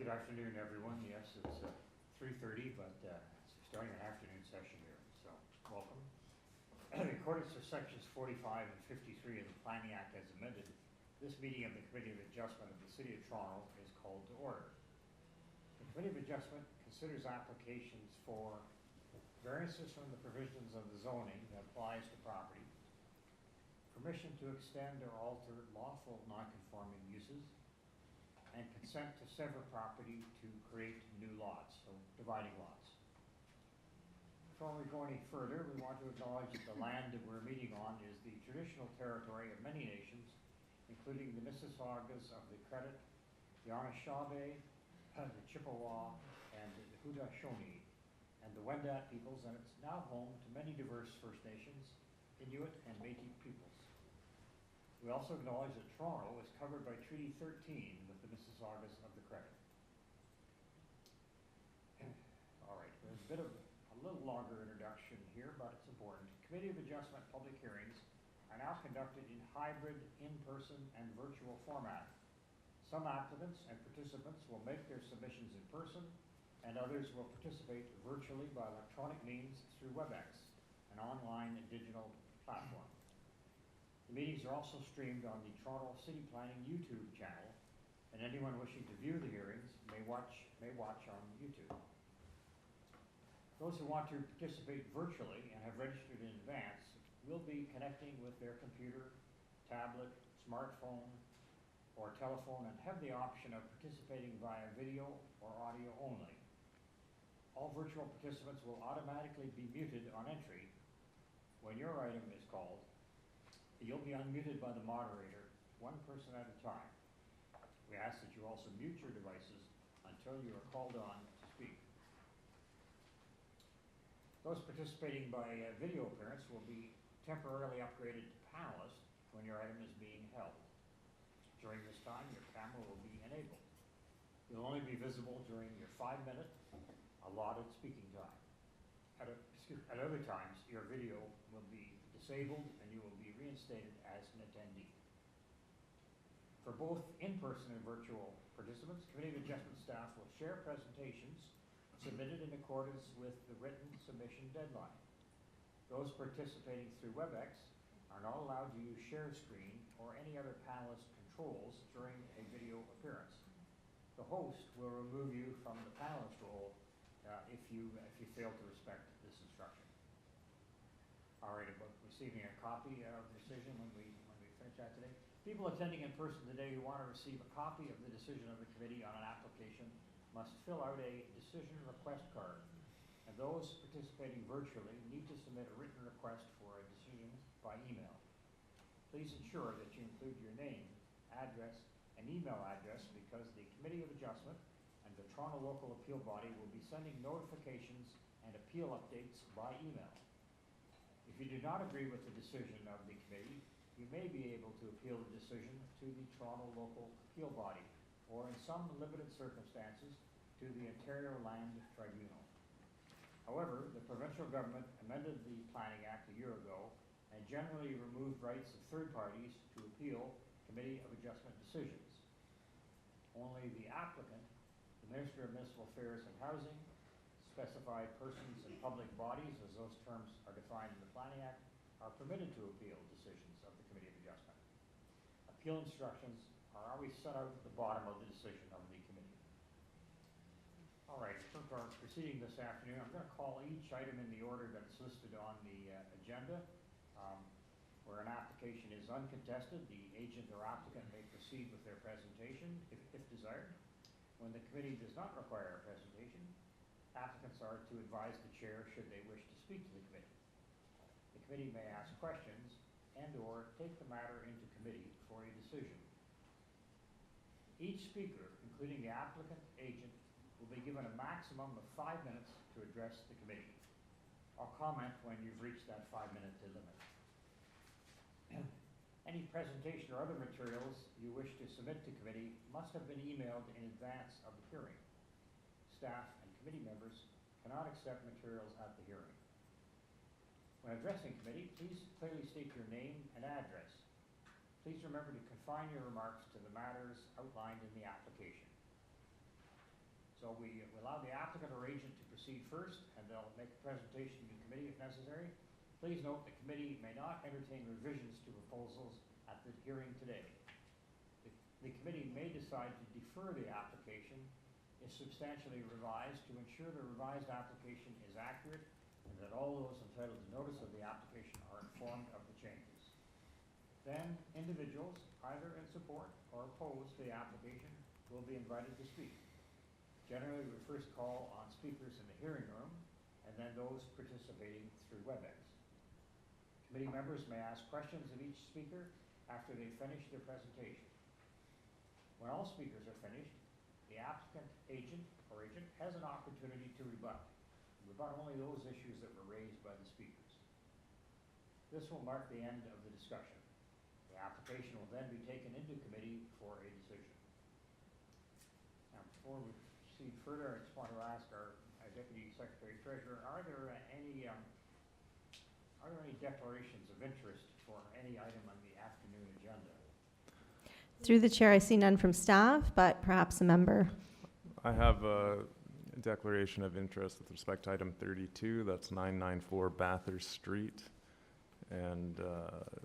Good afternoon, everyone. Yes, it's 3:30, but it's starting an afternoon session here, so welcome. In accordance with sections 45 and 53 of the Planning Act as amended, this meeting of the Committee of Adjustment of the City of Toronto is called to order. The Committee of Adjustment considers applications for variances from the provisions of the zoning that applies to property, permission to extend or alter lawful non-conforming uses, and consent to sever property to create new lots, so dividing lots. Before we go any further, we want to acknowledge that the land that we're meeting on is the traditional territory of many nations, including the Mississaugas of the Credit, the Anishinaabe, the Chippewa, and the Haudenosaunee, and the Wendat peoples, and it's now home to many diverse First Nations, Inuit, and Métis peoples. We also acknowledge that Toronto is covered by Treaty 13 with the Mississaugas of the Credit. All right, there's a little longer introduction here, but it's important. Committee of Adjustment public hearings are now conducted in hybrid, in-person, and virtual format. Some applicants and participants will make their submissions in person, and others will participate virtually by electronic means through WebEx, an online and digital platform. The meetings are also streamed on the Toronto City Planning YouTube channel, and anyone wishing to view the hearings may watch on YouTube. Those who want to participate virtually and have registered in advance will be connecting with their computer, tablet, smartphone, or telephone and have the option of participating via video or audio only. All virtual participants will automatically be muted on entry. When your item is called, you'll be unmuted by the moderator, one person at a time. We ask that you also mute your devices until you are called on to speak. Those participating by video appearance will be temporarily upgraded to panelist when your item is being held. During this time, your camera will be enabled. You'll only be visible during your 5-minute allotted speaking time. At other times, your video will be disabled and you will be reinstated as an attendee. For both in-person and virtual participants, Committee of Adjustment staff will share presentations submitted in accordance with the written submission deadline. Those participating through WebEx are not allowed to use share screen or any other panelist controls during a video appearance. The host will remove you from the panelist role if you fail to respect this instruction. All right, about receiving a copy of the decision when we finish that today. People attending in person today who want to receive a copy of the decision of the committee on an application must fill out a decision request card. And those participating virtually need to submit a written request for a decision by email. Please ensure that you include your name, address, and email address because the Committee of Adjustment and the Toronto Local Appeal Body will be sending notifications and appeal updates by email. If you do not agree with the decision of the committee, you may be able to appeal the decision to the Toronto Local Appeal Body, or in some limited circumstances, to the Ontario Land Tribunal. However, the provincial government amended the Planning Act a year ago and generally removed rights of third parties to appeal Committee of Adjustment decisions. Only the applicant, the Minister of Municipal Affairs and Housing, specified persons and public bodies, as those terms are defined in the Planning Act, are permitted to appeal decisions of the Committee of Adjustment. Appeal instructions are always set out at the bottom of the decision of the committee. All right, for our proceeding this afternoon, I'm going to call each item in the order that's listed on the agenda. Where an application is uncontested, the agent or applicant may proceed with their presentation if desired. When the committee does not require a presentation, applicants are to advise the chair should they wish to speak to the committee. The committee may ask questions and/or take the matter into committee for a decision. Each speaker, including the applicant agent, will be given a maximum of 5 minutes to address the committee. I'll comment when you've reached that 5-minute limit. Any presentation or other materials you wish to submit to committee must have been emailed in advance of the hearing. Staff and committee members cannot accept materials at the hearing. When addressing committee, please clearly state your name and address. Please remember to confine your remarks to the matters outlined in the application. So we allow the applicant or agent to proceed first, and they'll make a presentation to the committee if necessary. Please note the committee may not entertain revisions to proposals at the hearing today. The committee may decide to defer the application if substantially revised to ensure the revised application is accurate and that all those entitled to notice of the application are informed of the changes. Then individuals, either in support or opposed to the application, will be invited to speak. Generally, we first call on speakers in the hearing room and then those participating through WebEx. Committee members may ask questions of each speaker after they finish their presentation. When all speakers are finished, the applicant, agent, has an opportunity to rebut only those issues that were raised by the speakers. This will mark the end of the discussion. The application will then be taken into committee for a decision. Now, before we proceed further, I just want to ask our Deputy Secretary Treasurer, are there any declarations of interest for any item on the afternoon agenda? Through the chair, I see none from staff, but perhaps a member. I have a declaration of interest with respect to item 32. That's 994 Bathurst Street. And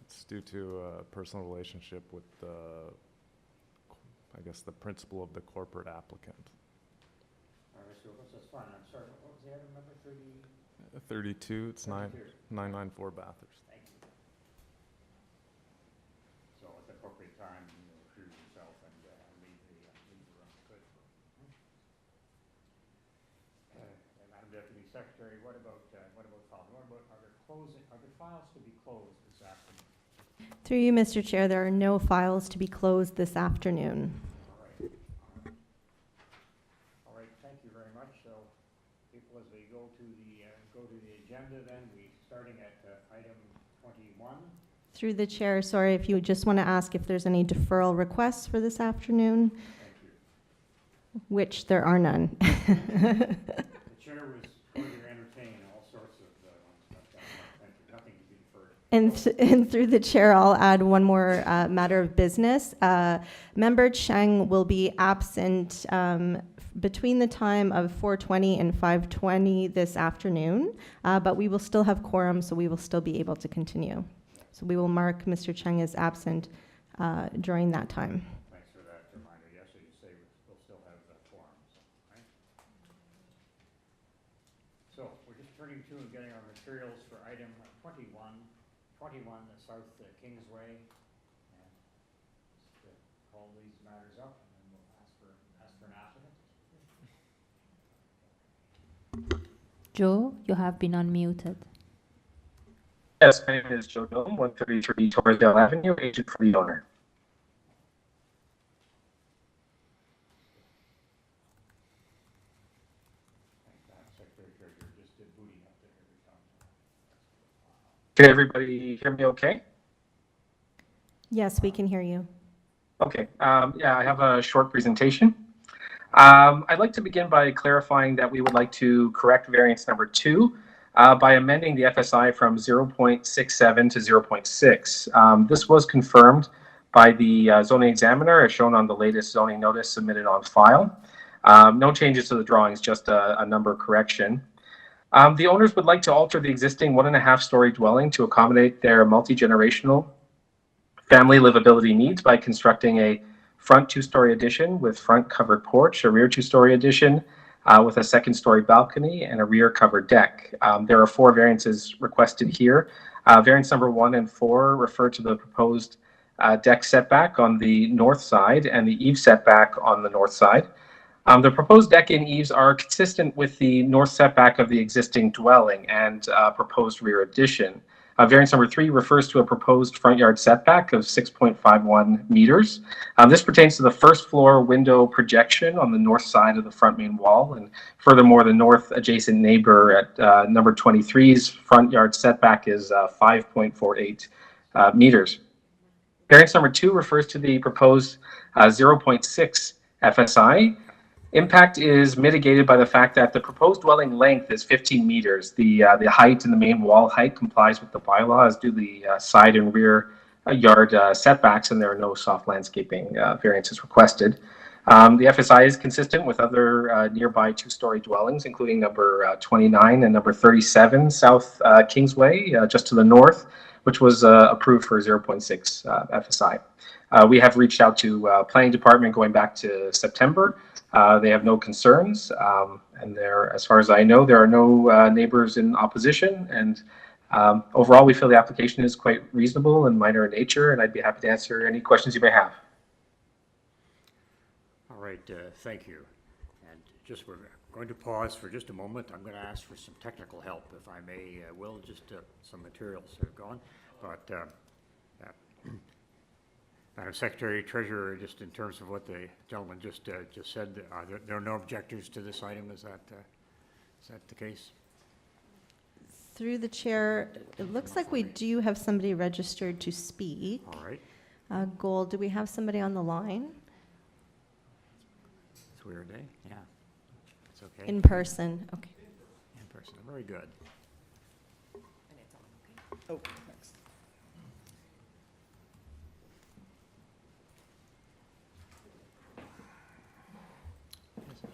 it's due to a personal relationship with the, I guess, the principal of the corporate applicant. All right, so that's fine. I'm sorry, what was the item number? 32, it's 994 Bathurst. Thank you. So at the appropriate time, you know, recuse yourself and leave the room. Good. Madam Deputy Secretary, what about files? Are there files to be closed this afternoon? Through you, Mr. Chair, there are no files to be closed this afternoon. All right, thank you very much. So people, as we go to the agenda, then we starting at item 21. Through the chair, sorry, if you just want to ask if there's any deferral requests for this afternoon, Thank you. which there are none. The chair was going to entertain all sorts of stuff. Thank you. Nothing to be deferred. And through the chair, I'll add one more matter of business. Member Cheng will be absent between the time of 4:20 and 5:20 this afternoon, but we will still have quorum, so we will still be able to continue. So we will mark Mr. Cheng as absent during that time. Thanks for that reminder. Yes, so you say we'll still have quorums, right? So we're just turning to and getting our materials for item 21, the South Kingsway. And just call these matters up, and then we'll ask for an applicant. Joe, you have been unmuted. Yes, my name is Joe Dome, 133 Torresdale Avenue, agent for the owner. Secretary Treasurer just did booting up there every time. Can everybody hear me okay? Yes, we can hear you. Okay, yeah, I have a short presentation. I'd like to begin by clarifying that we would like to correct variance number 2 by amending the FSI from 0.67 to 0.6. This was confirmed by the zoning examiner as shown on the latest zoning notice submitted on file. No changes to the drawings, just a number correction. The owners would like to alter the existing 1.5-story dwelling to accommodate their multi-generational family livability needs by constructing a front 2-story addition with front covered porch, a rear 2-story addition with a 2nd-story balcony, and a rear covered deck. There are 4 variances requested here. Variance number 1 and 4 refer to the proposed deck setback on the north side and the eave setback on the north side. The proposed deck and eaves are consistent with the north setback of the existing dwelling and proposed rear addition. Variance number 3 refers to a proposed front yard setback of 6.51 meters. This pertains to the first floor window projection on the north side of the front main wall. And furthermore, the north adjacent neighbor at number 23's front yard setback is 5.48 meters. Variance number 2 refers to the proposed 0.6 FSI. Impact is mitigated by the fact that the proposed dwelling length is 15 meters. The height and the main wall height complies with the bylaw, as do the side and rear yard setbacks, and there are no soft landscaping variances requested. The FSI is consistent with other nearby two-story dwellings, including number 29 and number 37 South Kingsway, just to the north, which was approved for 0.6 FSI. We have reached out to Planning Department going back to September. They have no concerns, and there, as far as I know, there are no neighbors in opposition. And overall, we feel the application is quite reasonable and minor in nature, and I'd be happy to answer any questions you may have. All right, thank you. And just we're going to pause for just a moment. I'm going to ask for some technical help, if I may, Will. Just some materials have gone. But Madam Secretary, Treasurer, just in terms of what the gentleman just said, there are no objectors to this item. Is that the case? Through the chair, it looks like we do have somebody registered to speak. All right. Gold, do we have somebody on the line? It's weird, eh? Yeah. It's okay. In person, okay. In person. Very good. Oh, thanks.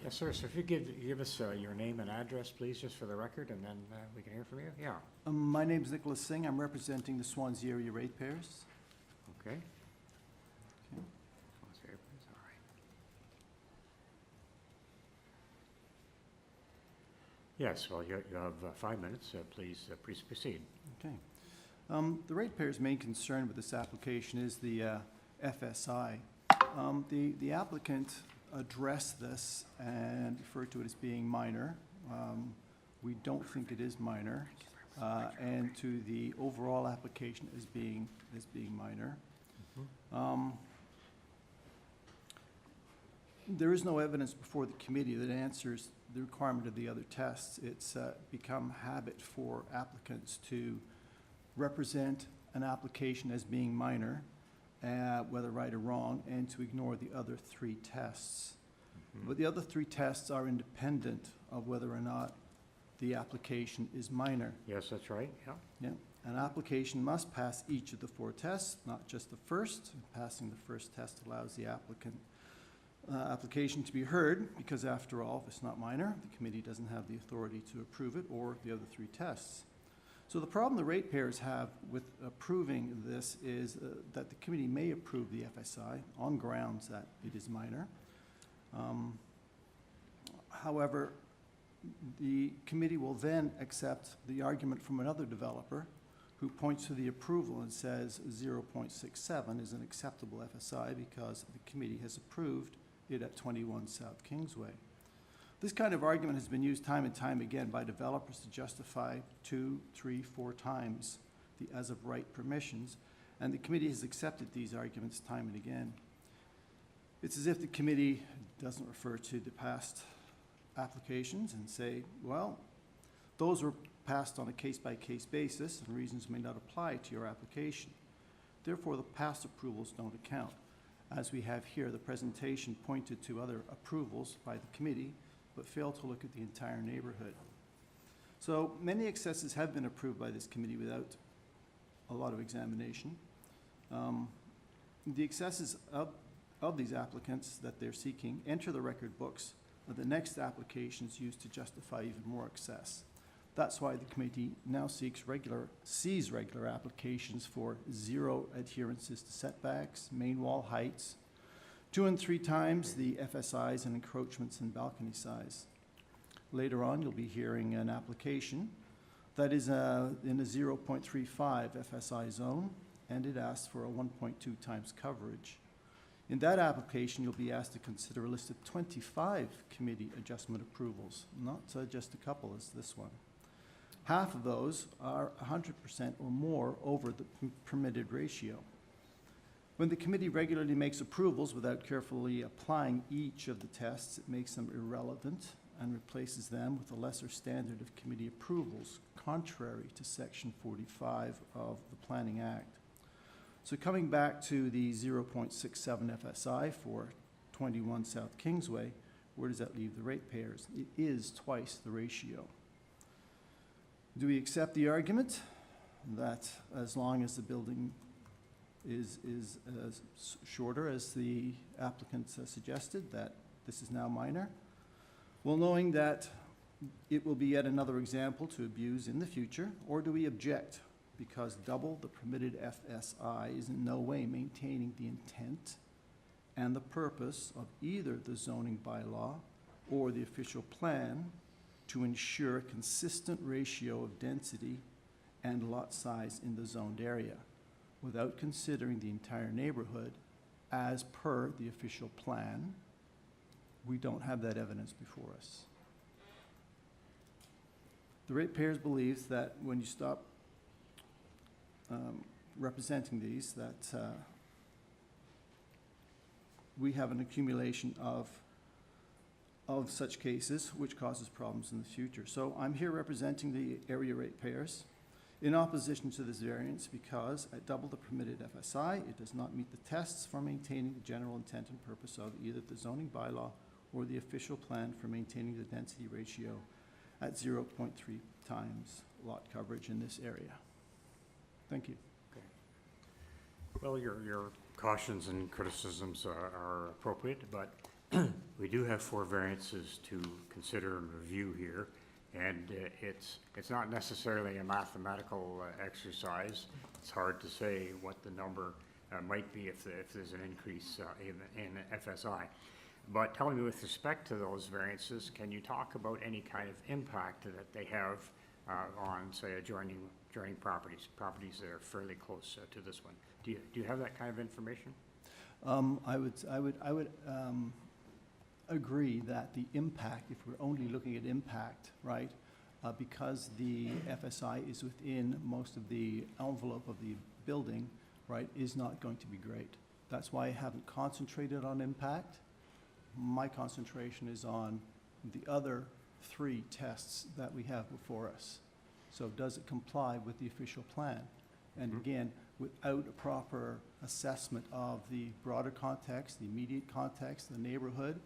Yes, sir. So if you give us your name and address, please, just for the record, and then we can hear from you. Yeah. My name is Nicholas Singh. I'm representing the Swansea area ratepayers. Okay. Okay. All right. Yes. Well, you have 5 minutes. Please proceed. Okay. The ratepayers' main concern with this application is the FSI. The applicant addressed this and referred to it as being minor. We don't think it is minor, and to the overall application as being minor. There is no evidence before the committee that answers the requirement of the other tests. It's become habit for applicants to represent an application as being minor, whether right or wrong, and to ignore the other three tests. But the other three tests are independent of whether or not the application is minor. Yes, that's right. Yeah. Yeah. An application must pass each of the four tests, not just the first. Passing the first test allows the application to be heard, because after all, if it's not minor, the committee doesn't have the authority to approve it or the other three tests. So the problem the ratepayers have with approving this is that the committee may approve the FSI on grounds that it is minor. However, the committee will then accept the argument from another developer who points to the approval and says 0.67 is an acceptable FSI because the committee has approved it at 21 South Kingsway. This kind of argument has been used time and time again by developers to justify 2, 3, 4 times the as of right permissions, and the committee has accepted these arguments time and again. It's as if the committee doesn't refer to the past applications and say, well, those were passed on a case-by-case basis and reasons may not apply to your application. Therefore, the past approvals don't account. As we have here, the presentation pointed to other approvals by the committee, but failed to look at the entire neighborhood. So many excesses have been approved by this committee without a lot of examination. The excesses of these applicants that they're seeking enter the record books of the next applications used to justify even more excess. That's why the committee now sees regular applications for 0 adherences to setbacks, main wall heights, 2 and 3 times the FSIs and encroachments in balcony size. Later on, you'll be hearing an application that is in a 0.35 FSI zone, and it asks for a 1.2 times coverage. In that application, you'll be asked to consider a list of 25 committee adjustment approvals, not just a couple as this one. Half of those are 100% or more over the permitted ratio. When the committee regularly makes approvals without carefully applying each of the tests, it makes them irrelevant and replaces them with a lesser standard of committee approvals, contrary to Section 45 of the Planning Act. So coming back to the 0.67 FSI for 21 South Kingsway, where does that leave the ratepayers? It is twice the ratio. Do we accept the argument that as long as the building is shorter, as the applicant suggested, that this is now minor. Well, knowing that it will be yet another example to abuse in the future, or do we object? Because double the permitted FSI is in no way maintaining the intent and the purpose of either the zoning bylaw or the official plan to ensure a consistent ratio of density and lot size in the zoned area, without considering the entire neighborhood as per the official plan. We don't have that evidence before us. The ratepayers believes that when you stop representing these, that we have an accumulation of such cases, which causes problems in the future. So I'm here representing the area ratepayers in opposition to this variance because at double the permitted FSI, it does not meet the tests for maintaining the general intent and purpose of either the zoning bylaw or the official plan for maintaining the density ratio at 0.3 times lot coverage in this area. Thank you. Well, your cautions and criticisms are appropriate, but we do have 4 variances to consider and review here, and it's not necessarily a mathematical exercise. It's hard to say what the number might be if there's an increase in FSI. But tell me, with respect to those variances, can you talk about any kind of impact that they have on, say, adjoining properties that are fairly close to this one? Do you have that kind of information? I would agree that the impact, if we're only looking at impact, right, because the FSI is within most of the envelope of the building, right, is not going to be great. That's why I haven't concentrated on impact. My concentration is on the other 3 tests that we have before us. So does it comply with the official plan? And again, without a proper assessment of the broader context, the immediate context, the neighborhood,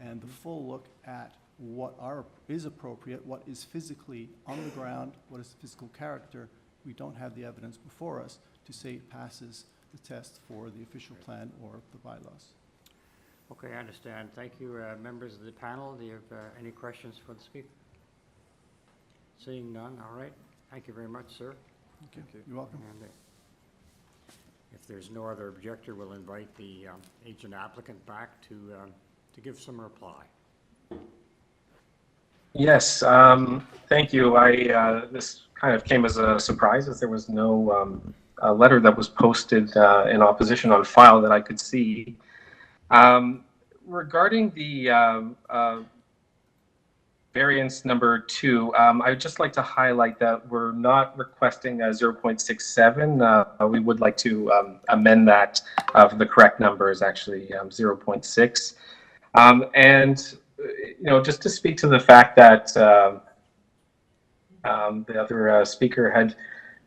and the full look at what is appropriate, what is physically on the ground, what is the physical character, we don't have the evidence before us to say it passes the test for the official plan or the bylaws. Okay, I understand. Thank you. Members of the panel, do you have any questions for the speaker? Seeing none, all right. Thank you very much, sir. Okay. You're welcome. And if there's no other objector, we'll invite the agent applicant back to give some reply. Yes, thank you. This kind of came as a surprise, as there was no letter that was posted in opposition on file that I could see. Regarding the variance number 2, I would just like to highlight that we're not requesting 0.67. We would like to amend that. The correct number is actually 0.6. And just to speak to the fact that the other speaker had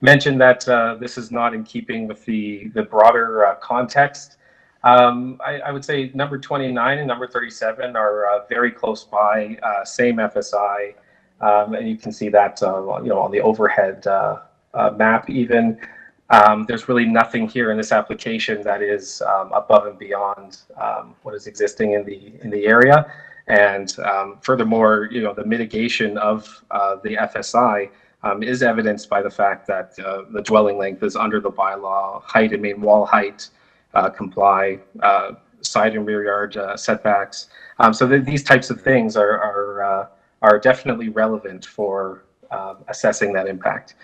mentioned that this is not in keeping with the broader context. I would say number 29 and number 37 are very close by, same FSI, and you can see that on the overhead map even. There's really nothing here in this application that is above and beyond what is existing in the area. And furthermore, the mitigation of the FSI is evidenced by the fact that the dwelling length is under the bylaw, height and main wall height comply, side and rear yard setbacks. So these types of things are definitely relevant for assessing that impact.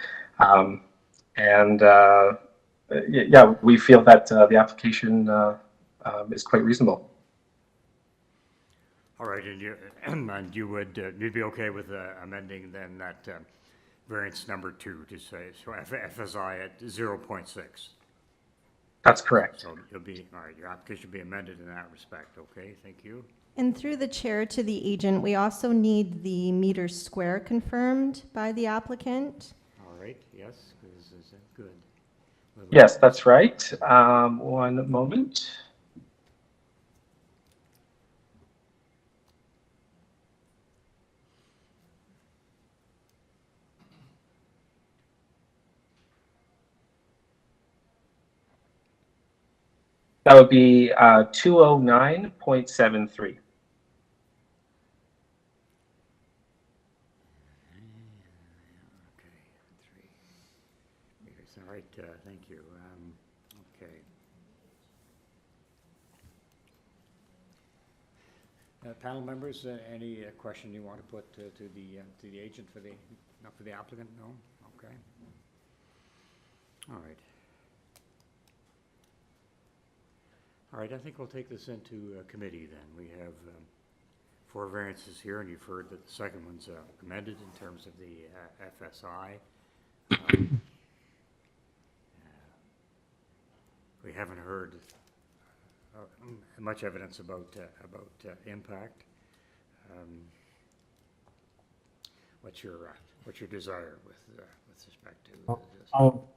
Yeah, we feel that the application is quite reasonable. All right, and you'd be okay with amending then that variance number 2 to say so FSI at 0.6? That's correct. So you'll be, all right, your application will be amended in that respect. Okay, thank you. And through the chair to the agent, we also need the meters square confirmed by the applicant. All right, yes, is good. Yes, that's right. One moment. That would be 209.73. Okay, 3 meters. All right, thank you. Okay. Panel members, any question you want to put to the agent for the, not for the applicant? No? Okay. All right. All right, I think we'll take this into committee then. We have 4 variances here, and you've heard that the second one's amended in terms of the FSI. We haven't heard much evidence about impact. What's your desire with respect to this?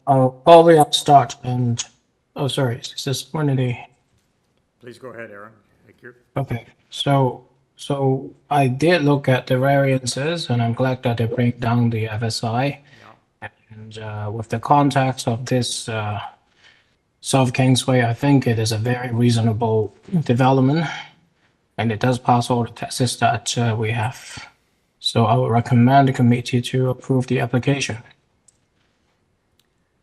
I'll probably start and, oh, sorry, is this one of the, Please go ahead, Aaron. Thank you. okay, so I did look at the variances and I'm glad that they bring down the FSI. Yeah. And with the context of this South Kingsway, I think it is a very reasonable development and it does pass all the tests that we have. So I would recommend the committee to approve the application.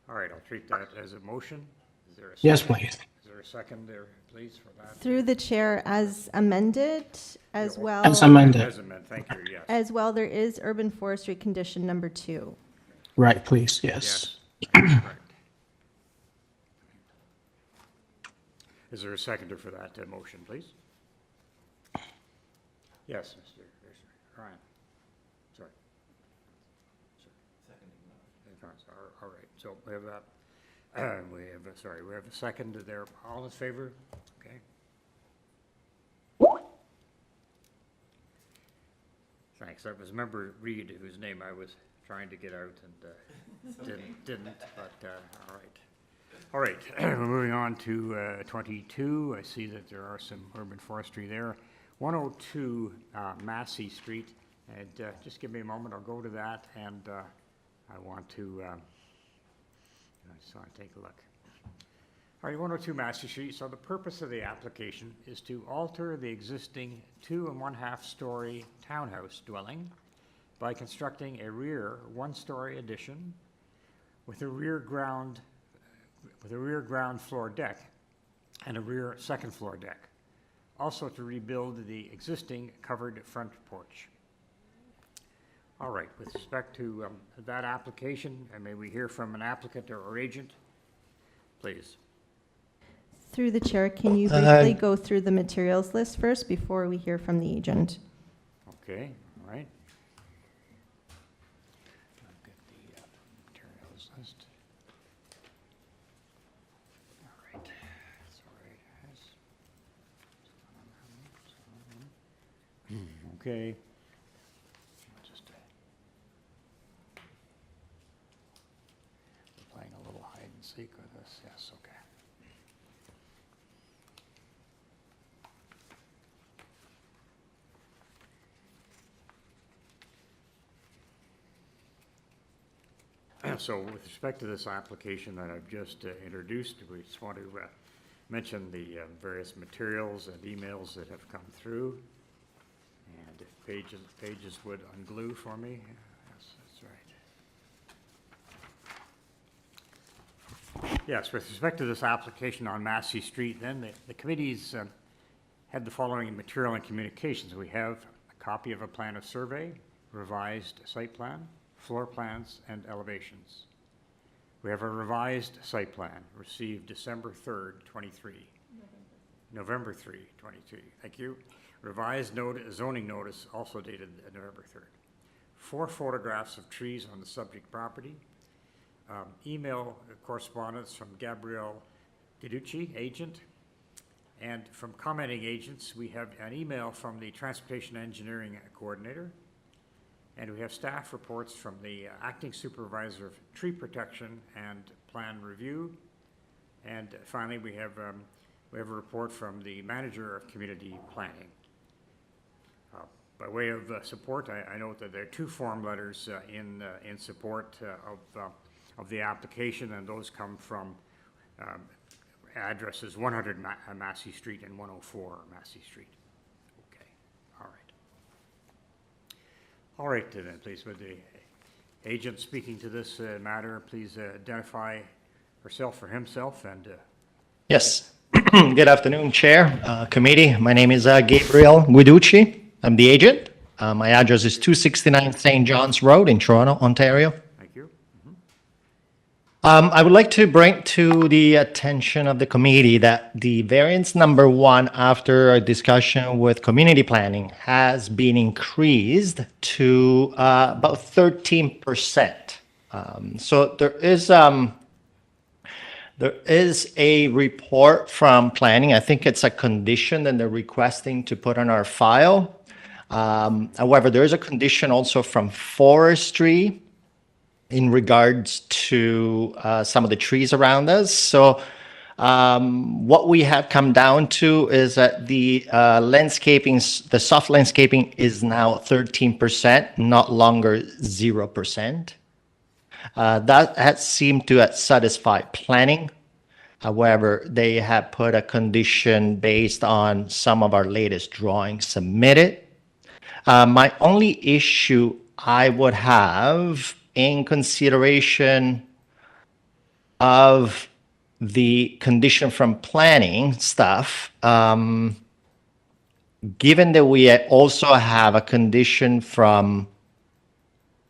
All right, I'll treat that as a motion. Is there a Yes, second? please. Is there a second there, please, for that? Through the chair, as amended, as well. As amended. As amended, thank you, yes. As well, there is urban forestry condition number 2. Right, please, yes. Yes, correct. Is there a seconder for that motion, please? Yes, Mr. Ryan. Sorry. All right, so we have that. We have a second there. All in favor? Okay. Thanks. That was Member Reed, whose name I was trying to get out and didn't, but all right. All right, we're moving on to 22. I see that there are some urban forestry there. 102 Massey Street, and just give me a moment, I'll go to that, and I want to, I just want to take a look. All right, 102 Massey Street. So the purpose of the application is to alter the existing 2 1/2 story townhouse dwelling by constructing a rear 1-story addition with a rear ground floor deck and a rear 2nd floor deck. Also to rebuild the existing covered front porch. All right, with respect to that application, and may we hear from an applicant or agent, please. Through the chair, can you briefly go through the materials list first before we hear from the agent? Okay, all right. I'll get the materials list. All right, that's all right. Okay. Just we're playing a little hide and seek with this. Yes, okay. So with respect to this application that I've just introduced, we just want to mention the various materials and emails that have come through. And if pages would unglue for me. Yes, that's right. Yes, with respect to this application on Massey Street, then the committee's had the following material and communications. We have a copy of a plan of survey, revised site plan, floor plans, and elevations. We have a revised site plan received December 3rd, 23. November 3, 23. Thank you. Revised zoning notice also dated November 3rd. 4 photographs of trees on the subject property. Email correspondence from Gabrielle Guiducci, agent. And from commenting agents, we have an email from the Transportation Engineering Coordinator. And we have staff reports from the Acting Supervisor of Tree Protection and Plan Review. And finally, we have a report from the Manager of Community Planning. By way of support, I note that there are 2 form letters in support of the application, and those come from addresses 100 Massey Street and 104 Massey Street. Okay, all right. All right, then, please, would the agent speaking to this matter please identify herself or himself and... Yes. Good afternoon, Chair, Committee. My name is Gabriel Guiducci. I'm the agent. My address is 269 St. John's Road in Toronto, Ontario. Thank you. I would like to bring to the attention of the committee that the variance number 1, after a discussion with community planning, has been increased to about 13%. So there is a report from planning. I think it's a condition that they're requesting to put on our file. However, there is a condition also from forestry in regards to some of the trees around us. So what we have come down to is that the landscaping, the soft landscaping is now 13%, not longer 0%. That has seemed to satisfy planning. However, they have put a condition based on some of our latest drawings submitted. My only issue I would have in consideration of the condition from planning stuff, given that we also have a condition from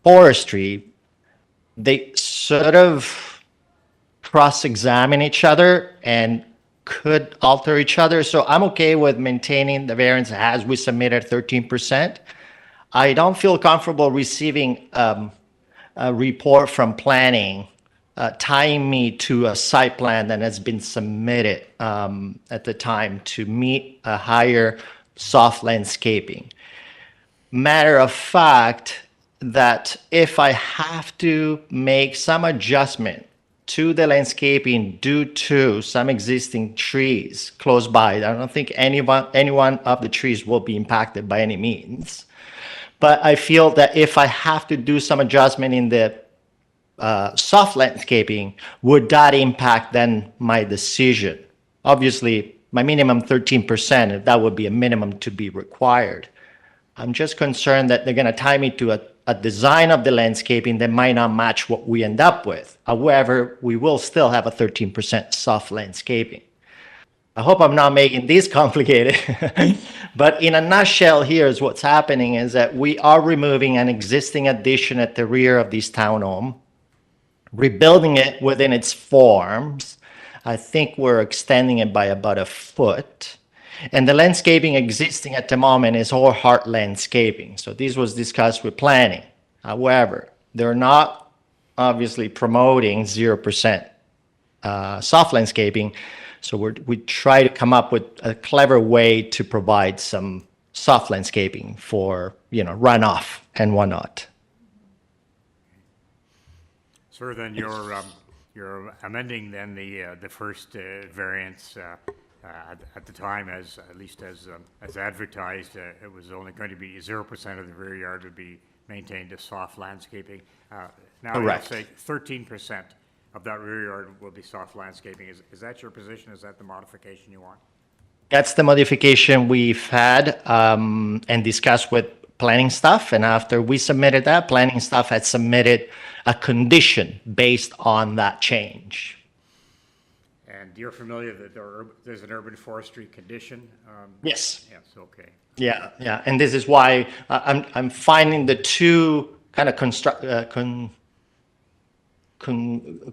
forestry, they sort of cross-examine each other and could alter each other. So I'm okay with maintaining the variance as we submitted 13%. I don't feel comfortable receiving a report from planning tying me to a site plan that has been submitted at the time to meet a higher soft landscaping. Matter of fact, that if I have to make some adjustment to the landscaping due to some existing trees close by, I don't think any one of the trees will be impacted by any means. But I feel that if I have to do some adjustment in the soft landscaping, would that impact then my decision? Obviously, my minimum 13%, that would be a minimum to be required. I'm just concerned that they're going to tie me to a design of the landscaping that might not match what we end up with. However, we will still have a 13% soft landscaping. I hope I'm not making this complicated, but in a nutshell, here's what's happening is that we are removing an existing addition at the rear of this townhome, rebuilding it within its forms. I think we're extending it by about a foot. And the landscaping existing at the moment is all hard landscaping. So this was discussed with planning. However, they're not obviously promoting 0% soft landscaping. So we try to come up with a clever way to provide some soft landscaping for, runoff and whatnot. Sir, then you're amending then the first variance at the time, at least as advertised, it was only going to be 0% of the rear yard would be maintained as soft landscaping. Now Correct. you say 13% of that rear yard will be soft landscaping. Is that your position? Is that the modification you want? That's the modification we've had and discussed with planning staff. And after we submitted that, planning staff had submitted a condition based on that change. And you're familiar that there's an urban forestry condition? Yes. Yes, okay. Yeah. And this is why I'm finding the two kind of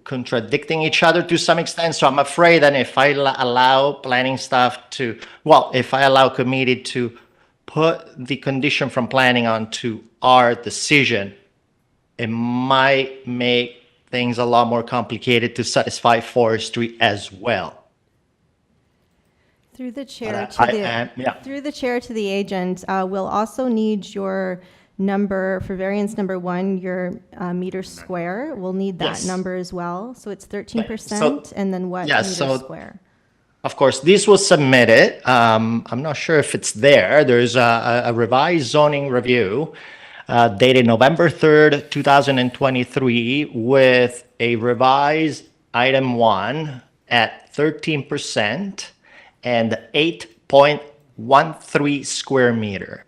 contradicting each other to some extent. So I'm afraid that if I allow planning staff if I allow committee to put the condition from planning onto our decision, it might make things a lot more complicated to satisfy forestry as well. Through the chair to the agent, we'll also need your number for variance number 1, your meter square. We'll need that number as well. So it's 13%, and then what meter square? Of course, this was submitted. I'm not sure if it's there. There's a revised zoning review dated November 3rd, 2023, with a revised item 1 at 13% and 8.13 square meter.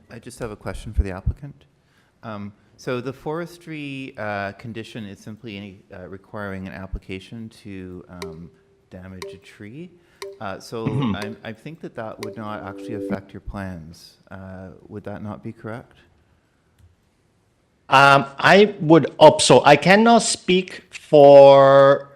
I just have a question for the applicant. So the forestry condition is simply requiring an application to damage a tree. So I think that that would not actually affect your plans. Would that not be correct? I would hope so. I cannot speak for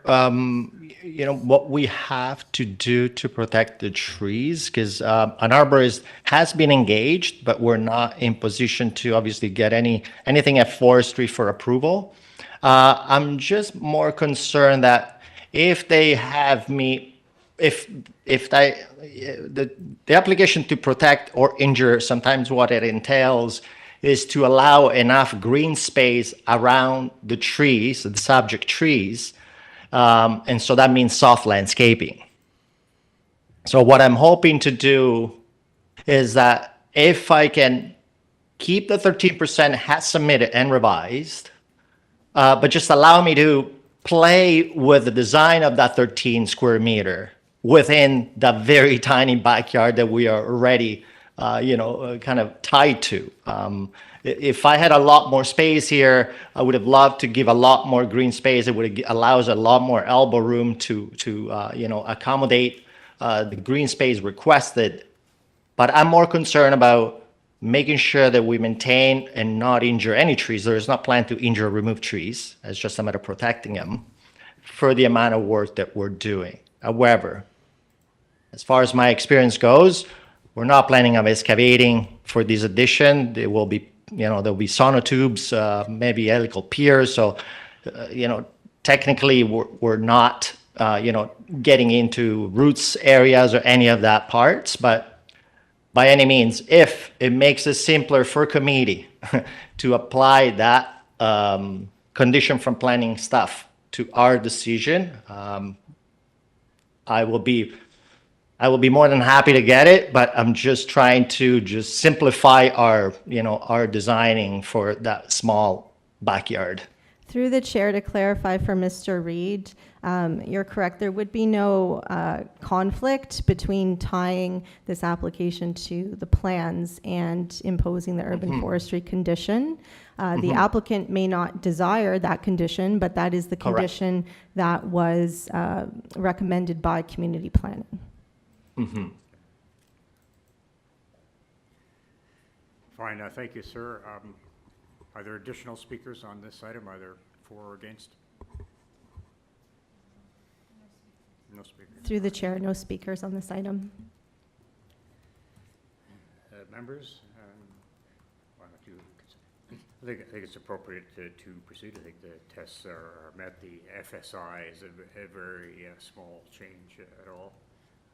what we have to do to protect the trees, because an arborist has been engaged, but we're not in position to obviously get anything at forestry for approval. I'm just more concerned that if they have the application to protect or injure, sometimes what it entails is to allow enough green space around the trees, the subject trees, and so that means soft landscaping. So what I'm hoping to do is that if I can keep the 13% has submitted and revised, but just allow me to play with the design of that 13 square meter within the very tiny backyard that we are already kind of tied to. If I had a lot more space here, I would have loved to give a lot more green space. It would allow us a lot more elbow room to accommodate the green space requested. But I'm more concerned about making sure that we maintain and not injure any trees. There is not plan to injure or remove trees. It's just a matter of protecting them for the amount of work that we're doing. However, as far as my experience goes, we're not planning on excavating for this addition. There will be, there'll be sonotubes, maybe helical piers. So, technically we're not, getting into roots areas or any of that parts. But by any means, if it makes it simpler for committee to apply that condition from planning staff to our decision, I will be more than happy to get it, but I'm just trying to simplify our designing for that small backyard. Through the chair, to clarify for Mr. Reed, you're correct. There would be no conflict between tying this application to the plans and imposing the urban forestry condition. The applicant may not desire that condition, but that is the condition that was recommended by community planning. Fine, thank you, sir. Are there additional speakers on this item, either for or against? No speakers. Through the chair, no speakers on this item. Members, why don't you? I think it's appropriate to proceed. I think the tests are met. The FSI is a very small change at all.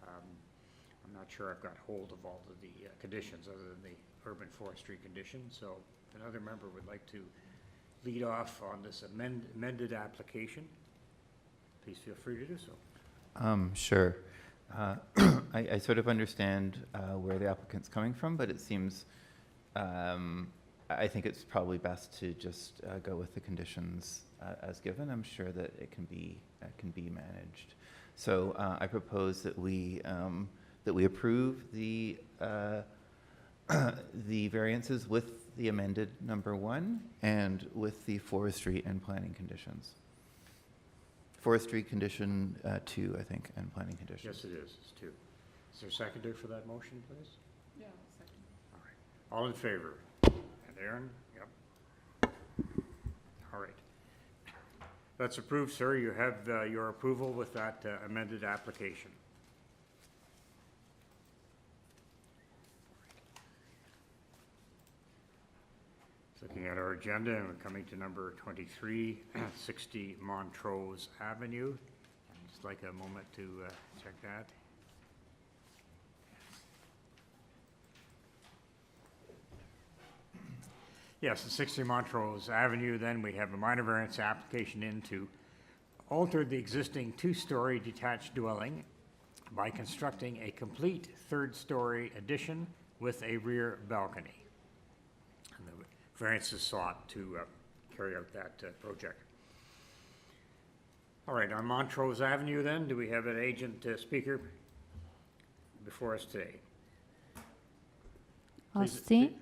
I'm not sure I've got hold of all of the conditions other than the urban forestry condition. So if another member would like to lead off on this amended application, please feel free to do so. Sure. I sort of understand where the applicant's coming from, but it seems, I think it's probably best to just go with the conditions as given. I'm sure that it can be managed. So I propose that we approve the variances with the amended number 1 and with the forestry and planning conditions. Forestry condition 2, I think, and planning condition. Yes, it is. It's 2. Is there a seconder for that motion, please? Yeah, second. All right. All in favor? And Aaron? Yep. All right. That's approved, sir. You have your approval with that amended application. Looking at our agenda, and we're coming to number 23, 60 Montrose Avenue. I'd just like a moment to check that. Yes, the 60 Montrose Avenue, then we have a minor variance application in to alter the existing 2-story detached dwelling by constructing a complete 3rd-story addition with a rear balcony. And the variance is sought to carry out that project. All right, on Montrose Avenue then, do we have an agent speaker before us today? Austin?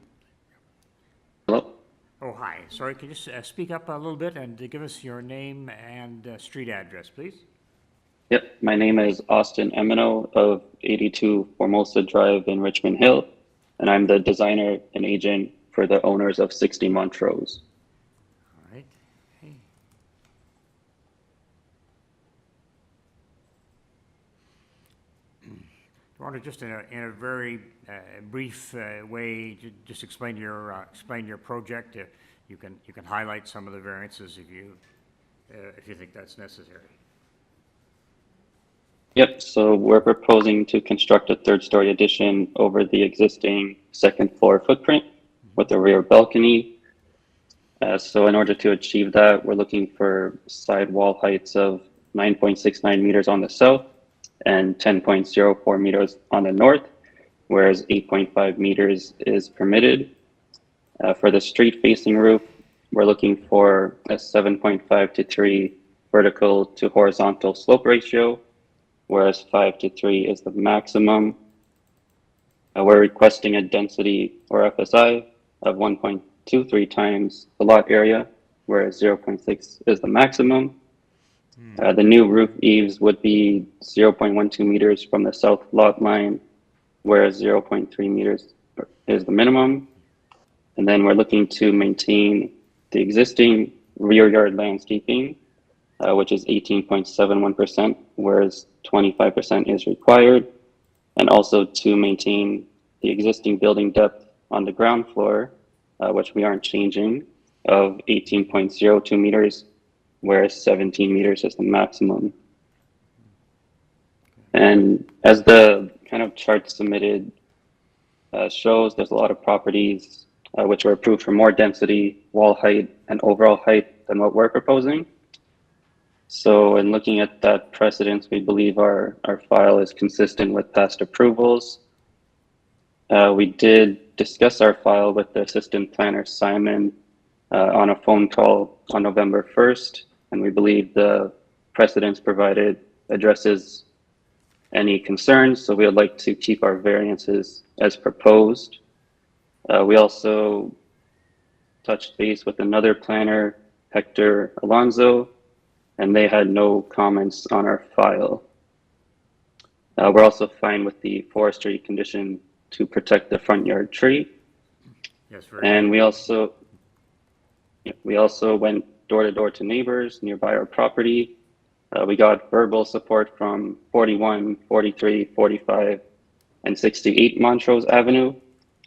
Hello? Oh, hi. Sorry, can you just speak up a little bit and give us your name and street address, please? Yep, my name is Austin Emino of 82 Formosa Drive in Richmond Hill, and I'm the designer and agent for the owners of 60 Montrose. All right. Hey. I want to just in a very brief way just explain your project. You can highlight some of the variances if you think that's necessary. Yep, so we're proposing to construct a third-story addition over the existing second-floor footprint with a rear balcony. So in order to achieve that, we're looking for side wall heights of 9.69 meters on the south and 10.04 meters on the north, whereas 8.5 meters is permitted. For the street-facing roof, we're looking for a 7.5 to 3 vertical to horizontal slope ratio, whereas 5 to 3 is the maximum. We're requesting a density, or FSI, of 1.23 times the lot area, whereas 0.6 is the maximum. The new roof eaves would be 0.12 meters from the south lot line, whereas 0.3 meters is the minimum. And then we're looking to maintain the existing rear yard landscaping, which is 18.71%, whereas 25% is required, and also to maintain the existing building depth on the ground floor, which we aren't changing, of 18.02 meters, whereas 17 meters is the maximum. And as the kind of chart submitted shows, there's a lot of properties which were approved for more density, wall height, and overall height than what we're proposing. So in looking at that precedence, we believe our file is consistent with past approvals. We did discuss our file with the assistant planner, Simon, on a phone call on November 1st, and we believe the precedence provided addresses any concerns, so we would like to keep our variances as proposed. We also touched base with another planner, Hector Alonso, and they had no comments on our file. We're also fine with the forestry condition to protect the front yard tree. Yes, very And good. we also went door to door to neighbors nearby our property. We got verbal support from 41, 43, 45, and 68 Montrose Avenue,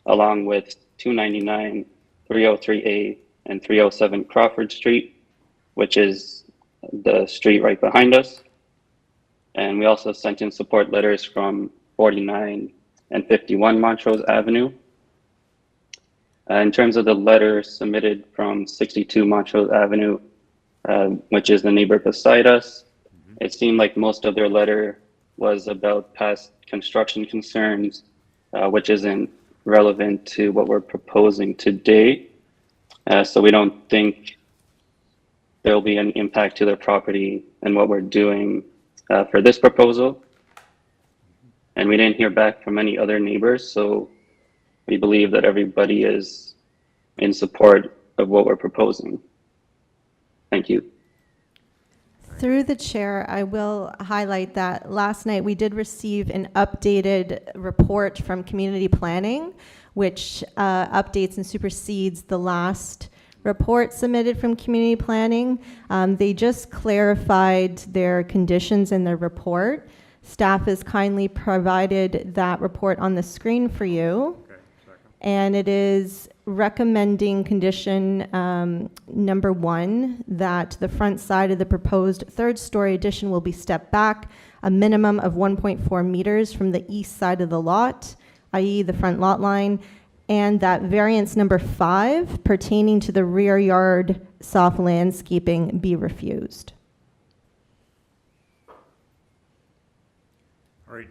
along with 299, 303A, and 307 Crawford Street, which is the street right behind us. And we also sent in support letters from 49 and 51 Montrose Avenue. In terms of the letter submitted from 62 Montrose Avenue, which is the neighbor beside us, it seemed like most of their letter was about past construction concerns, which isn't relevant to what we're proposing today. So we don't think there'll be an impact to their property and what we're doing for this proposal. And we didn't hear back from any other neighbors, so we believe that everybody is in support of what we're proposing. Thank you. Through the chair, I will highlight that last night we did receive an updated report from community planning, which updates and supersedes the last report submitted from community planning. They just clarified their conditions in their report. Staff has kindly provided that report on the screen for you. Okay, second. And it is recommending condition number 1, that the front side of the proposed third-story addition will be stepped back a minimum of 1.4 meters from the east side of the lot, i.e. the front lot line, and that variance number 5 pertaining to the rear yard soft landscaping be refused. All right,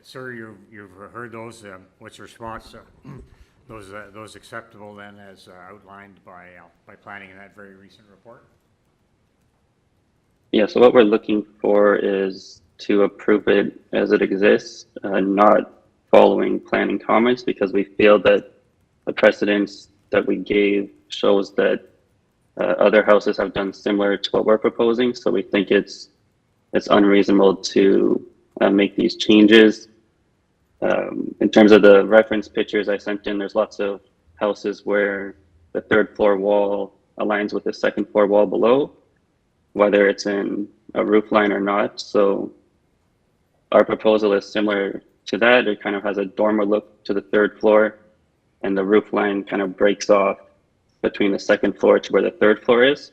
sir, you've heard those. What's your response? Those acceptable then as outlined by planning in that very recent report? Yeah, so what we're looking for is to approve it as it exists, not following planning comments, because we feel that the precedence that we gave shows that other houses have done similar to what we're proposing. So we think it's unreasonable to make these changes. In terms of the reference pictures I sent in, there's lots of houses where the third floor wall aligns with the second floor wall below, whether it's in a roof line or not. So our proposal is similar to that. It kind of has a dormer look to the third floor, and the roof line kind of breaks off between the second floor to where the third floor is.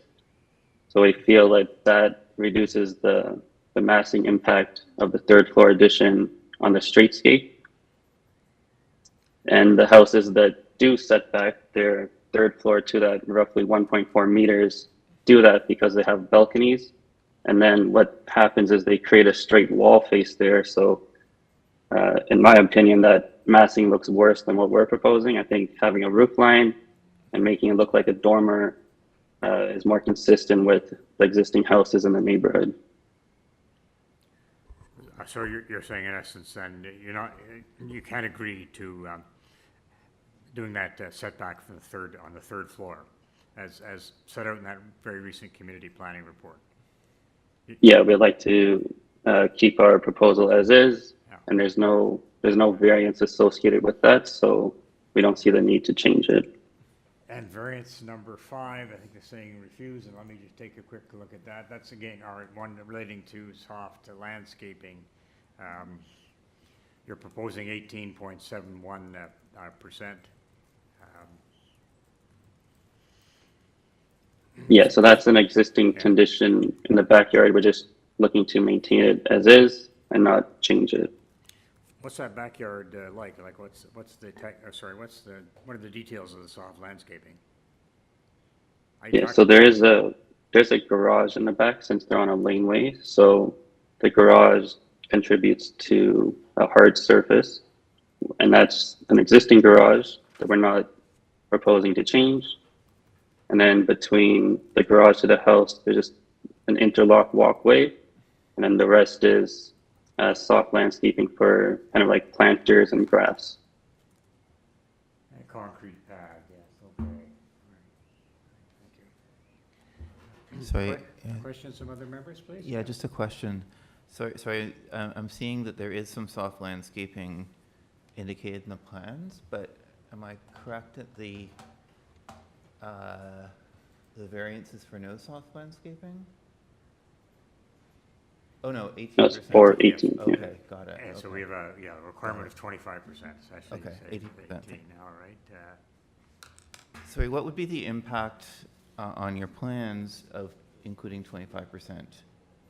So we feel like that reduces the massing impact of the third floor addition on the streetscape. And the houses that do set back their third floor to that roughly 1.4 meters do that because they have balconies. And then what happens is they create a straight wall face there. So in my opinion, that massing looks worse than what we're proposing. I think having a roof line and making it look like a dormer is more consistent with the existing houses in the neighborhood. So you're saying in essence then you can't agree to doing that setback for on the third floor as set out in that very recent community planning report? Yeah, we'd like to keep our proposal as is, and there's no variance associated with that, so we don't see the need to change it. And variance number 5, I think they're saying refuse, and let me just take a quick look at that. That's again one relating to soft landscaping. You're proposing 18.71%. Yeah, so that's an existing condition in the backyard. We're just looking to maintain it as is and not change it. What's that backyard like? Like what are the details of the soft landscaping? Yeah, so there's a garage in the back since they're on a laneway. So the garage contributes to a hard surface, and that's an existing garage that we're not proposing to change. And then between the garage to the house, there's just an interlock walkway, and then the rest is soft landscaping for kind of like planters and grass. A concrete pad, yes, okay. All right. Thank you. Sorry. Questions from other members, please? Yeah, just a question. Sorry, I'm seeing that there is some soft landscaping indicated in the plans, but am I correct that the variance is for no soft landscaping? Oh, no, 18%. No, it's for 18. Okay, Yeah. got it. And okay. so we have a requirement of 25%. It's actually Okay, 80%. 18. All right. Sorry, what would be the impact on your plans of including 25%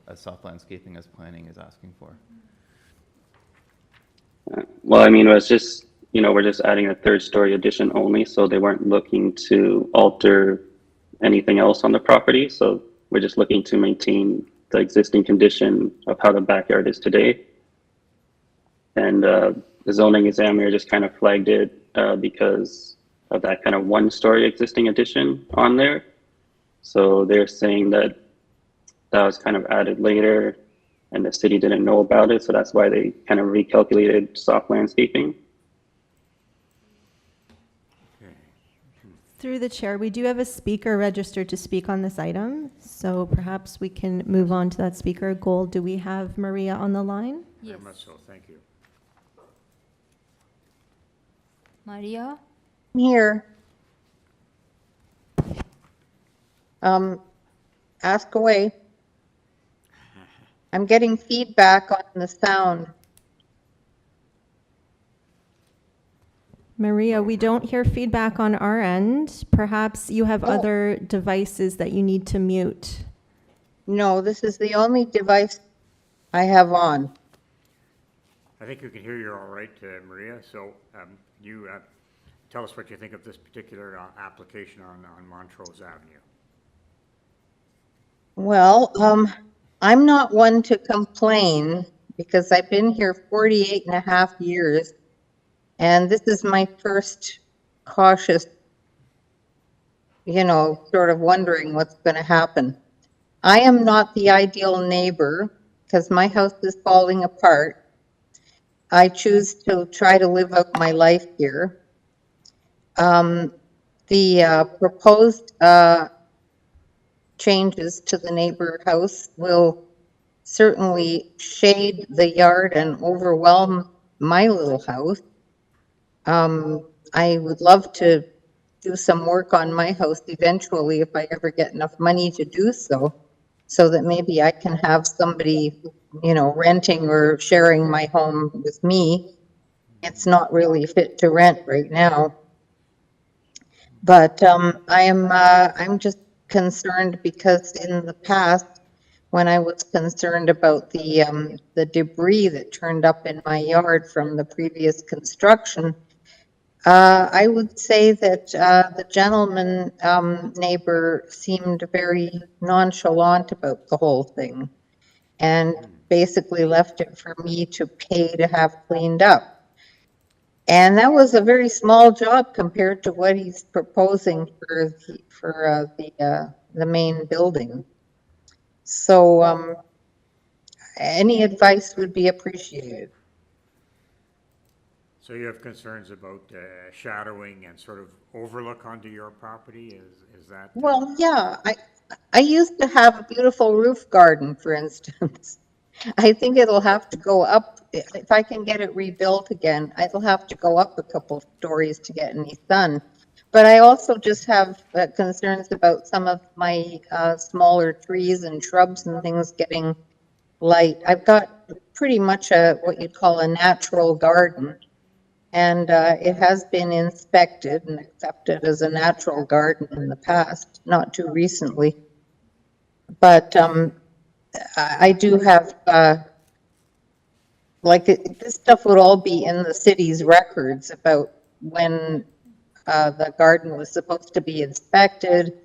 as soft landscaping as planning is asking for? Well, I mean, it's just, we're just adding a third story addition only, so they weren't looking to alter anything else on the property. So we're just looking to maintain the existing condition of how the backyard is today. And the zoning examiner just kind of flagged it because of that kind of one-story existing addition on there. So they're saying that was kind of added later and the city didn't know about it. So that's why they kind of recalculated soft landscaping. Through the chair, we do have a speaker registered to speak on this item, so perhaps we can move on to that speaker. Gold, do we have Maria on the line? Very much so, thank you. Maria? Here. Ask away. I'm getting feedback on the sound. Maria, we don't hear feedback on our end. Perhaps you have other devices that you need to mute. No, this is the only device I have on. I think we can hear you all right, Maria. So you tell us what you think of this particular application on Montrose Avenue. Well, I'm not one to complain, because I've been here 48 and a half years, and this is my first cautious, sort of wondering what's going to happen. I am not the ideal neighbor because my house is falling apart. I choose to try to live out my life here. The proposed changes to the neighbor house will certainly shade the yard and overwhelm my little house. I would love to do some work on my house eventually if I ever get enough money to do so, so that maybe I can have somebody, renting or sharing my home with me. It's not really fit to rent right now. But I'm just concerned because in the past, when I was concerned about the debris that turned up in my yard from the previous construction, I would say that the gentleman neighbor seemed very nonchalant about the whole thing and basically left it for me to pay to have cleaned up. And that was a very small job compared to what he's proposing for the main building. So any advice would be appreciated. So you have concerns about shadowing and sort of overlook onto your property? Is that? Well, yeah, I used to have a beautiful roof garden, for instance. I think it'll have to go up, if I can get it rebuilt again, it'll have to go up a couple stories to get any sun. But I also just have concerns about some of my smaller trees and shrubs and things getting light. I've got pretty much what you'd call a natural garden. And it has been inspected and accepted as a natural garden in the past, not too recently. But I do have, this stuff would all be in the city's records about when the garden was supposed to be inspected,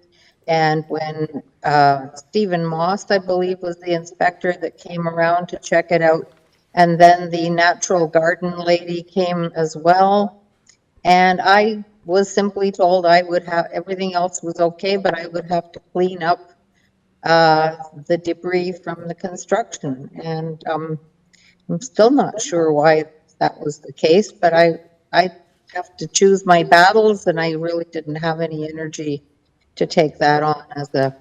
and when Stephen Moss, I believe, was the inspector that came around to check it out. And then the natural garden lady came as well. And I was simply told I would have, everything else was okay, but I would have to clean up the debris from the construction. And I'm still not sure why that was the case, but I have to choose my battles, and I really didn't have any energy to take that on as a,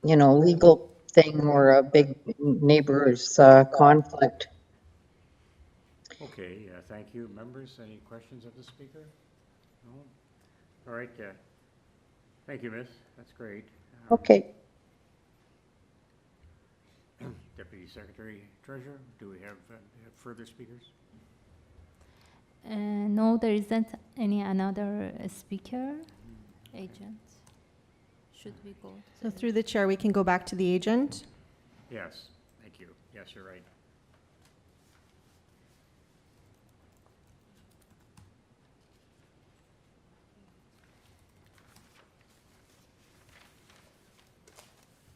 legal thing or a big neighbor's conflict. Okay, thank you. Members, any questions of the speaker? No? All right, thank you, Miss. That's great. Okay. Deputy Secretary Treasurer, do we have further speakers? No, there isn't any another speaker. Agent. Should we go? So through the chair, we can go back to the agent. Yes, thank you. Yes, you're right.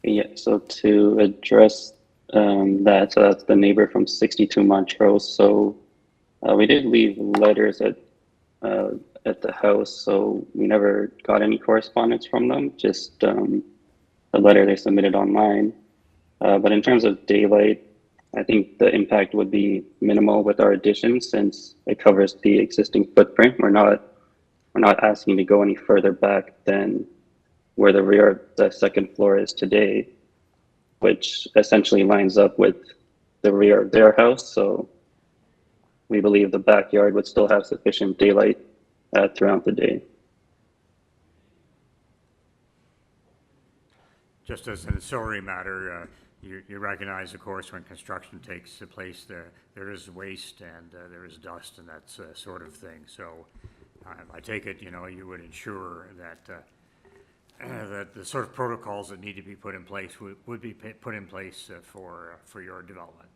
Yeah, so to address that, so that's the neighbor from 62 Montrose. So we did leave letters at the house, so we never got any correspondence from them, just a letter they submitted online. But in terms of daylight, I think the impact would be minimal with our addition since it covers the existing footprint. We're not asking to go any further back than where the second floor is today, which essentially lines up with the rear of their house. So we believe the backyard would still have sufficient daylight throughout the day. Just as an ancillary matter, you recognize, of course, when construction takes place, there is waste and there is dust and that sort of thing. So I take it, you would ensure that that the sort of protocols that need to be put in place would be put in place for your development.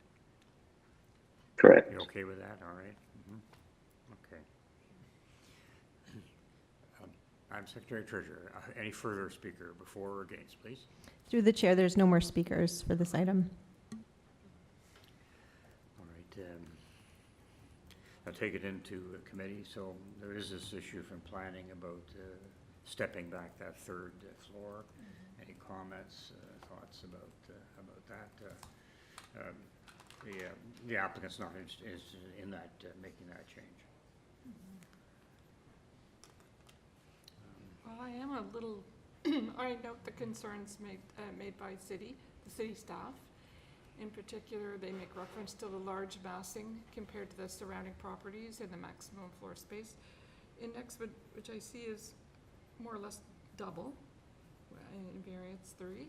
Correct. You okay with that? All right. Okay. I'm Secretary Treasurer. Any further speaker before or against, please? Through the chair, there's no more speakers for this item. All I'll take it into committee. So there is this issue from planning about stepping back that third floor. Any comments, thoughts about that? The applicant's not interested in that, making that change. Well, I am a little, I note the concerns made by the city staff. In particular, they make reference to the large massing compared to the surrounding properties and the maximum floor space index, which I see is more or less double in variance 3,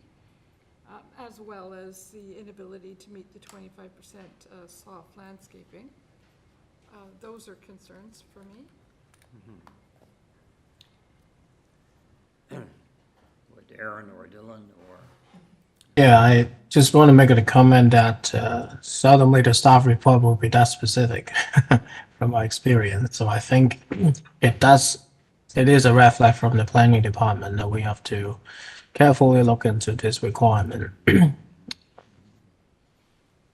as well as the inability to meet the 25% soft landscaping. Those are concerns for me. Would Aaron or Dylan or? Yeah, I just want to make a comment that seldomly the staff report will be that specific from my experience. So I think it is a red flag from the planning department that we have to carefully look into this requirement.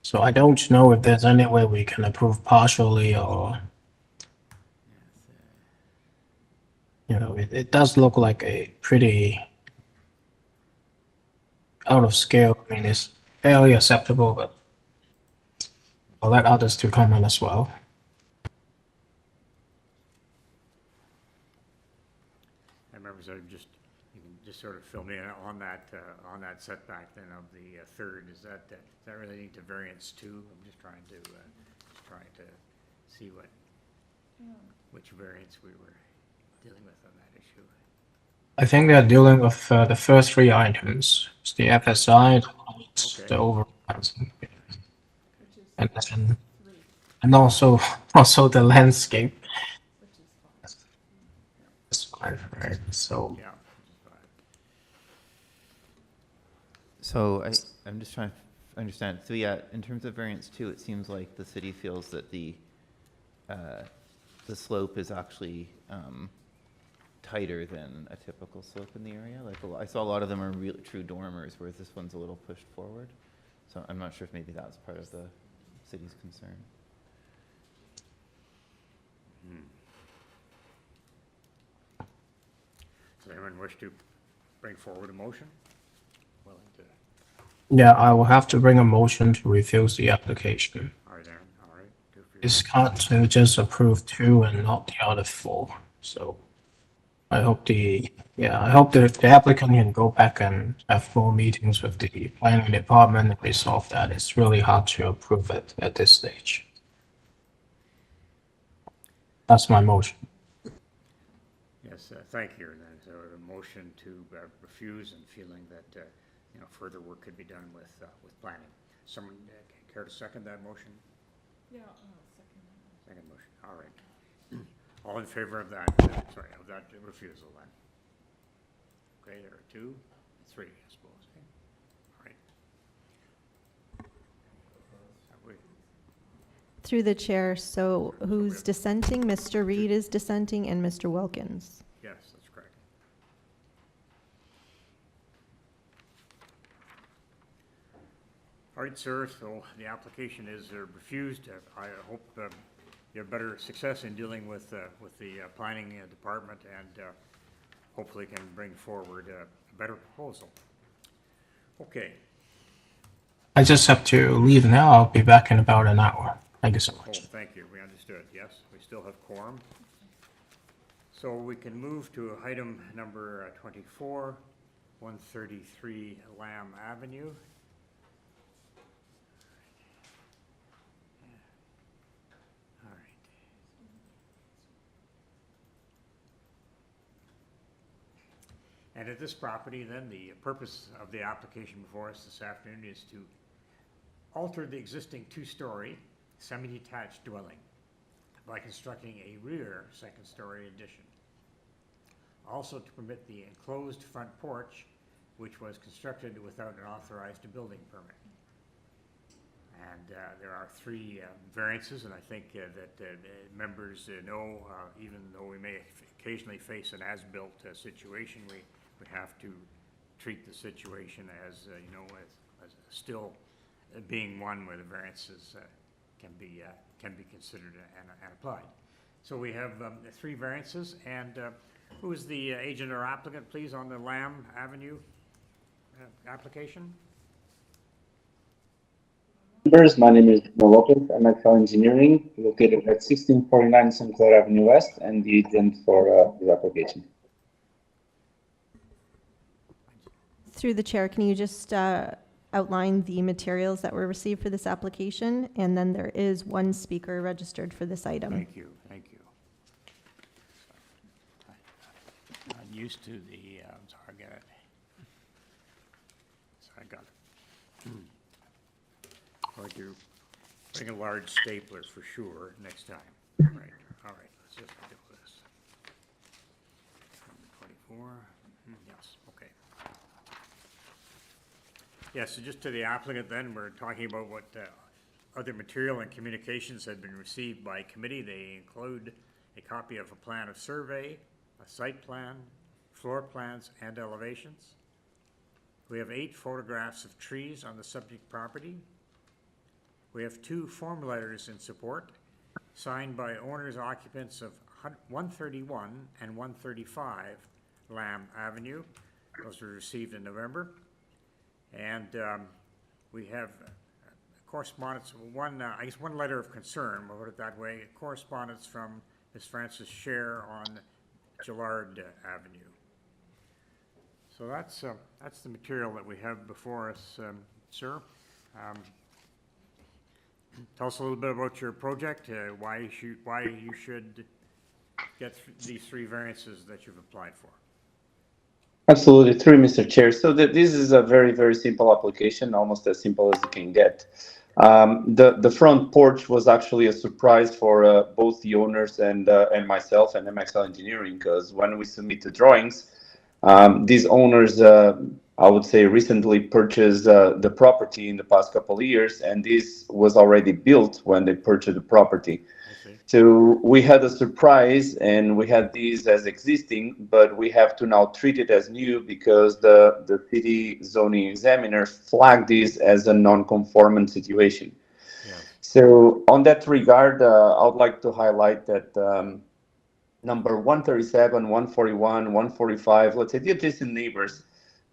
So I don't know if there's any way we can approve partially or, it does look like a pretty out of scale. I mean, it's fairly acceptable, but I'll let others to comment as well. I remember, so you can just sort of fill me in on that setback then of the third. Is that relating to variance 2? I'm just trying to see which variance we were dealing with on that issue. I think they're dealing with the first 3 items. It's the FSI, the overruns, and also the landscape. That's fine, right? So Yeah. So I'm just trying to understand. So yeah, in terms of variance 2, it seems like the city feels that the slope is actually tighter than a typical slope in the area. Like I saw a lot of them are real true dormers, whereas this one's a little pushed forward. So I'm not sure if maybe that's part of the city's concern. Does anyone wish to bring forward a motion? Willing to? yeah, I will have to bring a motion to refuse the application. All right, Aaron. All right. Good for you. It's hard to just approve 2 and not the other 4. So I hope the applicant can go back and have 4 meetings with the planning department and resolve that. It's really hard to approve it at this stage. That's my motion. Yes, thank you. Then, so a motion to refuse and feeling that further work could be done with planning. Someone care to second that motion? Yeah, second. Second motion. All right. All in favor of that? Of that refusal then. Okay, there are 2, 3, I suppose. Okay. All right. Have we? Through the chair, so who's dissenting? Mr. Reed is dissenting and Mr. Wilkins. Yes, that's correct. All right, sir, so the application is refused. I hope you have better success in dealing with the planning department and hopefully can bring forward a better proposal. Okay. I just have to leave now. I'll be back in about an hour. Thank you so much. Oh, thank you. We understood. Yes, we still have quorum. So we can move to item number 24, 133 Lamb Avenue. All right. And at this property, then, the purpose of the application before us this afternoon is to alter the existing 2-story semi-detached dwelling by constructing a rear 2nd-story addition. Also to permit the enclosed front porch, which was constructed without an authorized building permit. And there are 3 variances, and I think that members know, even though we may occasionally face an as-built situation, we have to treat the situation as, as still being one where the variances can be considered and applied. So we have 3 variances, and who is the agent or applicant, please, on the Lamb Avenue application? Members, my name is Bruno Lopez. I'm at Cal Engineering, located at 1649 St. Clair Avenue West, and the agent for this application. Through the chair, can you just outline the materials that were received for this application? And then there is one speaker registered for this item. Thank you, thank you. I'm used to the, sorry, I got it. So I got it. Or do bring a large stapler for sure next time. Right, all right, let's just do this. 24, yes, okay. Yeah, so just to the applicant then, we're talking about what other material and communications have been received by committee. They include a copy of a plan of survey, a site plan, floor plans, and elevations. We have 8 photographs of trees on the subject property. We have 2 form letters in support, signed by owners occupants of 131 and 135 Lamb Avenue. Those were received in November. And we have correspondence, one letter of concern, we'll put it that way, correspondence from Ms. Frances Scher on Gillard Avenue. So that's the material that we have before us, sir. Tell us a little bit about your project, why you should get these 3 variances that you've applied for. Absolutely, through Mr. Chair. So this is a very, very simple application, almost as simple as you can get. The front porch was actually a surprise for both the owners and myself and MXL Engineering, because when we submit the drawings, these owners, I would say, recently purchased the property in the past couple of years, and this was already built when they purchased the property. So we had a surprise, and we had these as existing, but we have to now treat it as new because the city zoning examiner flagged this as a non-conformant situation. Yeah. So on that regard, I would like to highlight that number 137, 141, 145, let's say the adjacent neighbors,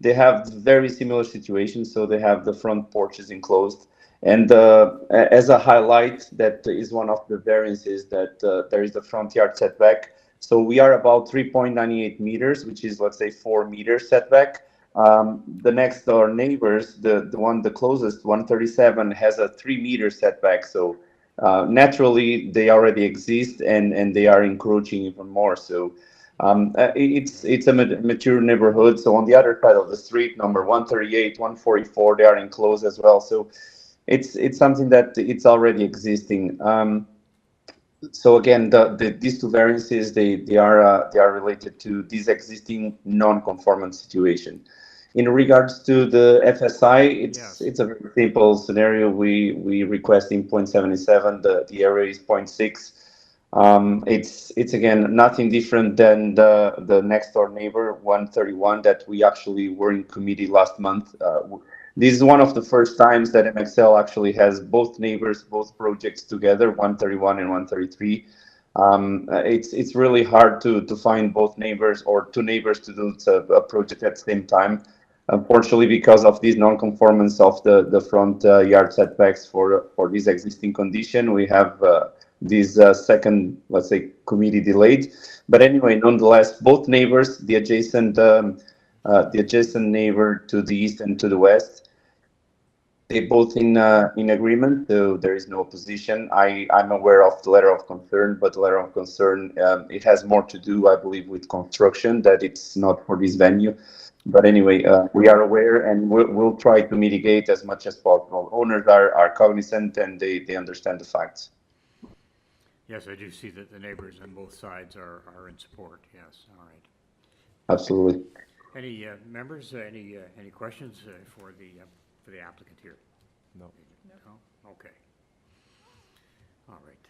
they have very similar situations. So they have the front porches enclosed. And as a highlight, that is one of the variances that there is the front yard setback. So we are about 3.98 meters, which is, let's say, 4 meters setback. The next door neighbors, the one the closest, 137, has a 3 meter setback. So naturally, they already exist, and they are encroaching even more. So it's a mature neighborhood. So on the other side of the street, number 138, 144, they are enclosed as well. So it's something that it's already existing. So again, these 2 variances, they are related to this existing non-conformant situation. In regards to the FSI, it's a very simple scenario. We request in 0.77, the area is 0.6. It's again nothing different than the next door neighbor 131 that we actually were in committee last month. This is one of the first times that MXL actually has both neighbors, both projects together, 131 and 133. It's really hard to find both neighbors or 2 neighbors to do a project at the same time. Unfortunately, because of this non-conformance of the front yard setbacks for this existing condition, we have this second, let's say, committee delayed. But anyway, nonetheless, both neighbors, the adjacent neighbor to the east and to the west, they both in agreement, so there is no opposition. I'm aware of the letter of concern, but the letter of concern, it has more to do, I believe, with construction, that it's not for this venue. But anyway, we are aware, and we'll try to mitigate as much as possible. Owners are cognizant, and they understand the facts. Yes, I do see that the neighbors on both sides are in support. Yes, all right. Absolutely. Any members, any questions for the applicant here? No. No? Okay. All right.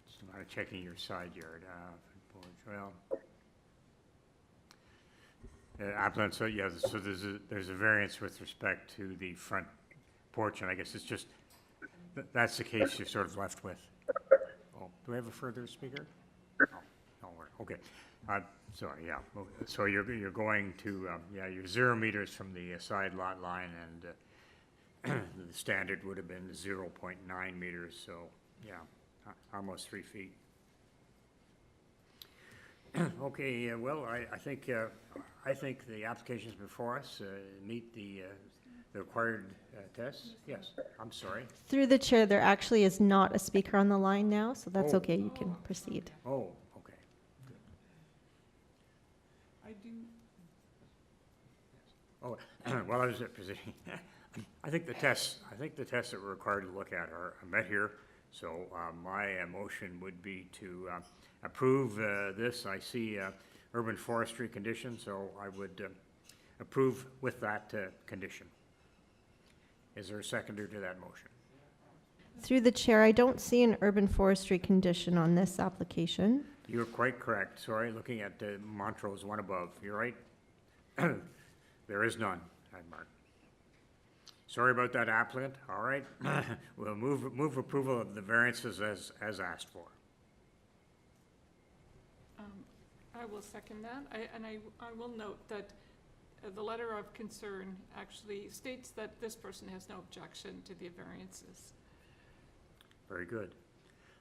Just a matter of checking your side yard. Well, applicant, so yeah, so there's a variance with respect to the front porch, and I guess it's just, that's the case you're sort of left with. Oh, do we have a further speaker? No, okay. Sorry, yeah. So you're going to, yeah, you're 0 meters from the side lot line, and the standard would have been 0.9 meters, so yeah, almost 3 feet. Okay, well, I think the applications before us meet the required tests. Yes, I'm sorry. Through the chair, there actually is not a speaker on the line now, so that's Oh. okay. You can proceed. Oh, okay. Good. I do. Oh, well, I was proceeding. I think the tests that we're required to look at are met here. So my motion would be to approve this. I see urban forestry condition, so I would approve with that condition. Is there a seconder to that motion? Through the chair, I don't see an urban forestry condition on this application. You're quite correct. Sorry, looking at Montrose one above. You're right. There is none, Mark. Sorry about that, applicant. All right. We'll move approval of the variances as asked for. I will second that. I will note that the letter of concern actually states that this person has no objection to the variances. Very good.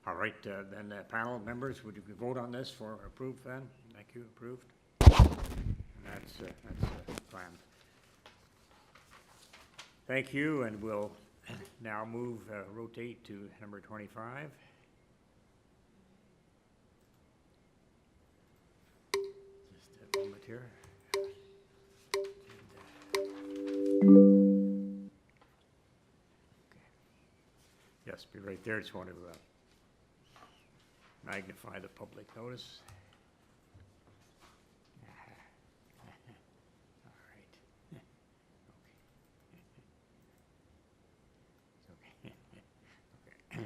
All right, then panel members, would you vote on this for approved then? Thank you, approved. And that's planned. Thank you, and we'll now move, rotate to number 25. Just a moment here. Yes, be right there. Just want to magnify the public notice. All right. Okay.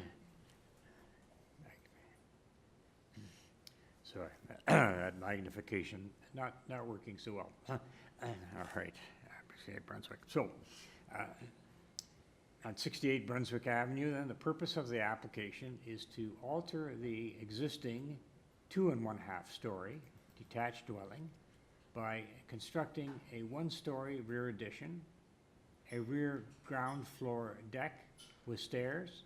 Sorry, that magnification not working so well. All right, appreciate Brunswick. So, on 68 Brunswick Avenue, then, the purpose of the application is to alter the existing 2.5 story detached dwelling by constructing a 1-story rear addition, a rear ground floor deck with stairs,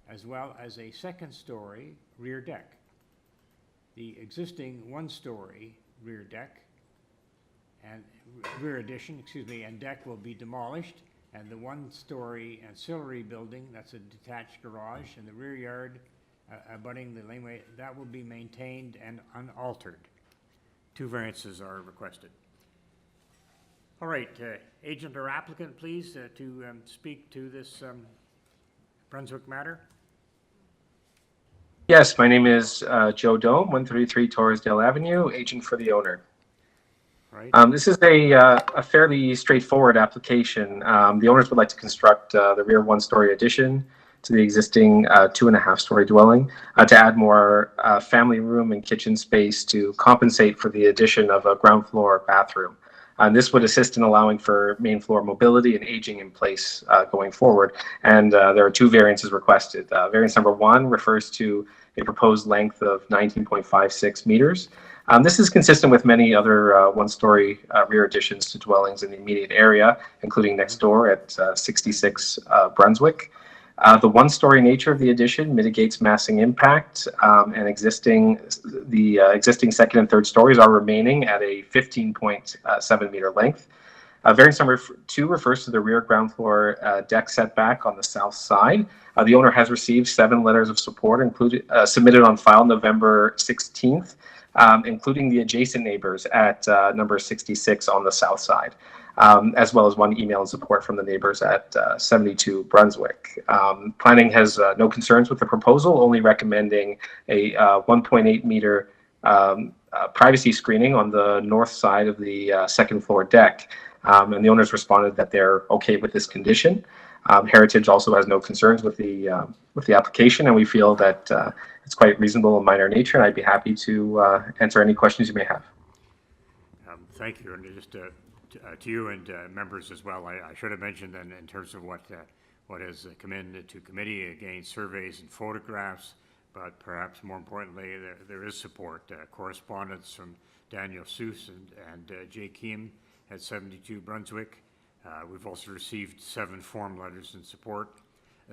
as well as a 2nd-story rear deck. The existing 1-story rear deck and rear addition, and deck will be demolished, and the 1-story ancillary building, that's a detached garage, and the rear yard abutting the laneway, that will be maintained and unaltered. 2 variances are requested. All right, agent or applicant, please, to speak to this Brunswick matter. Yes, my name is Joe Dome, 133 Torresdale Avenue, agent for the owner. Right. This is a fairly straightforward application. The owners would like to construct the rear 1-story addition to the existing 2.5-story dwelling to add more family room and kitchen space to compensate for the addition of a ground floor bathroom. This would assist in allowing for main floor mobility and aging in place going forward. And there are 2 variances requested. Variance number 1 refers to a proposed length of 19.56 meters. This is consistent with many other 1-story rear additions to dwellings in the immediate area, including next door at 66 Brunswick. The 1-story nature of the addition mitigates massing impact, and the existing 2nd and 3rd stories are remaining at a 15.7 meter length. Variance number 2 refers to the rear ground floor deck setback on the south side. The owner has received 7 letters of support submitted on file November 16th, including the adjacent neighbors at number 66 on the south side, as well as 1 email in support from the neighbors at 72 Brunswick. Planning has no concerns with the proposal, only recommending a 1.8 meter privacy screening on the north side of the 2nd floor deck. And the owners responded that they're okay with this condition. Heritage also has no concerns with the application, and we feel that it's quite reasonable and minor nature, and I'd be happy to answer any questions you may have. Thank you, and just to you and members as well, I should have mentioned then in terms of what what has come into committee, again, surveys and photographs, but perhaps more importantly, there is support. Correspondence from Daniel Seuss and Jay Kim at 72 Brunswick. We've also received 7 form letters in support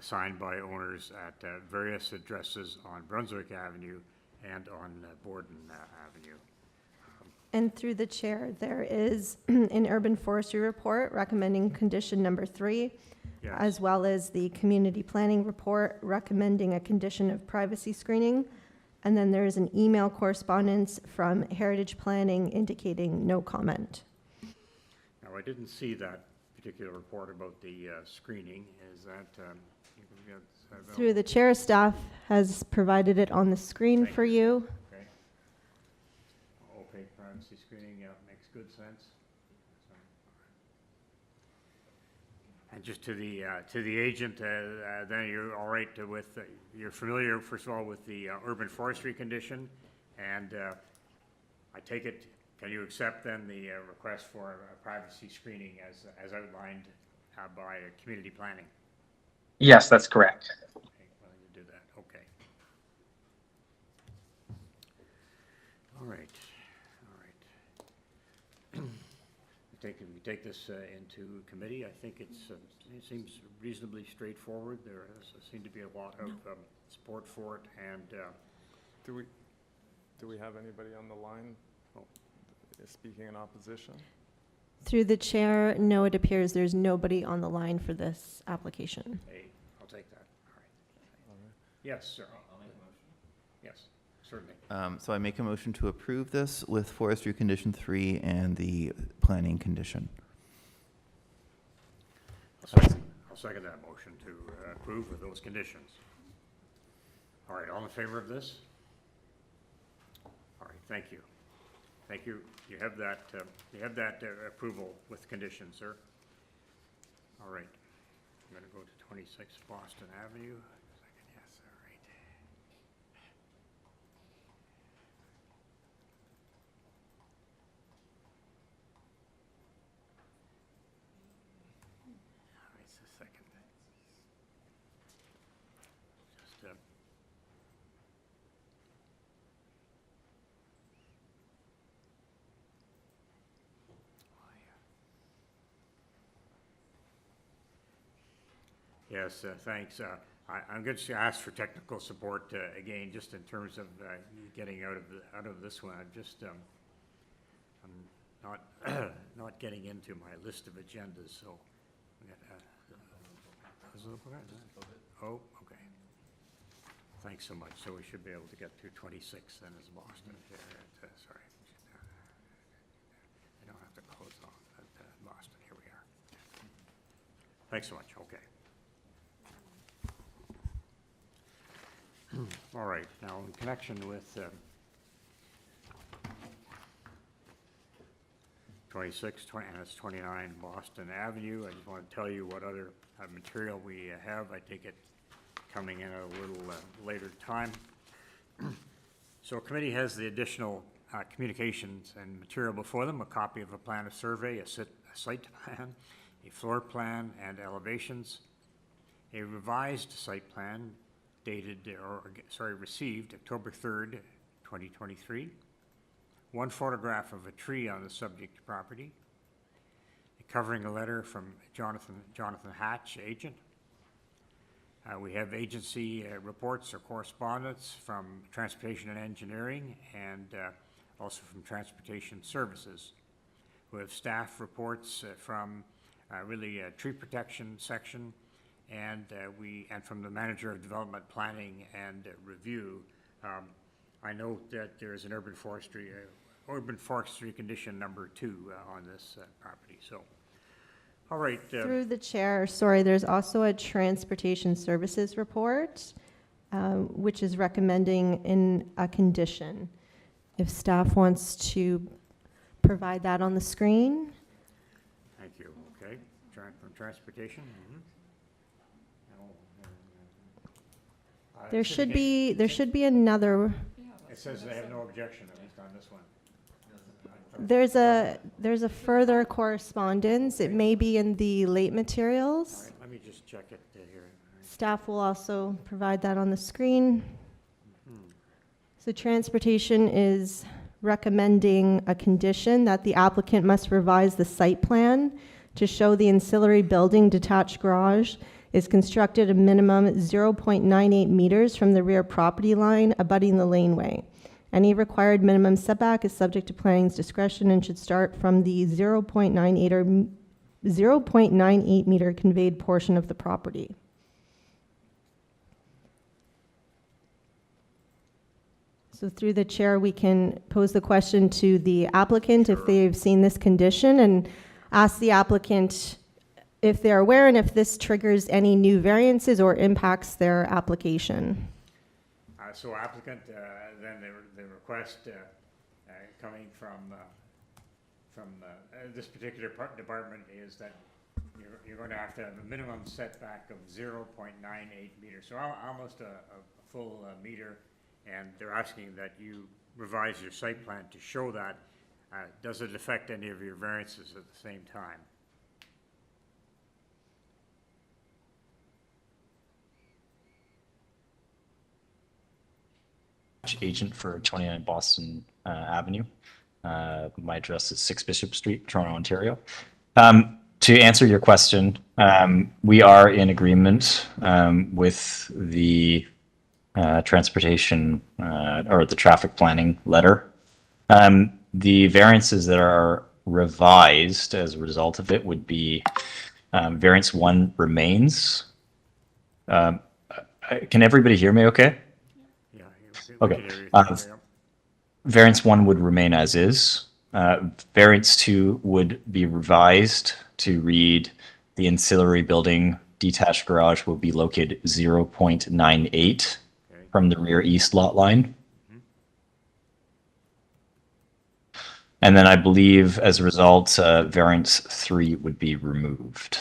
signed by owners at various addresses on Brunswick Avenue and on Borden Avenue. And through the chair, there is an urban forestry report recommending condition number 3, Yes. as well as the community planning report recommending a condition of privacy screening. And then there is an email correspondence from Heritage Planning indicating no comment. Now, I didn't see that particular report about the screening. Is that, you can get that Through the chair, staff has provided it on the screen Thank for you. Okay. Opaque privacy screening, yeah, makes good sense. And just to the agent, then you're all right with, you're familiar, first of all, with the urban forestry condition, and I take it, can you accept then the request for a privacy screening as outlined by community planning? Yes, that's correct. Okay, well, you do that, okay. All right, all right. We take this into committee. I think it seems reasonably straightforward. There seems to be a lot of support for it, and Do we have anybody on the line speaking in opposition? Through the chair, no, it appears there's nobody on the line for this application. hey, I'll take that. All right. Yes, sir. I'll make a motion. Yes, certainly. So I make a motion to approve this with forestry condition 3 and the planning condition. I'll second that motion to approve with those conditions. All right, all in favor of this? All right, thank you. Thank you. You have that approval with conditions, sir. All right. I'm going to go to 26 Boston Avenue. Yes, all right. All right, just a second. Just Yes, thanks. I'm going to ask for technical support again, just in terms of getting out of this one. I'm not getting into my list of agendas, so. Oh, okay. Thanks so much. So we should be able to get through 26 then as Boston. Sorry. I don't have to close off at Boston. Here we are. Thanks so much. Okay. All right, now in connection with 26, 20, and it's 29 Boston Avenue, I just want to tell you what other material we have. I take it coming in at a little later time. So committee has the additional communications and material before them, a copy of a plan of survey, a site plan, a floor plan and elevations, a revised site plan received October 3rd, 2023. One photograph of a tree on the subject property. Covering a letter from Jonathan Hatch, agent. We have agency reports or correspondence from Transportation and Engineering and also from Transportation Services. We have staff reports from tree protection section, and from the Manager of Development Planning and Review. I note that there is an urban forestry condition number 2 on this property. So, all right. Through the chair, sorry, there's also a Transportation Services report, which is recommending in a condition. If staff wants to provide that on the screen. Thank you. Okay. From Transportation. Mm-hmm. There should be another. It says they have no objection, at least on this one. There's a further correspondence. It may be in the late All materials. right, let me just check it here. Staff will also provide that on the screen. So transportation is recommending a condition that the applicant must revise the site plan to show the ancillary building detached garage is constructed a minimum 0.98 meters from the rear property line abutting the laneway. Any required minimum setback is subject to planning's discretion and should start from the 0.98 meter conveyed portion of the property. So through the chair, we can pose the question to the applicant if they've seen this condition and ask the applicant if they're aware and if this triggers any new variances or impacts their application. So applicant, then the request coming from this particular department is that you're going to have a minimum setback of 0.98 meters, so almost a full meter, and they're asking that you revise your site plan to show that. Does it affect any of your variances at the same time? Agent for 29 Boston Avenue. My address is 6 Bishop Street, Toronto, Ontario. To answer your question, we are in agreement with the transportation or the traffic planning letter. The variances that are revised as a result of it would be variance 1 remains. Can everybody hear me okay? Okay. Variance 1 would remain as is. Variance 2 would be revised to read the ancillary building detached garage will be located 0.98 from the rear east lot line. And then I believe as a result, variance 3 would be removed.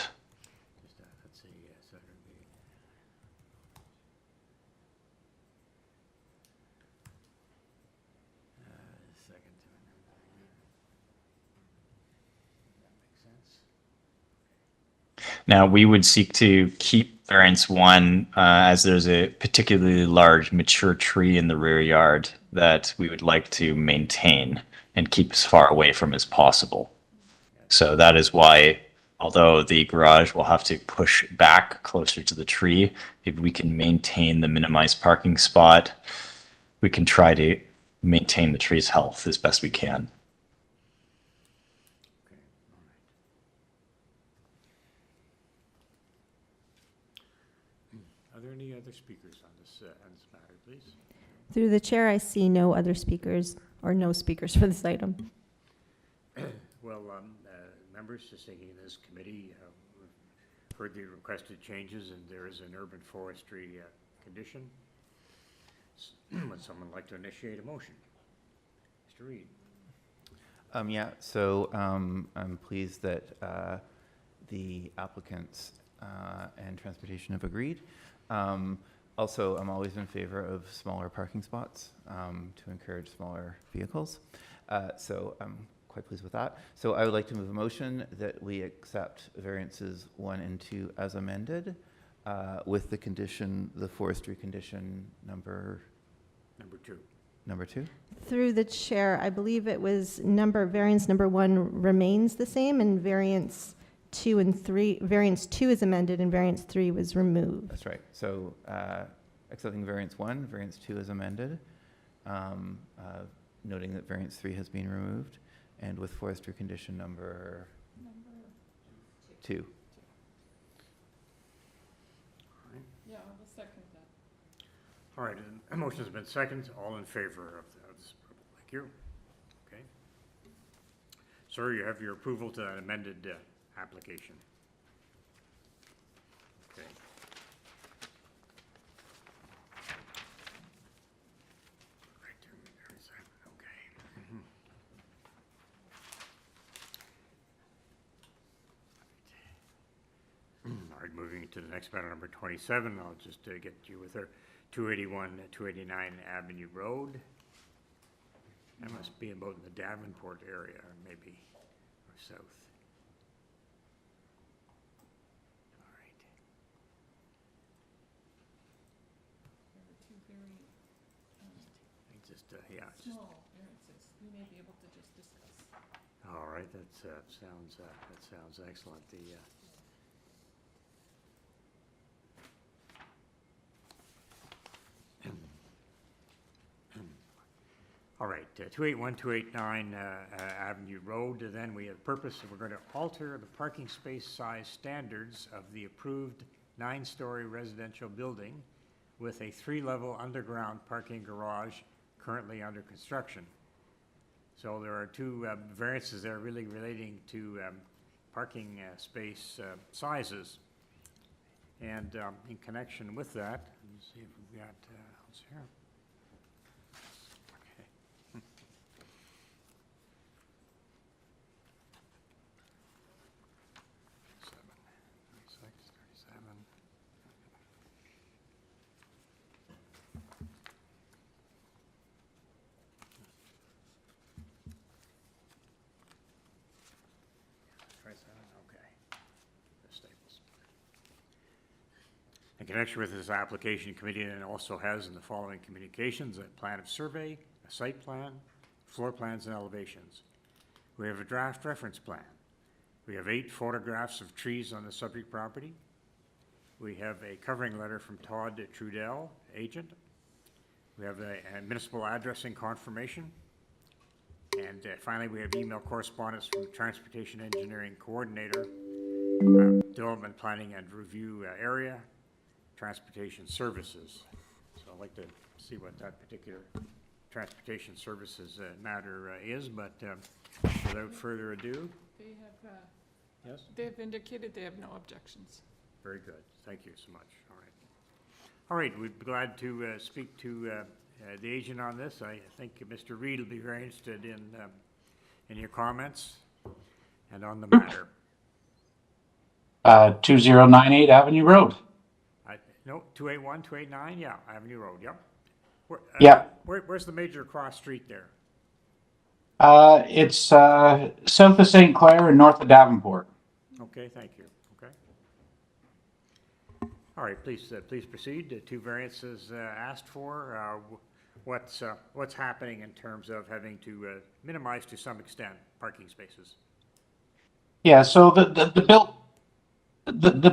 Now, we would seek to keep variance 1 as there's a particularly large mature tree in the rear yard that we would like to maintain and keep as far away from as possible. So that is why, although the garage will have to push back closer to the tree, if we can maintain the minimized parking spot, we can try to maintain the tree's health as best we can. Are there any other speakers on this matter, please? Through the chair, I see no other speakers or no speakers for this item. Well, members, just thinking in this committee, we've heard the requested changes, and there is an urban forestry condition. Would someone like to initiate a motion? Mr. Reed. Yeah, so I'm pleased that the applicants and transportation have agreed. Also, I'm always in favor of smaller parking spots to encourage smaller vehicles. So I'm quite pleased with that. So I would like to move a motion that we accept variances 1 and 2 as amended with the condition, the forestry condition number 2. Number 2? Through the chair, I believe it was variance number 1 remains the same, and variance 2 and 3, variance 2 is amended and variance 3 was removed. That's right. So accepting variance 1, variance 2 is amended, noting that variance 3 has been removed, and with forestry condition number 2. Yeah, I will second that. All right, and a motion has been seconded. All in favor of this? Thank you. Okay. Sir, you have your approval to that amended application. Okay. Right there is that. Okay. All right, moving to the next matter, number 27. I'll just get you with her. 281, 289 Avenue Road. That must be about in the Davenport area, or maybe, or south. All right. There were two very I just, yeah. small variances. We may be able to just discuss. All right, that sounds excellent. All right, 281, 289 Avenue Road. Then we have purpose, we're going to alter the parking space size standards of the approved 9-story residential building with a 3-level underground parking garage currently under construction. So there are two variances there really relating to parking space sizes. And in connection with that, let's see if we've got, what's here? Okay. 36, 37. Okay. The Staples. In connection with this application, committee then also has in the following communications: a plan of survey, a site plan, floor plans and elevations. We have a draft reference plan. We have 8 photographs of trees on the subject property. We have a covering letter from Todd Trudell, agent. We have a municipal addressing confirmation. And finally, we have email correspondence from Transportation Engineering Coordinator, Development Planning and Review Area, Transportation Services. So I'd like to see what that particular Transportation Services matter is, but without further ado. They have, Yes? they've indicated they have no objections. Very good. Thank you so much. All right. All right, we'd be glad to speak to the agent on this. I think Mr. Reed will be very interested in your comments and on the matter. 2098 Avenue Road. No, 281, 289, yeah, Avenue Road, yep. Yeah. Where's the major cross street there? It's south of St. Clair and north of Davenport. Okay, thank you. Okay. All right, please proceed. 2 variances asked for. What's happening in terms of having to minimize to some extent parking spaces? Yeah, so the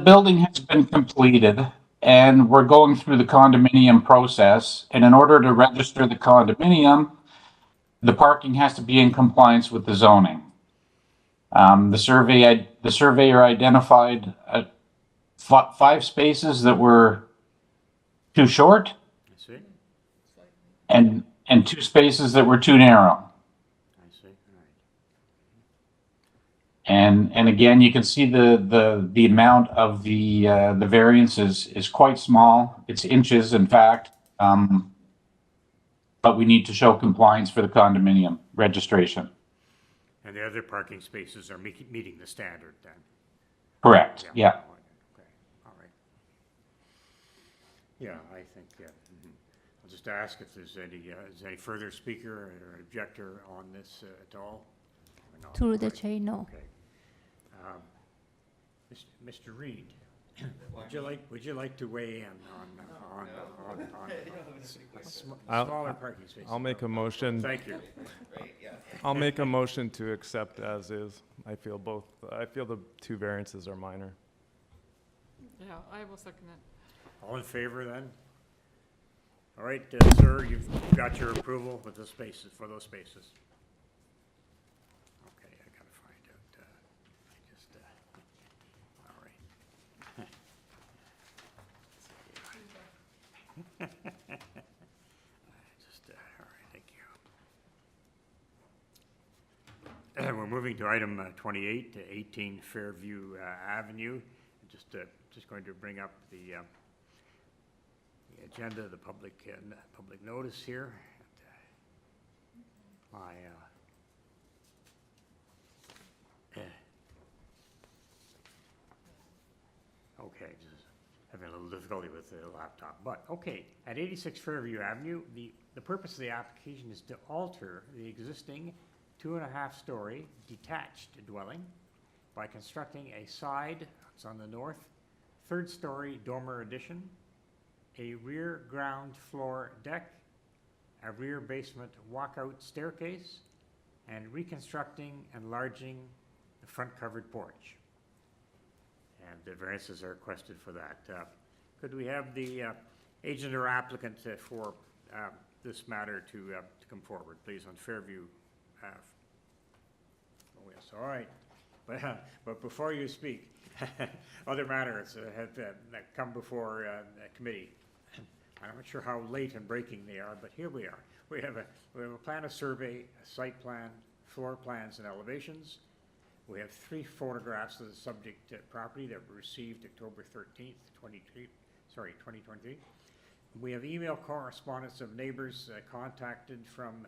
building has been completed, and we're going through the condominium process. And in order to register the condominium, the parking has to be in compliance with the zoning. The surveyor identified 5 spaces that were too short, I see. and 2 spaces that were too narrow. I see. All right. And again, you can see the amount of the variance is quite small. It's inches, in fact. But we need to show compliance for the condominium registration. And the other parking spaces are meeting the standard then? Correct, yeah. Okay, all right. Yeah, I think, I'll just ask if there's any further speaker or objector on this at all? Or not? Through the All right. chair, no. Okay. Mr. Reed, would you like to weigh in on smaller parking spaces? I'll make a motion. Thank you. I'll make a motion to accept as is. I feel the 2 variances are minor. Yeah, I will second that. All in favor then? All right, sir, you've got your approval with the spaces, for those spaces. Okay, I gotta find out, all right. All right, thank you. We're moving to item 28, 18 Fairview Avenue. Just going to bring up the agenda, the public notice here. Okay, having a little difficulty with the laptop. But, okay, at 86 Fairview Avenue, the purpose of the application is to alter the existing 2.5-story detached dwelling by constructing a side, it's on the north, 3rd-story dormer addition, a rear ground floor deck, a rear basement walkout staircase, and reconstructing and enlarging the front covered porch. And the variances are requested for that. Could we have the agent or applicant for this matter to come forward, please, on Fairview Ave? Oh, yes, all right. But before you speak, other matters have come before the committee. I'm not sure how late and breaking they are, but here we are. We have a plan of survey, a site plan, floor plans and elevations. We have 3 photographs of the subject property that were received October 13th, 2023. We have email correspondence of neighbors contacted from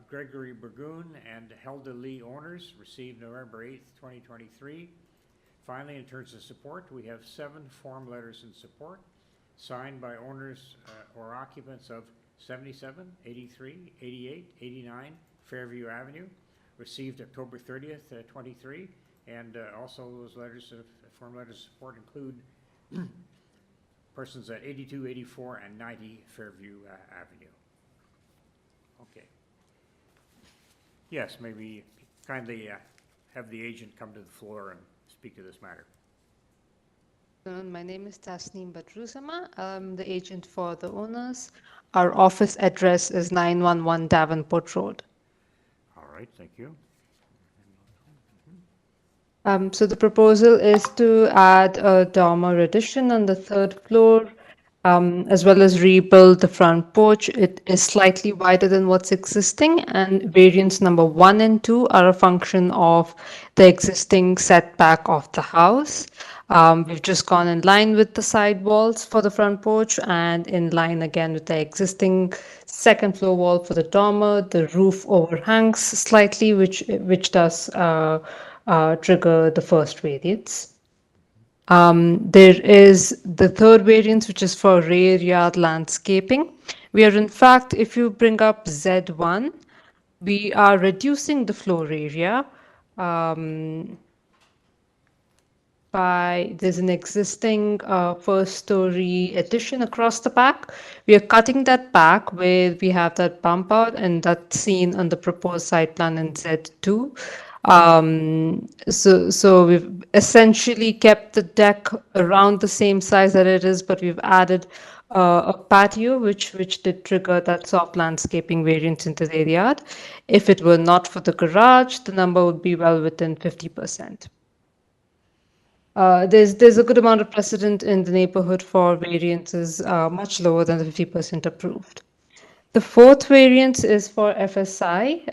Gregory Burgoon and Helda Lee owners, received November 8th, 2023. Finally, in terms of support, we have 7 form letters in support signed by owners or occupants of 77, 83, 88, 89 Fairview Avenue, received October 30th, 23, and also those letters of form letters of support include persons at 82, 84, and 90 Fairview Avenue. Okay. Yes, maybe kindly have the agent come to the floor and speak to this matter. My name is Tasneem Badruzama. I'm the agent for the owners. Our office address is 911 Davenport Road. All right, thank you. So the proposal is to add a dormer addition on the 3rd floor, as well as rebuild the front porch. It is slightly wider than what's existing, and variants number 1 and 2 are a function of the existing setback of the house. We've just gone in line with the side walls for the front porch and in line again with the existing 2nd floor wall for the dormer. The roof overhangs slightly, which does trigger the first variance. There is the 3rd variance, which is for rear yard landscaping. We are in fact, if you bring up Z1, we are reducing the floor area there's an existing 1st-story addition across the back. We are cutting that back where we have that bump out, and that's seen on the proposed site plan in Z2. So we've essentially kept the deck around the same size that it is, but we've added a patio, which did trigger that soft landscaping variance into the yard. If it were not for the garage, the number would be well within 50%. There's a good amount of precedent in the neighborhood for variances much lower than the 50% approved. The 4th variance is for FSI.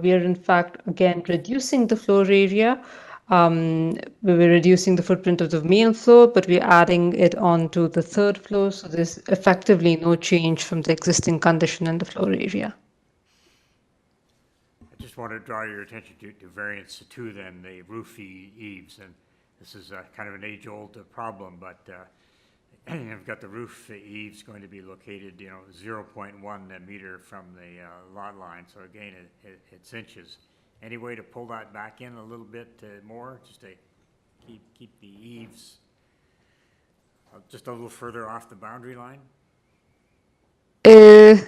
We are in fact again reducing the floor area. We were reducing the footprint of the main floor, but we're adding it onto the 3rd floor, so there's effectively no change from the existing condition in the floor area. I just want to draw your attention to variance 2, then, the roof eaves. And this is kind of an age-old problem, but I've got the roof eaves going to be located, 0.1 meter from the lot line. So again, it's inches. Any way to pull that back in a little bit more, just to keep the eaves just a little further off the boundary line? The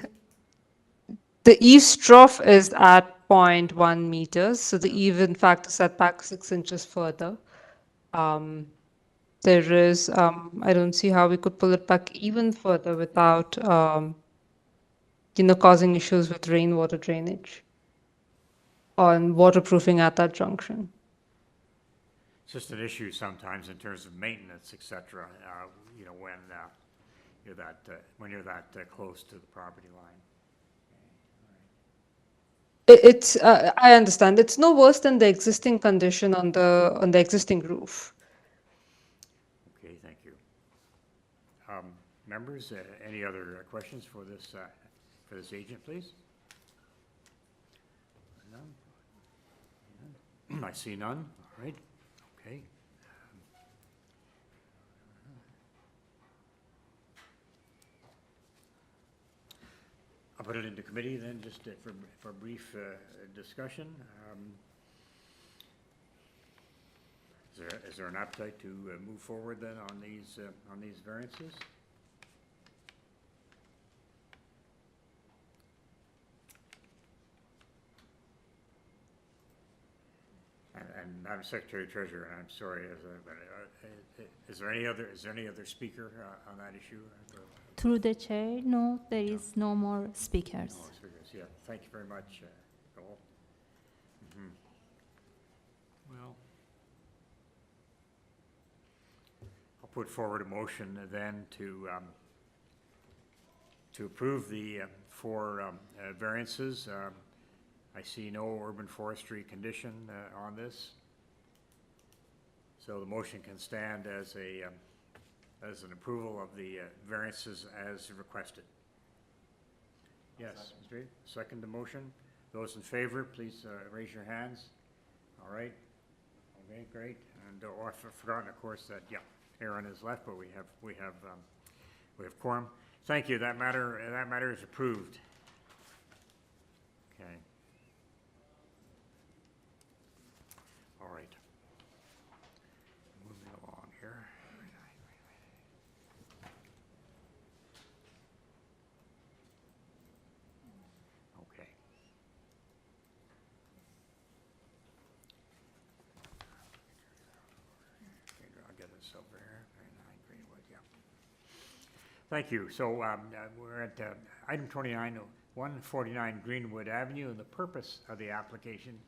eaves trough is at 0.1 meters, so the eave in fact is set back 6 inches further. There is, I don't see how we could pull it back even further without, causing issues with rainwater drainage and waterproofing at that junction. It's just an issue sometimes in terms of maintenance, et cetera, when you're that close to the property line. It's I understand. It's no worse than the existing condition on the existing roof. Okay, thank you. Members, any other questions for this agent, please? None? I see none. All right. Okay. put it into committee then, just for brief discussion. Is there an appetite to move forward then on these variances? And Madam Secretary Treasurer, I'm sorry, is there any other speaker on that issue? Through the chair, no, there is no more speakers. No speakers, yeah. Thank you very much, Joel. Well, I'll put forward a motion then to approve the 4 variances. I see no urban forestry condition on this, so the motion can stand as an approval of the variances as requested. Yes, Mr. Reed, second the motion. Those in favor, please raise your hands. All right. Okay, great. And I've forgotten, of course, that Aaron is left, but we have quorum. Thank you. That matter is approved. Okay. All right. Moving along here. Okay. I'll get this over here. 29 Greenwood, yeah. Thank you. So we're at item 29, 149 Greenwood Avenue, and the purpose of the application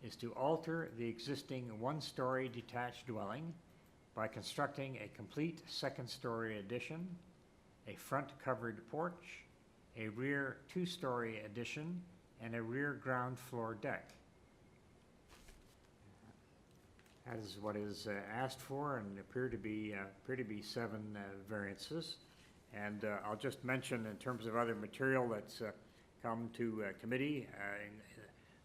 is to alter the existing 1-story detached dwelling by constructing a complete 2nd-story addition, a front covered porch, a rear 2-story addition, and a rear ground floor deck. That is what is asked for, and appear to be 7 variances. And I'll just mention, in terms of other material that's come to committee,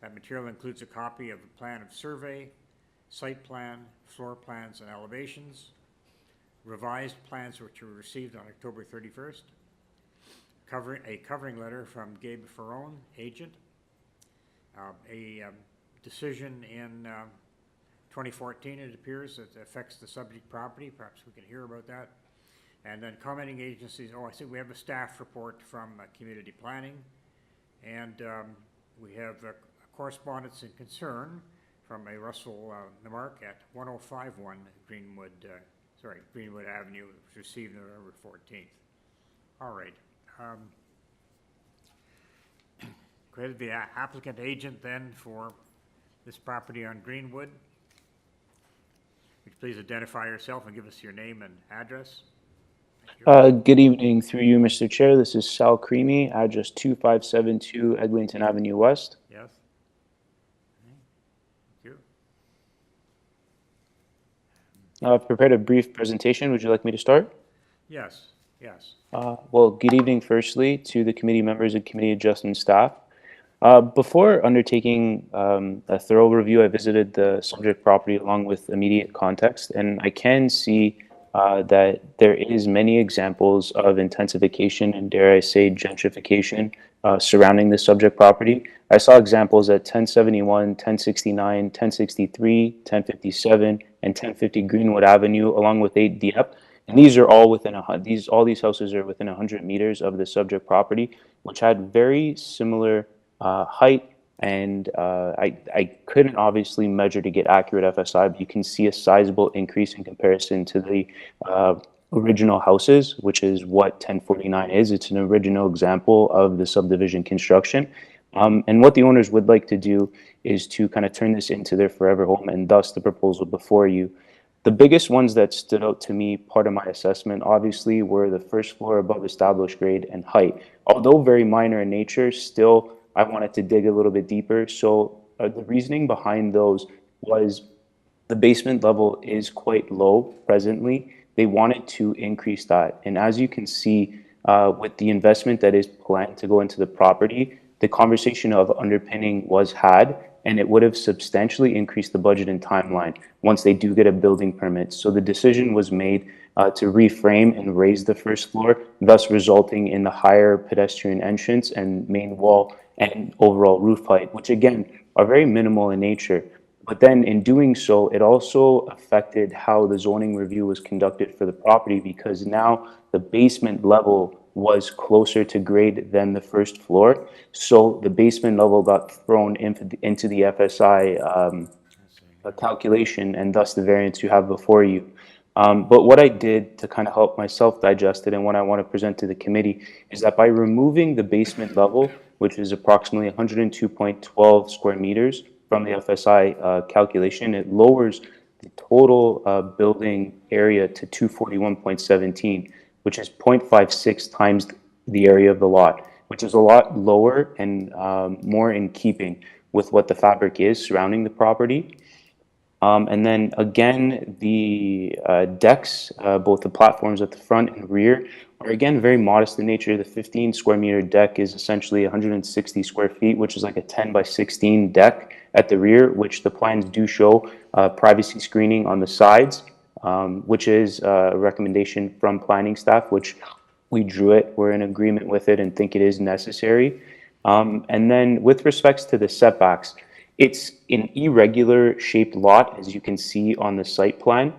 that material includes a copy of a plan of survey, site plan, floor plans, and elevations, revised plans which were received on October 31st, a covering letter from Gabe Ferrone, agent, a decision in 2014, it appears, that affects the subject property. Perhaps we can hear about that. And then commenting agencies. I see we have a staff report from community planning, and we have correspondence and concern from a Russell Namark at 1051 Greenwood Avenue, which was received November 14th. All right. Created the applicant agent then for this property on Greenwood. Would you please identify yourself and give us your name and address? Good evening, through you, Mr. Chair. This is Sal Creamy, address 2572 Eglinton Avenue West. Yes. Thank you. I've prepared a brief presentation. Would you like me to start? Yes, yes. Well, good evening, firstly, to the committee members and committee adjustment staff. Before undertaking a thorough review, I visited the subject property along with immediate context, and I can see that there is many examples of intensification and, dare I say, gentrification surrounding the subject property. I saw examples at 1071, 1069, 1063, 1057, and 1050 Greenwood Avenue, along with 8 Dieppe. And these are all within all these houses are within 100 meters of the subject property, which had very similar height. And I couldn't obviously measure to get accurate FSI, but you can see a sizable increase in comparison to the original houses, which is what 1049 is. It's an original example of the subdivision construction. And what the owners would like to do is to kind of turn this into their forever home, and thus the proposal before you. The biggest ones that stood out to me, part of my assessment, obviously, were the first floor above established grade and height. Although very minor in nature, still I wanted to dig a little bit deeper. So the reasoning behind those was the basement level is quite low presently. They wanted to increase that. And as you can see, with the investment that is planned to go into the property, the conversation of underpinning was had, and it would have substantially increased the budget and timeline once they do get a building permit. So the decision was made to reframe and raise the first floor, thus resulting in the higher pedestrian entrance and main wall and overall roof height, which again are very minimal in nature. But then in doing so, it also affected how the zoning review was conducted for the property, because now the basement level was closer to grade than the first floor. So the basement level got thrown into the FSI calculation, and thus the variance you have before you. But what I did to kind of help myself digest it, and what I want to present to the committee, is that by removing the basement level, which is approximately 102.12 square meters from the FSI calculation, it lowers the total building area to 241.17, which is 0.56 times the area of the lot, which is a lot lower and more in keeping with what the fabric is surrounding the property. And then again, the decks, both the platforms at the front and rear, are again very modest in nature. The 15 square meter deck is essentially 160 square feet, which is like a 10 by 16 deck at the rear, which the plans do show privacy screening on the sides, which is a recommendation from planning staff, which we drew it, we're in agreement with it and think it is necessary. And then with respects to the setbacks, it's an irregular shaped lot, as you can see on the site plan.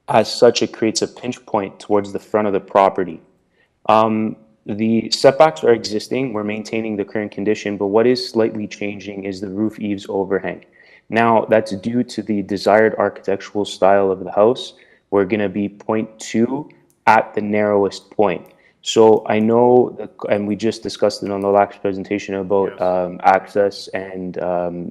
As such, it creates a pinch point towards the front of the property. The setbacks are existing. We're maintaining the current condition, but what is slightly changing is the roof eaves overhang. Now, that's due to the desired architectural style of the house. We're going to be 0.2 at the narrowest point. So I know, and we just discussed it on the last presentation about access and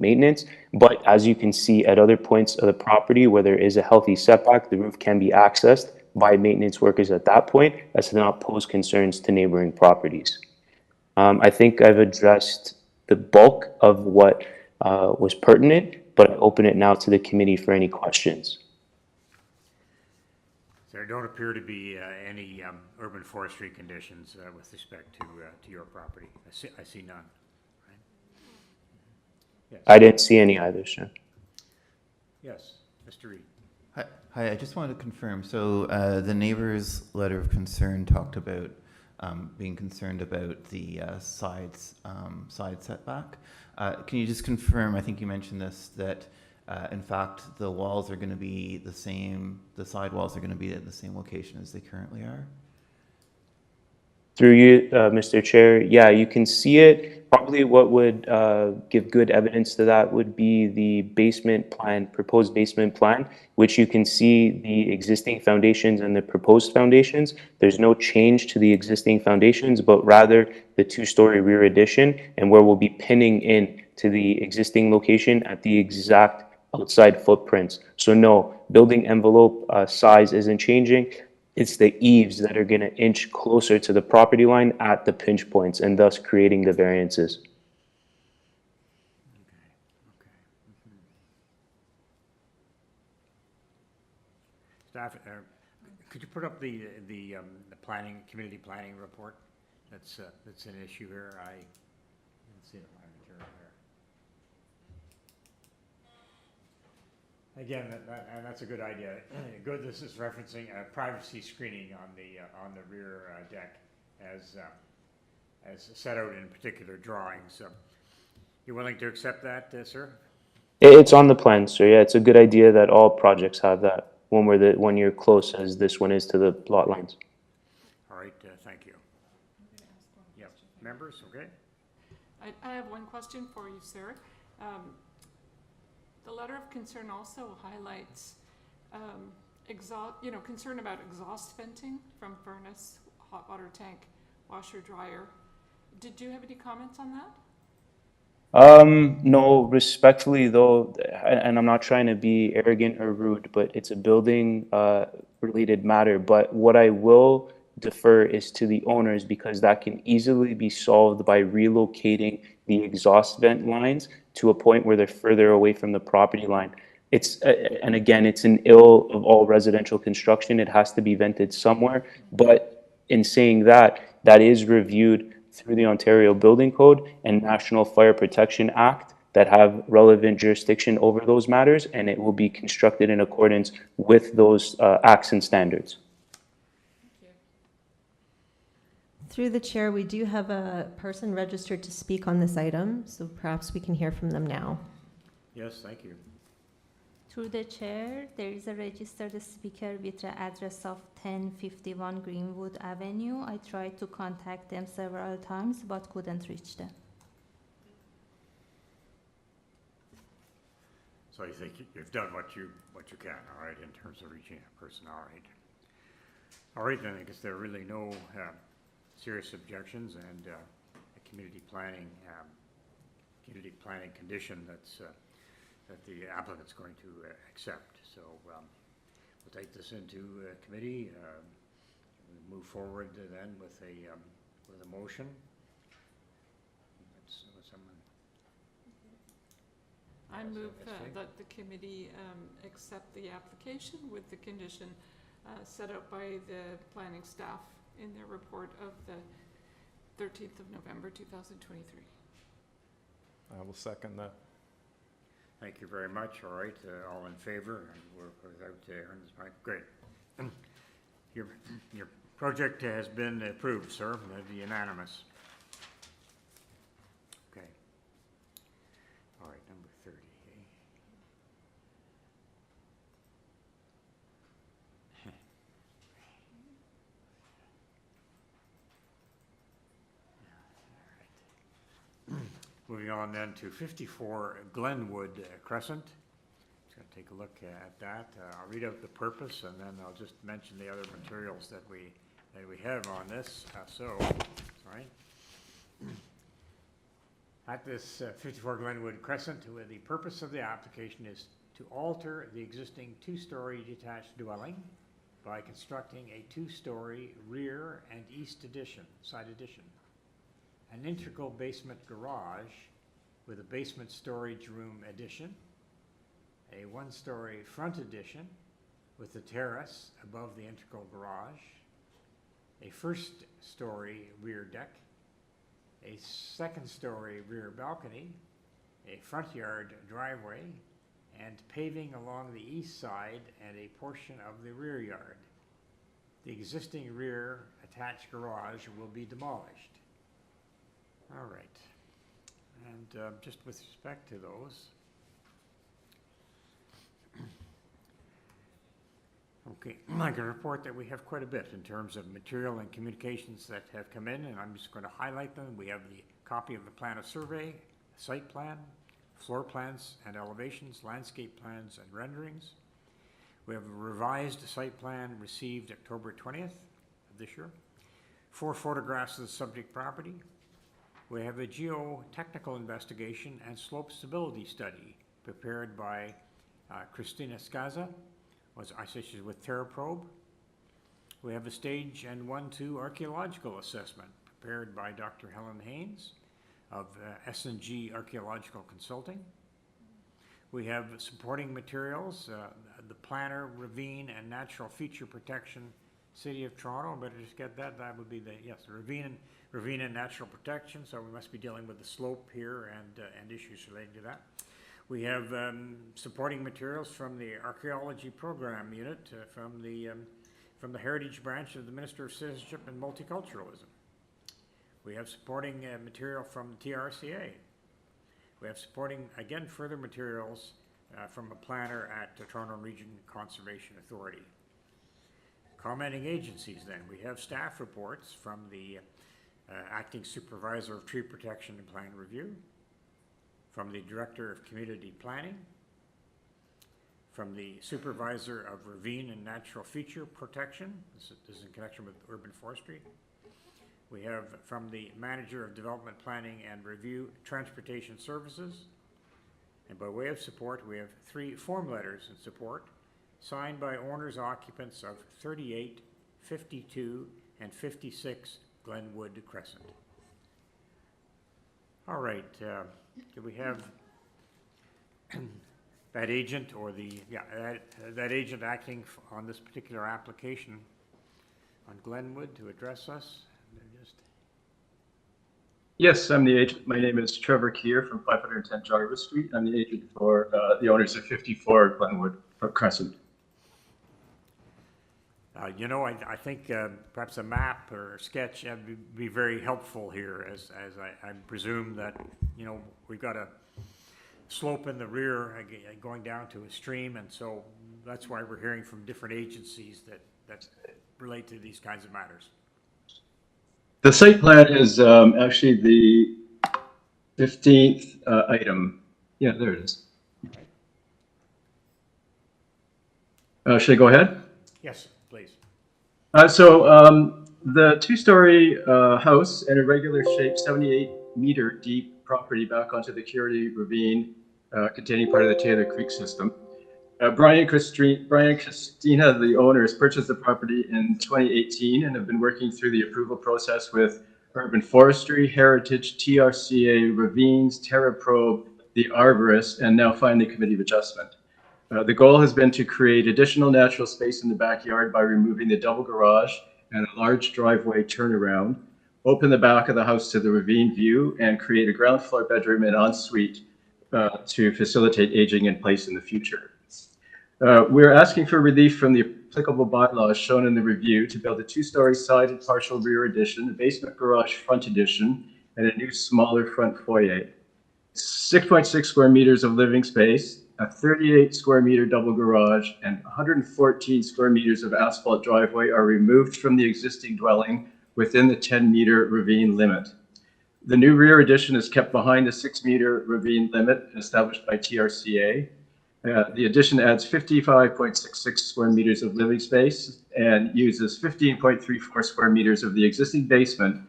maintenance, but as you can see at other points of the property where there is a healthy setback, the roof can be accessed by maintenance workers at that point, as to not pose concerns to neighboring properties. I think I've addressed the bulk of what was pertinent, but I open it now to the committee for any questions. There don't appear to be any urban forestry conditions with respect to your property. I see none. Right? Yes. I didn't see any either, sir. Yes, Mr. Reed. Hi, I just wanted to confirm. So the neighbor's letter of concern talked about being concerned about the side setback. Can you just confirm, I think you mentioned this, that in fact, the walls are going to be the same, the side walls are going to be at the same location as they currently are? Through you, Mr. Chair, yeah, you can see it. Probably what would give good evidence to that would be the basement plan, proposed basement plan, which you can see the existing foundations and the proposed foundations. There's no change to the existing foundations, but rather the two-story rear addition, and where we'll be pinning in to the existing location at the exact outside footprints. So no, building envelope size isn't changing. It's the eaves that are going to inch closer to the property line at the pinch points, and thus creating the variances. Staff, could you put up the planning, community planning report? That's an issue here. I didn't see it on my material there. Again, and that's a good idea. Good. This is referencing privacy screening on the rear deck, as set out in particular drawings. You willing to accept that, sir? It's on the plan, sir. Yeah, it's a good idea that all projects have that when you're close, as this one is to the lot lines. All right. Thank you. Yep. Members, okay. I have one question for you, sir. The letter of concern also highlights concern about exhaust venting from furnace, hot water tank, washer, dryer. Did you have any comments on that? No, respectfully though, and I'm not trying to be arrogant or rude, but it's a building related matter. But what I will defer is to the owners, because that can easily be solved by relocating the exhaust vent lines to a point where they're further away from the property line. It's and again, it's an ill of all residential construction. It has to be vented somewhere. But in saying that, that is reviewed through the Ontario Building Code and National Fire Protection Act that have relevant jurisdiction over those matters, and it will be constructed in accordance with those acts and standards. Through the chair, we do have a person registered to speak on this item, so perhaps we can hear from them now. Yes, thank you. Through the chair, there is a registered speaker with the address of 1051 Greenwood Avenue. I tried to contact them several times but couldn't reach them. So you think you've done what you can, all right, in terms of reaching a person, all right. All right, then I guess there are really no serious objections, and a community planning condition that's that the applicant's going to accept. So we'll take this into committee. We'll move forward then with a motion. I move that the committee accept the application with the condition set out by the planning staff in their report of the 13th of November 2023. I will second that. Thank you very much. All right, all in favor? And we're without Ernest. Right, great. Your project has been approved, sir. Unanimous. Okay. All right, number 30. Moving on then to 54 Glenwood Crescent. Just going to take a look at that. I'll read out the purpose, and then I'll just mention the other materials that we have on this. At this 54 Glenwood Crescent, the purpose of the application is to alter the existing two-story detached dwelling by constructing a two-story rear and east side addition, an integral basement garage with a basement storage room addition, a one-story front addition with a terrace above the integral garage, a first-story rear deck, a second-story rear balcony, a front yard driveway, and paving along the east side and a portion of the rear yard. The existing rear attached garage will be demolished. All right, and just with respect to those, okay, I can report that we have quite a bit in terms of material and communications that have come in, and I'm just going to highlight them. We have the copy of the plan of survey, site plan, floor plans and elevations, landscape plans and renderings. We have a revised site plan received October 20th of this year, 4 photographs of the subject property. We have a geotechnical investigation and slope stability study prepared by Christina Skaza, she's with TerraProbe. We have a stage and 1-2 archaeological assessment prepared by Dr. Helen Haynes of S&G Archaeological Consulting. We have supporting materials, the planner, ravine and natural feature protection, City of Toronto. I better just get that. That would be the, yes, ravine and natural protection. So we must be dealing with the slope here and issues related to that. We have supporting materials from the Archaeology Program Unit from the Heritage Branch of the Minister of Citizenship and Multiculturalism. We have supporting material from the TRCA. We have supporting, again, further materials from a planner at the Toronto Region Conservation Authority. Commenting agencies then, we have staff reports from the Acting Supervisor of Tree Protection and Plan Review, from the Director of Community Planning, from the Supervisor of Ravine and Natural Feature Protection, this is in connection with urban forestry. We have from the Manager of Development Planning and Review, Transportation Services. And by way of support, we have 3 form letters in support signed by owners occupants of 38, 52, and 56 Glenwood Crescent. All right, do we have that agent or that agent acting on this particular application on Glenwood to address us? Yes, I'm the agent. My name is Trevor Keir from 510 Jarvis Street. I'm the agent for the owners of 54 Glenwood Crescent. I think perhaps a map or a sketch would be very helpful here, as I presume that, we've got a slope in the rear going down to a stream, and so that's why we're hearing from different agencies that relate to these kinds of matters. The site plan is actually the 15th item. Yeah, there it is. Should I go ahead? Yes, please. The two-story house and a regular shaped 78-meter deep property back onto the Curity Ravine containing part of the Taylor Creek system. Brian and Christina, the owners, purchased the property in 2018 and have been working through the approval process with Urban Forestry, Heritage, TRCA, Ravines, TerraProbe, the Arborist, and now finally Committee of Adjustment. The goal has been to create additional natural space in the backyard by removing the double garage and a large driveway turnaround, open the back of the house to the ravine view, and create a ground floor bedroom and ensuite to facilitate aging in place in the future. We're asking for relief from the applicable bylaws shown in the review to build a two-story side and partial rear addition, a basement garage front addition, and a new smaller front foyer. 6.6 square meters of living space, a 38 square meter double garage, and 114 square meters of asphalt driveway are removed from the existing dwelling within the 10-meter ravine limit. The new rear addition is kept behind the 6-meter ravine limit established by TRCA. The addition adds 55.66 square meters of living space and uses 15.34 square meters of the existing basement,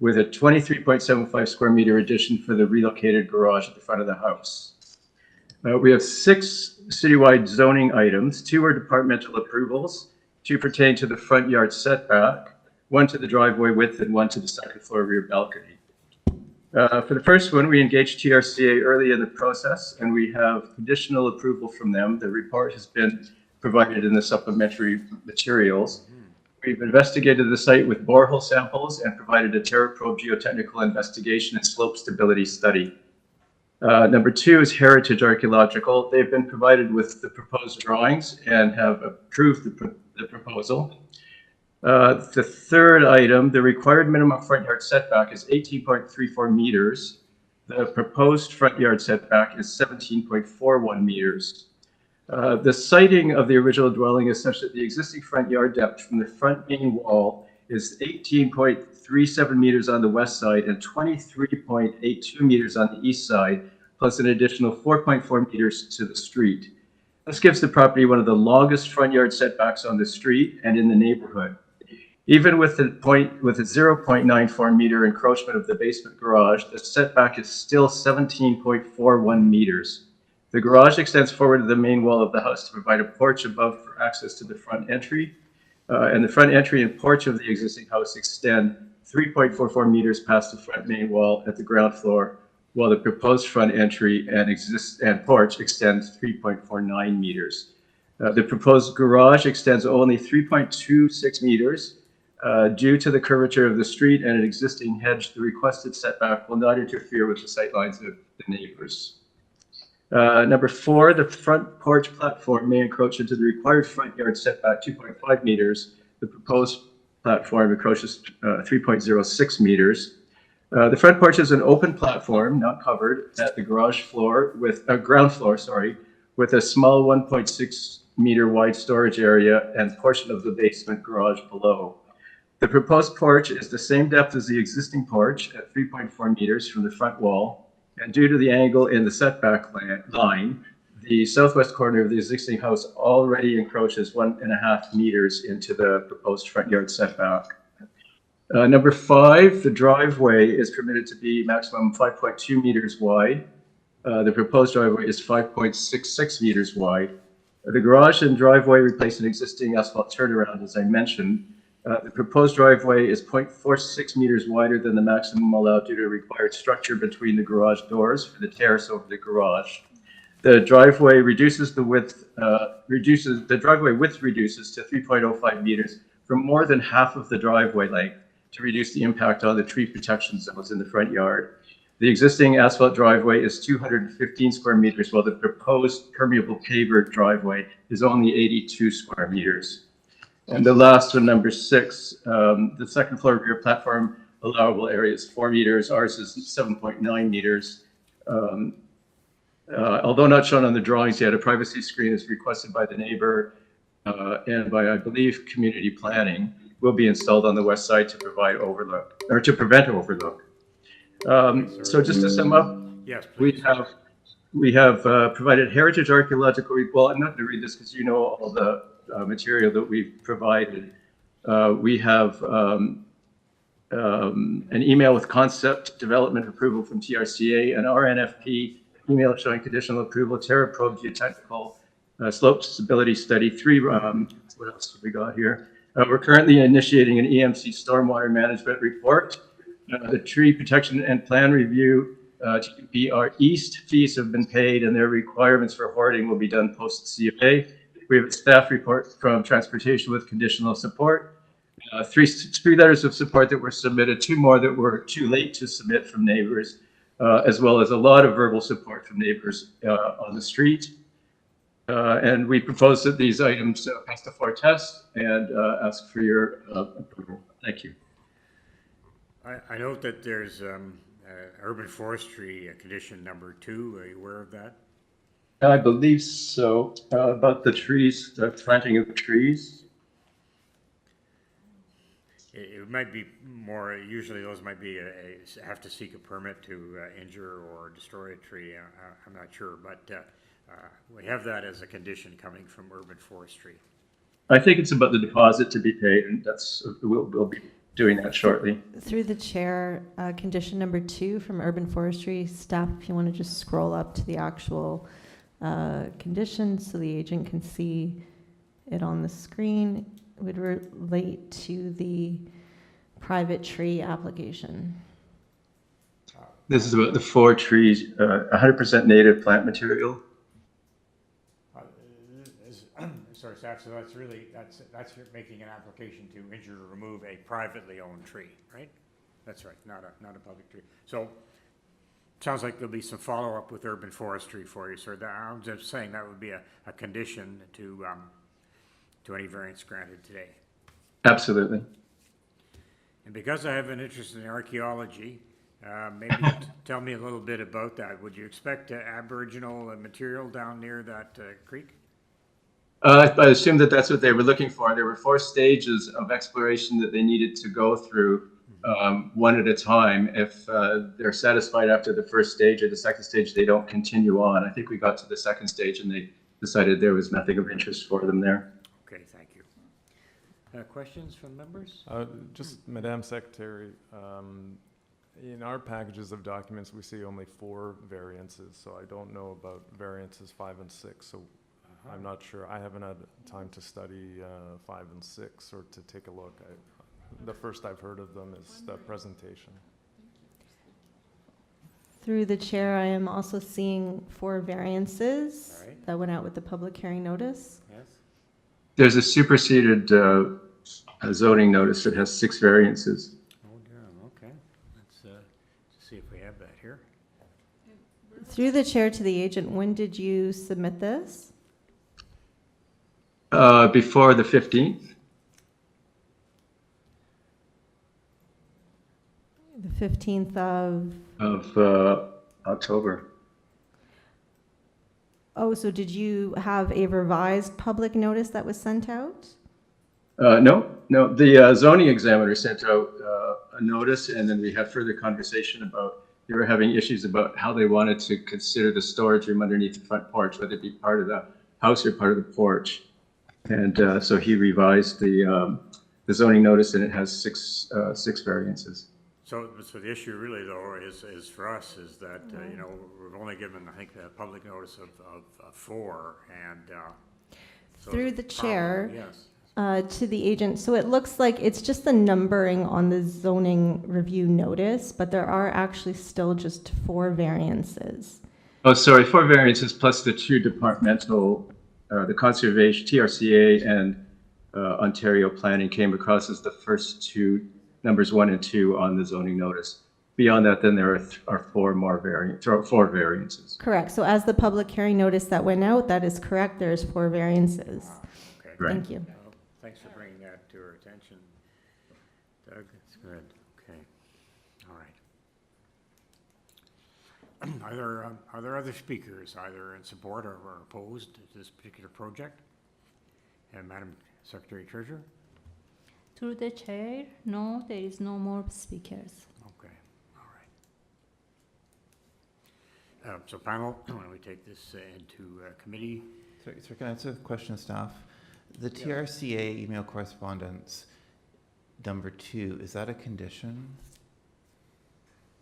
with a 23.75 square meter addition for the relocated garage at the front of the house. We have 6 citywide zoning items. 2 are departmental approvals, 2 pertain to the front yard setback, 1 to the driveway width, and 1 to the second floor rear balcony. For the first one, we engaged TRCA early in the process, and we have conditional approval from them. The report has been provided in the supplementary materials. We've investigated the site with borehole samples and provided a TerraProbe geotechnical investigation and slope stability study. Number 2 is Heritage Archaeological. They've been provided with the proposed drawings and have approved the proposal. The third item, the required minimum front yard setback is 18.34 meters. The proposed front yard setback is 17.41 meters. The siting of the original dwelling is such that the existing front yard depth from the front main wall is 18.37 meters on the west side and 23.82 meters on the east side, plus an additional 4.4 meters to the street. This gives the property one of the longest front yard setbacks on the street and in the neighborhood. Even with a 0.94 meter encroachment of the basement garage, the setback is still 17.41 meters. The garage extends forward to the main wall of the house to provide a porch above for access to the front entry. And the front entry and porch of the existing house extend 3.44 meters past the front main wall at the ground floor, while the proposed front entry and porch extends 3.49 meters. The proposed garage extends only 3.26 meters. Due to the curvature of the street and an existing hedge, the requested setback will not interfere with the sightlines of the neighbors. Number 4, the front porch platform may encroach into the required front yard setback 2.5 meters. The proposed platform encroaches 3.06 meters. The front porch is an open platform, not covered, at the garage floor with ground floor, with a small 1.6 meter wide storage area and portion of the basement garage below. The proposed porch is the same depth as the existing porch at 3.4 meters from the front wall, and due to the angle in the setback line, the southwest corner of the existing house already encroaches 1.5 meters into the proposed front yard setback. Number 5, the driveway is permitted to be maximum 5.2 meters wide. The proposed driveway is 5.66 meters wide. The garage and driveway replace an existing asphalt turnaround, as I mentioned. The proposed driveway is 0.46 meters wider than the maximum allowed due to required structure between the garage doors for the terrace over the garage. The driveway reduces the width, the driveway width reduces to 3.05 meters from more than half of the driveway length to reduce the impact on the tree protection zones in the front yard. The existing asphalt driveway is 215 square meters, while the proposed permeable paver driveway is only 82 square meters. And the last one, number 6, the second floor rear platform allowable area is 4 meters. Ours is 7.9 meters. Although not shown on the drawings yet, a privacy screen is requested by the neighbor and by, I believe, community planning will be installed on the west side to provide overlook, or to prevent overlook. So just to sum up, Yes, we have provided heritage archaeological, well, I'm not going to read this because you know all the material that we've provided. We have an email with concept development approval from TRCA, an RNFP email showing conditional approval, Terra Probe geotechnical slope stability study. 3, what else have we got here? We're currently initiating an EMC stormwater management report. The tree protection and plan review, TPR East fees have been paid and their requirements for hoarding will be done post CFA. We have a staff report from transportation with conditional support. 3 letters of support that were submitted, 2 more that were too late to submit from neighbors, as well as a lot of verbal support from neighbors on the street. And we propose that these items pass the floor test and ask for your approval. Thank you. I note that there's urban forestry condition number 2. Are you aware of that? I believe so. About the trees, the planting of trees. It might be more, usually those might be, have to seek a permit to injure or destroy a tree. I'm not sure, but we have that as a condition coming from urban forestry. I think it's about the deposit to be paid, and that's, we'll be doing that shortly. Through the chair, condition number 2 from urban forestry staff, if you want to just scroll up to the actual conditions so the agent can see it on the screen, would relate to the private tree application. This is about the 4 trees, 100% native plant material. Sorry, staff, so that's really, that's making an application to injure or remove a privately owned tree, right? That's right, not a public tree. So, sounds like there'll be some follow-up with urban forestry for you, sir. I'm just saying that would be a condition to any variance granted today. Absolutely. And because I have an interest in archaeology, maybe tell me a little bit about that. Would you expect Aboriginal material down near that creek? I assume that that's what they were looking for. There were 4 stages of exploration that they needed to go through, one at a time. If they're satisfied after the first stage or the second stage, they don't continue on. I think we got to the second stage and they decided there was nothing of interest for them there. Okay, thank you. Questions from members? Just, Madam Secretary, in our packages of documents, we see only 4 variances, so I don't know about variances 5 and 6. So I'm not sure. I haven't had time to study 5 and 6 or to take a look. The first I've heard of them is the presentation. Through the chair, I am also seeing 4 variances that went out with the public hearing notice. Yes. There's a superseded zoning notice that has 6 variances. Oh, yeah, okay. Let's see if we have that here. Through the chair to the agent, when did you submit this? Before the 15th. The 15th of October. Oh, so did you have a revised public notice that was sent out? No. The zoning examiner sent out a notice, and then we had further conversation about they were having issues about how they wanted to consider the storage room underneath the front porch, whether it be part of the house or part of the porch. And so he revised the zoning notice, and it has six variances. So the issue really, though, is for us is that, you know, we've only given, I think, the public notice of 4, and so through the chair, yes. To the agent. So it looks like it's just the numbering on the zoning review notice, but there are actually still just 4 variances. Oh, sorry, 4 variances plus the 2 departmental, the conservation, TRCA and Ontario planning came across as the first 2 numbers 1 and 2 on the zoning notice. Beyond that, then there are 4 variances. Correct. So as the public hearing notice that went out, that is correct. There's 4 variances. Okay. Right. Thank you. Thanks for bringing that Doug, that's good. Okay. All right. Are there other speakers, either in support or opposed to this particular project? And Madam Secretary Treasurer? Through the chair, no, there is no more speakers. Okay, all right. So panel, why don't we take this into committee? Sir, can I answer the question of staff? The TRCA email correspondence number 2, is that a condition?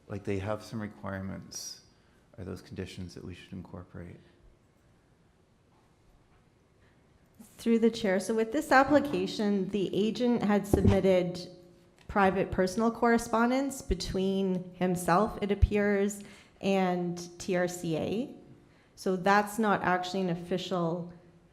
Like they have some requirements. Are those conditions that we should incorporate? Through the chair, so with this application, the agent had submitted private personal correspondence between himself, it appears, and TRCA. So that's not actually an official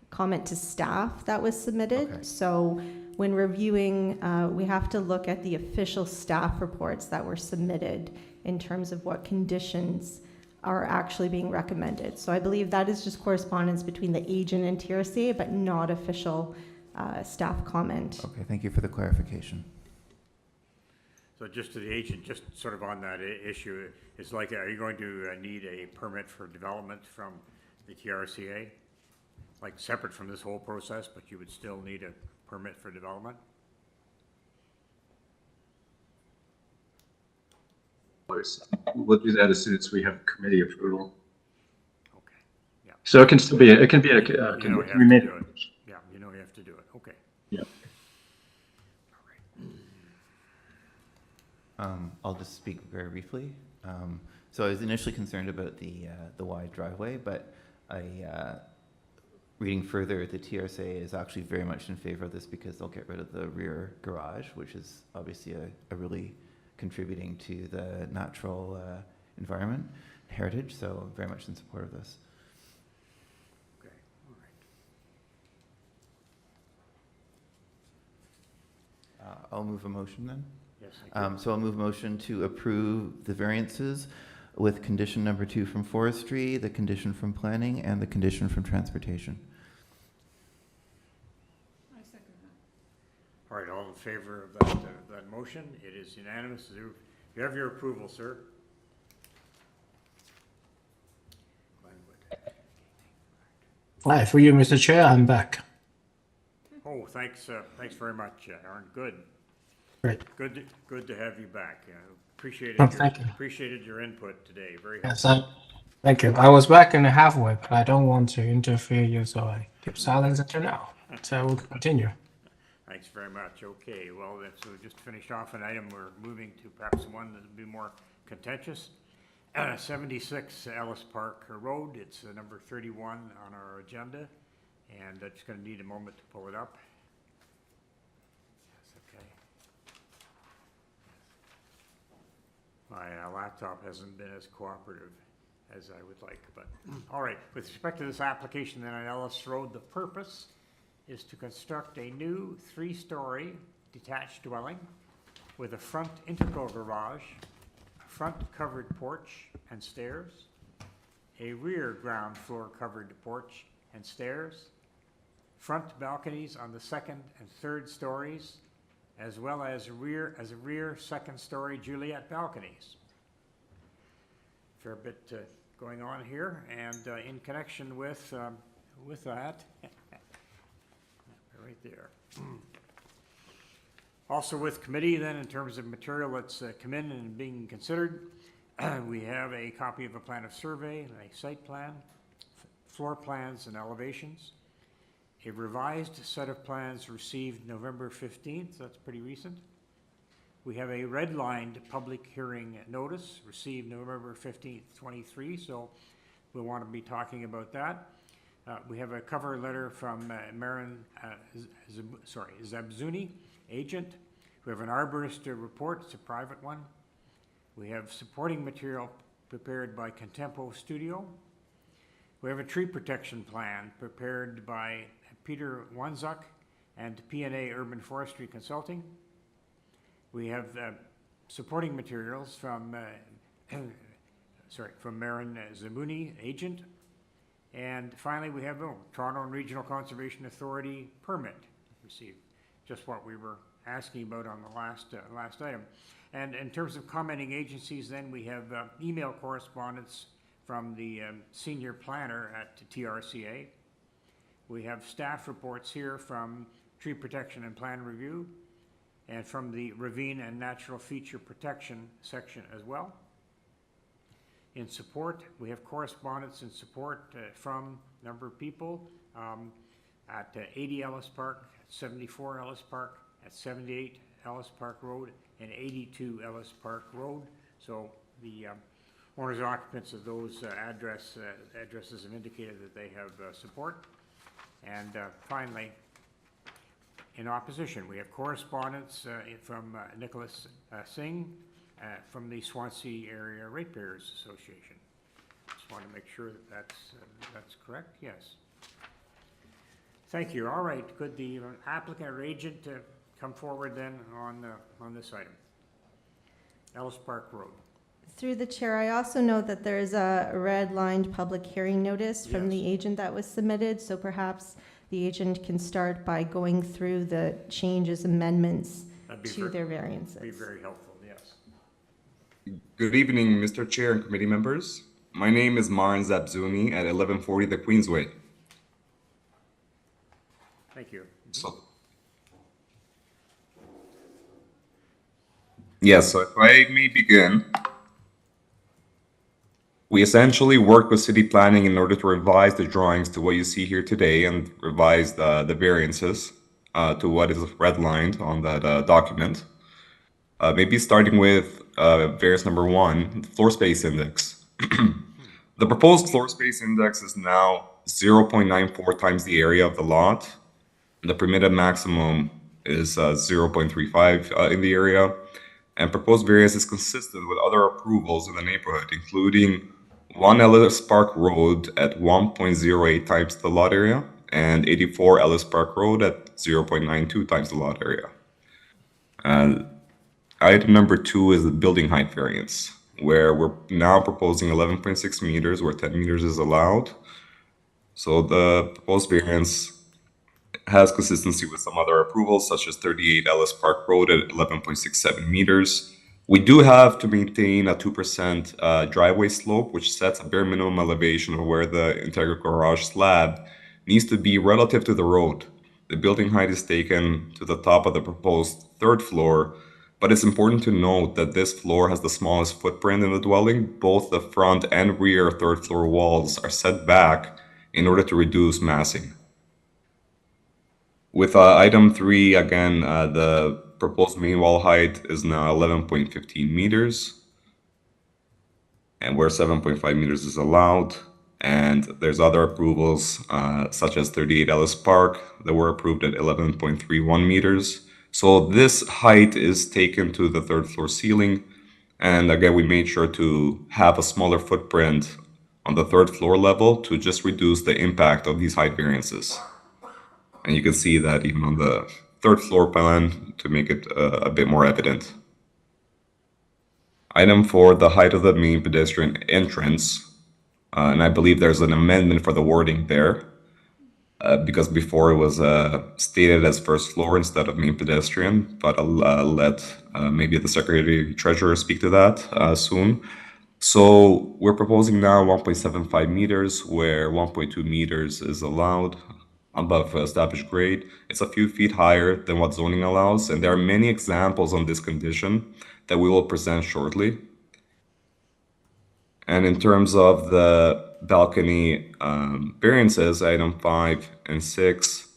comment to staff that was submitted. Okay. So when reviewing, we have to look at the official staff reports that were submitted in terms of what conditions are actually being recommended. So I believe that is just correspondence between the agent and TRCA, but not official staff comment. Okay, thank you for the clarification. So just to the agent, just sort of on that issue, it's like, are you going to need a permit for development from the TRCA? Like separate from this whole process, but you would still need a permit for development? We'll do that as soon as we have committee approval. Okay. Yeah. So it can still be, it can be a, You know you have to we made, do it. Yeah, you know you have to do it. Okay. yeah. I'll just speak very briefly. So I was initially concerned about the wide driveway, but reading further, the TRCA is actually very much in favor of this because they'll get rid of the rear garage, which is obviously a really contributing to the natural environment heritage. So very much in support of this. Okay. All right. I'll move a motion then. Yes. Thank you. So I'll move a motion to approve the variances with condition number 2 from forestry, the condition from planning, and the condition from transportation. I second that. All right, all in favor of that motion? It is unanimous. You have your approval, sir. Glenwood. Hi, for you, Mr. Chair, I'm back. Oh, thanks very much, Aaron. Good. Great. Good to have you back. Appreciated Oh, thank you. Appreciated your input today. Very Yes, helpful. thank you. I was back in the halfway, but I don't want to interfere you, so I keep silence until now. So we'll continue. Thanks very much. Okay, well, so we just finished off an item. We're moving to perhaps one that will be more contentious. 76 Ellis Park Road. It's number 31 on our agenda, and I'm just going to need a moment to pull it up. Yes, okay. My laptop hasn't been as cooperative as I would like, but all right. With respect to this application then on Ellis Road, the purpose is to construct a new 3-story detached dwelling with a front integral garage, a front covered porch and stairs, a rear ground floor covered porch and stairs, front balconies on the 2nd and 3rd stories, as well as a rear 2nd story Juliet balconies. Fair bit going on here, and in connection with that, right there. Also with committee then, in terms of material that's come in and being considered, we have a copy of a plan of survey, a site plan, floor plans and elevations, a revised set of plans received November 15th, that's pretty recent. We have a redlined public hearing notice received November 15th, 23, so we'll want to be talking about that. We have a cover letter from Marin Zabzuni, agent. We have an arborist report, it's a private one. We have supporting material prepared by Contempo Studio. We have a tree protection plan prepared by Peter Wanzuk and P&A Urban Forestry Consulting. We have supporting materials from Marin Zabuni, agent. And finally, we have Toronto and Regional Conservation Authority permit received, just what we were asking about on the last item. And in terms of commenting agencies, then we have email correspondence from the senior planner at TRCA. We have staff reports here from Tree Protection and Plan Review, and from the Ravine and Natural Feature Protection section as well. In support, we have correspondence in support from a number of people at 80 Ellis Park, 74 Ellis Park, at 78 Ellis Park Road, and 82 Ellis Park Road. So the owners and occupants of those addresses have indicated that they have support. And finally, in opposition, we have correspondence from Nicholas Singh from the Swansea Area Ratepayers Association. Just want to make sure that that's correct. Yes. Thank you. All right. Could the applicant or agent come forward then on this item? Ellis Park Road. Through the chair, I also note that there is a red-lined public hearing notice from the agent that was submitted, so perhaps the agent can start by going through the changes, amendments to their variances. Be very helpful, yes. Good evening, Mr. Chair and committee members. My name is Maran Zabzuni at 1140 the Queensway. Thank you. So if I may begin, we essentially worked with city planning in order to revise the drawings to what you see here today and revise the variances to what is redlined on that document. Maybe starting with variance number 1, the floor space index. The proposed floor space index is now 0.94 times the area of the lot. The permitted maximum is 0.35 in the area. And proposed variance is consistent with other approvals in the neighborhood, including 1 Ellis Park Road at 1.08 times the lot area and 84 Ellis Park Road at 0.92 times the lot area. Item number 2 is the building height variance, where we're now proposing 11.6 meters, where 10 meters is allowed. So the proposed variance has consistency with some other approvals, such as 38 Ellis Park Road at 11.67 meters. We do have to maintain a 2% driveway slope, which sets a bare minimum elevation of where the integral garage slab needs to be relative to the road. The building height is taken to the top of the proposed 3rd floor, but it's important to note that this floor has the smallest footprint in the dwelling. Both the front and rear 3rd floor walls are set back in order to reduce massing. With item 3, again, the proposed main wall height is now 11.15 meters, and where 7.5 meters is allowed. And there's other approvals, such as 38 Ellis Park, that were approved at 11.31 meters. So this height is taken to the 3rd floor ceiling. And again, we made sure to have a smaller footprint on the 3rd floor level to just reduce the impact of these height variances. And you can see that even on the 3rd floor plan to make it a bit more evident. Item 4, the height of the main pedestrian entrance. And I believe there's an amendment for the wording there, because before it was stated as 1st floor instead of main pedestrian, but I'll let maybe the Secretary Treasurer speak to that soon. So we're proposing now 1.75 meters, where 1.2 meters is allowed above established grade. It's a few feet higher than what zoning allows, and there are many examples on this condition that we will present shortly. And in terms of the balcony variances, item 5 and 6,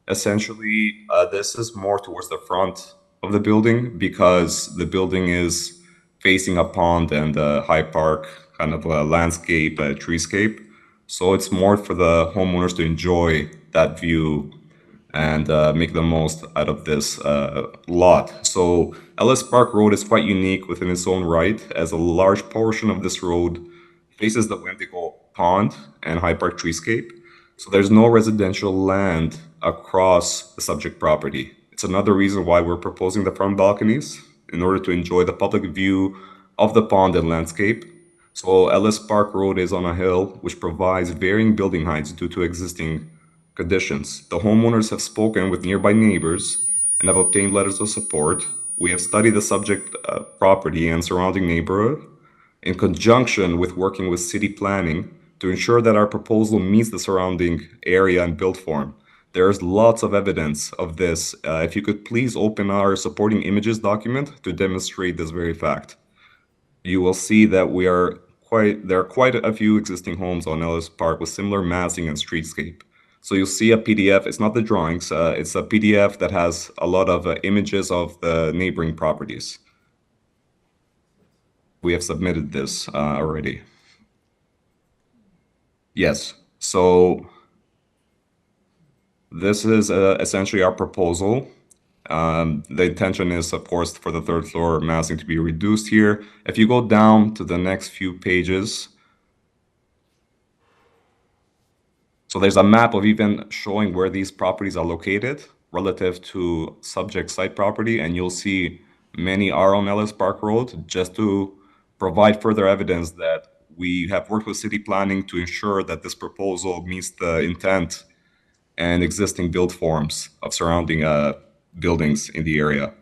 essentially this is more towards the front of the building because the building is facing a pond and a high park kind of a landscape, a treescape. So it's more for the homeowners to enjoy that view and make the most out of this lot. So Ellis Park Road is quite unique within its own right, as a large portion of this road faces the Wendigo Pond and High Park treescape. So there's no residential land across the subject property. It's another reason why we're proposing the front balconies, in order to enjoy the public view of the pond and landscape. So Ellis Park Road is on a hill, which provides varying building heights due to existing conditions. The homeowners have spoken with nearby neighbors and have obtained letters of support. We have studied the subject property and surrounding neighborhood in conjunction with working with city planning to ensure that our proposal meets the surrounding area and build form. There's lots of evidence of this. If you could please open our supporting images document to demonstrate this very fact. You will see that there are quite a few existing homes on Ellis Park with similar massing and streetscape. So you'll see a PDF, it's not the drawings, it's a PDF that has a lot of images of the neighboring properties. We have submitted this already. Yes, so this is essentially our proposal. The intention is, of course, for the third floor massing to be reduced here. If you go down to the next few pages, so there's a map of even showing where these properties are located relative to subject site property, and you'll see many are on Ellis Park Road, just to provide further evidence that we have worked with city planning to ensure that this proposal meets the intent and existing build forms of surrounding buildings in the area.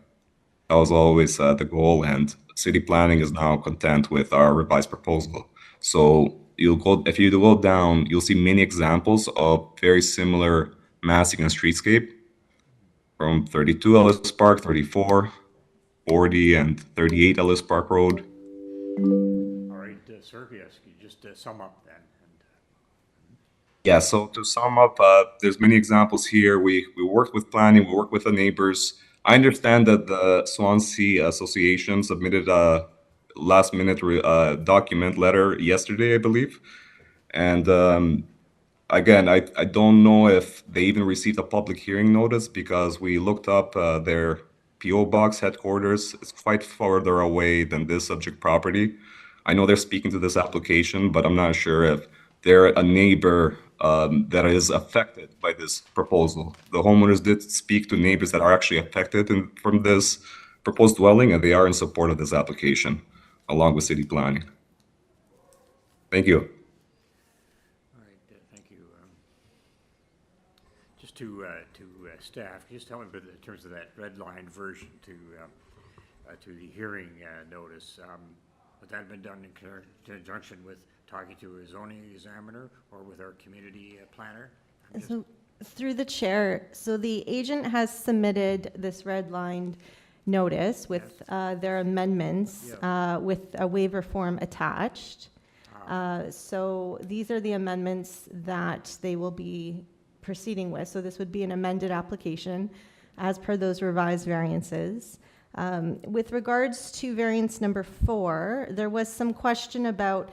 That was always the goal, and city planning is now content with our revised proposal. So if you go down, you'll see many examples of very similar massing and streetscape from 32 Ellis Park, 34, 40, and 38 Ellis Park Road. All right, sir, yes, could you just sum up then? Yeah, so to sum up, there's many examples here. We worked with planning, we worked with the neighbors. I understand that the Swansea Association submitted a last-minute document letter yesterday, I believe. And again, I don't know if they even received a public hearing notice, because we looked up their PO box headquarters. It's quite further away than this subject property. I know they're speaking to this application, but I'm not sure if they're a neighbor that is affected by this proposal. The homeowners did speak to neighbors that are actually affected from this proposed dwelling, and they are in support of this application, along with city planning. Thank you. All right, thank you. Just to staff, just tell me about in terms of that red line version to the hearing notice. Would that have been done in conjunction with talking to a zoning examiner or with our community planner? So through the chair, so the agent has submitted this red-lined notice with their amendments with a waiver form attached. So these are the amendments that they will be proceeding with. So this would be an amended application as per those revised variances. With regards to variance number 4, there was some question about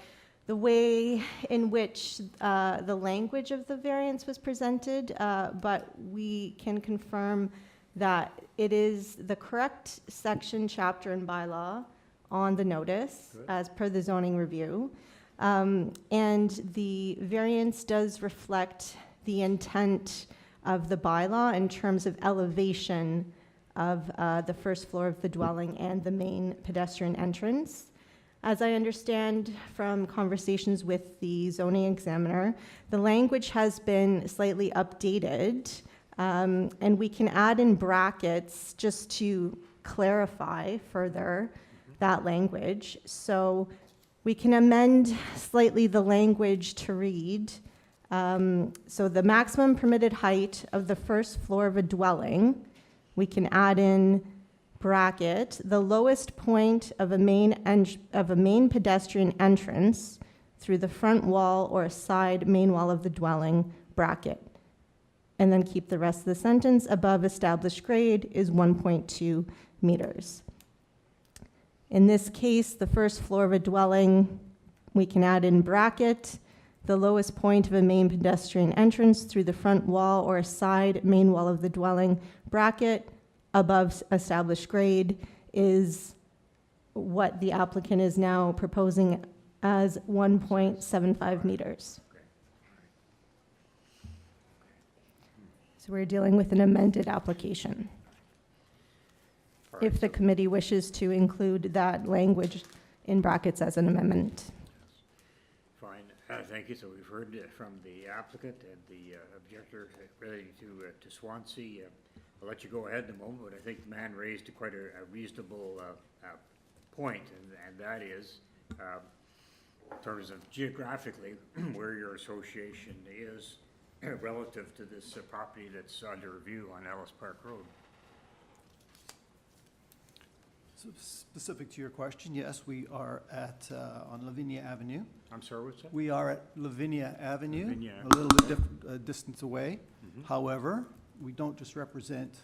the way in which the language of the variance was presented, but we can confirm that it is the correct section, chapter, and bylaw on the notice as per the zoning review. And the variance does reflect the intent of the bylaw in terms of elevation of the first floor of the dwelling and the main pedestrian entrance. As I understand from conversations with the zoning examiner, the language has been slightly updated, and we can add in brackets just to clarify further that language. So we can amend slightly the language to read, so the maximum permitted height of the first floor of a dwelling, we can add in bracket, the lowest point of a main pedestrian entrance through the front wall or side main wall of the dwelling, bracket. And then keep the rest of the sentence, above established grade is 1.2 meters. In this case, the first floor of a dwelling, we can add in bracket, the lowest point of a main pedestrian entrance through the front wall or side main wall of the dwelling, bracket, above established grade is what the applicant is now proposing as 1.75 meters. So we're dealing with an amended application. If the committee wishes to include that language in brackets as an amendment. Fine, thank you. So we've heard from the applicant and the objector relating to Swansea I'll let you go ahead in a moment, but I think the man raised quite a reasonable point, and that is, in terms of geographically, where your association is relative to this property that's under review on Ellis Park Road. So specific to your question, yes, we are at, on Lavinia Avenue. I'm sorry, what's that? We are at Lavinia Avenue, Lavinia. a little bit distance away. However, we don't just represent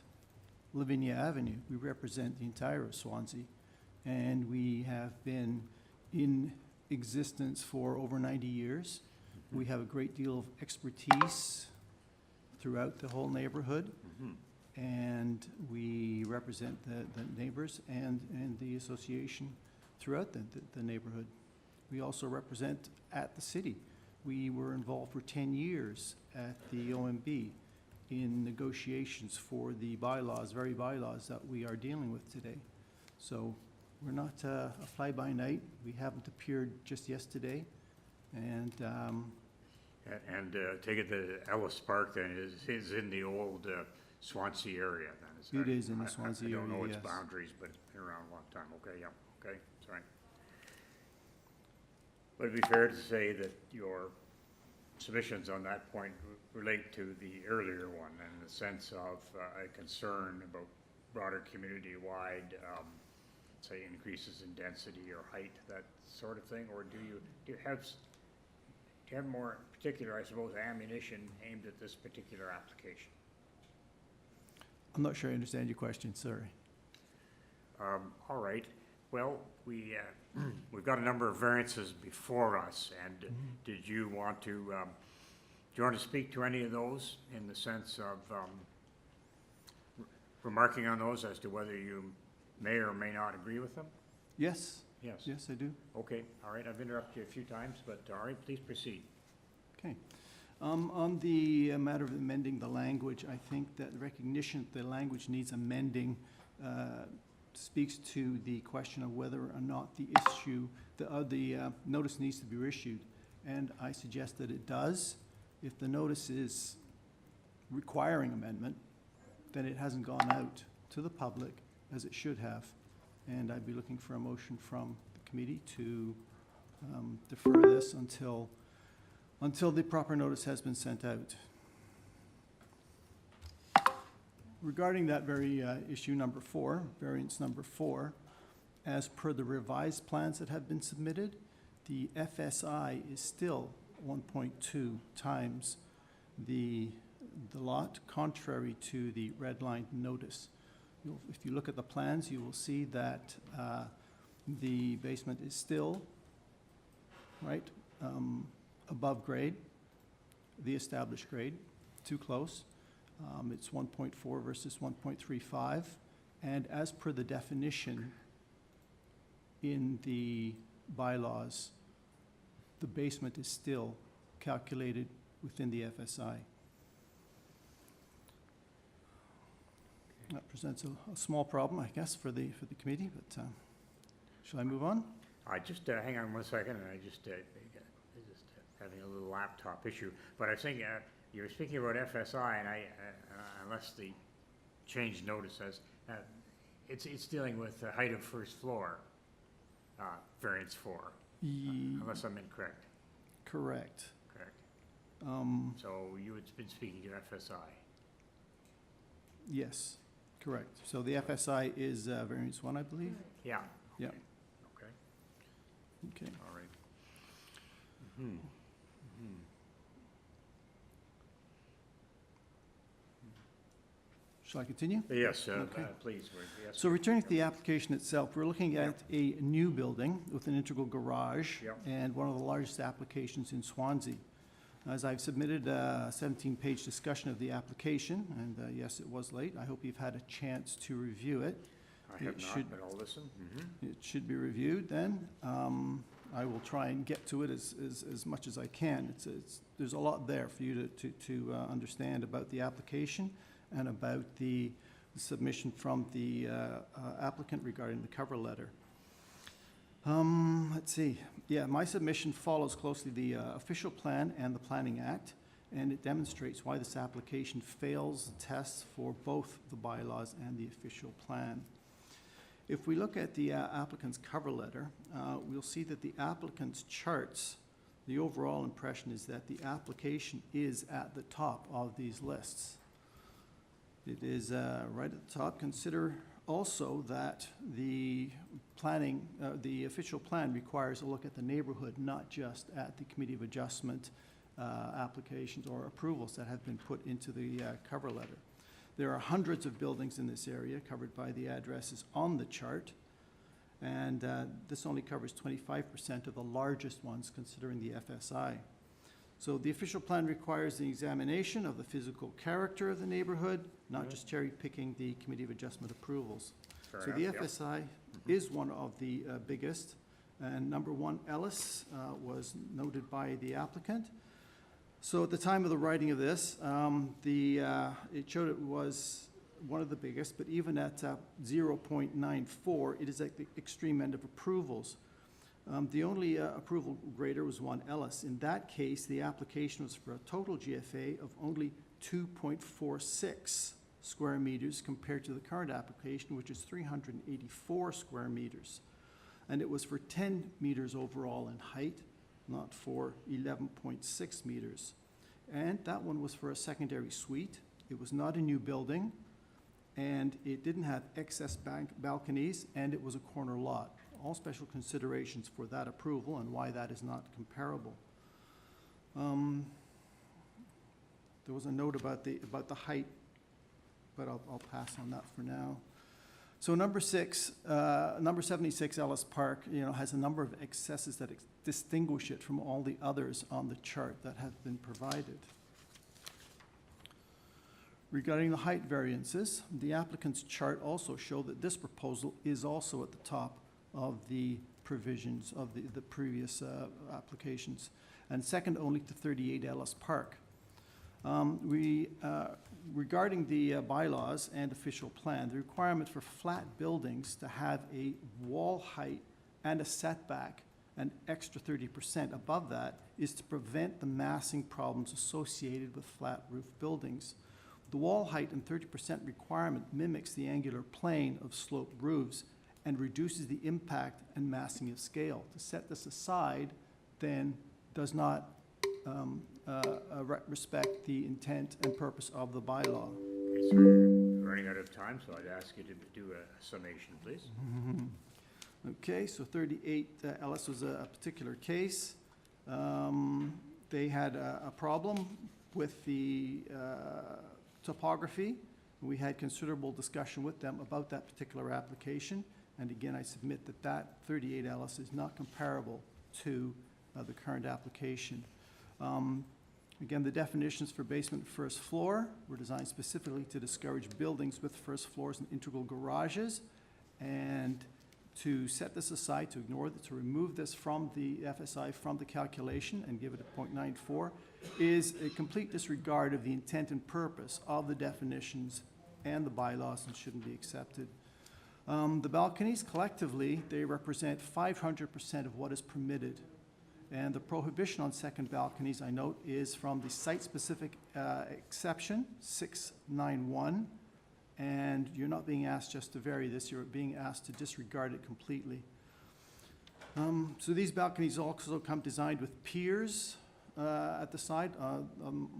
Lavinia Avenue, we represent the entire of Swansea. And we have been in existence for over 90 years. We have a great deal of expertise throughout the whole neighborhood. And we represent the neighbors and the association throughout the neighborhood. We also represent at the city. We were involved for 10 years at the OMB in negotiations for the bylaws, very bylaws that we are dealing with today. So we're not a fly-by-night. We haven't appeared just yesterday. And take it that Ellis Park then is in the old Swansea area then, is it is in the Swansea area, I don't know its yes. boundaries, but it's been around a long time. Okay, yeah, okay, sorry. Would it be fair to say that your submissions on that point relate to the earlier one in the sense of a concern about broader community-wide, say, increases in density or height, that sort of thing? Or do you have more particular, I suppose, ammunition aimed at this particular application? I'm not sure I understand your question, sorry. All right. Well, we've got a number of variances before us, and did you want to, do you want to speak to any of those in the sense of remarking on those as to whether you may or may not agree with them? Yes. Yes. Yes, I do. Okay, all right. I've interrupted you a few times, but all right, please proceed. Okay. On the matter of amending the language, I think that recognition that the language needs amending speaks to the question of whether or not the notice needs to be issued. And I suggest that it does. If the notice is requiring amendment, then it hasn't gone out to the public as it should have. And I'd be looking for a motion from the committee to defer this until the proper notice has been sent out. Regarding that very issue number 4, variance number 4, as per the revised plans that have been submitted, the FSI is still 1.2 times the lot, contrary to the red-line notice. If you look at the plans, you will see that the basement is still, right, above grade, the established grade, too close. It's 1.4 versus 1.35. And as per the definition in the bylaws, the basement is still calculated within the FSI. That presents a small problem, I guess, for the committee, but shall I move on? Just hang on 1 second, and I just having a little laptop issue. But I think you were speaking about FSI, and unless the change notice says, it's dealing with the height of first floor, variance 4, unless I'm incorrect. Correct. Correct. So you had been speaking to FSI. Yes, correct. So the FSI is variance 1, I believe? Yeah. Yeah. Okay. Okay. All right. Shall I continue? Yes, Okay. please. Yes, So returning to the application itself, we're looking at a new building with an integral garage and one of the largest applications in Swansea. As I've submitted a 17-page discussion of the application, and yes, it was late. I hope you've had a chance to review it. I have not, but I'll listen. It should be reviewed then. I will try and get to it as much as I can. There's a lot there for you to understand about the application and about the submission from the applicant regarding the cover letter. Let's see. Yeah, my submission follows closely the official plan and the Planning Act. and it demonstrates why this application fails the tests for both the bylaws and the official plan. If we look at the applicant's cover letter, we'll see that the applicant's charts, the overall impression is that the application is at the top of these lists. It is right at the top. Consider also that the planning, the official plan requires a look at the neighborhood, not just at the Committee of Adjustment applications or approvals that have been put into the cover letter. There are hundreds of buildings in this area covered by the addresses on the chart, and this only covers 25% of the largest ones considering the FSI. So the official plan requires the examination of the physical character of the neighborhood, not just cherry picking the Committee of Adjustment approvals. Fair So enough, the yep. FSI is one of the biggest, and number one, ELLIS, was noted by the applicant. So at the time of the writing of this, it showed it was one of the biggest, but even at 0.94, it is at the extreme end of approvals. The only approval greater was one ELLIS. In that case, the application was for a total GFA of only 2.46 square meters compared to the current application, which is 384 square meters. And it was for 10 meters overall in height, not for 11.6 meters. And that one was for a secondary suite. It was not a new building, and it didn't have excess balconies, and it was a corner lot. All special considerations for that approval and why that is not comparable. There was a note about the height, but I'll pass on that for now. So number 76 Ellis Park, has a number of excesses that distinguish it from all the others on the chart that have been provided. Regarding the height variances, the applicant's chart also showed that this proposal is also at the top of the provisions of the previous applications, and second only to 38 Ellis Park. Regarding the bylaws and official plan, the requirement for flat buildings to have a wall height and a setback an extra 30% above that is to prevent the massing problems associated with flat roof buildings. The wall height and 30% requirement mimics the angular plane of sloped roofs and reduces the impact and massing of scale. To set this aside then does not respect the intent and purpose of the bylaw. Okay, sir, we're running out of time, so I'd ask you to do a summation, please. Okay, so 38 Ellis was a particular case. They had a problem with the topography. We had considerable discussion with them about that particular application. And again, I submit that 38 Ellis is not comparable to the current application. Again, the definitions for basement and first floor were designed specifically to discourage buildings with first floors and integral garages. And to set this aside, to remove this from the FSI from the calculation and give it a 0.94 is a complete disregard of the intent and purpose of the definitions and the bylaws and shouldn't be accepted. The balconies, collectively, they represent 500% of what is permitted. And the prohibition on second balconies, I note, is from the site-specific exception, 691. And you're not being asked just to vary this, you're being asked to disregard it completely. So these balconies also come designed with piers at the side.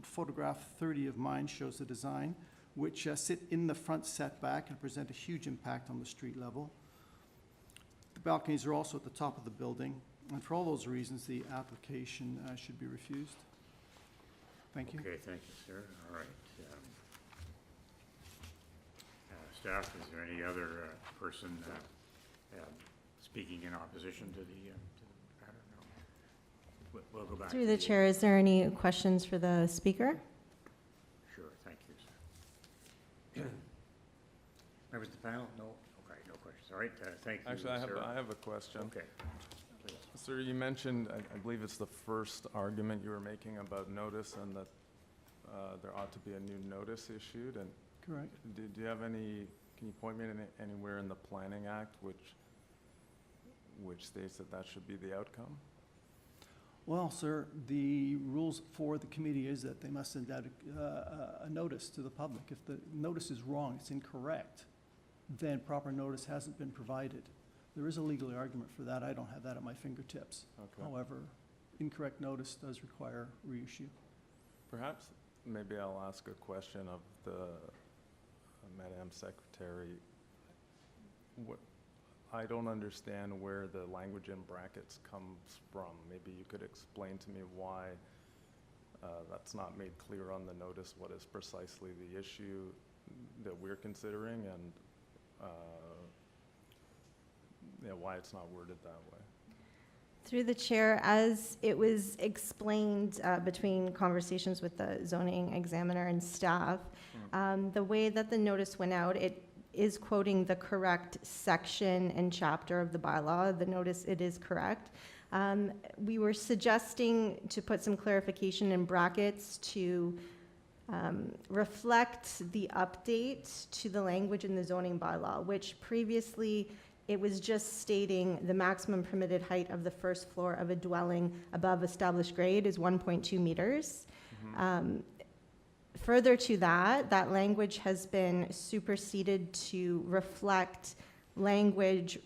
Photograph 30 of mine shows the design, which sit in the front setback and present a huge impact on the street level. The balconies are also at the top of the building, and for all those reasons, the application should be refused. Thank you. Okay, thank you, sir. All right. Staff, is there any other person speaking in opposition to the matter? No. We'll go back. Through the chair, is there any questions for the speaker? Sure, thank you, sir. Members of the panel? No? Okay, no questions. All right, thank you, Actually, sir. I have a question. Okay. Please. Sir, you mentioned, I believe it's the first argument you were making about notice and that there ought to be a new notice issued. And correct. Do you have any, can you point me to anywhere in the Planning Act which states that that should be the outcome? Well, sir, the rules for the committee is that they must send out a notice to the public. If the notice is wrong, it's incorrect, then proper notice hasn't been provided. There is a legal argument for that. I don't have that at my fingertips. Okay. However, incorrect notice does require reissue. Perhaps, maybe I'll ask a question of the Madam Secretary. I don't understand where the language in brackets comes from. Maybe you could explain to me why that's not made clear on the notice, what is precisely the issue that we're considering, and why it's not worded that way. Through the chair, as it was explained between conversations with the zoning examiner and staff, the way that the notice went out, it is quoting the correct section and chapter of the bylaw. The notice, it is correct. We were suggesting to put some clarification in brackets to reflect the update to the language in the zoning bylaw, which previously it was just stating the maximum permitted height of the first floor of a dwelling above established grade is 1.2 meters. Further to that language has been superseded to reflect language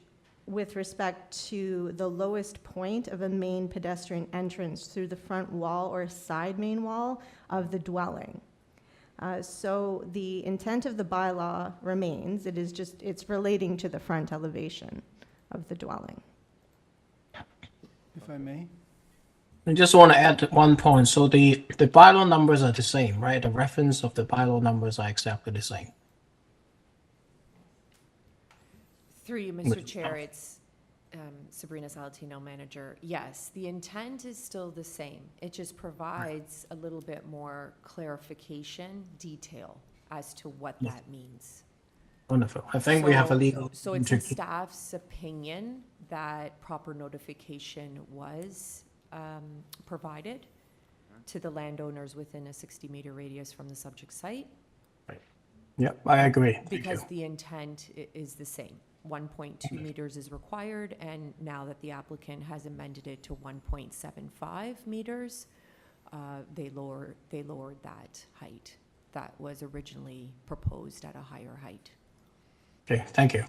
with respect to the lowest point of a main pedestrian entrance through the front wall or side main wall of the dwelling. So the intent of the bylaw remains. It is just, it's relating to the front elevation of the dwelling. If I may? I just want to add one point. So the bylaw numbers are the same, right? The reference of the bylaw numbers are exactly the same. Through you, Mr. Chair, it's Sabrina Salatino, manager. Yes, the intent is still the same. It just provides a little bit more clarification, detail as to what that means. Wonderful. I think we have a legal. So it's in staff's opinion that proper notification was provided to the landowners within a 60-meter radius from the subject site. Right. Yep, I agree. Because the intent is the same. 1.2 meters is required, and now that the applicant has amended it to 1.75 meters, they lowered that height that was originally proposed at a higher height. Okay, thank you.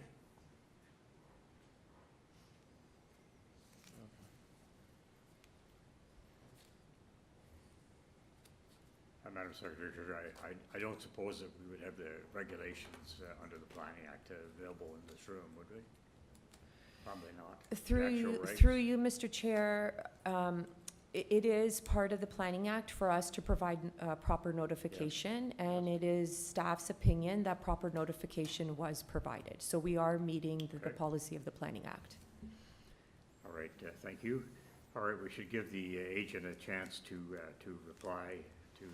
Madam Secretary, I don't suppose that we would have the regulations under the Planning Act available in this room, would we? Probably not. Through you, Mr. Chair, it is part of the Planning Act for us to provide proper notification, and it is staff's opinion that proper notification was provided. So we are meeting the policy of the Planning Act. All right, thank you. All right, we should give the agent a chance to reply to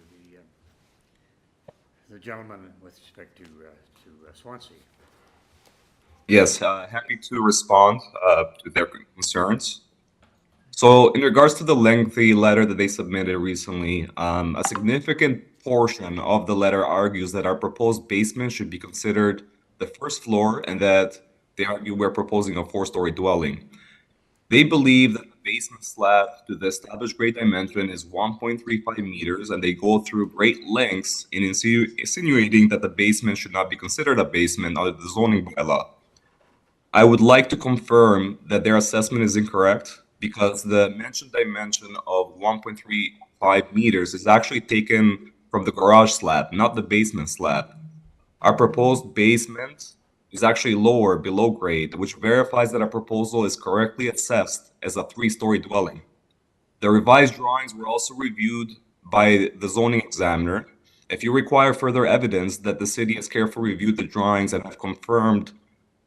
the gentleman with respect to Swansea. Yes, happy to respond to their concerns. So in regards to the lengthy letter that they submitted recently, a significant portion of the letter argues that our proposed basement should be considered the first floor, and that they argue we're proposing a 4-story dwelling. They believe that the basement slab to the established grade dimension is 1.35 meters, and they go through great lengths in insinuating that the basement should not be considered a basement under the zoning bylaw. I would like to confirm that their assessment is incorrect, because the mentioned dimension of 1.35 meters is actually taken from the garage slab, not the basement slab. Our proposed basement is actually lower, below grade, which verifies that our proposal is correctly assessed as a 3-story dwelling. The revised drawings were also reviewed by the zoning examiner. If you require further evidence that the city has carefully reviewed the drawings and have confirmed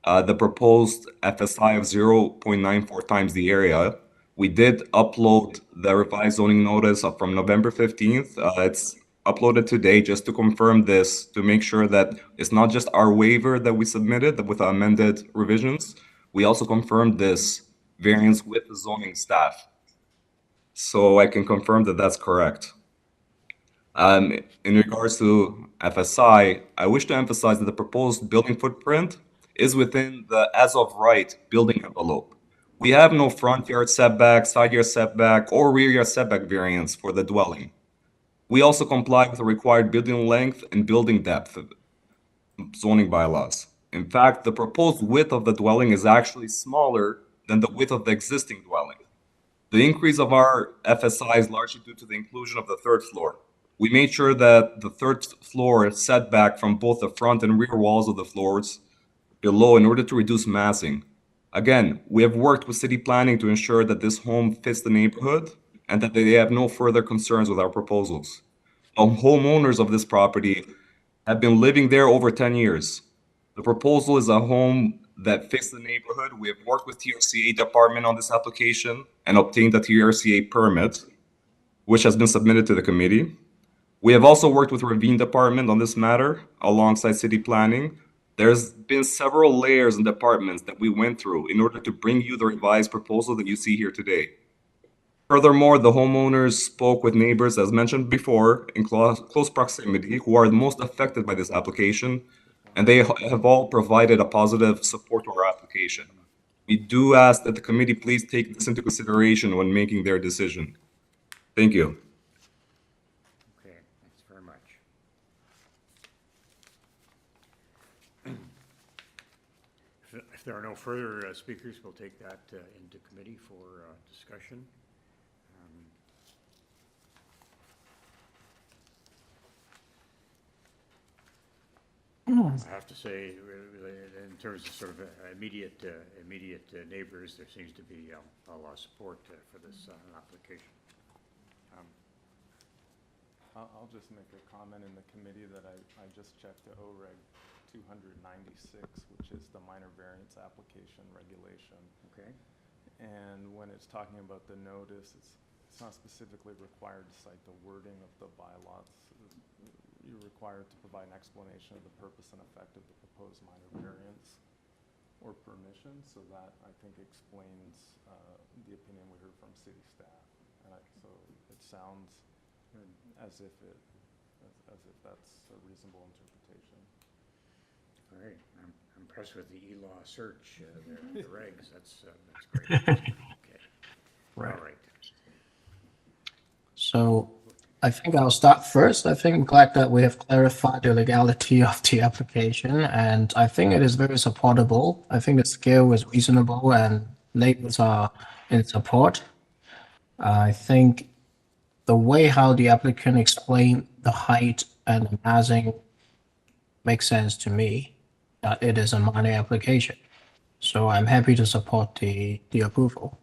the proposed FSI of 0.94 times the area, we did upload the revised zoning notice from November 15th. It's uploaded today just to confirm this, to make sure that it's not just our waiver that we submitted with amended revisions. We also confirmed this variance with the zoning staff. So I can confirm that that's correct. In regards to FSI, I wish to emphasize that the proposed building footprint is within the as of right building envelope, We have no front yard setback, side yard setback, or rear yard setback variance for the dwelling. We also comply with the required building length and building depth of zoning bylaws. In fact, the proposed width of the dwelling is actually smaller than the width of the existing dwelling. The increase of our FSI is largely due to the inclusion of the third floor. We made sure that the third floor is set back from both the front and rear walls of the floors below in order to reduce massing. Again, we have worked with city planning to ensure that this home fits the neighborhood and that they have no further concerns with our proposals. The homeowners of this property have been living there over 10 years. The proposal is a home that fits the neighborhood. We have worked with TRCA department on this application and obtained a TRCA permit, which has been submitted to the committee. We have also worked with Ravine department on this matter alongside city planning. There's been several layers and departments that we went through in order to bring you the revised proposal that you see here today. Furthermore, the homeowners spoke with neighbors, as mentioned before, in close proximity, who are the most affected by this application, and they have all provided a positive support to our application. We do ask that the committee please take this into consideration when making their decision. Thank you. Okay, thanks very much. If there are no further speakers, we'll take that into committee for discussion. I have to say, in terms of sort of immediate neighbors, there seems to be a lot of support for this application. I'll just make a comment in the committee that I just checked the OREG 296, which is the minor variance application regulation. Okay. And when it's talking about the notice, it's not specifically required to cite the wording of the bylaws. You're required to provide an explanation of the purpose and effect of the proposed minor variance or permission, so that I think explains the opinion we heard from city staff. And so it sounds as if that's a reasonable interpretation. All right, I'm impressed with the e-law search, the regs. That's great. Okay. Right. All right. So I think I'll start first. I think I'm glad that we have clarified the legality of the application, and I think it is very supportable. I think the scale is reasonable and neighbors are in support. I think the way how the applicant explained the height and the massing makes sense to me, that it is a minor application. So I'm happy to support the approval.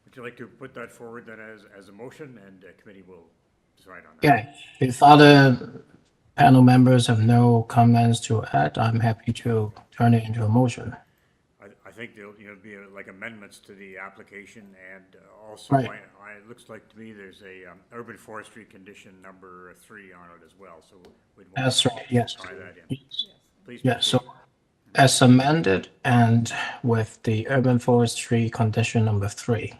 Would you like to put that forward then as a motion, and committee will decide on that? Yeah, if other panel members have no comments to add, I'm happy to turn it into a motion. I think there'll be like amendments to the application, and also Right. it looks like to me there's a urban forestry condition number 3 on it as well, so we'd want That's to right, yes. tie that in. Please Yeah, proceed. so as amended and with the urban forestry condition number 3.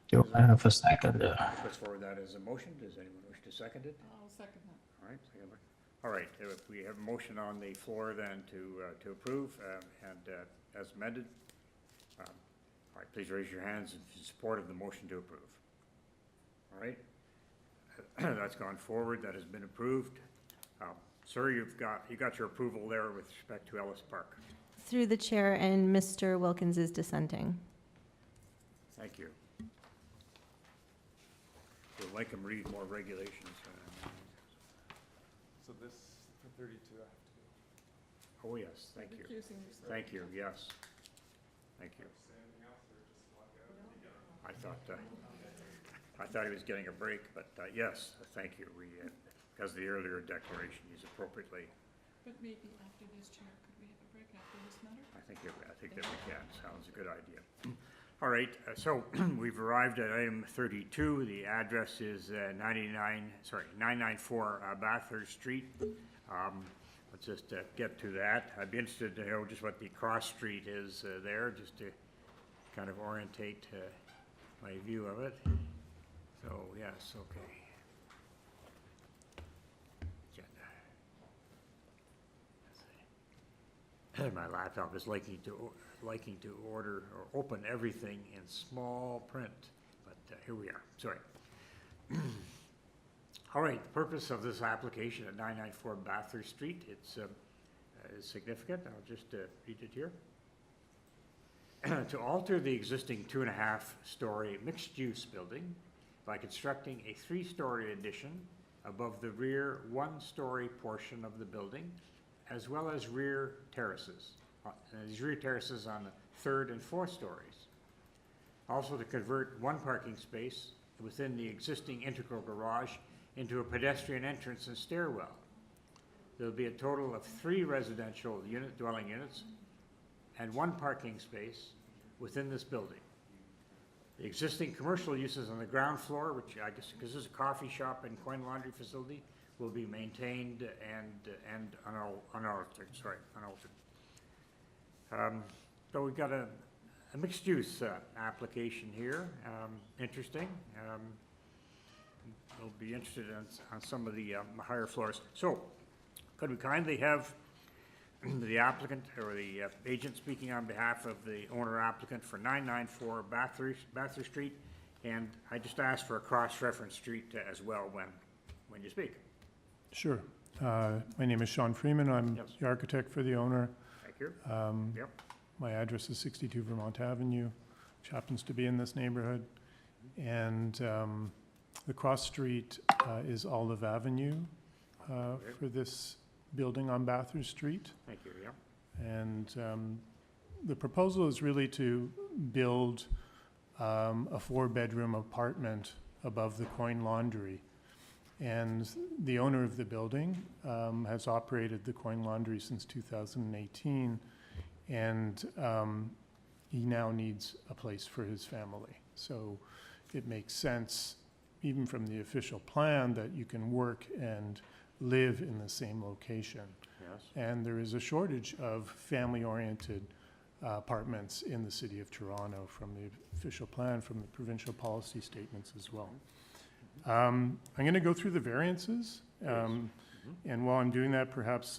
Do I have a second? Puts forward that as a motion. Does anyone wish to second it? I'll second that. All right, second by- all right, if we have a motion on the floor then to approve and as amended. All right, please raise your hands in support of the motion to approve. All right, that's gone forward. That has been approved. Sir, you got your approval there with respect to Ellis Park. Through the chair, and Mr. Wilkins is dissenting. Thank you. We'll make him read more regulations. So this, for 32, I have to do. Oh, yes, thank you. Recusing yourself. Thank you, yes. Thank you. I thought he was getting a break, but yes, thank you. Because of the earlier declaration, he's appropriately. But maybe after this, Chair, could we have a break after this matter? I think that we can. Sounds a good idea. All right, so we've arrived at item 32. The address is 994 Bathurst Street. Let's just get to that. I'd be interested to know just what the cross street is there, just to kind of orientate my view of it. So, yes, okay. Agenda. Let's see. my laptop is liking to order or open everything in small print, but here we are. Sorry. All right, the purpose of this application at 994 Bathurst Street, it's is significant. I'll just read it here. To alter the existing 2.5-story mixed-use building by constructing a 3-story addition above the rear 1-story portion of the building, as well as rear terraces. These rear terraces on the 3rd and 4th stories. Also to convert one parking space within the existing integral garage into a pedestrian entrance and stairwell. There will be a total of 3 residential dwelling units and 1 parking space within this building. The existing commercial uses on the ground floor, which I guess because this is a coffee shop and coin laundry facility, will be maintained and unaltered. So we've got a mixed use application here. Interesting. We'll be interested on some of the higher floors. So could we kindly have the applicant or the agent speaking on behalf of the owner applicant for 994 Bathurst Street, and I just asked for a cross-reference street as well when you speak. Sure. My name is Sean Freeman. I'm the architect for the owner. Thank you. Yep. My address is 62 Vermont Avenue, which happens to be in this neighborhood. And the cross street is Olive Avenue for this building on Bathurst Street. Thank you, yeah. And the proposal is really to build a 4-bedroom apartment above the coin laundry. And the owner of the building has operated the coin laundry since 2018, and he now needs a place for his family. So it makes sense, even from the official plan, that you can work and live in the same location. Yes. And there is a shortage of family-oriented apartments in the city of Toronto from the official plan, from the provincial policy statements as well. I'm going to go through the variances, and while I'm doing that, perhaps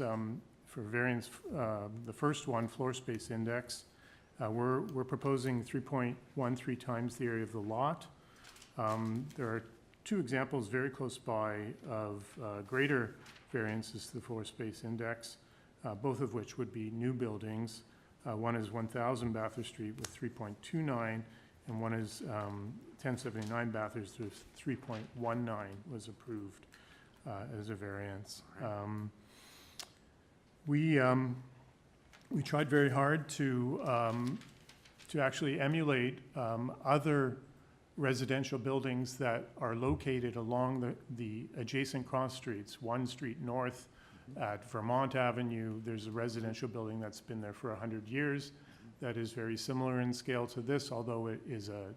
for variance, the first one, floor space index, we're proposing 3.13 times the area of the lot. There are 2 examples very close by of greater variances to the floor space index, both of which would be new buildings. One is 1000 Bathurst Street with 3.29, and one is 1079 Bathurst with 3.19 was approved as a variance. We tried very hard to actually emulate other residential buildings that are located along the adjacent cross streets. 1 street north at Vermont Avenue, there's a residential building that's been there for 100 years that is very similar in scale to this, although it is a,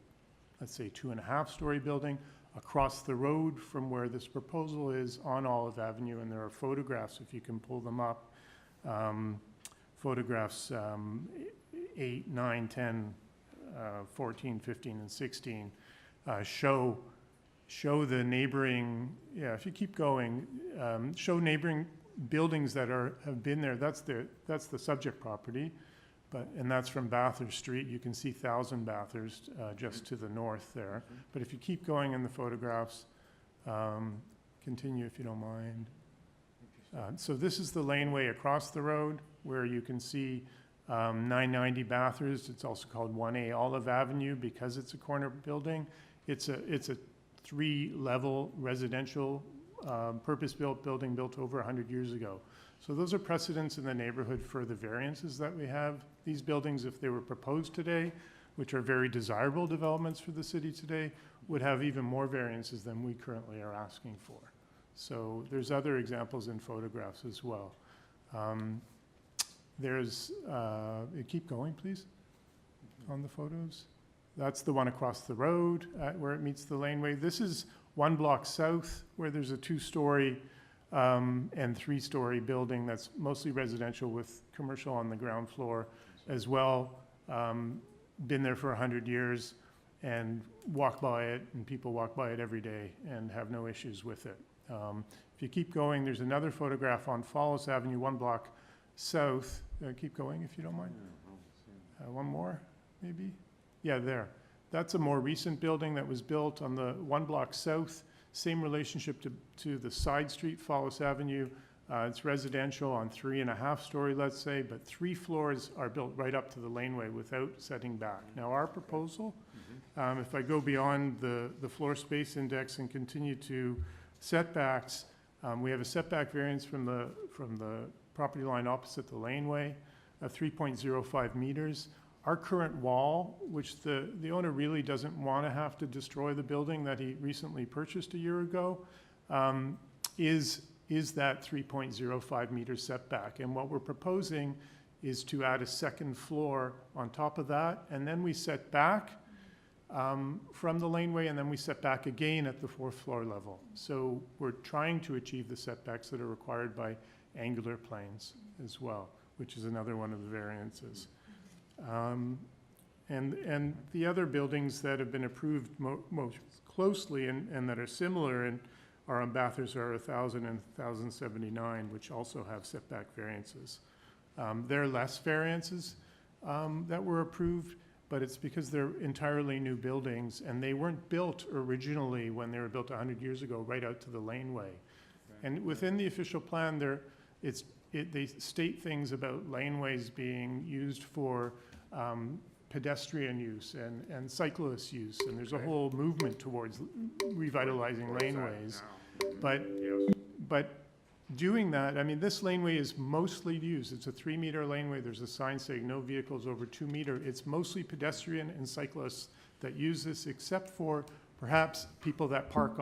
let's say, 2.5-story building. Across the road from where this proposal is on Olive Avenue, and there are photographs, if you can pull them up, photographs 8, 9, 10, 14, 15, and 16 show the neighboring, if you keep going, show neighboring buildings that have been there. That's the subject property, and that's from Bathurst Street. You can see 1000 Bathurst just to the north there. But if you keep going in the photographs, continue if you don't mind. So this is the laneway across the road where you can see 990 Bathurst. It's also called 1A Olive Avenue because it's a corner building. It's a 3-level residential purpose-built building built over 100 years ago. So those are precedents in the neighborhood for the variances that we have. These buildings, if they were proposed today, which are very desirable developments for the city today, would have even more variances than we currently are asking for. So there's other examples in photographs as well. Keep going, please, on the photos. That's the one across the road where it meets the laneway. This is 1 block south where there's a 2-story and 3-story building that's mostly residential with commercial on the ground floor as well. Been there for 100 years and walk by it, and people walk by it every day and have no issues with it. If you keep going, there's another photograph on Fallis Avenue, 1 block south, keep going if you don't mind. One more, maybe? Yeah, there. That's a more recent building that was built on the one block south, same relationship to the side street, Fallis Avenue. It's residential on 3.5 story, let's say, but 3 floors are built right up to the laneway without setting back. Now, our proposal, if I go beyond the floor space index and continue to setbacks, we have a setback variance from the property line opposite the laneway of 3.05 meters. Our current wall, which the owner really doesn't want to have to destroy the building that he recently purchased a year ago, is that 3.05 meter setback. And what we're proposing is to add a second floor on top of that, and then we set back from the laneway, and then we set back again at the 4th floor level. So we're trying to achieve the setbacks that are required by angular planes as well, which is another one of the variances. And the other buildings that have been approved most closely and that are similar and are on Bathurst are 1,000 and 1,079, which also have setback variances. There are less variances that were approved, but it's because they're entirely new buildings, and they weren't built originally when they were built 100 years ago right out to the laneway. And within the official plan, they state things about laneways being used for pedestrian use and cyclist use, and there's a whole movement towards revitalizing laneways. But doing that, I mean, this laneway is mostly used. It's a 3-meter laneway. There's a sign saying no vehicles over 2 meters. It's mostly pedestrian and cyclists that use this, except for perhaps people that park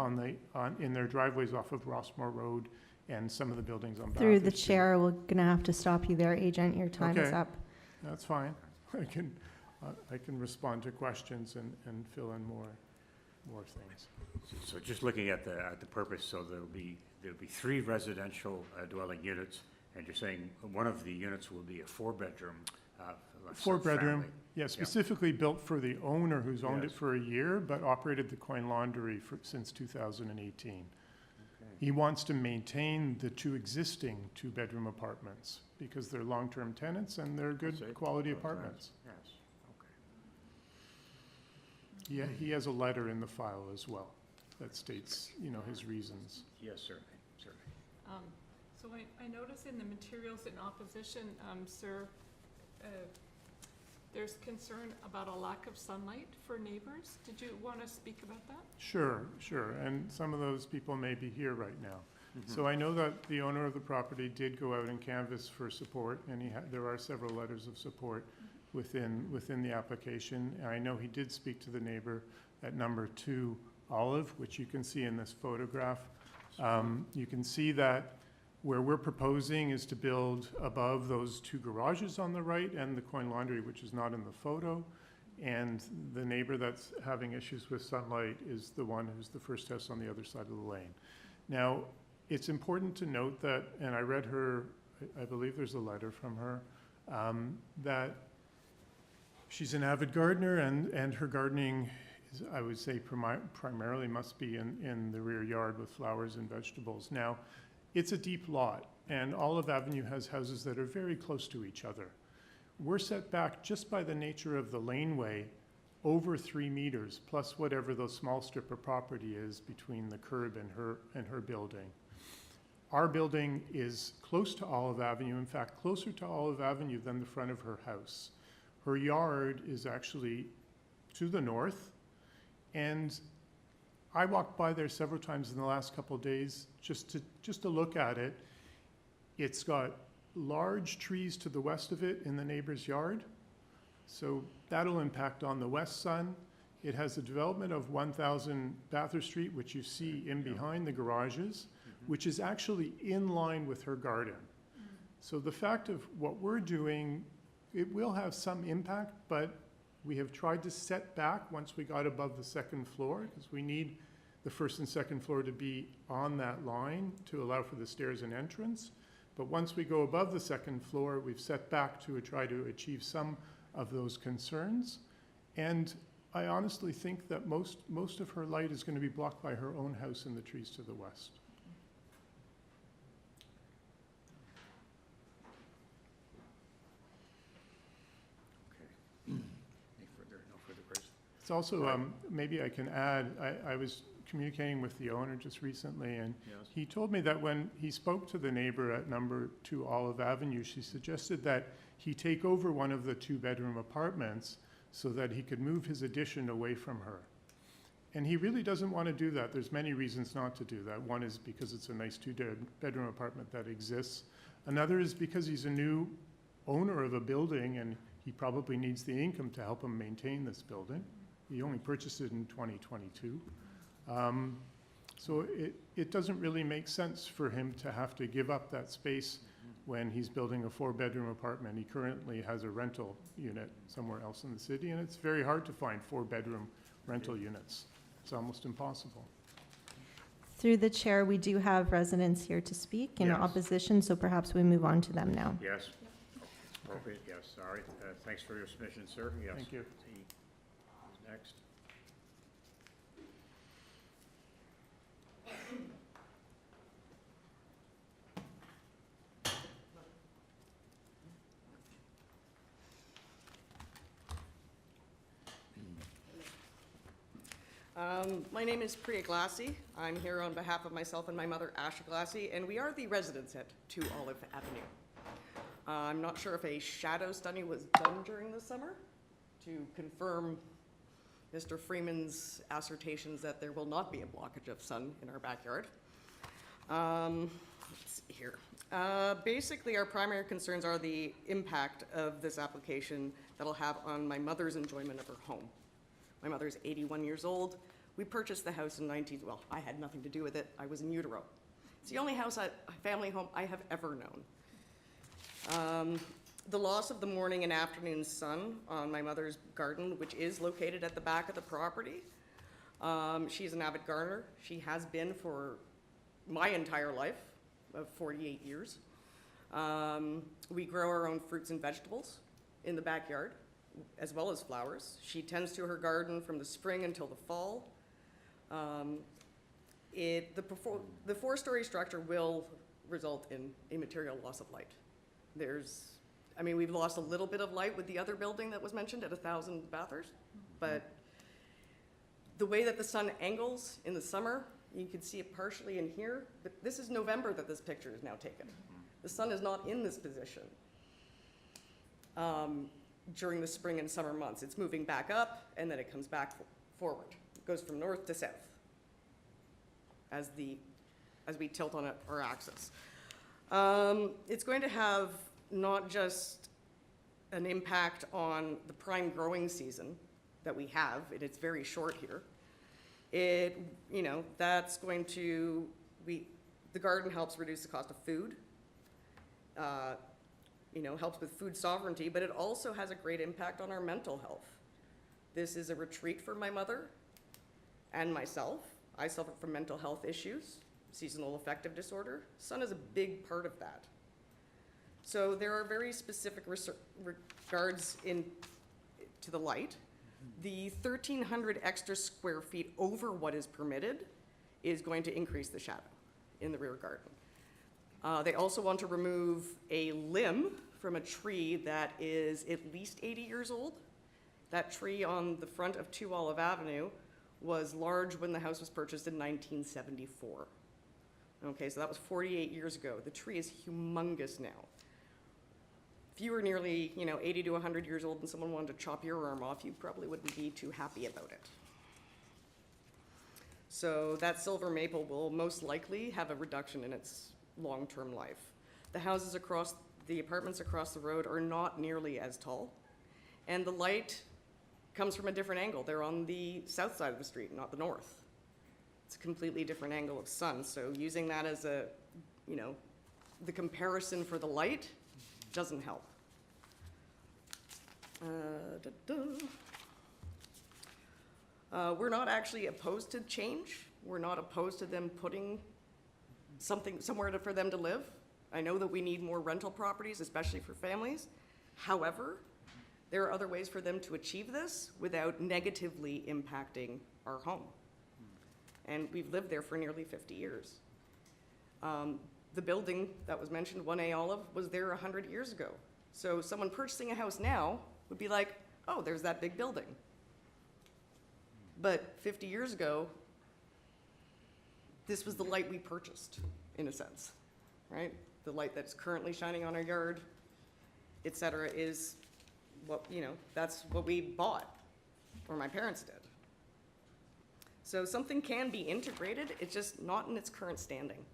in their driveways off of Rossmore Road and some of the buildings on Bathurst. Through the chair, we're going to have to stop you there, Agent. Your time is up. That's fine. I can respond to questions and fill in more things. So just looking at the purpose, so there'll be 3 residential dwelling units, and you're saying one of the units will be a 4-bedroom. 4-bedroom, yeah, specifically built for the owner who's owned it for a year, but operated the coin laundry since 2018. He wants to maintain the 2 existing 2-bedroom apartments because they're long-term tenants and they're good quality apartments. Yes. Yeah, he has a letter in the file as well that states, his reasons. Yes, certainly. So I notice in the materials in opposition, sir, there's concern about a lack of sunlight for neighbors. Did you want to speak about that? Sure. And some of those people may be here right now. So I know that the owner of the property did go out and canvass for support, and there are several letters of support within the application. And I know he did speak to the neighbor at number 2 Olive, which you can see in this photograph. You can see that where we're proposing is to build above those 2 garages on the right and the coin laundry, which is not in the photo. And the neighbor that's having issues with sunlight is the one who's the first house on the other side of the lane. Now, it's important to note that, and I read her, I believe there's a letter from her, that she's an avid gardener, and her gardening is, I would say, primarily must be in the rear yard with flowers and vegetables. Now, it's a deep lot, and Olive Avenue has houses that are very close to each other. We're set back just by the nature of the laneway over 3 meters, plus whatever the small strip of property is between the curb and her building. Our building is close to Olive Avenue, in fact, closer to Olive Avenue than the front of her house. Her yard is actually to the north, and I walked by there several times in the last couple of days just to look at it. It's got large trees to the west of it in the neighbor's yard, so that'll impact on the west sun. It has the development of 1,000 Bathurst Street, which you see in behind the garages, which is actually in line with her garden. So the fact of what we're doing, it will have some impact, but we have tried to set back once we got above the 2nd floor, because we need the 1st and 2nd floor to be on that line to allow for the stairs and entrance. But once we go above the 2nd floor, we've set back to try to achieve some of those concerns. And I honestly think that most of her light is going to be blocked by her own house and the trees to the west. It's also, maybe I can add, I was communicating with the owner just recently, and Yes. he told me that when he spoke to the neighbor at number 2 Olive Avenue, she suggested that he take over one of the 2-bedroom apartments so that he could move his addition away from her. And he really doesn't want to do that. There's many reasons not to do that. One is because it's a nice 2-bedroom apartment that exists. Another is because he's a new owner of a building and he probably needs the income to help him maintain this building. He only purchased it in 2022. So it doesn't really make sense for him to have to give up that space when he's building a 4-bedroom apartment. He currently has a rental unit somewhere else in the city, and it's very hard to find 4-bedroom rental units. It's almost impossible. Through the chair, we do have residents here to speak in Yes. opposition, so perhaps we move on to them now. Yes. Appropriate, yes, all right. Thanks for your submission, sir. Yes. Thank you. Next. My name is Priya Glassy. I'm here on behalf of myself and my mother, Asha Glassy, and we are the residents at 2 Olive Avenue. I'm not sure if a shadow study was done during the summer to confirm Mr. Freeman's assertions that there will not be a blockage of sun in our backyard. Let's see here. Basically, our primary concerns are the impact of this application that'll have on my mother's enjoyment of her home. My mother's 81 years old. We purchased the house in well, I had nothing to do with it. I was in utero. It's the only family home I have ever known. The loss of the morning and afternoon sun on my mother's garden, which is located at the back of the property. She's an avid gardener. She has been for my entire life of 48 years. We grow our own fruits and vegetables in the backyard, as well as flowers. She tends to her garden from the spring until the fall. The 4-story structure will result in a material loss of light. We've lost a little bit of light with the other building that was mentioned at 1,000 Bathurst, but the way that the sun angles in the summer, you can see it partially in here, but this is November that this picture is now taken. The sun is not in this position during the spring and summer months. It's moving back up, and then it comes back forward. It goes from north to south as we tilt on our axis. It's going to have not just an impact on the prime growing season that we have, and it's very short here. That's going to, the garden helps reduce the cost of food, helps with food sovereignty, but it also has a great impact on our mental health. This is a retreat for my mother and myself. I suffer from mental health issues, seasonal affective disorder. Sun is a big part of that. So there are very specific regards to the light. The 1,300 extra square feet over what is permitted is going to increase the shadow in the rear garden. They also want to remove a limb from a tree that is at least 80 years old. That tree on the front of 2 Olive Avenue was large when the house was purchased in 1974. Okay, so that was 48 years ago. The tree is humongous now. If you were nearly, 80 to 100 years old and someone wanted to chop your arm off, you probably wouldn't be too happy about it. So that silver maple will most likely have a reduction in its long-term life. The apartments across the road are not nearly as tall, and the light comes from a different angle. They're on the south side of the street, not the north. It's a completely different angle of sun, so using that as the comparison for the light doesn't help. We're not actually opposed to change. We're not opposed to them putting something somewhere for them to live. I know that we need more rental properties, especially for families. However, there are other ways for them to achieve this without negatively impacting our home. And we've lived there for nearly 50 years. The building that was mentioned, 1A Olive, was there 100 years ago. So someone purchasing a house now would be like, oh, there's that big building. But 50 years ago, this was the light we purchased, in a sense, right? The light that's currently shining on our yard, et cetera, is what, you know, that's what we bought, or my parents did. So something can be integrated, it's just not in its current standing.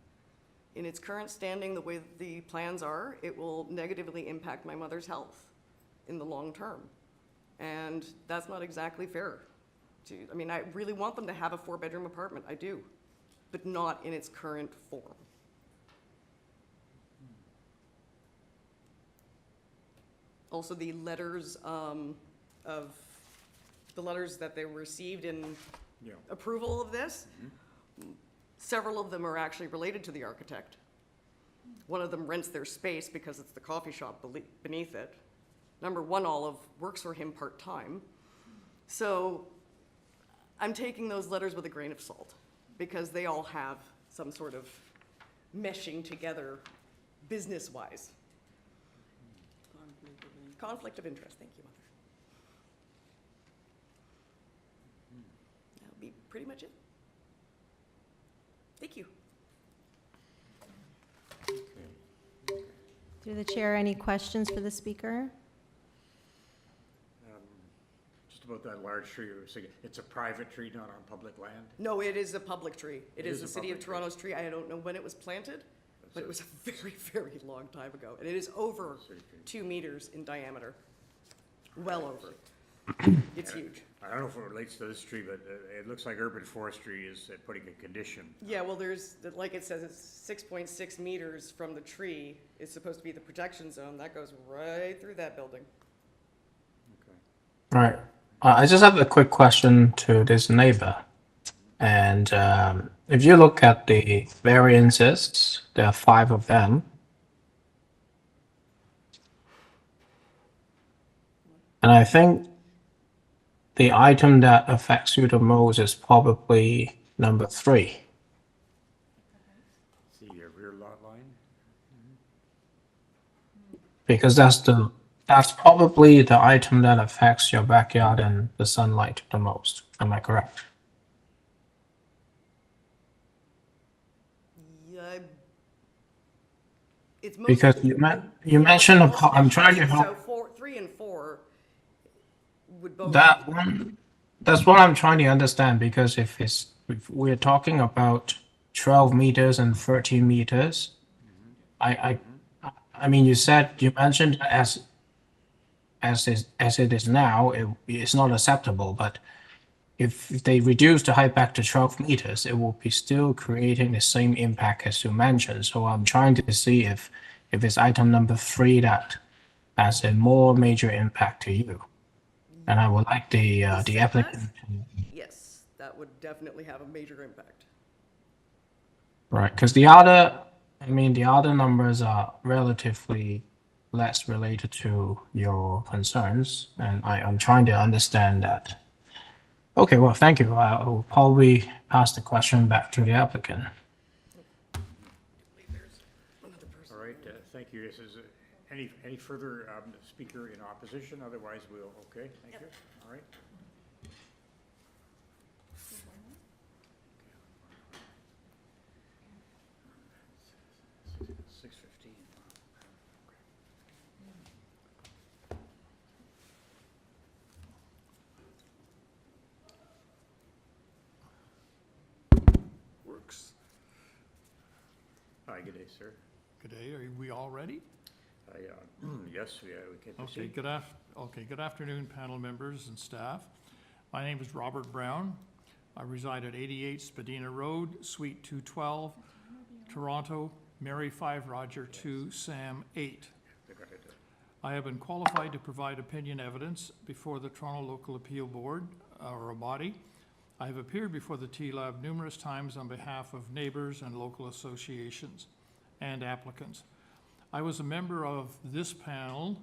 In its current standing, the way the plans are, it will negatively impact my mother's health in the long term. And that's not exactly fair. I mean, I really want them to have a 4-bedroom apartment, I do, but not in its current form. Also, the letters that they received in approval of this, several of them are actually related to the architect. One of them rents their space because it's the coffee shop beneath it. Number one, Olive works for him part-time. So I'm taking those letters with a grain of salt because they all have some sort of meshing together business-wise. Conflict of interest, thank you, Mother. That would be pretty much it. Thank you. Through the chair, any questions for the speaker? Just about that large tree, you were saying, it's a private tree, not on public land? No, it is a public tree. It is a the City of public tree. Toronto's tree. I don't know when it was planted, but it was a very, very long time ago. And it is over 2 meters in diameter. Well over. It's huge. I don't know if it relates to this tree, but it looks like urban forestry is putting a condition. Yeah, well, there's, like it says, it's 6.6 meters from the tree. It's supposed to be the protection zone. That goes right through that building. Right. I just have a quick question to this neighbor. And if you look at the variances, there are 5 of them. And I think the item that affects you the most is probably number 3. See your rear lot line? Because that's probably the item that affects your backyard and the sunlight the most. Am I correct? Yeah, it's Because you mentioned I'm trying to help. So 3 and 4 would both. That's what I'm trying to understand, because if we're talking about 12 meters and 13 meters, I mean, you mentioned as it is now, it's not acceptable, but if they reduce the height back to 12 meters, it will be still creating the same impact as you mentioned. So I'm trying to see if it's item number 3 that has a more major impact to you. And I would like the applicant. Yes, that would definitely have a major impact. Right, because the other numbers are relatively less related to your concerns, and I'm trying to understand that. Okay, well, thank you. I will probably pass the question back to the applicant. All right, thank you. Is any further speaker in opposition? Otherwise, we'll, okay, thank you. All right. Works. Hi, good day, sir. Good day. Are we all ready? Yes, we can proceed. Good afternoon, panel members and staff. My name is Robert Brown. I reside at 88 Spadina Road, Suite 212, Toronto, Mary 5 Roger 2, Sam 8. I have been qualified to provide opinion evidence before the Toronto Local Appeal Board, or a body. I have appeared before the TLAB numerous times on behalf of neighbors and local associations and applicants. I was a member of this panel,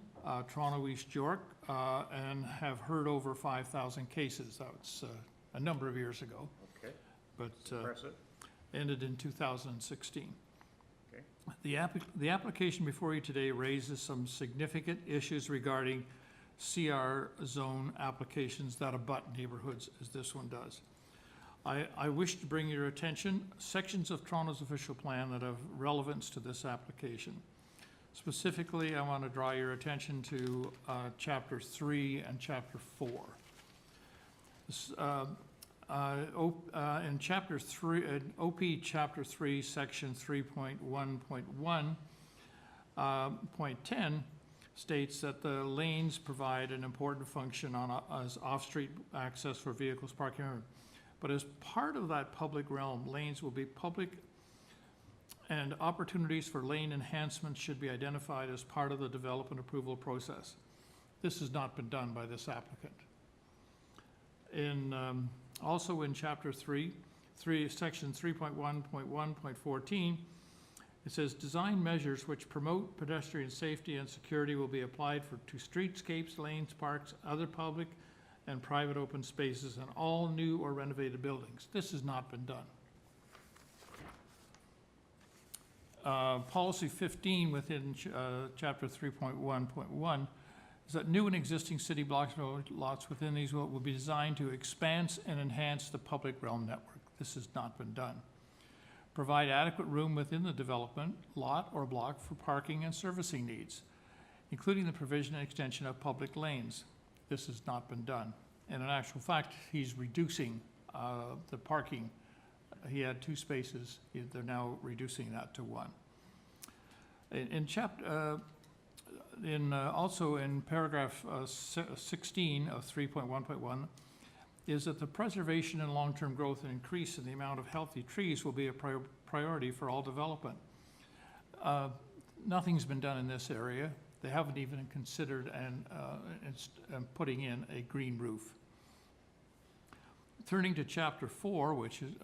Toronto East York, and have heard over 5,000 cases. That was a number of years ago. Okay. But Impressive. ended in 2016. Okay. The application before you today raises some significant issues regarding CR zone applications that abut neighborhoods as this one does. I wish to bring your attention sections of Toronto's official plan that have relevance to this application. Specifically, I want to draw your attention to Chapter 3 and Chapter 4. In Chapter 3, OP Chapter 3, Section 3.1.1, point 10 states that the lanes provide an important function as off-street access for vehicles parking. But as part of that public realm, lanes will be public, and opportunities for lane enhancements should be identified as part of the development approval process. This has not been done by this applicant. Also in Chapter 3, Section 3.1.1.14, it says design measures which promote pedestrian safety and security will be applied to streetscapes, lanes, parks, other public and private open spaces, and all new or renovated buildings. This has not been done. Policy 15 within Chapter 3.1.1 is that new and existing city blocks and lots within these will be designed to expand and enhance the public realm network. This has not been done. Provide adequate room within the development, lot or block for parking and servicing needs, including the provision and extension of public lanes. This has not been done. And in actual fact, he's reducing the parking. He had 2 spaces. They're now reducing that to 1. Also in paragraph 16 of 3.1.1 is that the preservation and long-term growth and increase in the amount of healthy trees will be a priority for all development. Nothing's been done in this area. They haven't even considered putting in a green roof. Turning to Chapter 4, which is,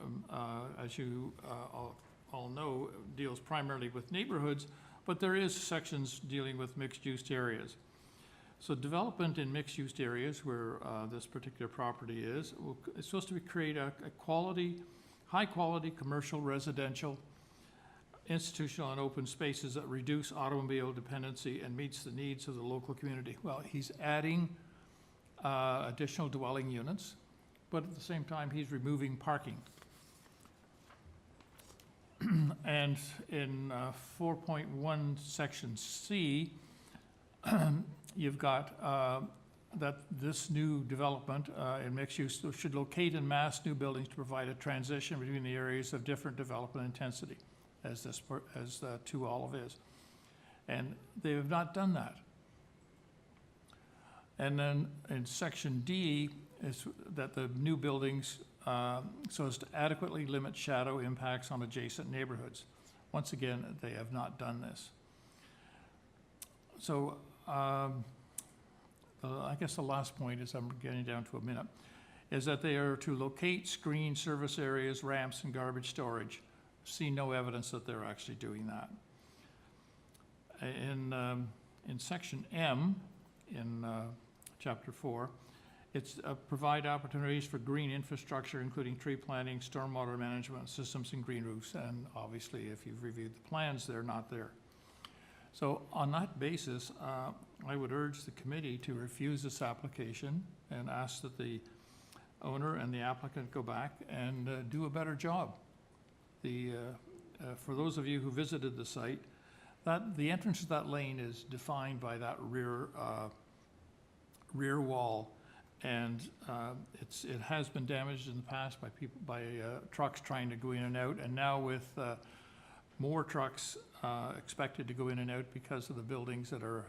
as you all know, deals primarily with neighborhoods, but there is sections dealing with mixed-use areas. So development in mixed-use areas where this particular property is supposed to create a high-quality commercial, residential, institutional, and open spaces that reduce automobile dependency and meets the needs of the local community. Well, he's adding additional dwelling units, but at the same time, he's removing parking. And in 4.1 Section C, you've got that this new development in mixed use should locate and mass new buildings to provide a transition between the areas of different development intensity, as 2 Olive is. And they have not done that. And then in Section D is that the new buildings so as to adequately limit shadow impacts on adjacent neighborhoods. Once again, they have not done this. So I guess the last point is, I'm getting down to a minute, is that they are to locate, screen service areas, ramps, and garbage storage. See no evidence that they're actually doing that. In Section M, in Chapter 4, it's provide opportunities for green infrastructure, including tree planting, stormwater management systems, and green roofs. And obviously, if you've reviewed the plans, they're not there. So on that basis, I would urge the committee to refuse this application and ask that the owner and the applicant go back and do a better job. For those of you who visited the site, the entrance to that lane is defined by that rear wall, and it has been damaged in the past by trucks trying to go in and out, and now with more trucks expected to go in and out because of the buildings that are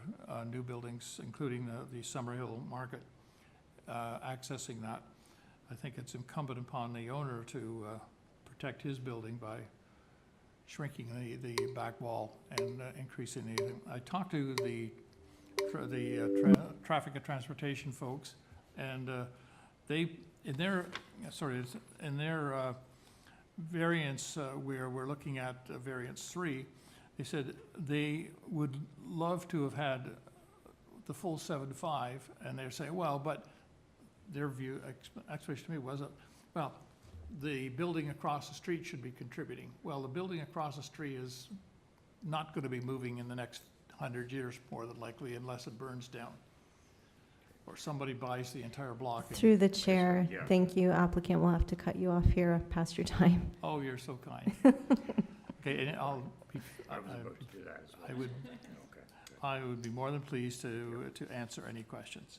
new buildings, including the Summerhill Market, accessing that. I think it's incumbent upon the owner to protect his building by shrinking the back wall and increasing the. I talked to the traffic and transportation folks, and they in their variance where we're looking at variance 3, they said they would love to have had the full 7.5, and they're saying, well, but their view, explanation to me was, well, the building across the street should be contributing. Well, the building across the street is not going to be moving in the next 100 years, more than likely, unless it burns down. or somebody buys the entire block. and- Through the chair, Yeah. thank you. Applicant will have to cut you off here past your time. Oh, you're so kind. Okay, and I was about to do that as well. I would, Okay. I would be more than pleased to answer any questions.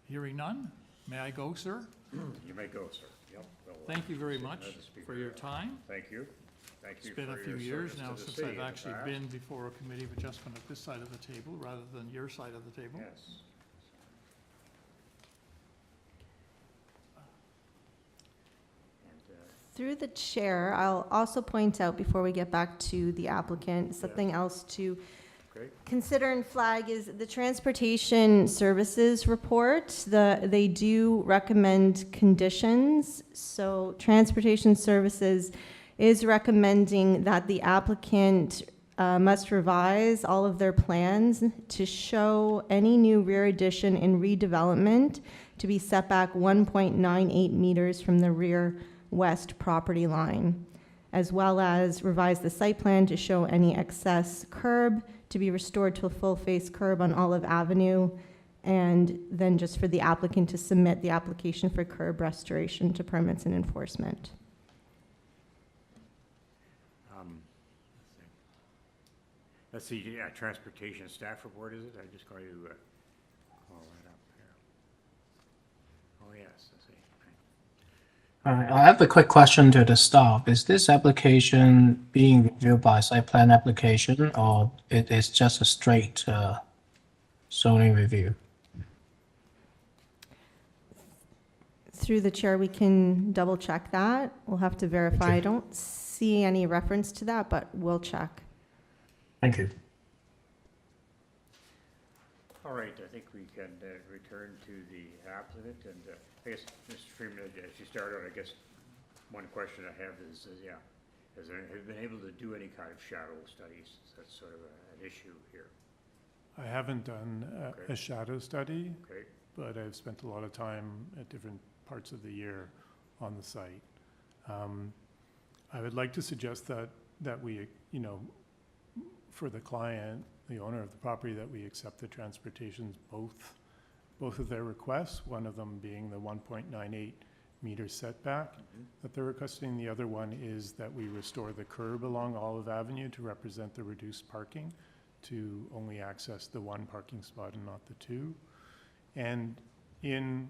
Hearing none, may I go, sir? You may go, sir. Yep. Well, Thank you very sit much as a speaker. for your time. Thank you. Thank you It's been a for few your years service now to the since city I've in the actually past. been before a committee of adjustment at this side of the table rather than your side of the table. Yes. And, Through the chair, I'll also point out before we get back to the applicant, something else to great. consider and flag is the Transportation Services Report. They do recommend conditions. So Transportation Services is recommending that the applicant must revise all of their plans to show any new rear addition and redevelopment to be set back 1.98 meters from the rear west property line, as well as revise the site plan to show any excess curb to be restored to a full-face curb on Olive Avenue, and then just for the applicant to submit the application for curb restoration to permits and enforcement. Let's see, yeah, Transportation Staff Report, is it? I just got to call that up here. Oh, yes, I see. All right, I have a quick question to the staff. Is this application being reviewed by site plan application, or it is just a straight zoning review? Through the chair, we can double check that. We'll have to verify. I don't see any reference to that, but we'll check. Thank you. All right, I think we can return to the applicant, and I guess, Mr. Freeman, as you start out, I guess one question I have is yeah, have you been able to do any kind of shadow studies? That's sort of an issue here. I haven't done Okay. a shadow study, Okay. but I've spent a lot of time at different parts of the year on the site. I would like to suggest that we, you know, for the client, the owner of the property, that we accept the transportations, both of their requests, one of them being the 1.98 meter setback that they're requesting. The other one is that we restore the curb along Olive Avenue to represent the reduced parking, to only access the one parking spot and not the two. And in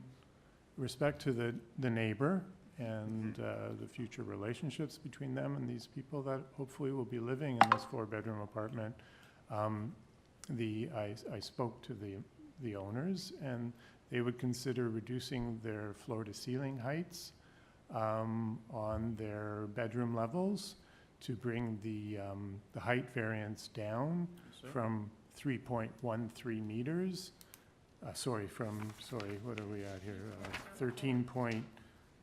respect to the neighbor and the future relationships between them and these people that hopefully will be living in this 4-bedroom apartment, I spoke to the owners, and they would consider reducing their floor-to-ceiling heights on their bedroom levels to bring the height variance down from 3.13 meters. What are we at here? 13 point,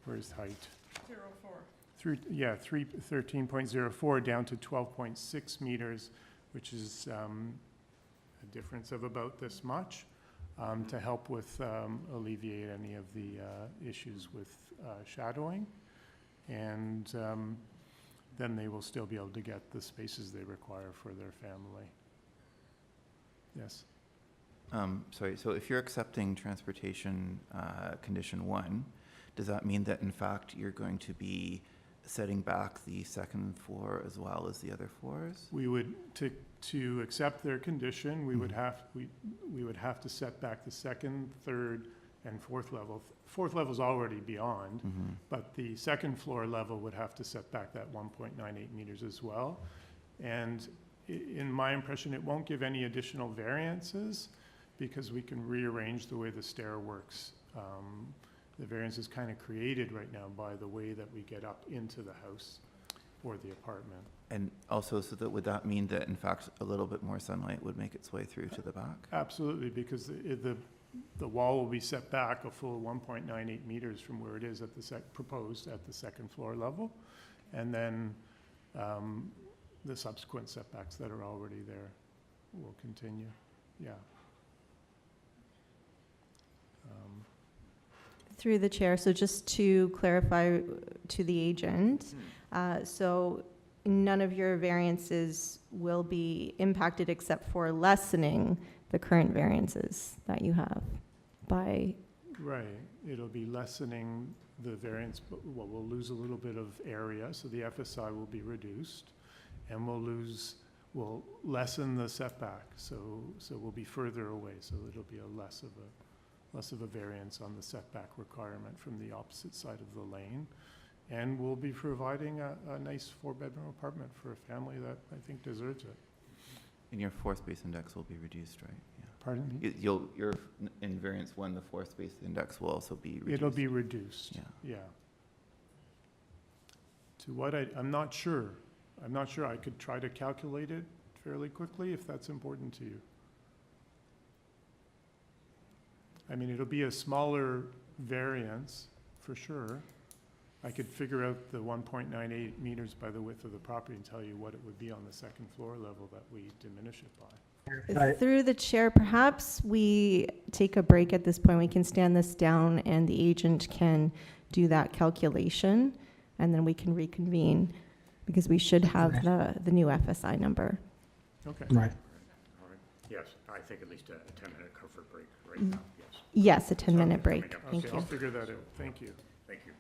where's height? 13.04 down to 12.6 meters, which is a difference of about this much, to help with alleviate any of the issues with shadowing. And then they will still be able to get the spaces they require for their family. Yes. Sorry, so if you're accepting transportation condition 1, does that mean that in fact you're going to be setting back the second floor as well as the other floors? We would, to accept their condition, we would have to set back the second, third, and fourth level. Fourth level's already beyond, but the second floor level would have to set back that 1.98 meters as well. And in my impression, it won't give any additional variances because we can rearrange the way the stair works. The variance is kind of created right now by the way that we get up into the house or the apartment. And also, so that would that mean that in fact a little bit more sunlight would make its way through to the back? Absolutely, because the wall will be set back a full 1.98 meters from where it is at the proposed at the second floor level, and then the subsequent setbacks that are already there will continue. Yeah. Through the chair, so just to clarify to the agent, so none of your variances will be impacted except for lessening the current variances that you have by, Right, it'll be lessening the variance, but well, we'll lose a little bit of area, so the FSI will be reduced, and we'll lessen the setback, so we'll be further away, so it'll be less of a variance on the setback requirement from the opposite side of the lane. And we'll be providing a nice 4-bedroom apartment for a family that I think deserves it. And your floor space index will be reduced, right? Yeah. Pardon me? Your in variance 1, the floor space index will also be reduced. It'll be reduced, yeah. To what I'm not sure. I'm not sure. I could try to calculate it fairly quickly if that's important to you. I mean, it'll be a smaller variance for sure. I could figure out the 1.98 meters by the width of the property and tell you what it would be on the second floor level that we diminish it by. through the chair, perhaps we take a break at this point. We can stand this down and the agent can do that calculation and then we can reconvene because we should have the new FSI number. Okay. Right. Yes, I think at least a 10-minute comfort break right now, yes. Yes, a 10-minute break. Thank Okay, you. I'll figure that out. Thank you. Thank you.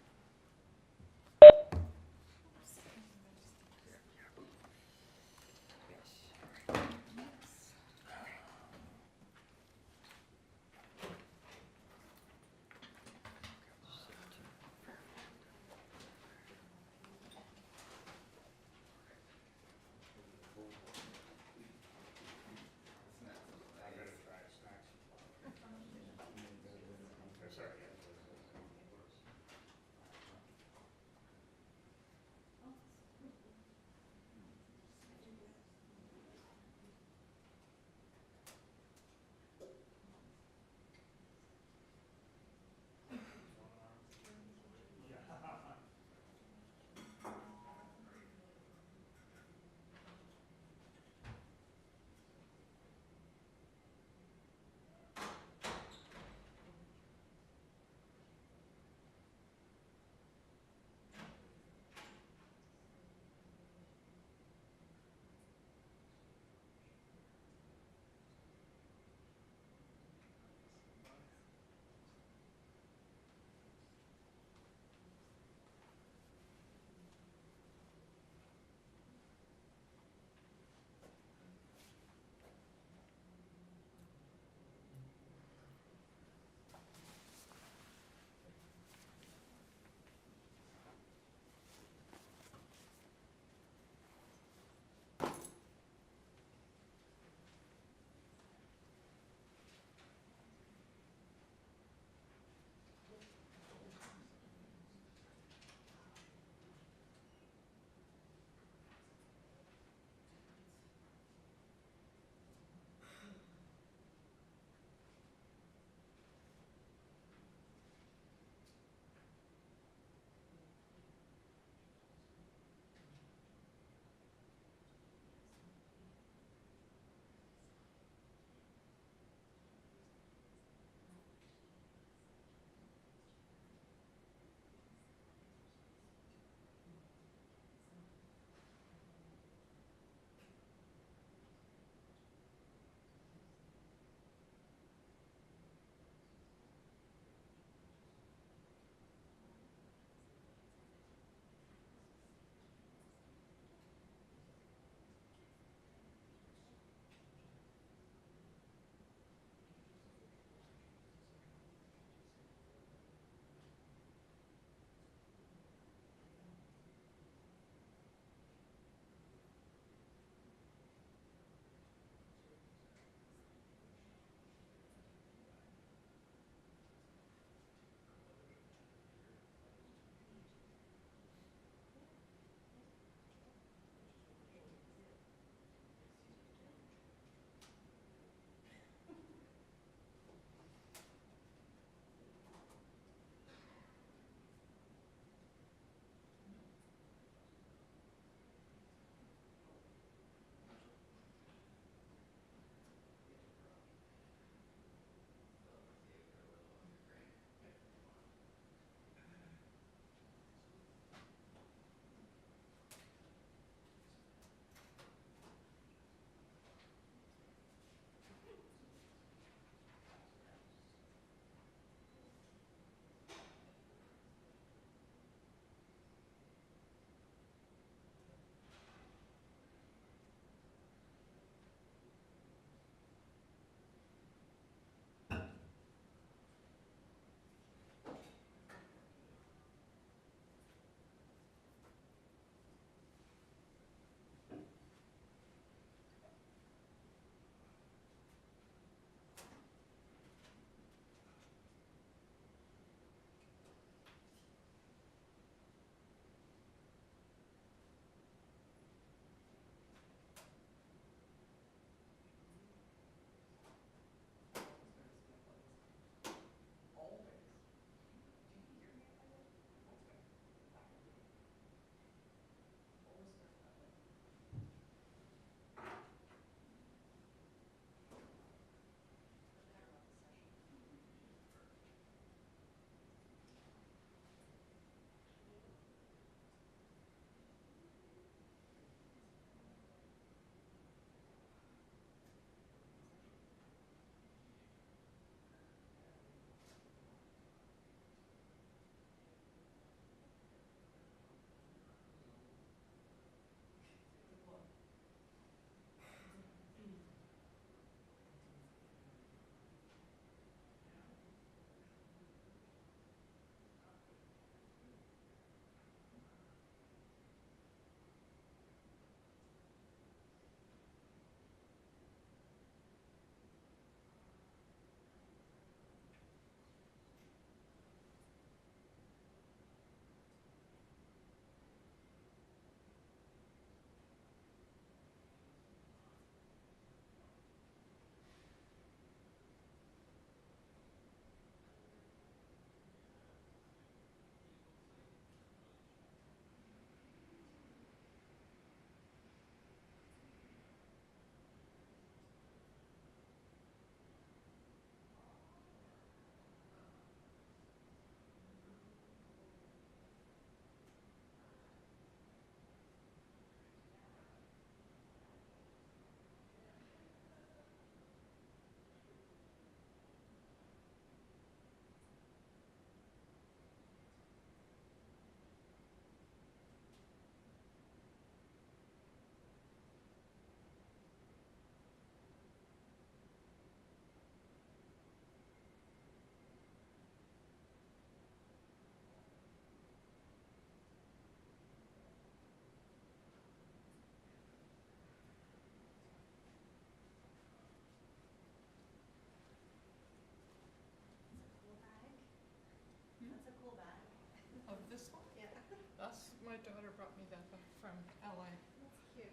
from LA. That's cute.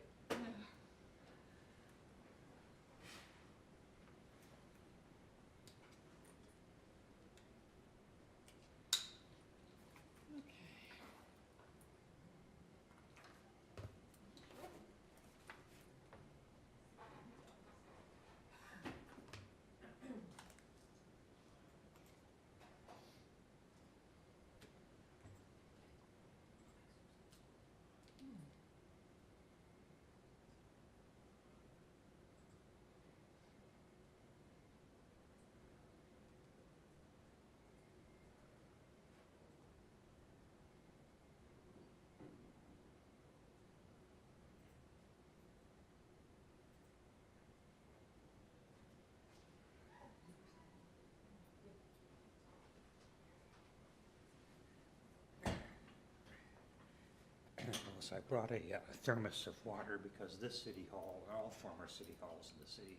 So I brought a thermos of water because this city hall, all former city halls in the city,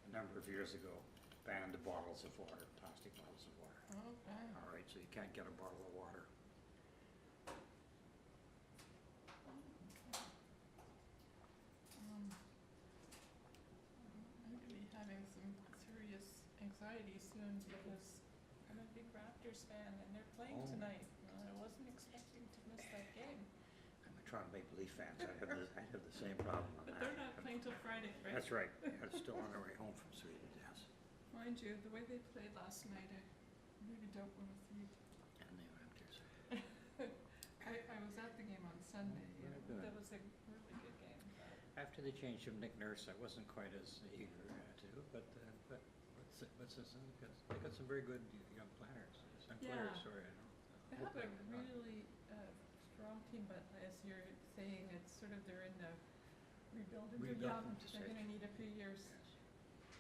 a number of years ago, banned bottles of water, plastic bottles of water. Okay. All right, so you can't get a bottle of water. I'm going to be having some serious anxiety soon because I'm a big Raptors fan and they're playing Oh. tonight. I wasn't expecting to miss that game. I'm a Toronto Maple Leaf fan, so I have the same problem on But that. they're not playing till Friday, right? That's right. They're still on their way home from Sweden, yes. Mind you, the way they played last night, I really don't want to see. And the Raptors. I was at the game on Sunday. Very good. That was a really good game. After they changed from Nick Nurse, I wasn't quite as eager to, but what's this? They got some very good young players. Yeah. Sorry, I don't. They have a really strong team, but as you're saying, it's sort of they're in the rebuilding. They're young. They're going to need a few years.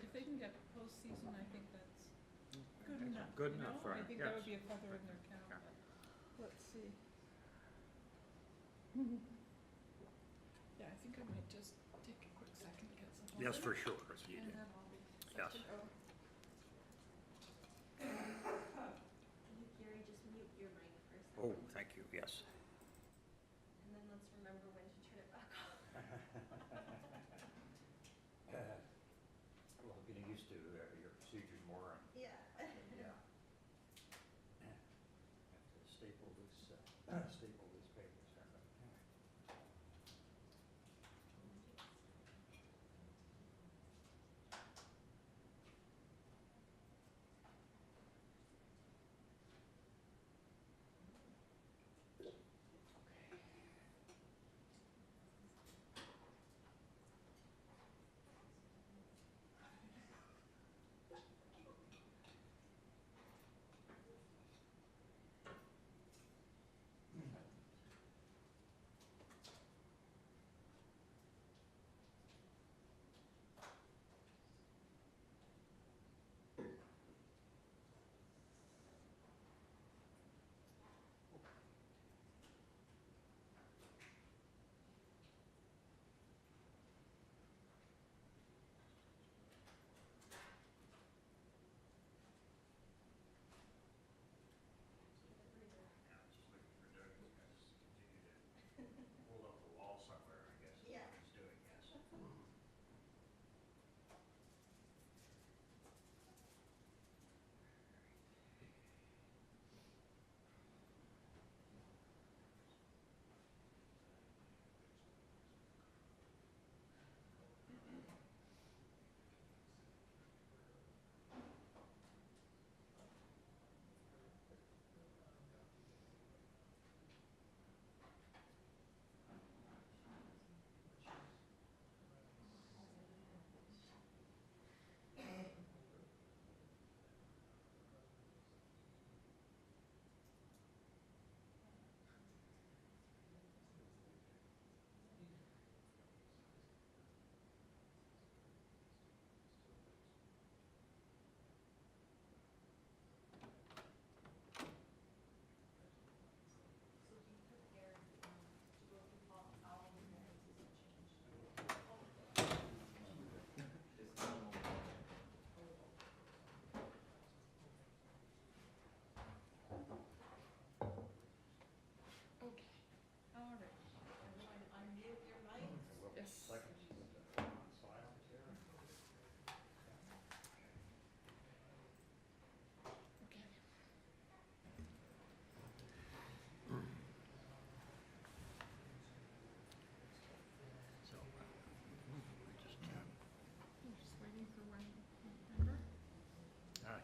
If they can get postseason, I think that's good enough. Good you enough know? for I them, think that yes. would be a feather in their cap. Yeah. But let's see. Yeah, I think I might just take a quick second to get some water. Yes, for sure. Yes, you And do. then I'll be set Yes. to go. Gary, just mute your mic for a second. Oh, thank you, yes. And then let's remember when to turn it back on. Well, getting used to your procedures more and. Yeah. Yeah. Have to staple loose papers.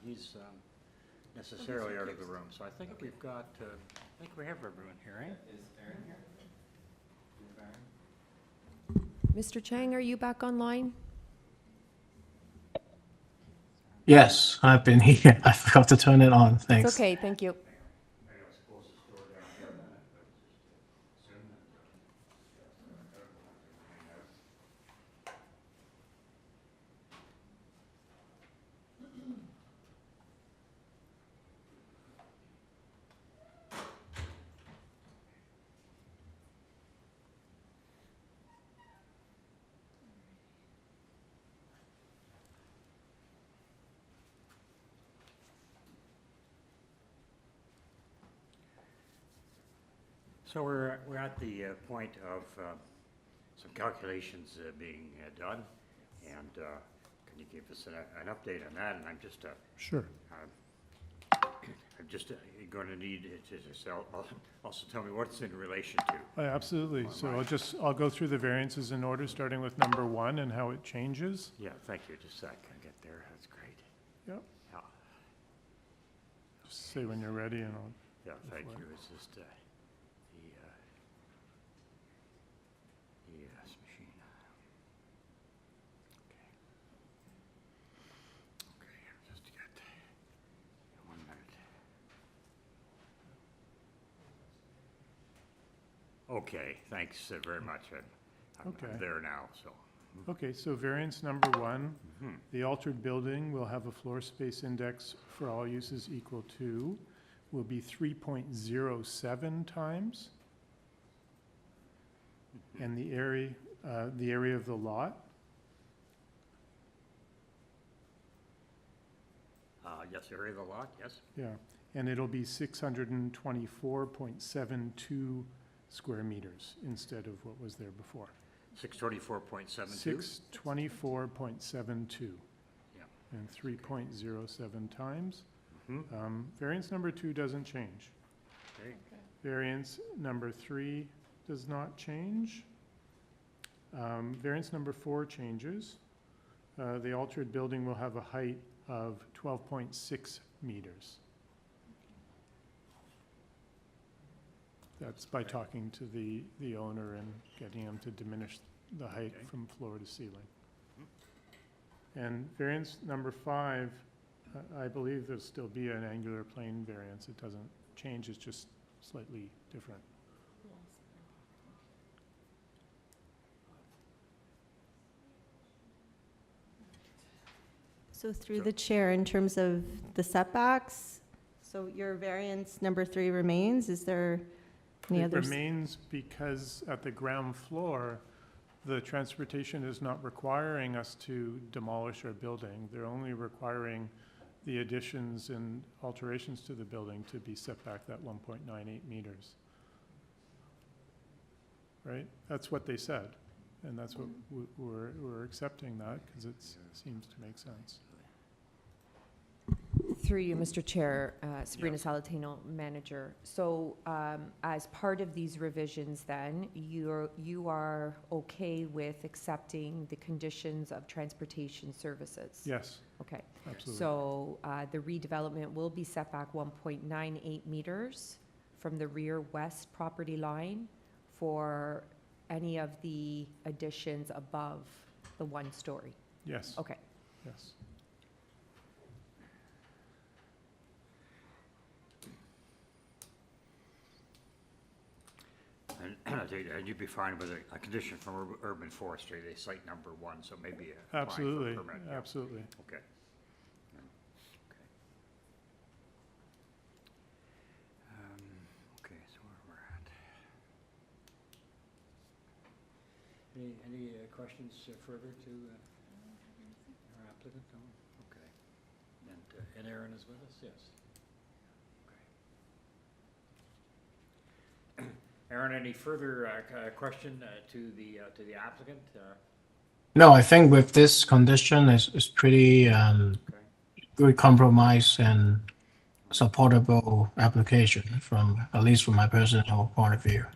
he's necessarily out of the room, so I think we've got, I think we have everyone here, eh? Is Aaron here? Mr. Chang, are you back online? Yes, I've been here. I forgot to turn it on. Thanks. It's okay, thank you. So we're at the point of some calculations being done, and can you give us an update on that? And I'm just Sure. I'm just going to need it to also tell me what it's in relation to. Absolutely. So I'll go through the variances in order, starting with number 1 and how it changes. Yeah, thank you. Just a sec. I get there. That's great. Yep. Yeah. Just say when you're ready and I'll. Yeah, thank you. It's just the ES machine. Okay, just get 1 minute. Okay, thanks very much. I'm there now, so. Okay, so variance number 1, the altered building will have a floor space index for all uses equal to, will be 3.07 times. And the area of the lot, Yes, area of the lot, yes. yeah, and it'll be 624.72 square meters instead of what was there before. 624.72? 624.72. Yeah. And 3.07 times. Variance number 2 doesn't change. Okay. Variance number 3 does not change. Variance number 4 changes. The altered building will have a height of 12.6 meters. That's by talking to the owner and getting him to diminish the height from floor to ceiling. And variance number 5, I believe there'll still be an angular plane variance. It doesn't change, it's just slightly different. So through the chair, in terms of the setbacks, so your variance number 3 remains. Is there any It others? remains because at the ground floor, the transportation is not requiring us to demolish our building. They're only requiring the additions and alterations to the building to be set back that 1.98 meters. Right? That's what they said. And that's what we're accepting that because it seems to make sense. Through you, Mr. Chair, Sabrina Salatino, manager. So as part of these revisions then, you are okay with accepting the conditions of transportation services? Yes. Okay. Absolutely. So the redevelopment will be set back 1.98 meters from the rear west property line for any of the additions above the 1 story? Yes. Okay. Yes. And you'd be fine with a condition from urban forestry, they cite number 1, so maybe applying for a Absolutely. permit. Yeah. Absolutely. Okay. Okay, so where we're at. Any questions further to our applicant? No? Okay. And Aaron is with us? Yes. Okay. Aaron, any further question to the applicant? No, I think with this condition, it's pretty good compromise and supportable application from, at least from my personal point of view.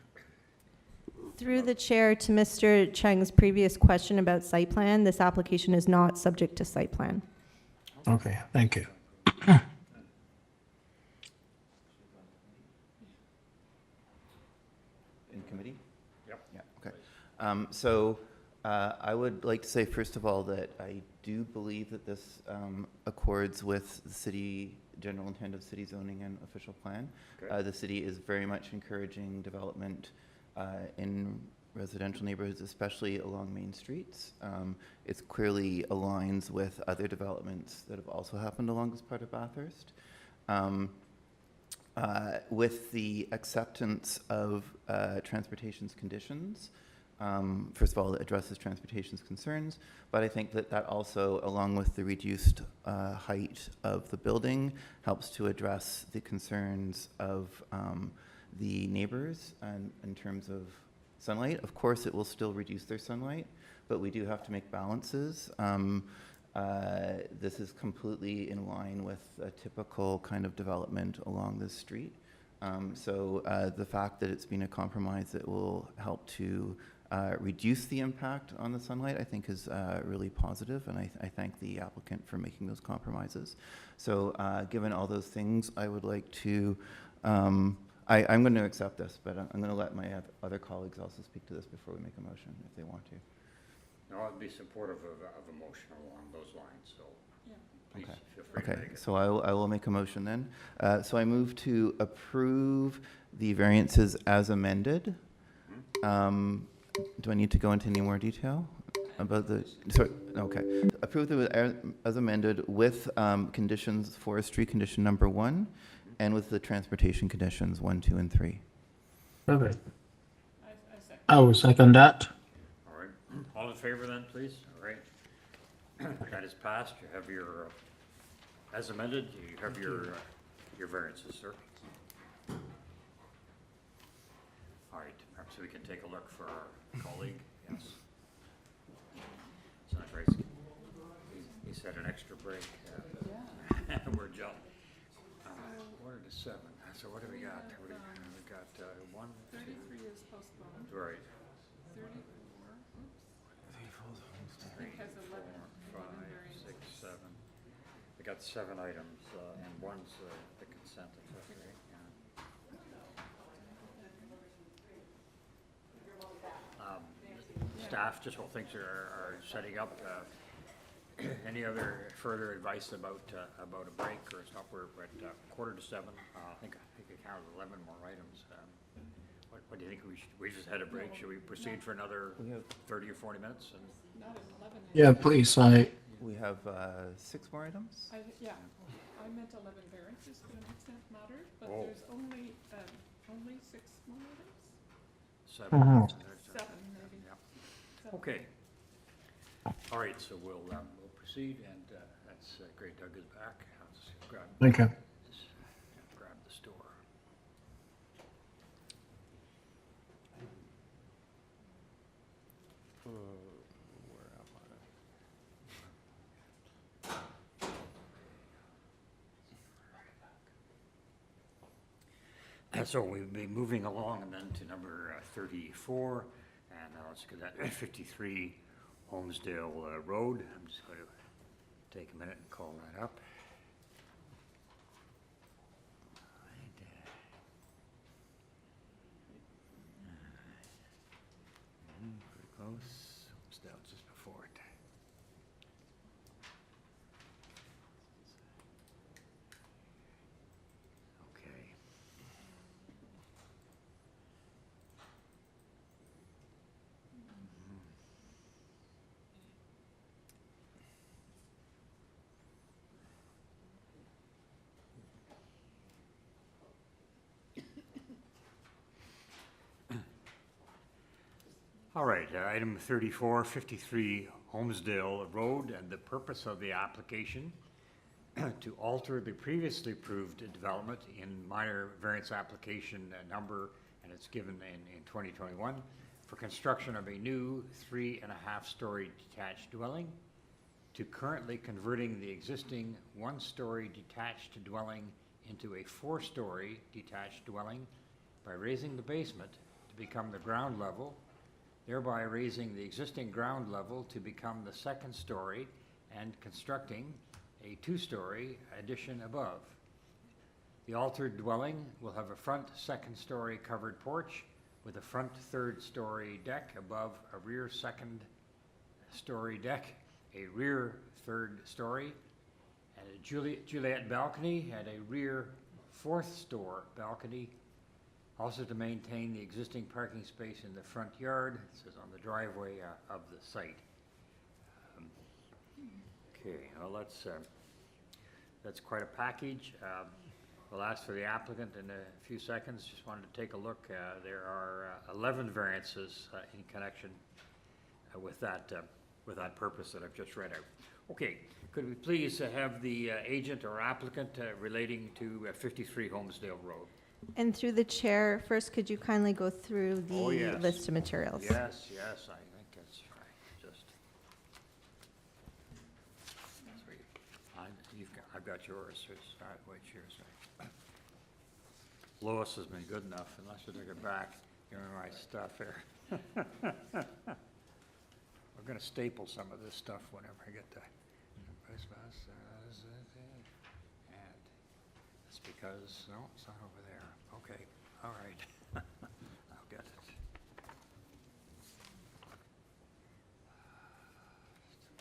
Through the chair to Mr. Cheng's previous question about site plan, this application is not subject to site plan. Okay, thank you. In committee? Yep. Yeah, okay. I would like to say, first of all, that I do believe that this accords with the city, general intent of city zoning and official plan. Okay. The city is very much encouraging development in residential neighborhoods, especially along main streets. It clearly aligns with other developments that have also happened along this part of Bathurst. With the acceptance of transportation's conditions, first of all, it addresses transportation's concerns, but I think that that also, along with the reduced height of the building, helps to address the concerns of the neighbors and in terms of sunlight. Of course, it will still reduce their sunlight, but we do have to make balances. This is completely in line with a typical kind of development along this street. The fact that it's been a compromise that will help to reduce the impact on the sunlight, I think is really positive, and I thank the applicant for making those compromises. So given all those things, I would like to, I'm going to accept this, but I'm going to let my other colleagues also speak to this before we make a motion, if they want to. No, I'd be supportive of a motion along those lines, so please feel free to Okay, make it. so I will make a motion then. So I move to approve the variances as amended. Do I need to go into any more detail about the, sorry, okay. Approve them as amended with conditions, forestry condition number 1, and with the transportation conditions 1, 2, and 3. Perfect. I will second that. All right, all in favor then, please? All right. That is passed. You have your, as amended, you have your variances, sir. All right, perhaps we can take a look for our colleague, yes. It's not right. He's had an extra break. We're jumping. 4:45. So what do we got? We got 1, 2. 33 is postponed. Right. 34, oops. I think has 11. 4, 5, 6, 7. We got 7 items, and one's the consent, I think, right? Yeah. Staff, just while things are setting up, any other further advice about a break or stop? We're at 6:45. I think I counted 11 more items. What do you think we just had a break? Should we proceed for another 30 or 40 minutes? And Not at 11. Yeah, please. We have 6 more items? I meant 11 variances to an extent mattered, but Oh. there's only 6 more items? 7. Mhm. 7, maybe. Yeah. 7. Okay. All right, so we'll proceed, and that's great. Doug is back. Let's grab. Thank you. Grab the store. Where am And so we'll be moving along and then to number 34, and let's get that 53 Holmesdale Road. I'm just going to take a minute and call that up. Pretty close. Holmesdale just before it. Okay. All right, item 34, 53 Holmesdale Road, and the purpose of the application to alter the previously approved development in minor variance application number, and it's given in 2021, for construction of a new 3.5-story detached dwelling to currently converting the existing 1-story detached dwelling into a 4-story detached dwelling by raising the basement to become the ground level, thereby raising the existing ground level to become the 2nd story, and constructing a two-story addition above. The altered dwelling will have a front second-story covered porch with a front third-story deck above a rear second-story deck, a rear third-story, and a Juliet balcony and a rear fourth-store balcony. Also to maintain the existing parking space in the front yard, it says on the driveway of the site. Okay, well, that's quite a package. We'll ask for the applicant in a few seconds. Just wanted to take a look. There are 11 variances in connection with that purpose that I've just read out. Okay, could we please have the agent or applicant relating to 53 Holmesdale Road? And through the chair, first, could you kindly go through the yes. list of materials? Yes, yes, I think that's right. Just, I've got yours. Wait, yours. Lois has been good enough, unless you took it back. You're in my stuff here. We're going to staple some of this stuff whenever I get to. And it's because, no, it's not over there. Okay, all right. I'll get it.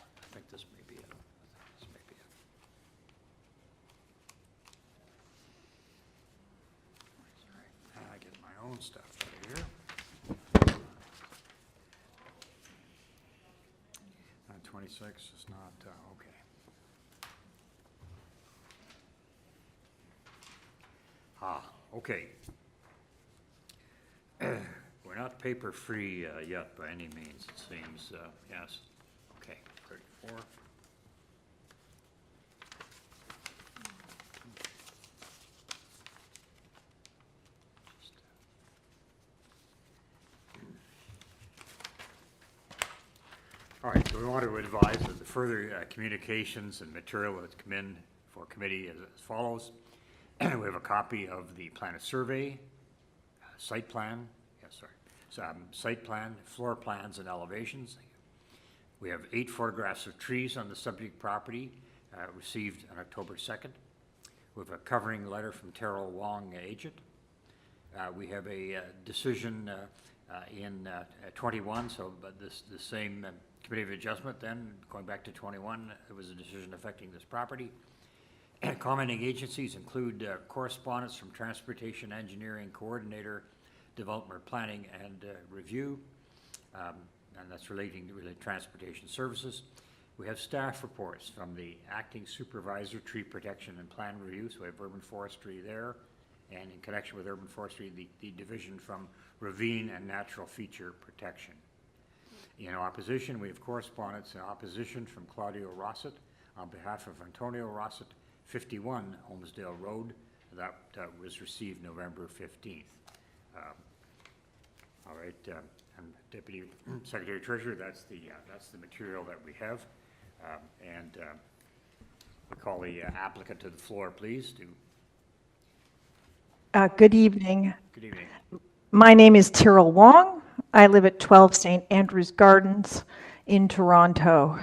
I think this may be it. This may be it. All right. I get my own stuff out of here. 26 is not, okay. Okay. We're not paper-free yet by any means, it seems. Yes. Okay, 34. All right, so we want to advise that the further communications and material that's come in for committee as follows. We have a copy of the plan of survey, site plan, site plan, floor plans, and elevations. We have 8 photographs of trees on the subject property received on October 2nd. We have a covering letter from Terrell Wong, agent. We have a decision in 21, so but the same Committee of Adjustment then, going back to 21, there was a decision affecting this property. Commenting agencies include correspondence from Transportation Engineering Coordinator, Development Planning and Review, and that's relating to transportation services. We have staff reports from the Acting Supervisor, Tree Protection and Plan Review, so we have urban forestry there, and in connection with urban forestry, the division from ravine and natural feature protection. In opposition, we have correspondence in opposition from Claudio Rossett on behalf of Antonio Rossett, 51 Holmesdale Road. That was received November 15th. All right, and Deputy Secretary Treasurer, that's the material that we have. And we call the applicant to the floor, please. Good evening. Good evening. My name is Terrell Wong. I live at 12 St. Andrews Gardens in Toronto.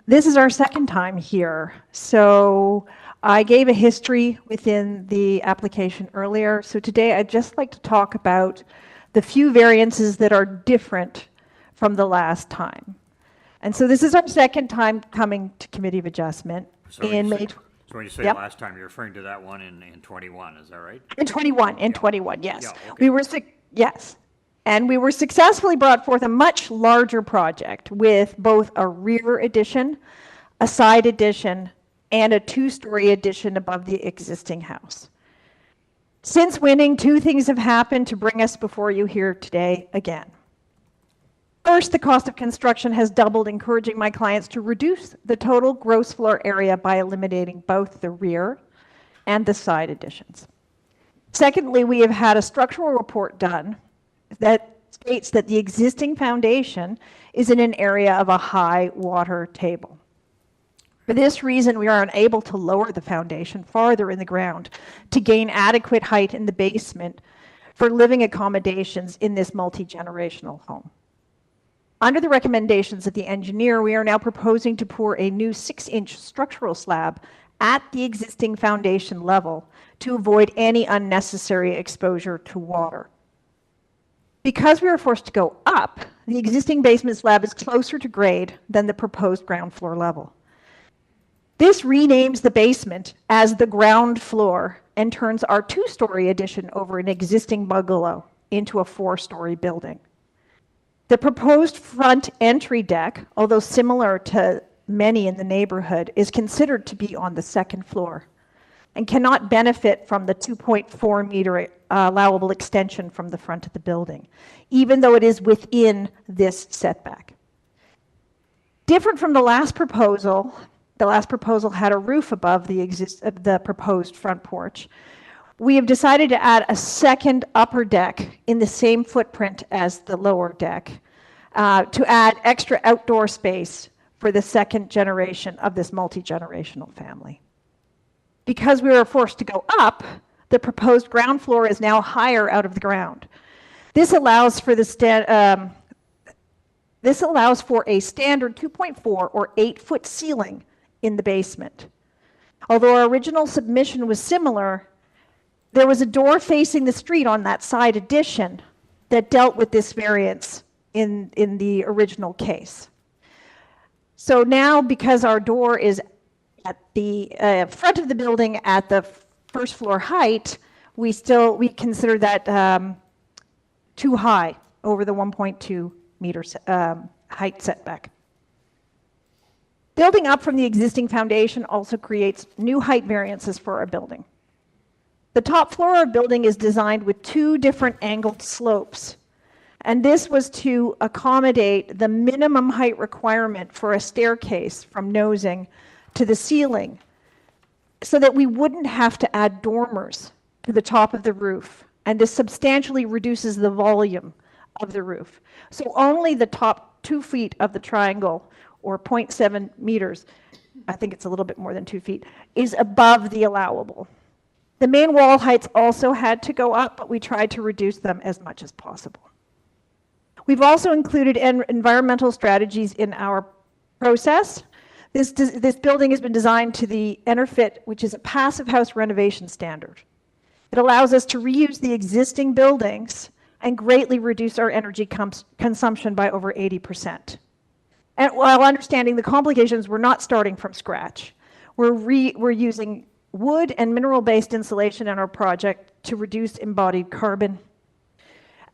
This is our second time here. So I gave a history within the application earlier. So today I'd just like to talk about the few variances that are different from the last time. And so this is our second time coming to Committee of Adjustment in May. So when you say Yep. last time, you're referring to that one in 21, is that right? In 21, yes. Yeah, okay. We were, yes. And we were successfully brought forth a much larger project with both a rear addition, a side addition, and a 2-story addition above the existing house. Since winning, 2 things have happened to bring us before you here today again. First, the cost of construction has doubled, encouraging my clients to reduce the total gross floor area by eliminating both the rear and the side additions. Secondly, we have had a structural report done that states that the existing foundation is in an area of a high water table. For this reason, we are unable to lower the foundation farther in the ground to gain adequate height in the basement for living accommodations in this multi-generational home. Under the recommendations of the engineer, we are now proposing to pour a new 6-inch structural slab at the existing foundation level to avoid any unnecessary exposure to water. Because we were forced to go up, the existing basement slab is closer to grade than the proposed ground floor level. This renames the basement as the ground floor and turns our 2-story addition over an existing bungalow into a 4-story building. The proposed front entry deck, although similar to many in the neighborhood, is considered to be on the 2nd floor and cannot benefit from the 2.4 meter allowable extension from the front of the building, even though it is within this setback. Different from the last proposal had a roof above the proposed front porch. We have decided to add a second upper deck in the same footprint as the lower deck to add extra outdoor space for the second generation of this multi-generational family. Because we were forced to go up, the proposed ground floor is now higher out of the ground. This allows for a standard 2.4 or 8-foot ceiling in the basement. Although our original submission was similar, there was a door facing the street on that side addition that dealt with this variance in the original case. So now, because our door is at the front of the building at the 1st floor height, we consider that too high over the 1.2 meter height setback. Building up from the existing foundation also creates new height variances for our building. The top floor of our building is designed with 2 different angled slopes, and this was to accommodate the minimum height requirement for a staircase from nosing to the ceiling, so that we wouldn't have to add dormers to the top of the roof, and this substantially reduces the volume of the roof. So only the top 2 feet of the triangle, or 0.7 meters, I think it's a little bit more than 2 feet, is above the allowable. The main wall heights also had to go up, but we tried to reduce them as much as possible. We've also included environmental strategies in our process. This building has been designed to the EnerPHit, which is a passive house renovation standard. It allows us to reuse the existing buildings and greatly reduce our energy consumption by over 80%. And while understanding the complications, we're not starting from scratch. We're using wood and mineral-based insulation in our project to reduce embodied carbon.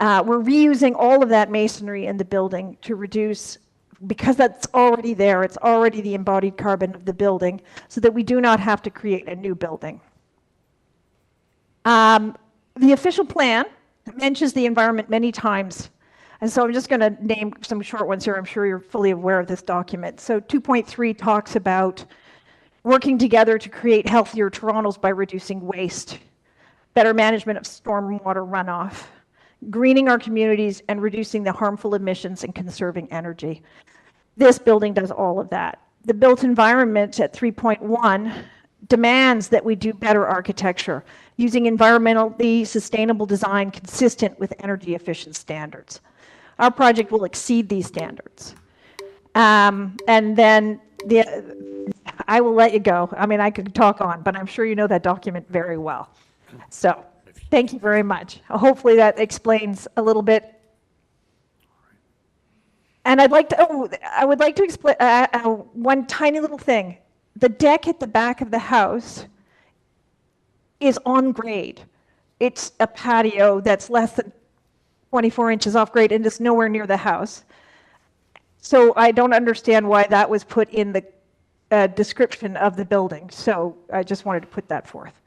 We're reusing all of that masonry in the building to reduce, because that's already there, it's already the embodied carbon of the building, so that we do not have to create a new building. The official plan mentions the environment many times, and so I'm just going to name some short ones here. I'm sure you're fully aware of this document. So 2.3 talks about working together to create healthier Torontos by reducing waste, better management of stormwater runoff, greening our communities, and reducing the harmful emissions and conserving energy. This building does all of that. The built environment at 3.1 demands that we do better architecture, using environmentally sustainable design consistent with energy efficient standards. Our project will exceed these standards. And then I will let you go. I mean, I could talk on, but I'm sure you know that document very well. So thank you very much. Hopefully that explains a little bit. And I would like to explain one tiny little thing. The deck at the back of the house is on grade. It's a patio that's less than 24 inches off grade and it's nowhere near the house. So I don't understand why that was put in the description of the building. So I just wanted to put that forth.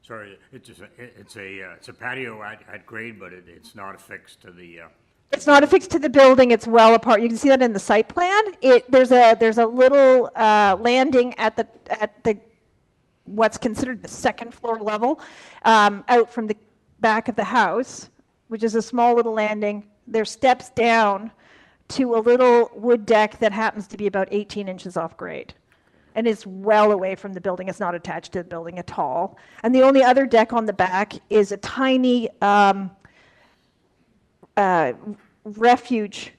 Sorry, it's a patio at grade, but it's not affixed to the. It's not affixed to the building. It's well apart. You can see that in the site plan. There's a little landing at the what's considered the 2nd floor level, out from the back of the house, which is a small little landing. There's steps down to a little wood deck that happens to be about 18 inches off grade. And it's well away from the building. It's not attached to the building at all. And the only other deck on the back is a tiny refuge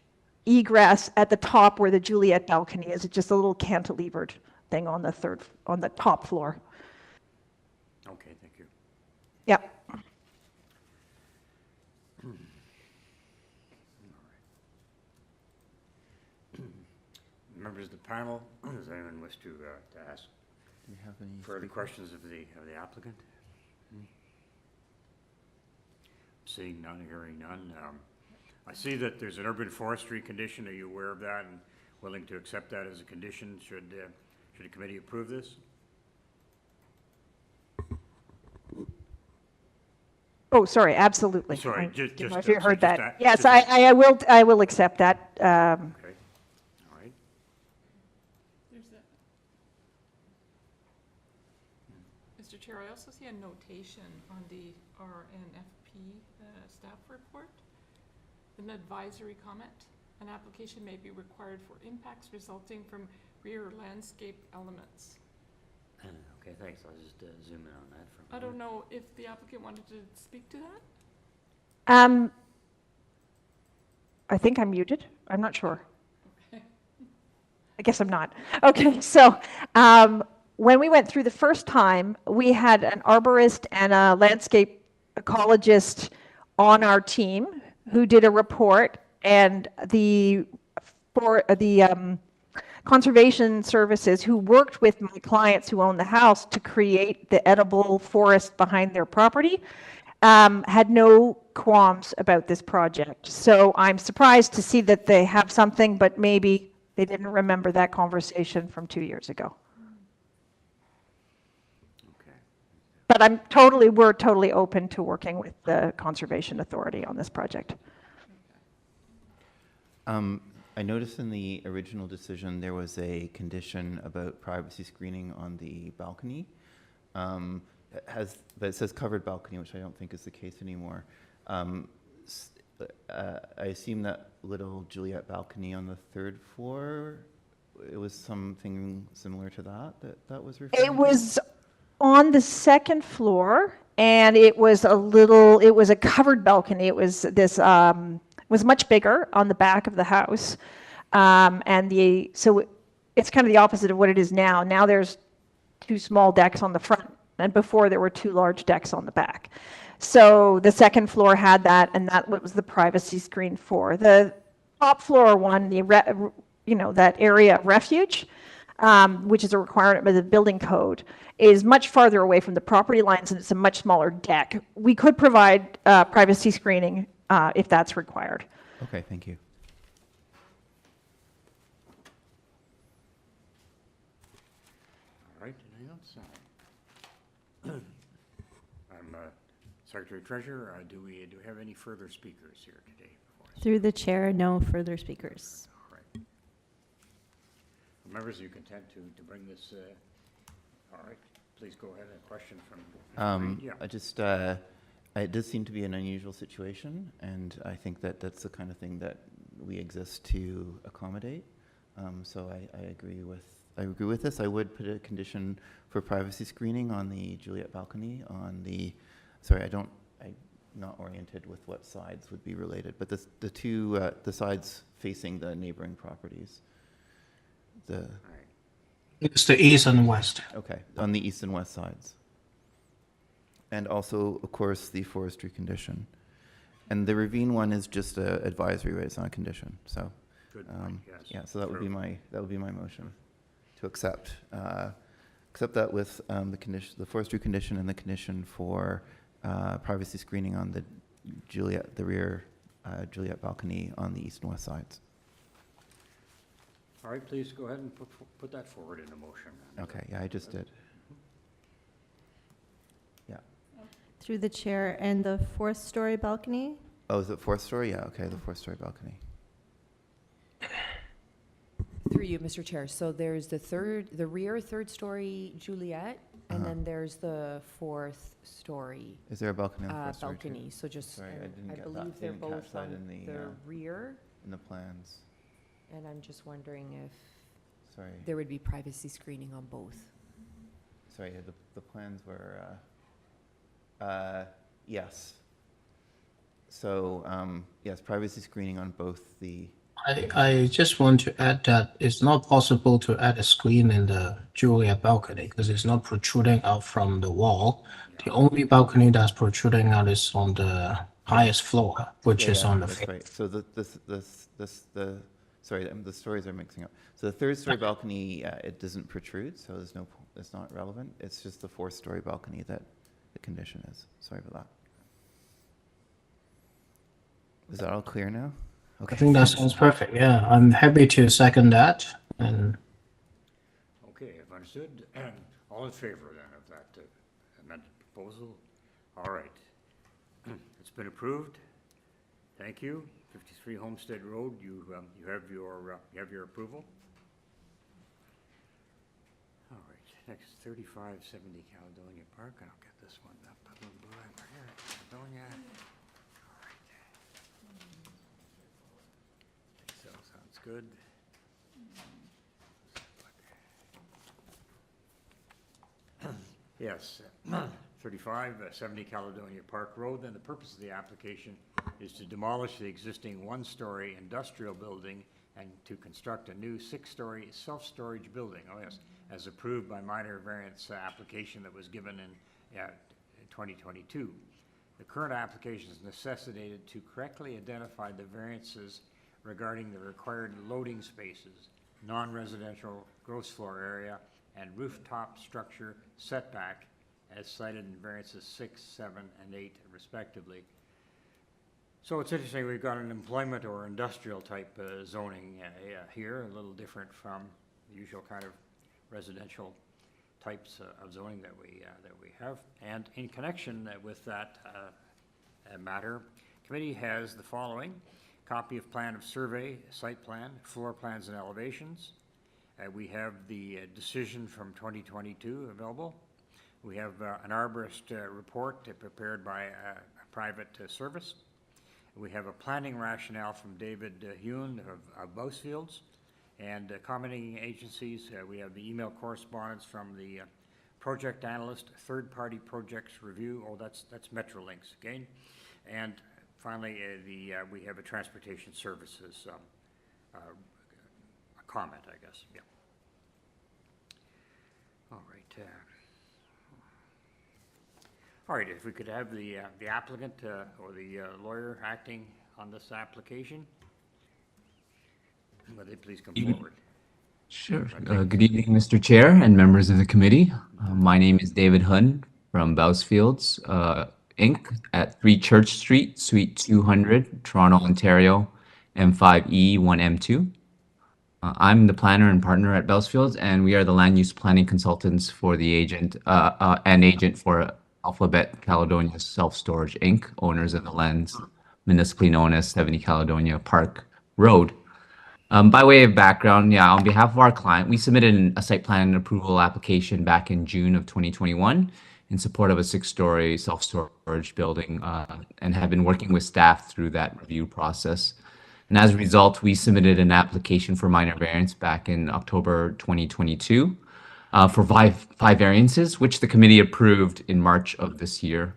egress at the top where the Juliet balcony is. It's just a little cantilevered thing on the top floor. Okay, thank you. Yeah. Members of the panel, does anyone wish to ask Do you have any further speakers? questions of the applicant? Seeing none, hearing none. I see that there's an urban forestry condition. Are you aware of that and willing to accept that as a condition? Should the committee approve this? Oh, sorry, absolutely. Sorry, I just- didn't know just- if you heard just that. that- Yes, just that. I will accept that. Okay, all right. There's a, Mr. Chair, I also see a notation on the RNFP staff report. An advisory comment. An application may be required for impacts resulting from rear landscape elements. Okay, thanks. I'll just zoom in on that for a I don't moment. know if the applicant wanted to speak to that? I think I'm muted. I'm not sure. I guess I'm not. Okay, so when we went through the first time, we had an arborist and a landscape ecologist on our team who did a report, and the conservation services who worked with my clients who own the house to create the edible forest behind their property had no qualms about this project. So I'm surprised to see that they have something, but maybe they didn't remember that conversation from 2 years ago. Okay. But we're totally open to working with the Conservation Authority on this project. I noticed in the original decision there was a condition about privacy screening on the balcony. But it says covered balcony, which I don't think is the case anymore. I assume that little Juliet balcony on the 3rd floor, it was something similar to that was referred to? It was on the 2nd floor, and it was a covered balcony. It was this, was much bigger on the back of the house. So it's kind of the opposite of what it is now. Now there's 2 small decks on the front, and before there were 2 large decks on the back. So the 2nd floor had that, and that was the privacy screen for. The top floor one, that area of refuge, which is a requirement of the building code, is much farther away from the property lines, and it's a much smaller deck. We could provide privacy screening if that's required. Okay, thank you. All right, anything else? I'm Secretary Treasurer. Do we have any further speakers here today? Through the chair, no further speakers. All right. Members, are you content to bring this? All right, please go ahead. A question from. Yeah. It does seem to be an unusual situation, and I think that that's the kind of thing that we exist to accommodate. So I agree with this. I would put a condition for privacy screening on the Juliet balcony I'm not oriented with what sides would be related, but the sides facing the neighboring properties. It's the east and west. Okay, on the east and west sides. And also, of course, the forestry condition. And the ravine one is just an advisory, right? It's not a condition. So, Good point, yes. yeah. So that would be my motion to accept that with the forestry condition and the condition for privacy screening on the rear Juliet balcony on the east and west sides. All right, please go ahead and put that forward in a motion. Okay. Yeah, I just did. Through the chair, and the 4th-story balcony? Oh, is it 4th story? Yeah, okay, the 4th-story balcony. Through you, Mr. Chair. So there's the rear 3rd-story Juliet, and then there's the 4th-story. Is there a balcony on the 4th story too? Balcony. So just, Sorry, I didn't I get believe that. they're Didn't catch both that on in the rear, in the plans. and I'm just wondering if Sorry. there would be privacy screening on both. Sorry, the plans were, yes. So, yes, privacy screening on both the, I just want to add that it's not possible to add a screen in the Julia balcony because it's not protruding out from the wall. The only balcony that's protruding out is on the highest floor, which is on the that's fifth. right. So sorry, the stories are mixing up. So the third story balcony, it doesn't protrude, so it's not relevant. It's just the fourth story balcony that the condition is. Sorry about that. Is that all clear now? Okay. I think that sounds perfect. Yeah, I'm happy to second that. And Okay, if understood, all in favor then of that amended proposal? All right. It's been approved. Thank you. 53 Homestead Road, you have your approval. All right, next 3570 Caledonia Park. I'll get this one up a little bit over here. Caledonia. So sounds good. Yes, 3570 Caledonia Park Road, and the purpose of the application is to demolish the existing one-story industrial building and to construct a new six-story self-storage building, oh yes, as approved by minor variance application that was given in 2022. The current application is necessitated to correctly identify the variances regarding the required loading spaces, non-residential gross floor area, and rooftop structure setback as cited in variances 6, 7, and 8 respectively. So it's interesting, we've got an employment or industrial type zoning here, a little different from the usual kind of residential types of zoning that we have. And in connection with that matter, committee has the following: copy of plan of survey, site plan, floor plans and elevations. We have the decision from 2022 available. We have an arborist report prepared by a private service. We have a planning rationale from David Hune of Bousfields. And commenting agencies, we have the email correspondence from the project analyst, third-party projects review. Oh, that's Metrolinx again. And finally, we have a transportation services comment, I guess. Yeah. All right. All right. If we could have the applicant or the lawyer acting on this application, would they please come forward? Sure. Good evening, Mr. Chair and members of the committee. My name is David Hun from Bousfields, Inc. at 3 Church Street, Suite 200, Toronto, Ontario, M5E 1M2. I'm the planner and partner at Bousfields, and we are the land use planning consultants for the agent and agent for Alphabet Caledonia Self-Storage Inc., owners of the lands municipally known as 70 Caledonia Park Road. By way of background, on behalf of our client, we submitted a site plan approval application back in June of 2021 in support of a 6-story self-storage building and have been working with staff through that review process. And as a result, we submitted an application for minor variance back in October 2022 for five variances, which the committee approved in March of this year.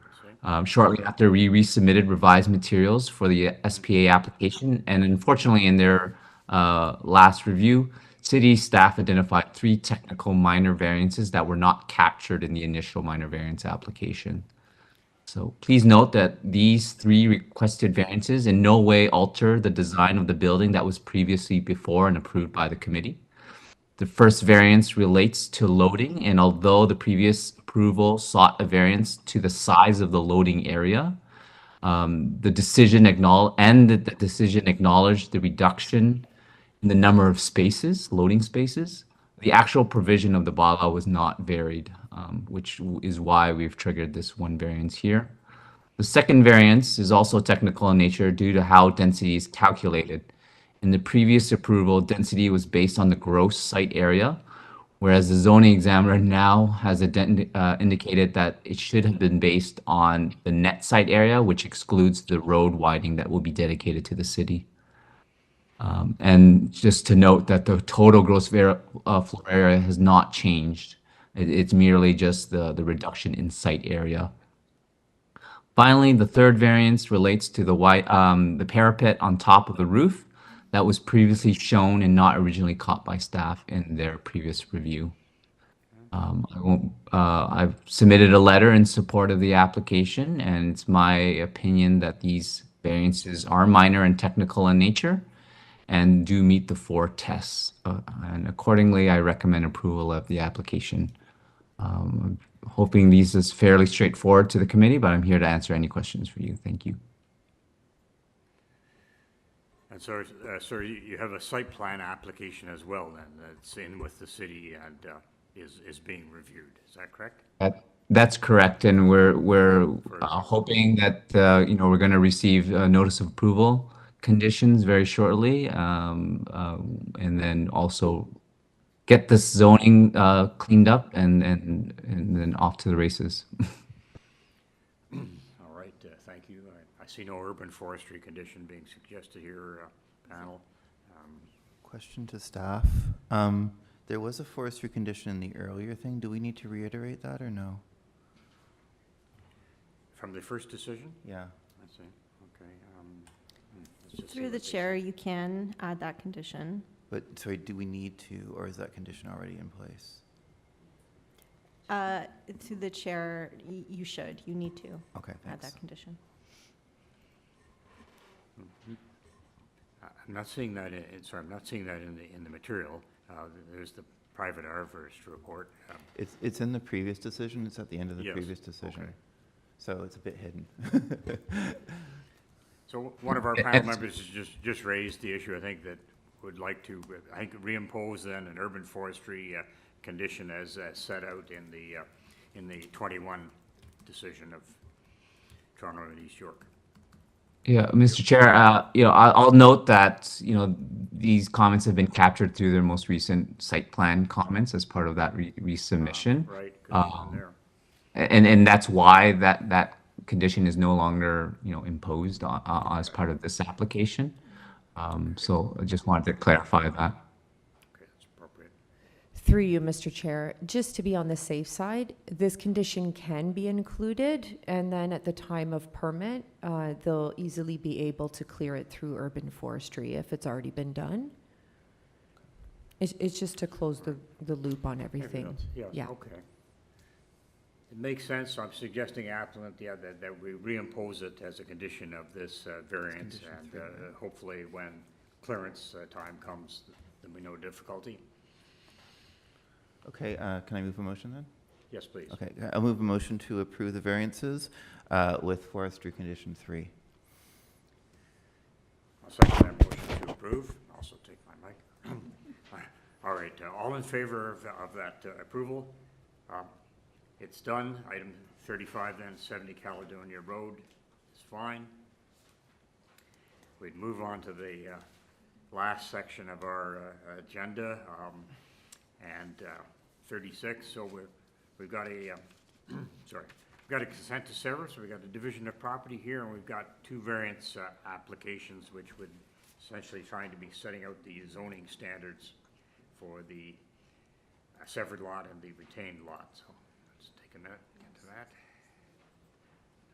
Shortly after, we resubmitted revised materials for the SPA application, and unfortunately in their last review, city staff identified 3 technical minor variances that were not captured in the initial minor variance application. So please note that these 3 requested variances in no way alter the design of the building that was previously before and approved by the committee. The first variance relates to loading, and although the previous approval sought a variance to the size of the loading area, the decision acknowledged the reduction in the number of spaces, loading spaces. The actual provision of the bylaw was not varied, which is why we've triggered this 1 variance here. The second variance is also technical in nature due to how density is calculated. In the previous approval, density was based on the gross site area, whereas the zoning examiner now has indicated that it should have been based on the net site area, which excludes the road widening that will be dedicated to the city. And just to note that the total gross floor area has not changed. It's merely just the reduction in site area. Finally, the third variance relates to the parapet on top of the roof that was previously shown and not originally caught by staff in their previous review. I've submitted a letter in support of the application, and it's my opinion that these variances are minor and technical in nature and do meet the 4 tests. And accordingly, I recommend approval of the application. I'm hoping these is fairly straightforward to the committee, but I'm here to answer any questions for you. Thank you. And so, sir, you have a site plan application as well then, that's in with the city and is being reviewed, is that correct? That's correct, and we're hoping that we're going to receive a notice of approval conditions very shortly, and then also get this zoning cleaned up and then off to the races. All right, thank you. I see no urban forestry condition being suggested here, panel. Question to staff. There was a forestry condition in the earlier thing. Do we need to reiterate that or no? From the first decision? Yeah. I see. Okay. Let's just see Through the what they chair, you can add that condition. But, sorry, do we need to, or is that condition already in place? Through the chair, you should. You need to Okay, add thanks. that condition. I'm not seeing that I'm not seeing that in the material. There's the private arborist report. It's in the previous decision. It's at the end of the Yes, previous decision. okay. So it's a bit hidden. So one of our panel members has just raised the issue, I think, that would like to, reimpose then an urban forestry condition as set out in the 21 decision of Toronto and East York. Yeah, Mr. Chair, I'll note that, these comments have been captured through their most recent site plan comments as part of that resubmission. Right, good on there. And that's why that condition is no longer, imposed as part of this application. So I just wanted to clarify that. Okay, that's appropriate. Through you, Mr. Chair, just to be on the safe side, this condition can be included, and then at the time of permit, they'll easily be able to clear it through urban forestry if it's already been done. It's just to close the loop on everything. Yes, Yeah. okay. It makes sense, so I'm suggesting applicant, that we reimpose it as a condition of this variance, and hopefully when clearance time comes, there'll be no difficulty. Okay, can I move a motion then? Yes, please. Okay, I'll move a motion to approve the variances with forestry condition 3. I'll second that motion to approve. Also take my mic. All right, all in favor of that approval? It's done. Item 35 then, 70 Caledonia Road is fine. We'd move on to the last section of our agenda, and 36. So we've got a sorry, we've got a consent to sever. So we've got a division of property here, and we've got 2 variance applications, which would essentially trying to be setting out the zoning standards for the severed lot and the retained lot. So let's take a minute to get to that.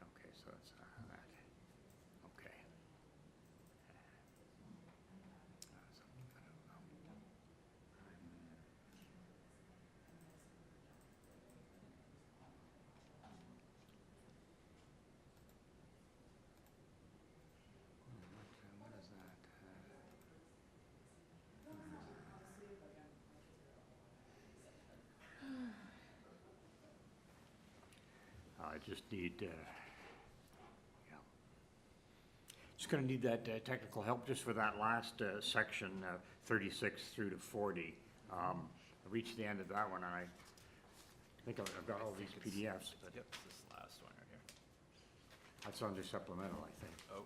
Okay, so that's that. Okay. What is that? I just need, just going to need that technical help just for that last section, 36 through to 40. I reached the end of that one, and I think I've got all these PDFs. But yep, this last one right here. That's under supplemental, I think. Oh.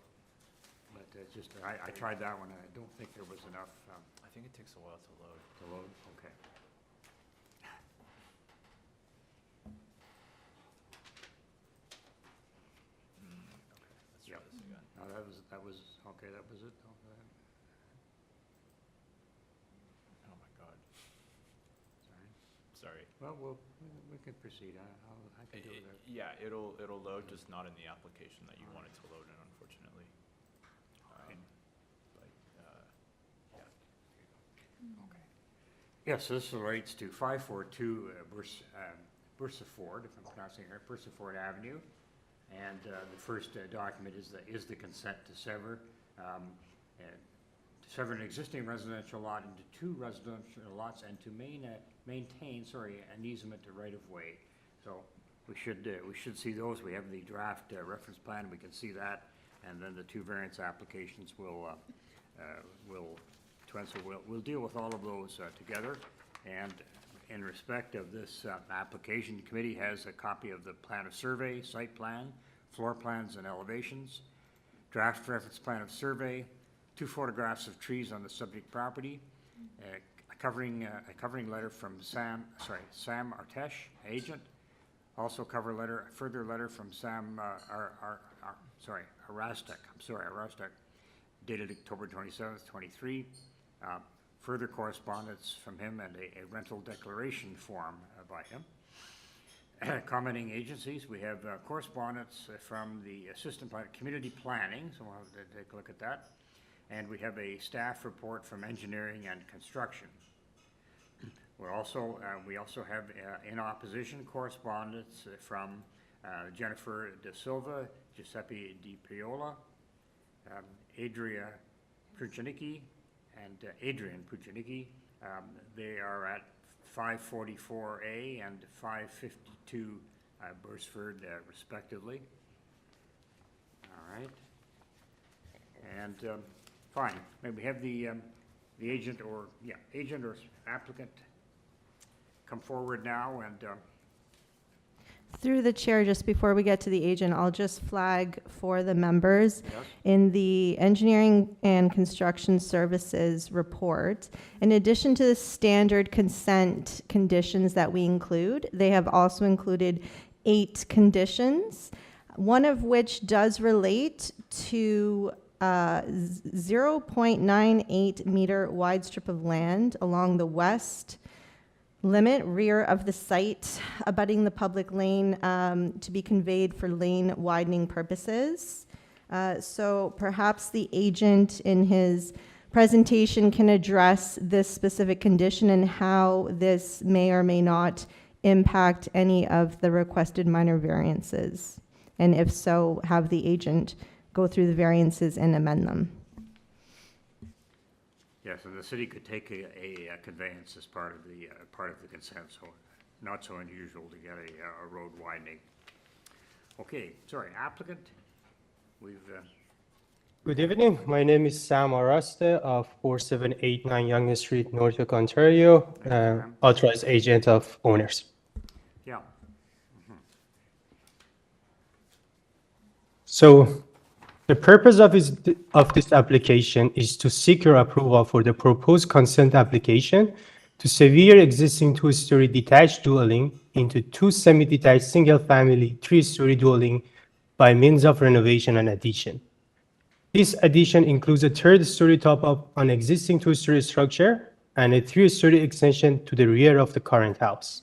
But just, I tried that one, and I don't think there was enough. I think it takes a while to load. To load, okay. Let's try this again. No, that was, okay, that was it. Okay. Oh my God. Sorry. sorry. Well, we can proceed. I can do that. Yeah, it'll load, just not in the application that you want it to load in, unfortunately. Yes, this relates to 542 BERESFORD, if I'm pronouncing it right, BERESFORD Avenue. And the first document is the consent to sever. To sever an existing residential lot into two residential lots and to maintain an easement to right-of-way. So we should see those. We have the draft reference plan. We can see that, and then the two variance applications will we'll deal with all of those together. And in respect of this application, the committee has a copy of the plan of survey, site plan, floor plans and elevations, draft reference plan of survey, 2 photographs of trees on the subject property, a covering letter from Sam Artesh, agent, also a further letter from Sam Arastek, dated October 27th, 23. Further correspondence from him and a rental declaration form by him. Commenting agencies, we have correspondence from the Assistant Community Planning, so we'll have to take a look at that. And we have a staff report from Engineering and Construction. We also have in opposition correspondence from Jennifer De Silva, Giuseppe Di Piola, Adrian Pujanicki, they are at 544A and 552 Beresford, respectively. All right. And fine. May we have the agent or applicant come forward now and. Through the chair, just before we get to the agent, I'll just flag for the members in the Engineering and Construction Services report. In addition to the standard consent conditions that we include, they have also included 8 conditions, one of which does relate to 0.98 meter wide strip of land along the west limit rear of the site abutting the public lane to be conveyed for lane widening purposes. So perhaps the agent in his presentation can address this specific condition and how this may or may not impact any of the requested minor variances. And if so, have the agent go through the variances and amend them. Yes, and the city could take a conveyance as part of the consent, so not so unusual to get a road widening. Okay, sorry, applicant. Good evening. My name is Sam Araste of 4789 Yonge Street, Norfolk, Ontario, authorized agent of owners. Yeah. So the purpose of this application is to seek your approval for the proposed consent application to sever existing 2-story detached dwelling into 2 semi-detached single-family 3-story dwelling by means of renovation and addition. This addition includes a 3rd-story top-up on existing 2-story structure and a 3-story extension to the rear of the current house.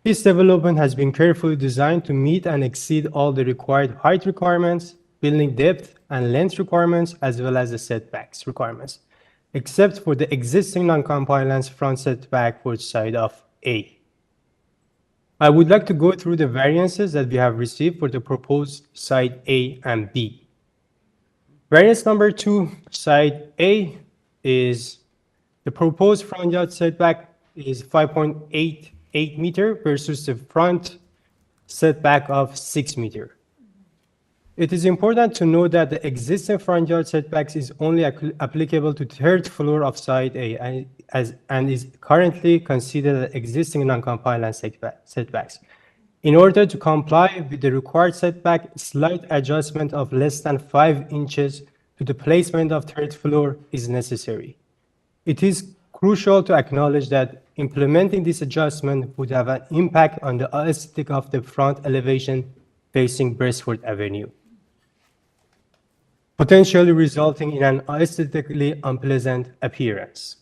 This development has been carefully designed to meet and exceed all the required height requirements, building depth and length requirements, as well as the setbacks requirements, except for the existing non-compliance front setback for side of A. I would like to go through the variances that we have received for the proposed side A and B. Variance number 2, side A, is the proposed front yard setback is 5.88 meter versus the front setback of 6 meter. It is important to note that the existing front yard setbacks is only applicable to 3rd floor of side A and is currently considered existing non-compliant setbacks. In order to comply with the required setback, slight adjustment of less than 5 inches to the placement of 3rd floor is necessary. It is crucial to acknowledge that implementing this adjustment would have an impact on the aesthetic of the front elevation facing Beresford Avenue, potentially resulting in an aesthetically unpleasant appearance.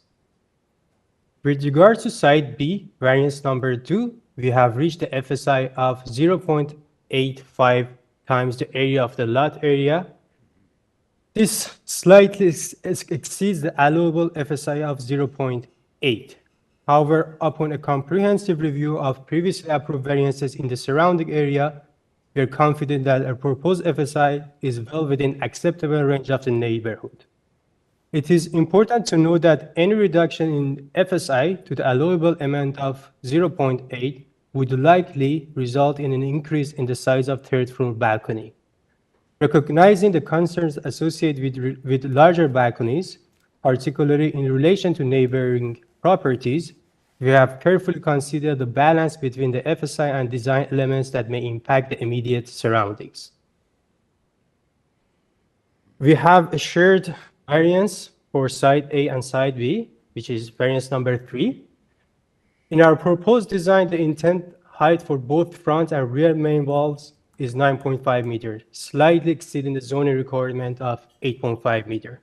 With regard to site B, variance number 2, we have reached the FSI of 0.85 times the area of the lot area. This slightly exceeds the allowable FSI of 0.8. However, upon a comprehensive review of previously approved variances in the surrounding area, we are confident that our proposed FSI is well within acceptable range of the neighborhood. It is important to note that any reduction in FSI to the allowable amount of 0.8 would likely result in an increase in the size of third floor balcony. Recognizing the concerns associated with larger balconies, particularly in relation to neighboring properties, we have carefully considered the balance between the FSI and design elements that may impact the immediate surroundings. We have a shared variance for side A and side B, which is variance number 3. In our proposed design, the intent height for both front and rear main walls is 9.5 meters, slightly exceeding the zoning requirement of 8.5 meters.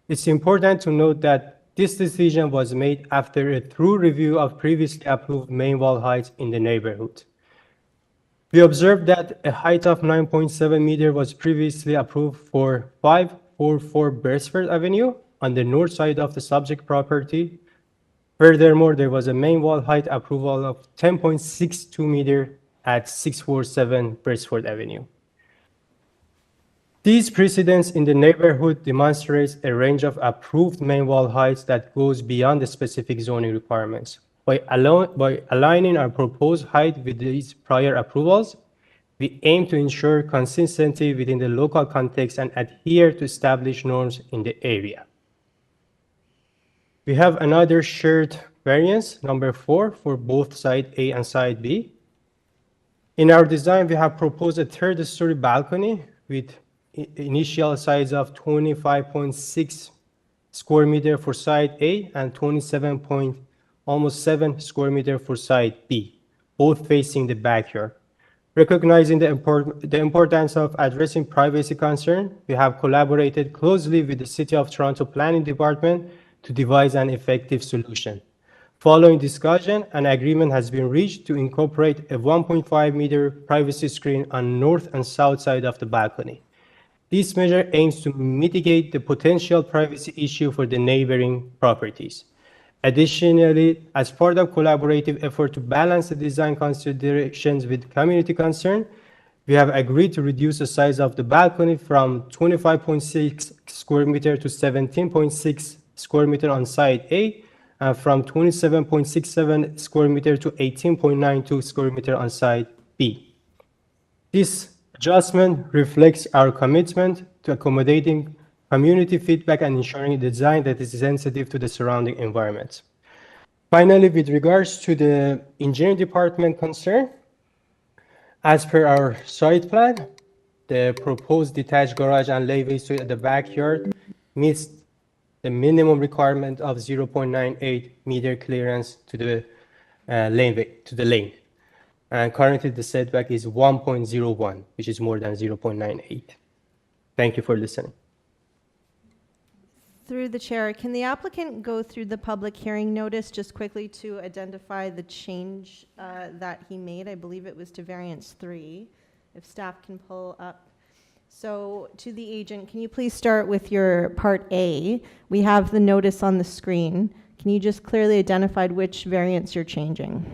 It's important to note that this decision was made after a thorough review of previously approved main wall heights in the neighborhood. We observed that a height of 9.7 meters was previously approved for 544 BERESFORD Avenue on the north side of the subject property. Furthermore, there was a main wall height approval of 10.62 meters at 647 BERESFORD Avenue. These precedents in the neighborhood demonstrates a range of approved main wall heights that goes beyond the specific zoning requirements. By aligning our proposed height with these prior approvals, we aim to ensure consistency within the local context and adhere to established norms in the area. We have another shared variance, number 4, for both side A and side B. In our design, we have proposed a third-story balcony with initial size of 25.6 square meter for side A and 27.7 square meter for side B, both facing the backyard. Recognizing the importance of addressing privacy concern, we have collaborated closely with the City of Toronto Planning Department to devise an effective solution. Following discussion, an agreement has been reached to incorporate a 1.5 meter privacy screen on north and south side of the balcony. This measure aims to mitigate the potential privacy issue for the neighboring properties. Additionally, as part of collaborative effort to balance the design considerations with community concern, we have agreed to reduce the size of the balcony from 25.6 square meter to 17.6 square meter on side A, and from 27.67 square meter to 18.92 square meter on side B. This adjustment reflects our commitment to accommodating community feedback and ensuring a design that is sensitive to the surrounding environment. Finally, with regards to the engineering department concern, as per our site plan, the proposed detached garage and layaway suite at the backyard meets the minimum requirement of 0.98 meter clearance to the lane. And currently the setback is 1.01, which is more than 0.98. Thank you for listening. Through the chair, can the applicant go through the public hearing notice just quickly to identify the change that he made? I believe it was to variance 3, if staff can pull up. So to the agent, can you please start with your part A? We have the notice on the screen. Can you just clearly identify which variance you're changing?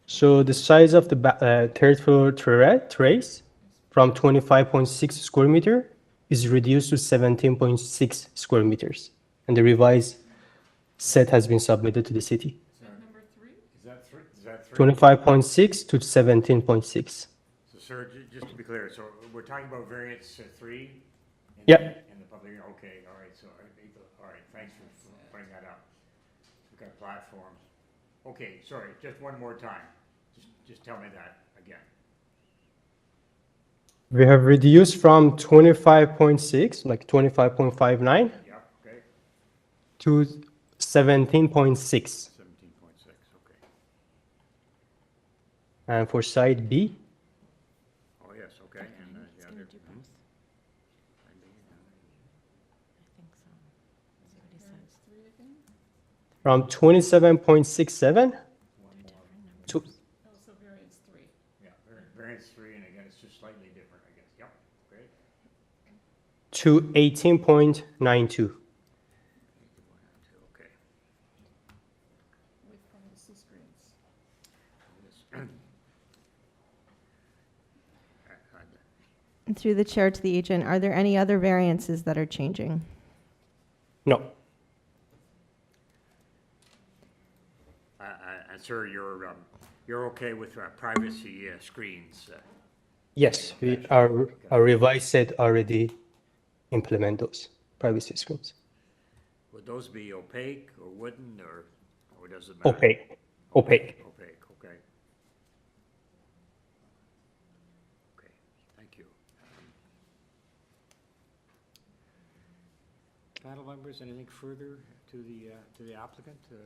So the size of the third floor terrace from 25.6 square meter is reduced to 17.6 square meters. And the revised set has been submitted to the city. Number 3? Is that 3? 25.6 to 17.6. So, sir, just to be clear, so we're talking about variance 3? Yep. In the public, okay, all right, so, all right, thanks for pointing that out. We've got platforms. Okay, sorry, just one more time. Just tell me that again. We have reduced from 25.6, like 25.59, Yeah, okay. to 17.6. 17.6, okay. And for side B, Oh, yes, okay, and, yeah, there. from 27.67 to Also variance 3. Yeah, variance 3, and again, it's just slightly different, I guess. Yep, great. to 18.92. Okay. With privacy screens. Through the chair to the agent, are there any other variances that are changing? No. And sir, you're okay with privacy screens? Yes, our revised set already implement those privacy screens. Would those be opaque or wooden, or does it matter? Opaque. Opaque. Opaque, okay. Okay, thank you. Panel members, anything further to the applicant? Okay.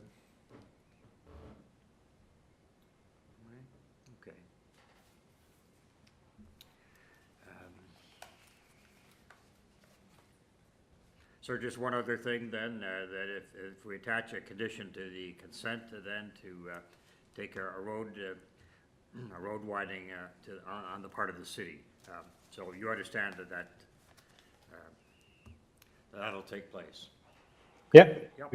So just one other thing then, that if we attach a condition to the consent, then to take a road widening on the part of the city. So you understand that'll take place. Yep, Yep.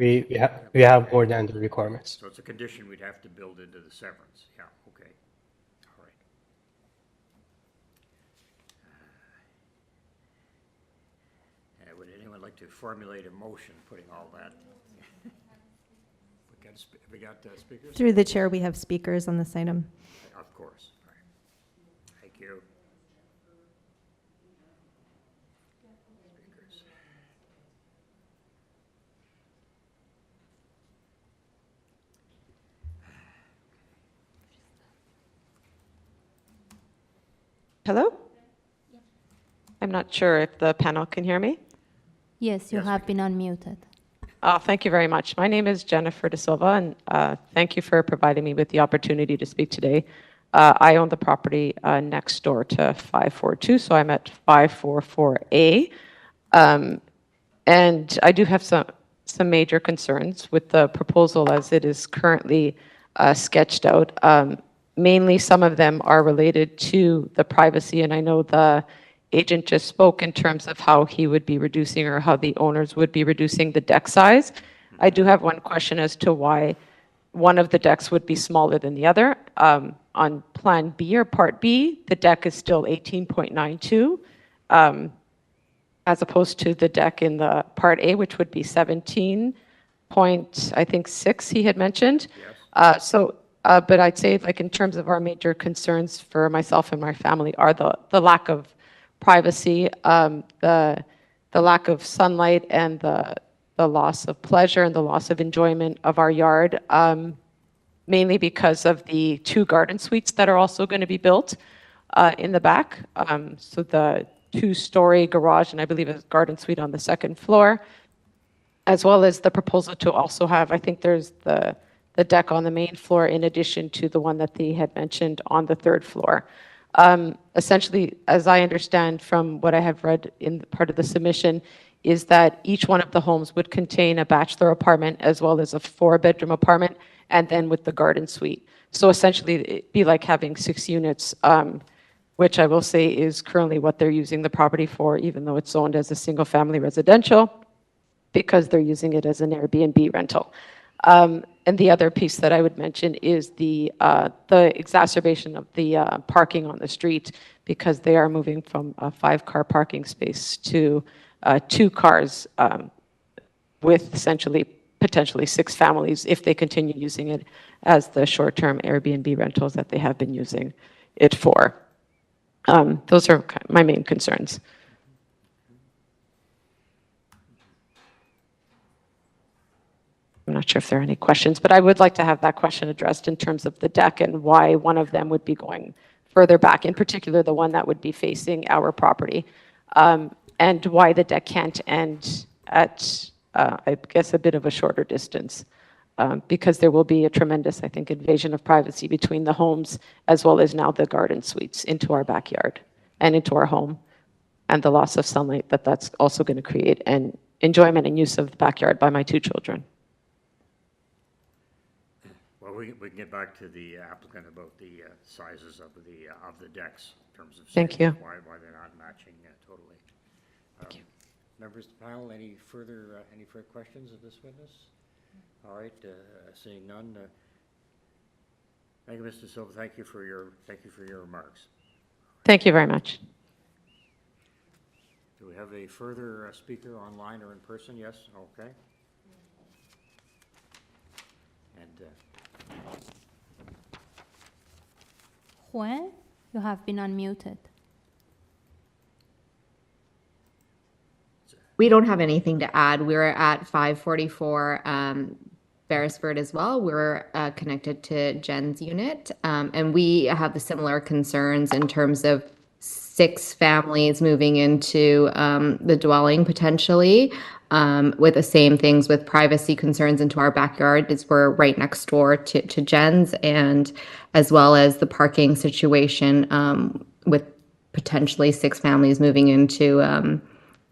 we have more than the requirements. So it's a condition we'd have to build into the severance. Yeah, okay. All right. Would anyone like to formulate a motion putting all that? We got speakers? Through the chair, we have speakers on this item. Of course. All right. Thank you. Speakers. Hello? I'm not sure if the panel can hear me. Yes, you have been unmuted. Thank you very much. My name is Jennifer De Silva, and thank you for providing me with the opportunity to speak today. I own the property next door to 542, so I'm at 544A. And I do have some major concerns with the proposal as it is currently sketched out. Mainly, some of them are related to the privacy, and I know the agent just spoke in terms of how he would be reducing, or how the owners would be reducing, the deck size. I do have one question as to why one of the decks would be smaller than the other. On Plan B or Part B, the deck is still 18.92, as opposed to the deck in the Part A, which would be 17 point, I think, 6 he had mentioned. Yes. But I'd say, like, in terms of our major concerns for myself and my family are the lack of privacy, the lack of sunlight, and the loss of pleasure and the loss of enjoyment of our yard, mainly because of the 2 garden suites that are also going to be built in the back. So the 2-story garage, and I believe a garden suite on the 2nd floor, as well as the proposal to also have, I think there's the deck on the main floor in addition to the one that they had mentioned on the 3rd floor. Essentially, as I understand from what I have read in part of the submission, is that each one of the homes would contain a bachelor apartment as well as a 4-bedroom apartment, and then with the garden suite. So essentially, it'd be like having 6 units, which I will say is currently what they're using the property for, even though it's zoned as a single-family residential, because they're using it as an Airbnb rental. And the other piece that I would mention is the exacerbation of the parking on the street, because they are moving from a 5-car parking space to 2 cars, with essentially potentially 6 families if they continue using it as the short-term Airbnb rentals that they have been using it for. Those are my main concerns. I'm not sure if there are any questions, but I would like to have that question addressed in terms of the deck and why one of them would be going further back, in particular the one that would be facing our property, and why the deck can't end at, I guess, a bit of a shorter distance, because there will be a tremendous, I think, invasion of privacy between the homes, as well as now the garden suites into our backyard and into our home, and the loss of sunlight that's also going to create, and enjoyment and use of the backyard by my 2 children. Well, we can get back to the applicant about the sizes of the decks in terms of. Thank size, you. Why they're not matching totally. Thank you. Members of the panel, any further questions of this witness? All right, seeing none. Thank you, Mr. Silva. Thank you for your remarks. Thank you very much. Do we have a further speaker online or in person? Yes, okay. And Juan, you have been unmuted. We don't have anything to add. We're at 544 Beresford as well. We're connected to Jen's unit, and we have the similar concerns in terms of 6 families moving into the dwelling potentially, with the same things with privacy concerns into our backyard, as we're right next door to Jen's, and as well as the parking situation with potentially 6 families moving into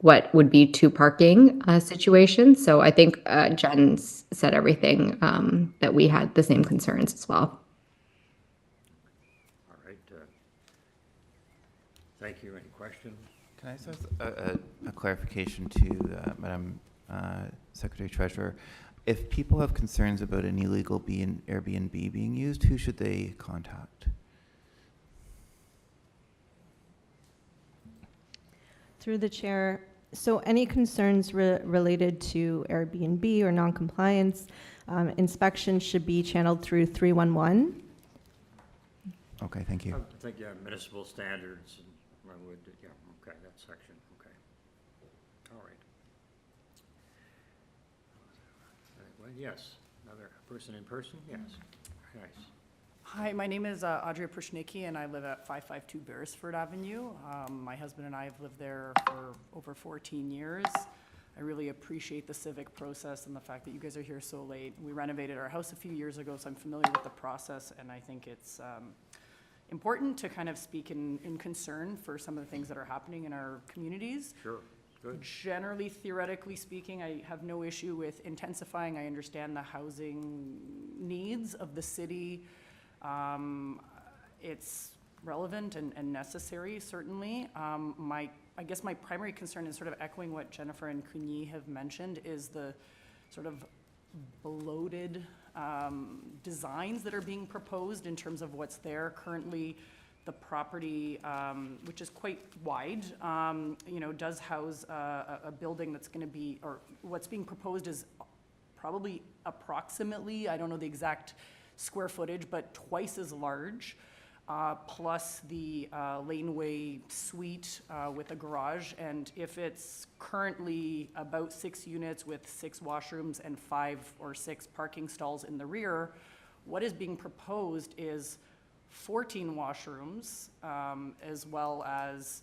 what would be 2 parking situations. So I think Jen's said everything, that we had the same concerns as well. all right. Thank you. Any questions? Can I just ask a clarification to Madam Secretary Treasurer? If people have concerns about an illegal Airbnb being used, who should they contact? Through the chair, so any concerns related to Airbnb or non-compliance, inspection should be channeled through 311. Okay, thank you. I think you have municipal standards and yeah, okay, that section, okay. All right. Well, yes, another person in person, yes, nice. Hi, my name is Audrey Prushnicki, and I live at 552 Beresford Avenue. My husband and I have lived there for over 14 years. I really appreciate the civic process and the fact that you guys are here so late. We renovated our house a few years ago, so I'm familiar with the process, and I think it's important to kind of speak in concern for some of the things that are happening in our communities. Sure, good. Generally, theoretically speaking, I have no issue with intensifying. I understand the housing needs of the city. It's relevant and necessary, certainly. I guess my primary concern is sort of echoing what Jennifer and Cunyi have mentioned, is the sort of bloated designs that are being proposed in terms of what's there. Currently, the property, which is quite wide, does house a building that's going to be, or what's being proposed is probably approximately, I don't know the exact square footage, but twice as large, plus the laneway suite with a garage. And if it's currently about 6 units with 6 washrooms and 5 or 6 parking stalls in the rear, what is being proposed is 14 washrooms, as well as,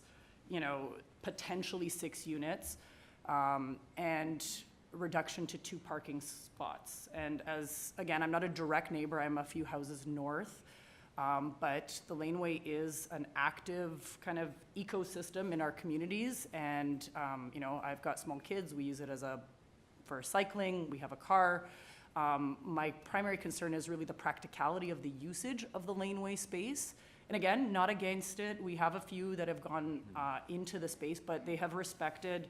potentially 6 units, and reduction to 2 parking spots. And again, I'm not a direct neighbor, I'm a few houses north, but the laneway is an active kind of ecosystem in our communities. And, I've got small kids, we use it for cycling, we have a car. My primary concern is really the practicality of the usage of the laneway space. And again, not against it. We have a few that have gone into the space, but they have respected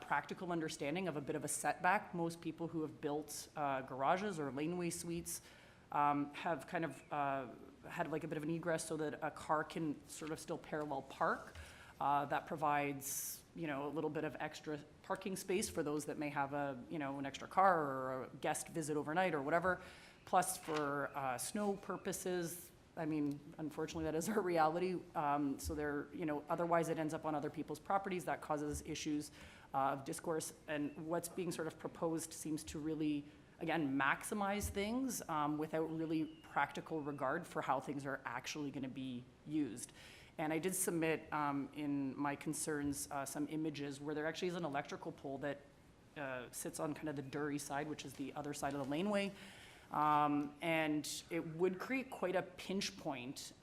practical understanding of a bit of a setback. Most people who have built garages or laneway suites have kind of had like a bit of an egress so that a car can sort of still parallel park. That provides, a little bit of extra parking space for those that may have an extra car or a guest visit overnight or whatever. Plus for snow purposes, I mean, unfortunately that is our reality. So otherwise it ends up on other people's properties. That causes issues of discourse, and what's being sort of proposed seems to really, again, maximize things without really practical regard for how things are actually going to be used. And I did submit in my concerns some images where there actually is an electrical pole that sits on kind of the Dury side, which is the other side of the laneway. And it would create quite a pinch point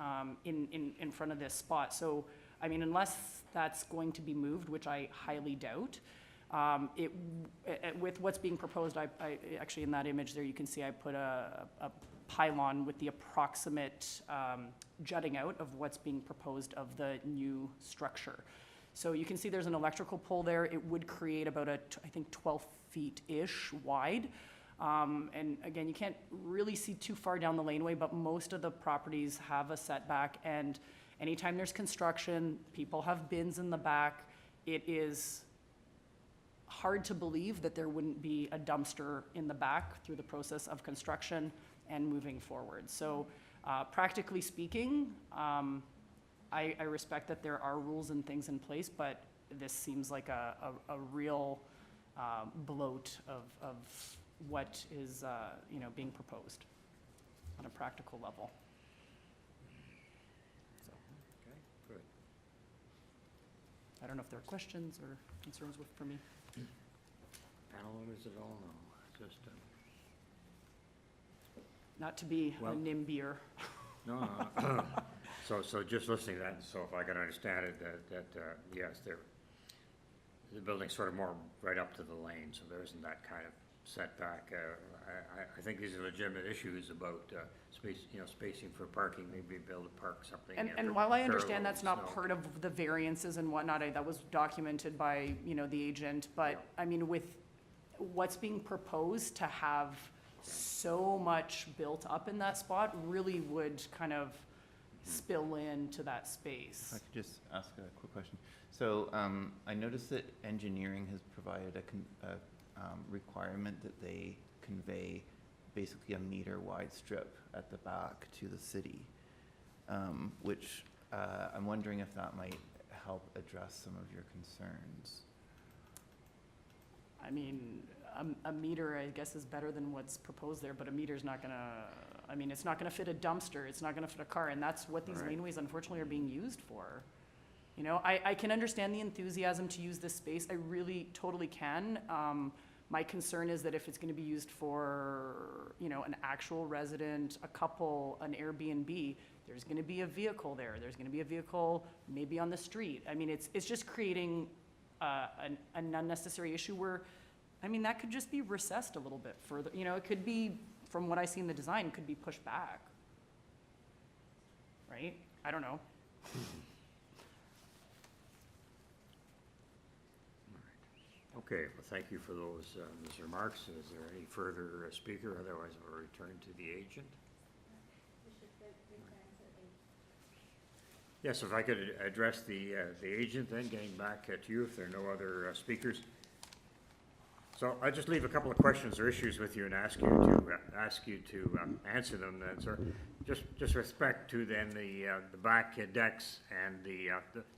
in front of this spot. So, I mean, unless that's going to be moved, which I highly doubt, With what's being proposed, I actually, in that image there, you can see I put a pylon with the approximate jutting out of what's being proposed of the new structure. So you can see there's an electrical pole there. It would create about I think 12 feet-ish wide. And again, you can't really see too far down the laneway, but most of the properties have a setback, and anytime there's construction, people have bins in the back. It is hard to believe that there wouldn't be a dumpster in the back through the process of construction and moving forward. So practically speaking, I respect that there are rules and things in place, but this seems like a real bloat of what is being proposed on a practical level. So, Okay, good. I don't know if there are questions or concerns for me. Panel owners at all? No, just, Not to be Well- a NIMBYer. no. So just listening to that, so if I can understand it, that yes, the building's sort of more right up to the lane, so there isn't that kind of setback. I think these are legitimate issues about spacing for parking, maybe be able to park something. And while I understand parallel that's not snow. part of the variances and whatnot, that was documented by, the agent, but, I mean, with what's being proposed, to have so much built up in that spot really would kind of spill into that space. If I could just ask a quick question. So I noticed that engineering has provided a requirement that they convey basically a meter-wide strip at the back to the city, which I'm wondering if that might help address some of your concerns. I mean, a meter, I guess, is better than what's proposed there, but a meter's not gonna, it's not gonna fit a dumpster, it's not gonna fit a car, and that's what these Right. laneways unfortunately are being used for. I can understand the enthusiasm to use this space, I really totally can. My concern is that if it's gonna be used for, an actual resident, a couple, an Airbnb, there's gonna be a vehicle there, there's gonna be a vehicle maybe on the street. It's just creating an unnecessary issue where, that could just be recessed a little bit further. It could be, from what I see in the design, could be pushed back. Right? I don't know. Okay, well, thank you for those remarks. Is there any further speaker? Otherwise, we'll return to the agent. Yes, if I could address the agent then, getting back to you if there are no other speakers. So I'll just leave a couple of questions or issues with you and ask you to answer them. Then, sir, just respect to then the back decks and the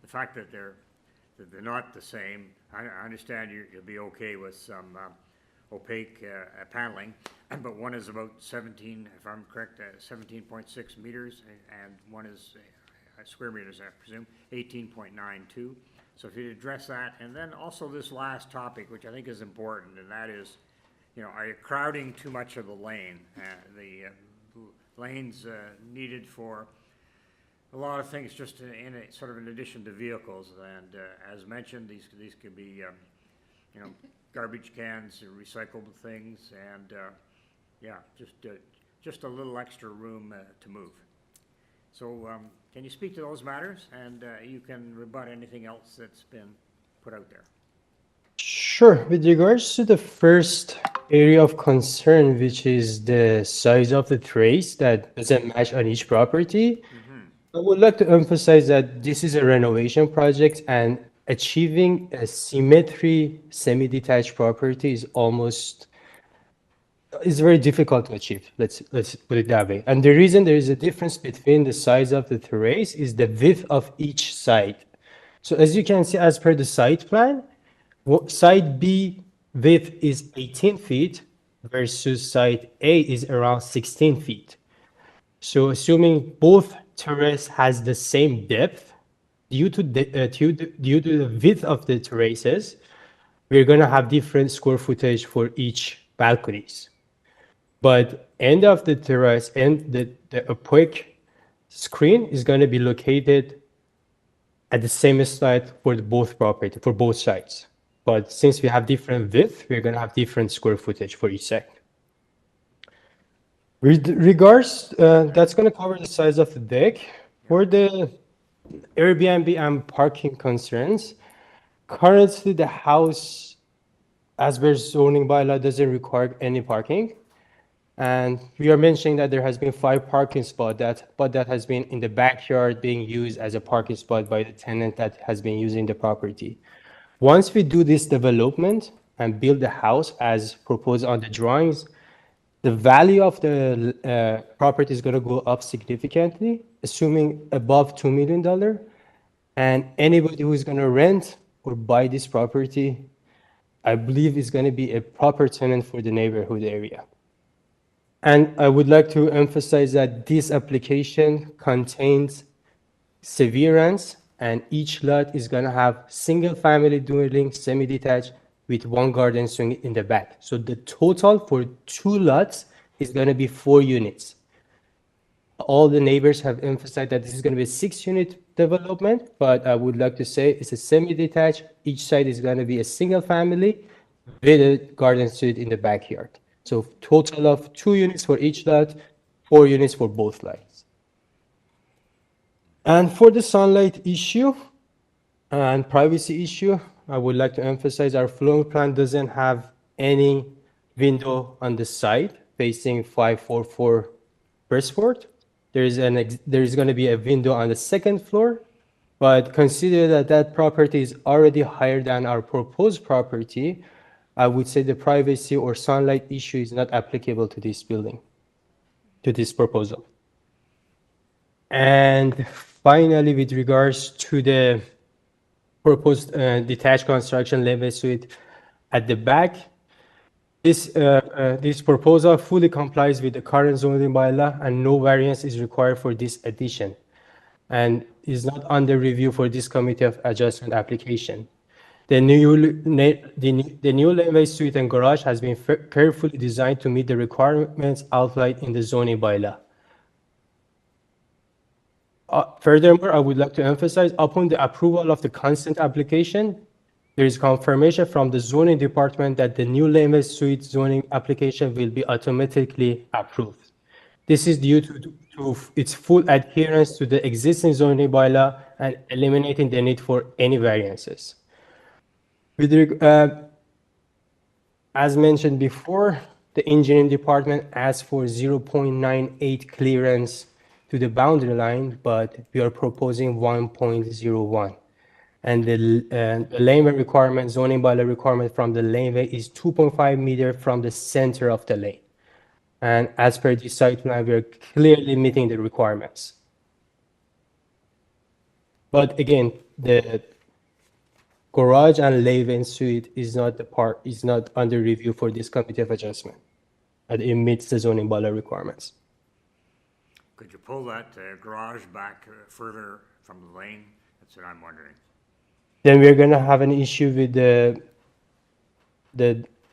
fact that they're not the same. I understand you'll be okay with some opaque paneling, but one is about 17, if I'm correct, 17.6 meters, and one is square meters, I presume, 18.92. So if you'd address that, and then also this last topic, which I think is important, and that is, are you crowding too much of the lane? The lanes needed for a lot of things, just in addition to vehicles, and as mentioned, these could be, garbage cans, recyclable things, and just a little extra room to move. So can you speak to those matters, and you can rebut anything else that's been put out there? Sure. With regards to the first area of concern, which is the size of the trace that doesn't match on each property, I would like to emphasize that this is a renovation project, and achieving a symmetry semi-detached property is very difficult to achieve. Let's put it that way. And the reason there is a difference between the size of the terrace is the width of each side. So as you can see, as per the site plan, side B width is 18 feet versus side A is around 16 feet. So assuming both terrace has the same depth, due to the width of the terraces, we're going to have different square footage for each balconies. But end of the terrace and the opaque screen is going to be located at the same site for both sides. But since we have different width, we're going to have different square footage for each side. With regards, that's going to cover the size of the deck. For the Airbnb and parking concerns, currently the house, as per zoning bylaw, doesn't require any parking. And we are mentioning that there has been 5 parking spots, but that has been in the backyard being used as a parking spot by the tenant that has been using the property. Once we do this development and build the house as proposed on the drawings, the value of the property is going to go up significantly, assuming above $2 million. And anybody who is going to rent or buy this property, I believe is going to be a proper tenant for the neighborhood area. And I would like to emphasize that this application contains severance, and each lot is going to have single-family dwelling, semi-detached, with 1 garden swing in the back. So the total for 2 lots is going to be 4 units. All the neighbors have emphasized that this is going to be a 6-unit development, but I would like to say it's a semi-detached. Each side is going to be a single family with a garden suite in the backyard. So total of 2 units for each lot, 4 units for both lots. And for the sunlight issue and privacy issue, I would like to emphasize our floor plan doesn't have any window on the side facing 544 BERESFORD. There is going to be a window on the 2nd floor, but consider that that property is already higher than our proposed property. I would say the privacy or sunlight issue is not applicable to this building, to this proposal. And finally, with regards to the proposed detached construction level suite at the back, this proposal fully complies with the current zoning bylaw, and no variance is required for this addition, and is not under review for this committee of adjustment application. The new laneway suite and garage has been carefully designed to meet the requirements outlined in the zoning bylaw. Furthermore, I would like to emphasize, upon the approval of the consent application, there is confirmation from the zoning department that the new laneway suite zoning application will be automatically approved. This is due to its full adherence to the existing zoning bylaw and eliminating the need for any variances. As mentioned before, the engineering department asked for 0.98 clearance to the boundary line, but we are proposing 1.01. And the laneway requirement, zoning bylaw requirement from the laneway is 2.5 meters from the center of the lane. And as per the site plan, we are clearly meeting the requirements. But again, the garage and laneway suite is not under review for this committee of adjustment, and it meets the zoning bylaw requirements. Could you pull that garage back further from the lane? That's what I'm wondering. Then we're going to have an issue with the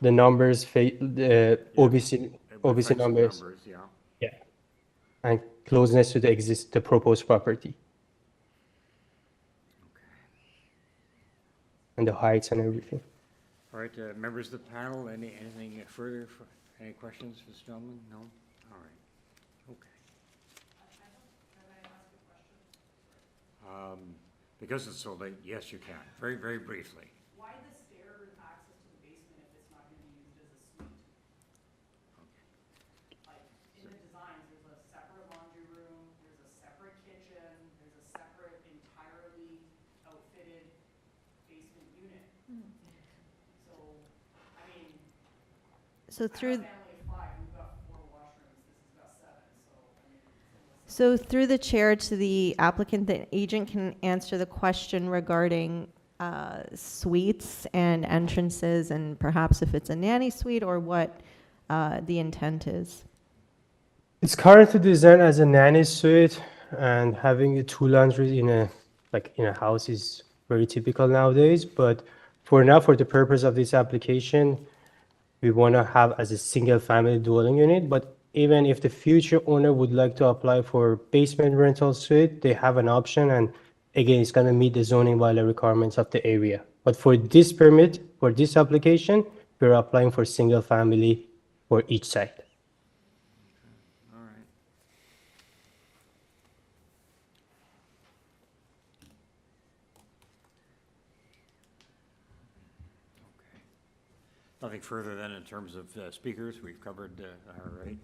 numbers, the OBC numbers. Yeah, and closeness to the proposed property. And the heights and everything. All right, members of the panel, anything further? Any questions for this gentleman? No? All right. Okay. Because it's so late, yes, you can. Very, very briefly. Why the stair access to the basement if it's not going to be used as a suite? Like, in the designs, there's a separate laundry room, there's a separate kitchen, there's a separate entirely outfitted basement unit. So, I mean, So through. family of 5, we've got 4 washrooms, this has got 7, so, I mean. So through the chair to the applicant, the agent can answer the question regarding suites and entrances, and perhaps if it's a nanny suite or what the intent is. It's currently designed as a nanny suite, and having 2 laundries in a house is very typical nowadays. But for now, for the purpose of this application, we want to have as a single family dwelling unit. But even if the future owner would like to apply for basement rental suite, they have an option, and again, it's going to meet the zoning bylaw requirements of the area. But for this permit, For this application, we're applying for single family for each site. All right. Okay. Nothing further then in terms of speakers. We've covered, all right.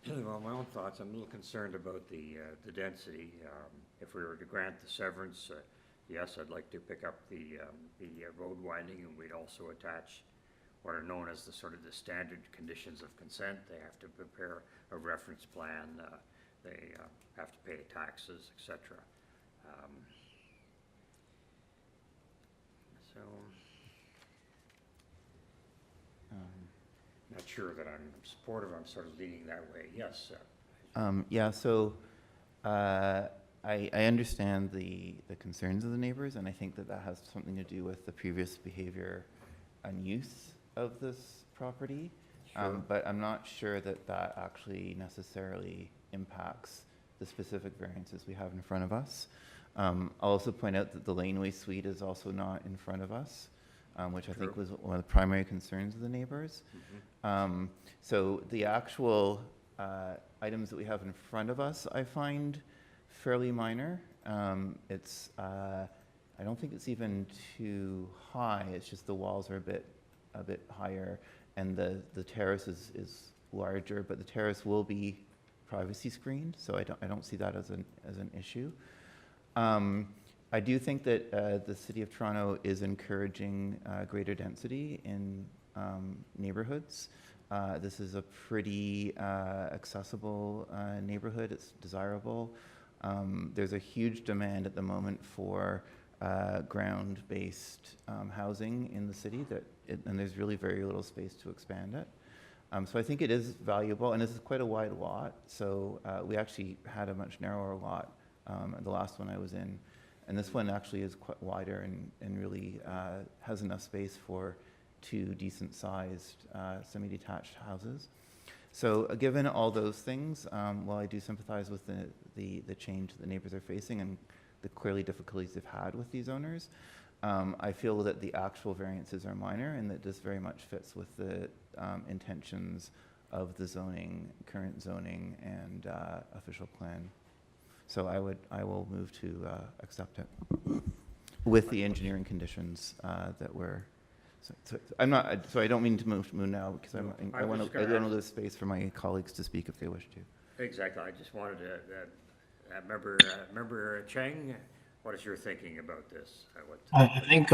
Well, my own thoughts, I'm a little concerned about the density. If we were to grant the severance, yes, I'd like to pick up the road widening, and we'd also attach what are known as the sort of the standard conditions of consent. They have to prepare a reference plan, they have to pay taxes, etc. So, not sure that I'm supportive. I'm sort of leaning that way. Yes. Yeah, so I understand the concerns of the neighbors, and I think that that has something to do with the previous behavior and use of this property. Sure. But I'm not sure that that actually necessarily impacts the specific variances we have in front of us. I'll also point out that the laneway suite is also not in front of us, which I think was one of the primary concerns of the neighbors. Mm-hmm. So the actual items that we have in front of us, I find fairly minor. I don't think it's even too high. It's just the walls are a bit higher, and the terrace is larger. But the terrace will be privacy screened, so I don't see that as an issue. I do think that the City of Toronto is encouraging greater density in neighborhoods. This is a pretty accessible neighborhood. It's desirable. There's a huge demand at the moment for ground-based housing in the city, and there's really very little space to expand it. So I think it is valuable, and this is quite a wide lot. So we actually had a much narrower lot, the last one I was in. And this one actually is quite wider and really has enough space for two decent-sized semi-detached houses. So given all those things, while I do sympathize with the change that the neighbors are facing and the clearly difficulties they've had with these owners, I feel that the actual variances are minor, and that this very much fits with the intentions of the zoning, current zoning, and official plan. So I will move to accept it with the engineering conditions that were. So I'm not. So I don't mean to move now, because I want to leave space for my colleagues to speak if they wish to. Exactly. I just wanted to member Cheng. What is your thinking about this? I think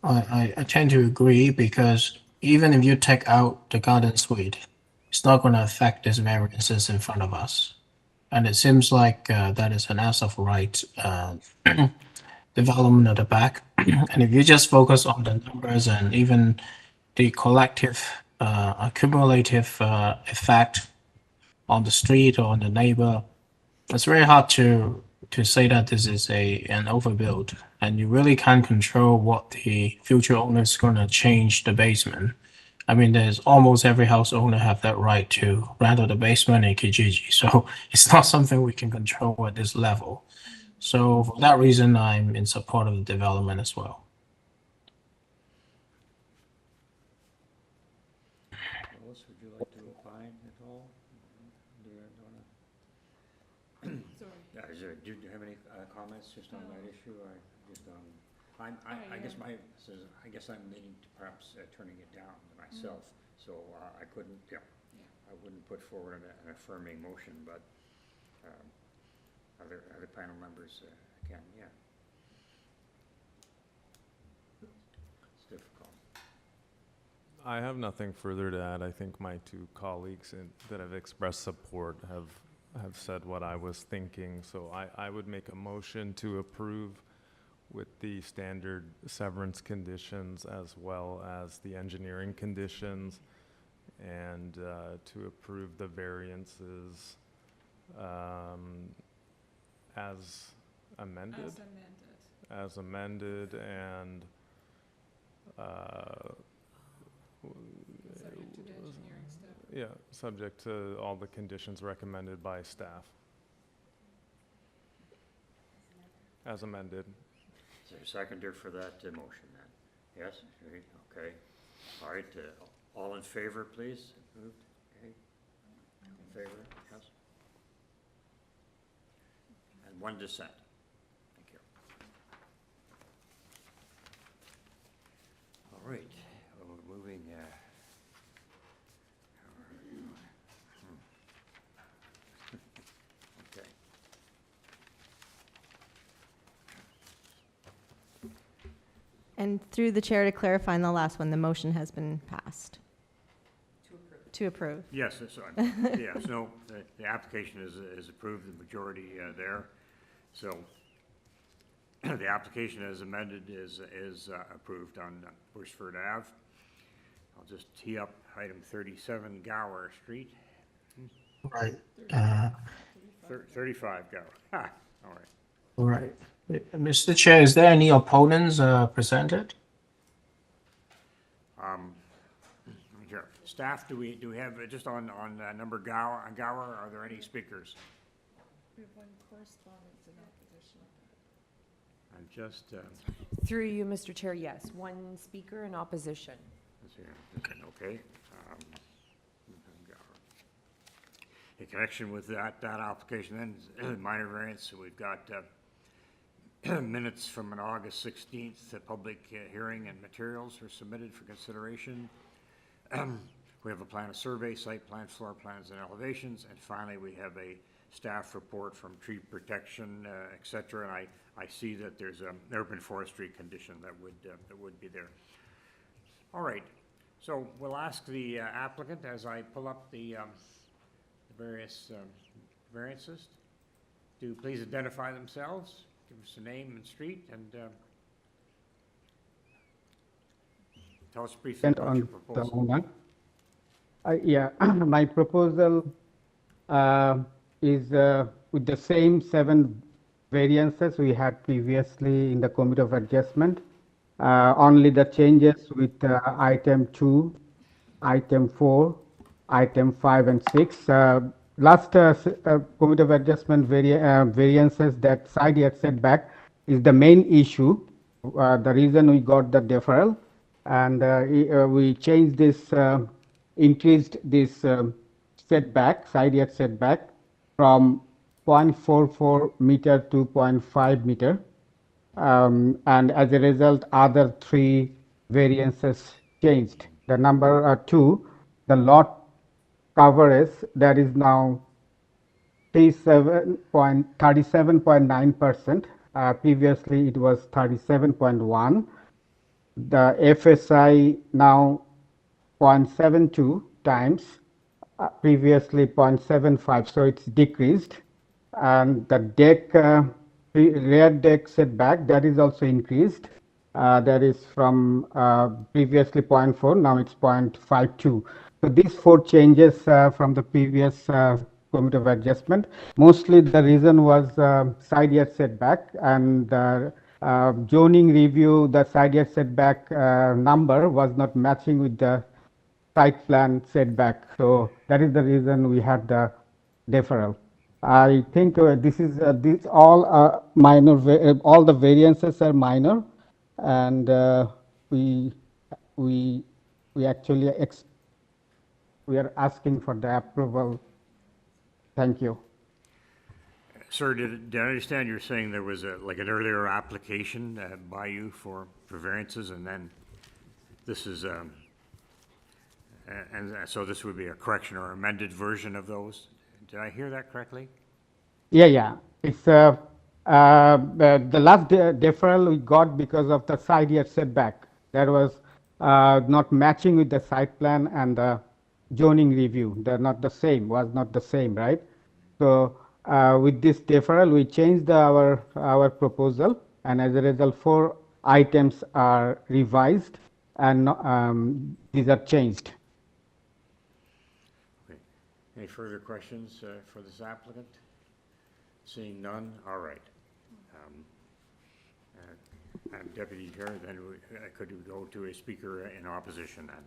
I tend to agree, because even if you take out the garden suite, it's not going to affect these variances in front of us. And it seems like that is an as of right development at the back. And if you just focus on the numbers and even the collective, accumulative effect on the street or on the neighbor, it's very hard to say that this is an overbuild. And you really can't control what the future owner is going to change the basement. I mean, there's almost every house owner have that right to rent out the basement in Kijiji. So it's not something we can control at this level. So for that reason, I'm in support of the development as well. Ellis, would you like to opine at all? Do you have any comments just on that issue, or just on? I guess I'm leaning to perhaps turning it down myself. So I couldn't. I wouldn't put forward an affirming motion, but other panel members can. Yeah. It's difficult. I have nothing further to add. I think my two colleagues that have expressed support have said what I was thinking. So I would make a motion to approve with the standard severance conditions as well as the engineering conditions, and to approve the variances as amended. As amended, and Subject to the engineering stuff. yeah, subject to all the conditions recommended by staff. As amended. Is there a seconder for that motion then? Yes, Great. Okay. All right, all in favor, please? Moved, okay. In favor, yes? And one dissent. Thank you. All right, we're moving, okay. And through the chair to clarify on the last one, the motion has been passed. To approve. Yes, sorry. Yes, no, the application is approved, the majority there. So the application as amended is approved on Bushford Ave. I'll just tee up item 37 Gower Street. Right. 35 Gower. Ha, all right. All right. Mr. Chair, is there any opponents presented? Sure. Staff, do we have, just on number Gower, are there any speakers? We have one correspondence in opposition. I'm just, Through you, Mr. Chair, yes, one speaker in opposition. let's see, okay. In connection with that application then, minor variance, we've got minutes from an August 16th public hearing, and materials were submitted for consideration. We have a plan of survey, site plans, floor plans, and elevations, and finally we have a staff report from tree protection, et cetera. And I see that there's an urban forestry condition that would be there. All right, so we'll ask the applicant, as I pull up the various variances, to please identify themselves, give us a name and street, and tell us briefly about your proposal. Yeah, my proposal is with the same 7 variances we had previously in the Committee of Adjustment. Only the changes with item 2, item 4, item 5 and 6. Last Committee of Adjustment variances, that side yard setback is the main issue. The reason we got the deferral, and we changed this, increased this setback, side yard setback, from 0.44 meter to 0.5 meter. And as a result, other 3 variances changed. The number 2, the lot coverage, that is now 37.9%. Previously it was 37.1. The FSI now 0.72 times, previously 0.75, so it's decreased. And the deck, rear deck setback, that is also increased. That is from previously 0.4, now it's 0.52. So these 4 changes from the previous Committee of Adjustment. Mostly the reason was side yard setback, and zoning review, the side yard setback number was not matching with the site plan setback. So that is the reason we had the deferral. I think this is these all minor. All the variances are minor, and we actually we are asking for the approval. Thank you. Sir, did I understand you're saying there was like an earlier application by you for variances, and then this is and so this would be a correction or amended version of those? Did I hear that correctly? Yeah. It's the last deferral we got because of the side yard setback. That was not matching with the site plan and the zoning review. They're not the same, was not the same, right? So with this deferral, we changed our proposal, and as a result, 4 items are revised, and these are changed. Okay. Any further questions for this applicant? Seeing none, all right. Deputy Chair, then could we go to a speaker in opposition then?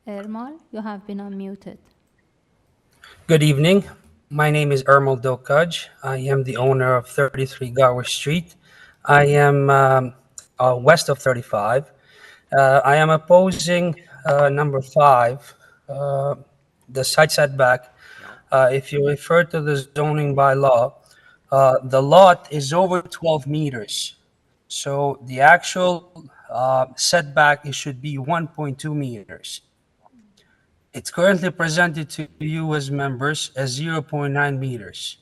Ermal, you have been unmuted. Good evening. My name is Ermal Dokaj. I am the owner of 33 Gower Street. I am west of 35. I am opposing number 5, the side setback. If you refer to the zoning bylaw, the lot is over 12 meters. So the actual setback, it should be 1.2 meters. It's currently presented to you as members as 0.9 meters.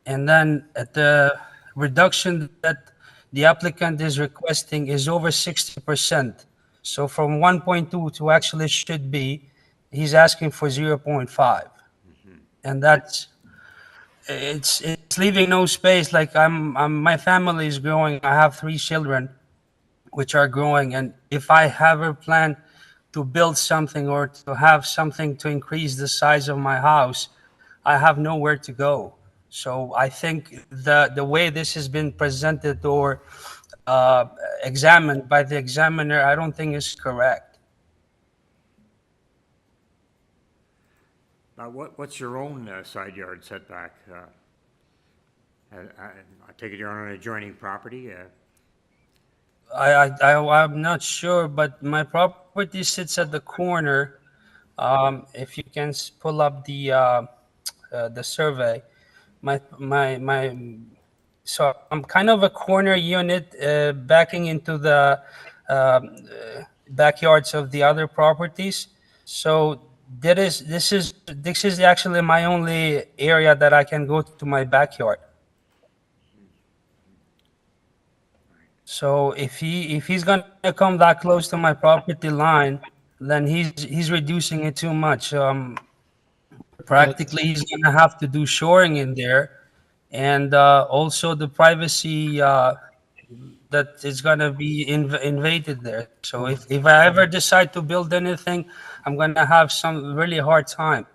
And then at the reduction that the applicant is requesting is over 60%. So from 1.2 to actually should be, he's asking for 0.5. And that's, it's leaving no space. Like my family is growing. I have 3 children which are growing. And if I have a plan to build something or to have something to increase the size of my house, I have nowhere to go. So I think the way this has been presented or examined by the examiner, I don't think is correct. Now, what's your own side yard setback? I take it you're on an adjoining property? I'm not sure, but my property sits at the corner. If you can pull up the survey, so I'm kind of a corner unit backing into the backyards of the other properties. So this is actually my only area that I can go to my backyard. So if he's gonna come that close to my property line, then he's reducing it too much. Practically, he's gonna have to do shoring in there, and also the privacy that is gonna be invaded there. So if I ever decide to build anything, I'm gonna have some really hard time.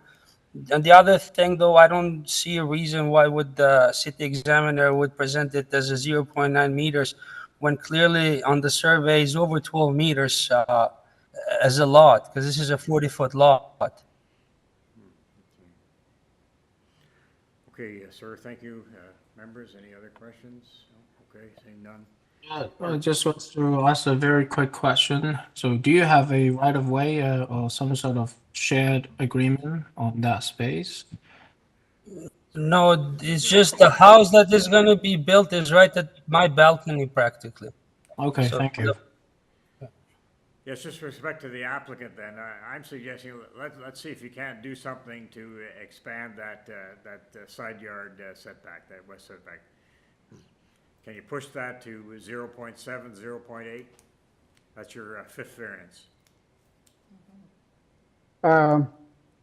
And the other thing, though, I don't see a reason why would the city examiner would present it as a 0.9 meters when clearly on the survey is over 12 meters as a lot, because this is a 40-foot lot. Okay, sir, thank you. Members, any other questions? No? Okay, seeing none. I just want to ask a very quick question. So do you have a right of way or some sort of shared agreement on that space? No, it's just the house that is going to be built is right at my balcony practically. Okay, So thank you. Yes, just with respect to the applicant then, I'm suggesting let's see if you can't do something to expand that side yard setback, that west setback. Can you push that to 0.7, 0.8? That's your 5th variance.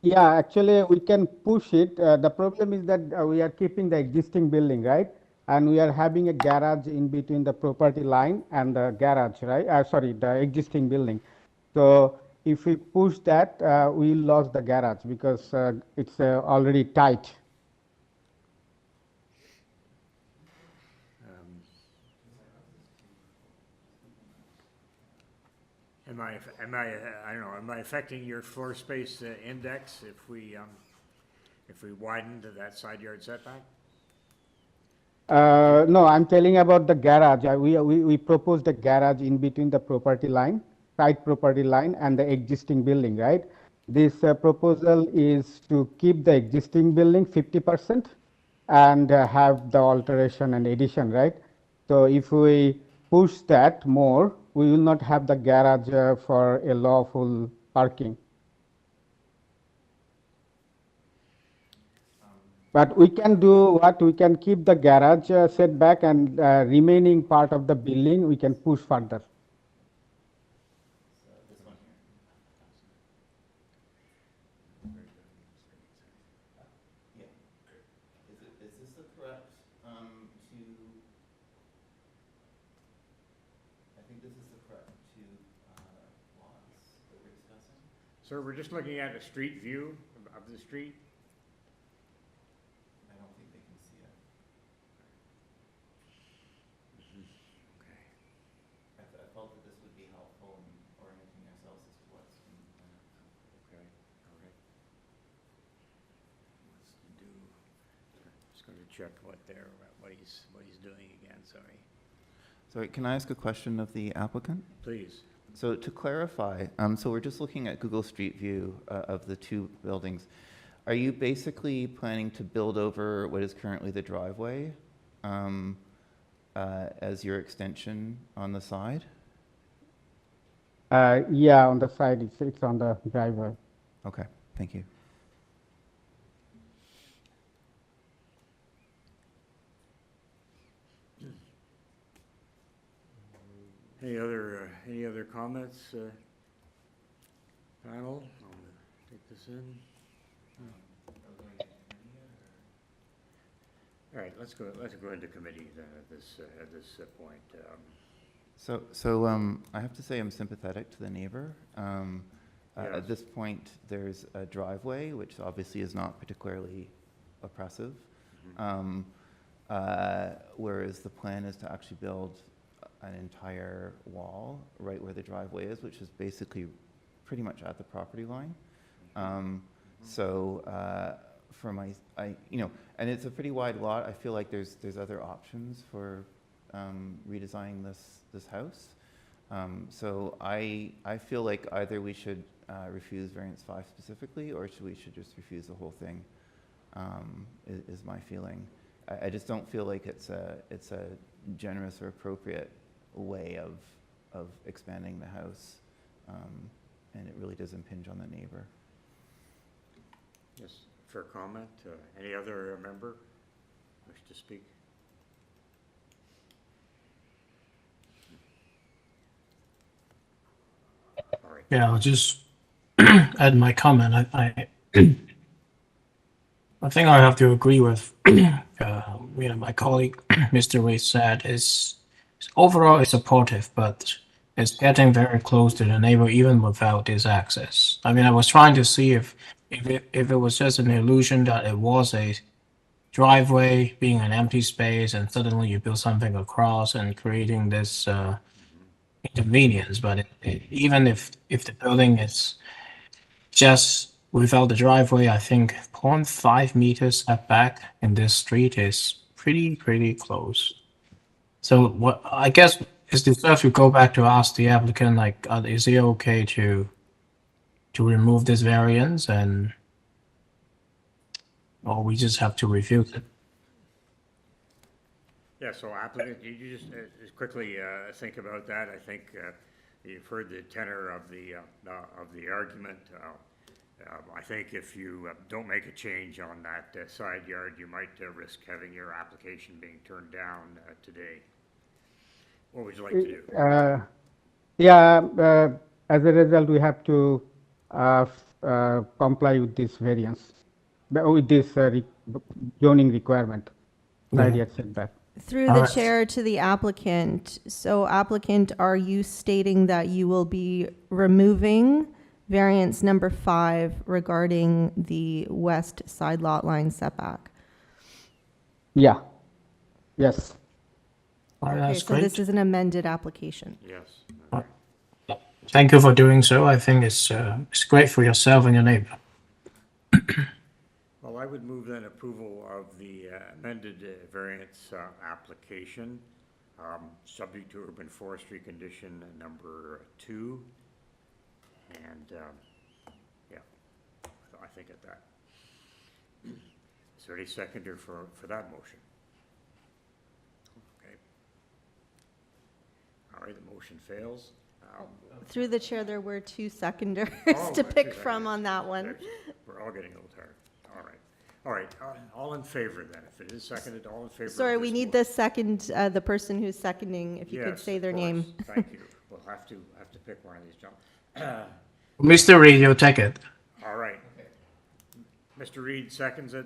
Yeah, actually, we can push it. The problem is that we are keeping the existing building, right? And we are having a garage in between the property line and the garage, right? Sorry, the existing building. So if we push that, we lose the garage because it's already tight. Am I affecting your floor space index if we widen to that side yard setback? No, I'm telling about the garage. We proposed a garage in between the property line, side property line and the existing building, right? This proposal is to keep the existing building 50% and have the alteration and addition, right? So if we push that more, we will not have the garage for a lawful parking. But we can do what? We can keep the garage setback and remaining part of the building we can push further. Sir, we're just looking at a street view of the street. I don't think they can see it. Okay. I felt that this would be helpful in orienting ourselves as to what's in the plan. Okay, all right. Gonna check what he's doing again, sorry. Sorry, can I ask a question of the applicant? Please. So to clarify, so we're just looking at Google Street View of the two buildings. Are you basically planning to build over what is currently the driveway as your extension on the side? Yeah, on the side, it's on the driveway. Okay, thank you. Any other comments, panel? I'll take this in. All right, let's go into committee then at this point. So I have to say I'm sympathetic to the neighbor. Yes. At this point, there's a driveway, which obviously is not particularly oppressive, whereas the plan is to actually build an entire wall right where the driveway is, which is basically pretty much at the property line. For and it's a pretty wide lot. I feel like there's other options for redesigning this house. So I feel like either we should refuse variance 5 specifically, or we should just refuse the whole thing. Is my feeling. I just don't feel like it's a generous or appropriate way of expanding the house, and it really does impinge on the neighbor. Yes, for comment. Any other member wish to speak? All right. Yeah, I'll just add my comment. I think I have to agree with my colleague, Mr. Ray said is overall it's supportive, but it's getting very close to the neighbor even without this access. I mean, I was trying to see if it was just an illusion that it was a driveway being an empty space and suddenly you build something across and creating this inconvenience. But even if the building is just without the driveway, I think 0.5 meters setback in this street is pretty close. So what I guess is deserve to go back to ask the applicant, like, is it okay to remove this variance, or we just have to refuse it? Yeah, so applicant, you just quickly think about that. I think you've heard the tenor of the argument. I think if you don't make a change on that side yard, you might risk having your application being turned down today. What would you like to do? As a result, we have to comply with this variance, with this zoning requirement, side yard setback. Through the chair to the applicant. So applicant, are you stating that you will be removing variance number 5 regarding the west side lot line setback? Yeah. Yes. Okay, so this is an amended application. Yes. Thank you for doing so. I think it's great for yourself and your neighbor. Well, I would move then approval of the amended variance application, subject to urban forestry condition number 2. And, I think at that. Is there any seconder for that motion? Okay. All right, the motion fails. Through the chair, there were 2 seconders Oh, to right, pick 2 from on that one. We're all getting a little tired. All right, all in favor then, if it is seconded, all in favor of Sorry, we this need motion? the second, the person who's seconding, if you could Yes, say their of name. course. Thank you. We'll have to pick one of these gentlemen. Mr. Reed, you'll take it. All right. Mr. Reed seconds it.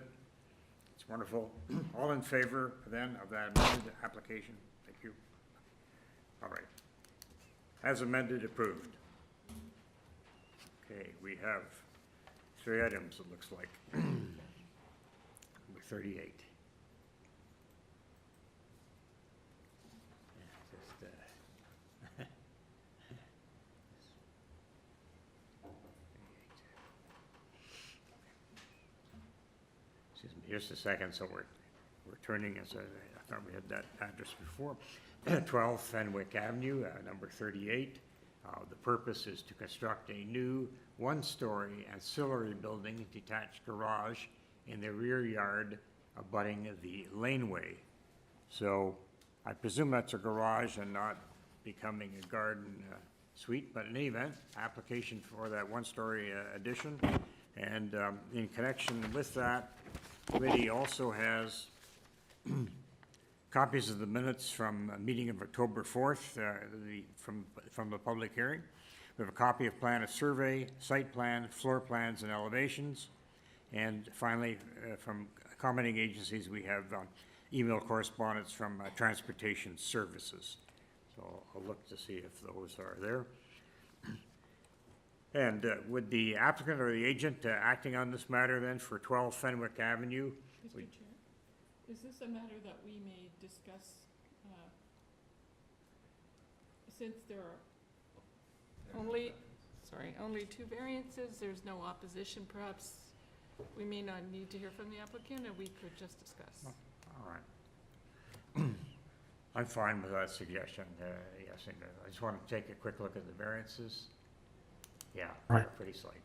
It's wonderful. All in favor then of that amended application? Thank you. All right. As amended, approved. Okay, we have 3 items, it looks like. Number 38. Excuse me, just a second, so we're turning, as I thought we had that address before, 12 Fenwick Avenue, number 38. The purpose is to construct a new one-story ancillary building, detached garage in the rear yard abutting the laneway. So I presume that's a garage and not becoming a garden suite, but in any event, application for that one-story addition. And in connection with that, committee also has copies of the minutes from a meeting of October 4th, from the public hearing. We have a copy of plan of survey, site plan, floor plans, and elevations. And finally, from commenting agencies, we have email correspondence from Transportation Services. So I'll look to see if those are there. And would the applicant or the agent acting on this matter then for 12 Fenwick Avenue? Mr. Chair, is this a matter that we may discuss, since there are only 2 variances, there's no opposition, perhaps we may not need to hear from the applicant, and we could just discuss. All right. I'm fine with that suggestion. Yes, I just want to take a quick look at the variances. Yeah, they're pretty slight.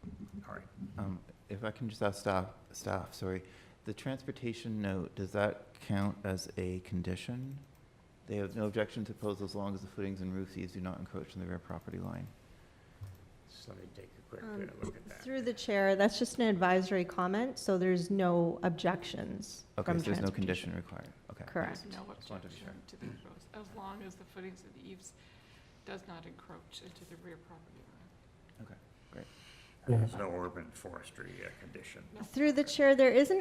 All right. If I can just ask staff, sorry, the transportation note, does that count as a condition? They have no objection to pose as long as the footings and roof eaves do not encroach on the rear property line. So let me take a quick look at that. Through the chair, that's just an advisory comment, so there's no objections Okay, from so there's no transportation. condition required. Okay. Correct. There's no Just wanted to be objection sure. to the encroach, as long as the footings and the eaves does not encroach into the rear property line. Okay, great. There's no urban forestry condition. Through the chair, there is an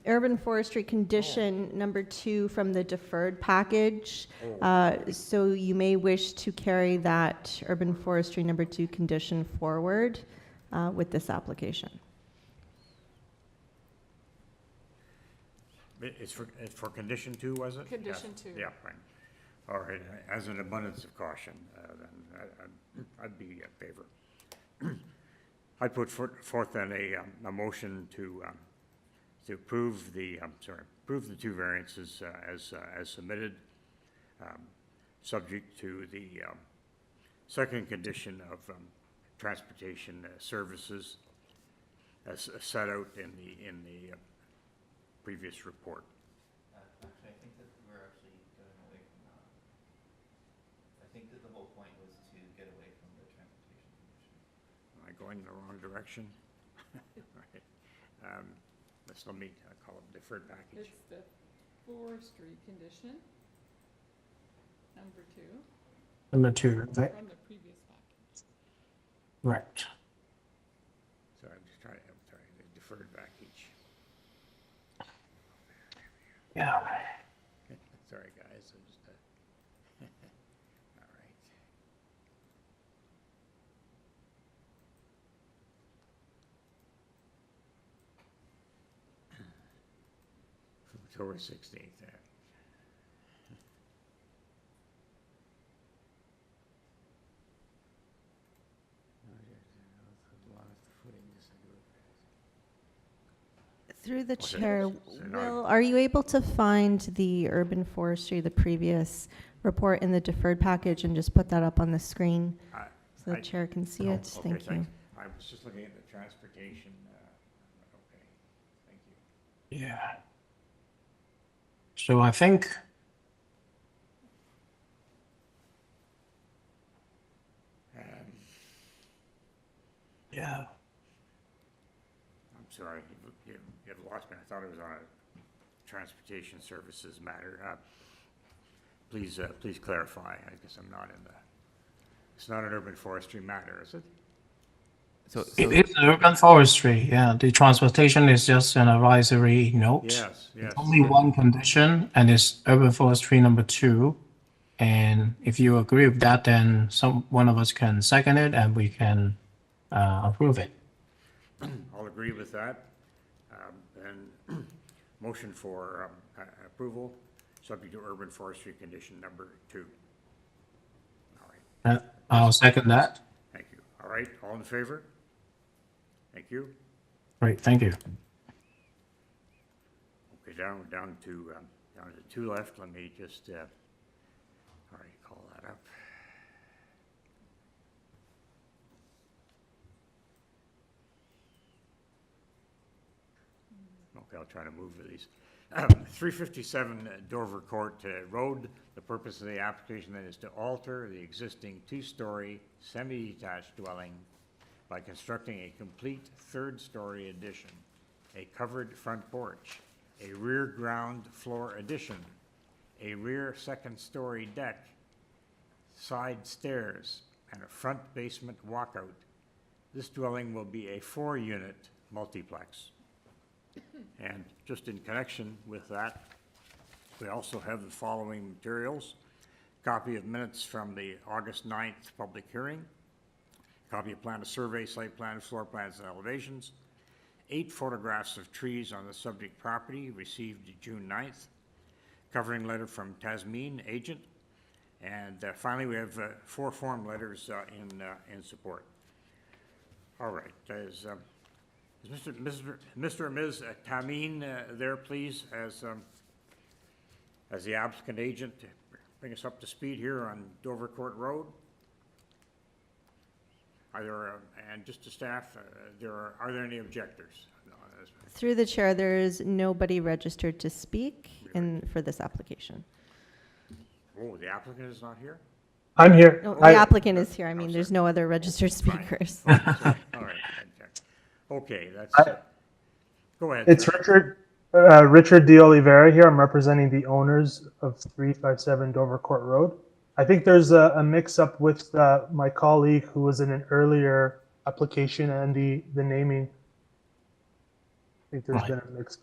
urban forestry condition number 2 from the deferred package. So you may wish to carry that urban forestry number 2 condition forward with this application. It's for condition 2, was it? Condition Yes. 2. Yeah, fine. All right, as an abundance of caution, then I'd be in favor. I'd put forth then a motion to approve approve the 2 variances as submitted, subject to the second condition of transportation services as set out in the previous report. Actually, I think that we're actually going away from that. I think that the whole point was to get away from the transportation condition. Am I going in the wrong direction? Right. Let me call it deferred package. It's the forestry condition, number 2. Number 2, right? From the previous package. Right. Sorry, I'm sorry, the deferred package. Yeah. Sorry, guys, I'm just, all right. October 16th, Through the Okay. chair, So now- Will, are you able to find the urban forestry, the previous report in the deferred package, and just put that up on the screen so the chair can see no, it? okay, Thank you. thanks. I was just looking at the transportation, okay, thank you. Yeah. So I think yeah. I'm sorry, you've lost me. I thought it was on a transportation services matter. Please clarify. I guess I'm not in the, it's not an urban forestry matter, is it? So It is urban forestry, yeah. The transportation is just an advisory note. Yes, yes. Only one condition, and it's urban forestry number 2. And if you agree with that, then one of us can second it, and we can approve it. I'll agree with that. And motion for approval, subject to urban forestry condition number 2. All right. I'll second that. Thank you. All right, all in favor? Thank you. Great, thank you. Okay, down to down to 2 left. Let me just, all right, call that up. Okay, I'll try to move these. 357 Dovercourt Road. The purpose of the application then is to alter the existing 2-story semi-detached dwelling by constructing a complete 3rd-story addition, a covered front porch, a rear ground floor addition, a rear 2nd-story deck, side stairs, and a front basement walkout. This dwelling will be a 4-unit multiplex. And just in connection with that, we also have the following materials: copy of minutes from the August 9th public hearing, copy of plan of survey, site plan, floor plans, and elevations, 8 photographs of trees on the subject property received June 9th, covering letter from Tasmin, agent, and finally we have 4 form letters in support. All right, is Mr. or Ms. Tamin there, please, as the applicant agent, to bring us up to speed here on Dovercourt Road? Are there, and just to staff, are there any objectors? Through the chair, there is nobody registered to speak for this application. Oh, the applicant is not here? I'm here. No, the applicant is here. I mean, there's no other registered speakers. All right. Okay, that's, go ahead. It's sir. Richard De Oliveira here. I'm representing the owners of 357 Dovercourt Road. I think there's a mix-up with my colleague who was in an earlier application and the naming. I think there's been a mix,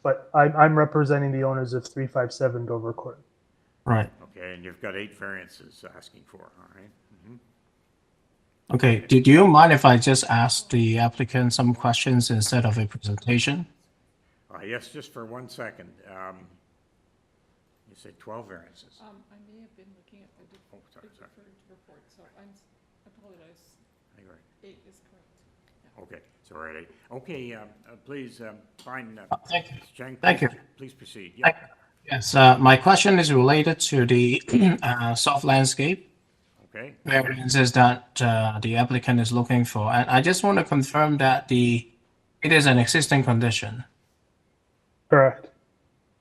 but I'm representing the owners of 357 Dovercourt. Right. Okay, and you've got 8 variances asking for, all right? Okay, do you mind if I just ask the applicant some questions instead of a presentation? Yes, just for 1 second. You said 12 variances. I may have been looking at the deferred report, so I apologize. You're right. 8 is correct. Yeah. Okay, so we're at 8. Okay, please, fine. Thank you. Chang, Thank you. Please proceed. Thank you. Yes, my question is related to the soft landscape Okay. variances that the applicant is looking for. And I just want to confirm that it is an existing condition. Correct.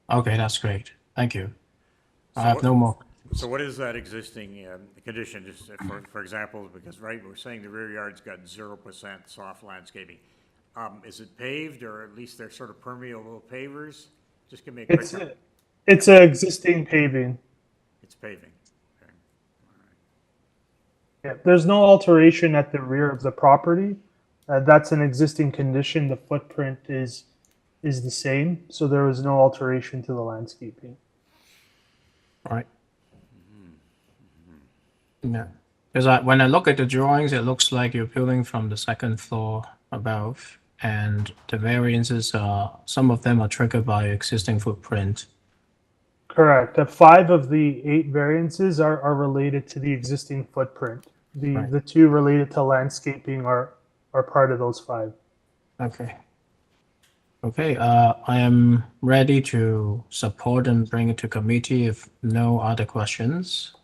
Okay, that's great. Thank you. So I have no more. So what is that existing condition, just for example, because, right, we're saying the rear yard's got 0% soft landscaping. Is it paved, or at least they're sort of permeable pavers? Just give me a quick. It's an existing paving. It's paving. Okay. Yeah, there's no alteration at the rear of the property. That's an existing condition. The footprint is the same, so there was no alteration to the landscaping. All right. Yeah, because when I look at the drawings, it looks like you're building from the 2nd floor above, and the variances some of them are triggered by existing footprint. Correct. 5 of the 8 variances are related to the existing footprint. The 2 related to landscaping are part of those 5. Okay. Okay, I am ready to support and bring it to committee if no other questions.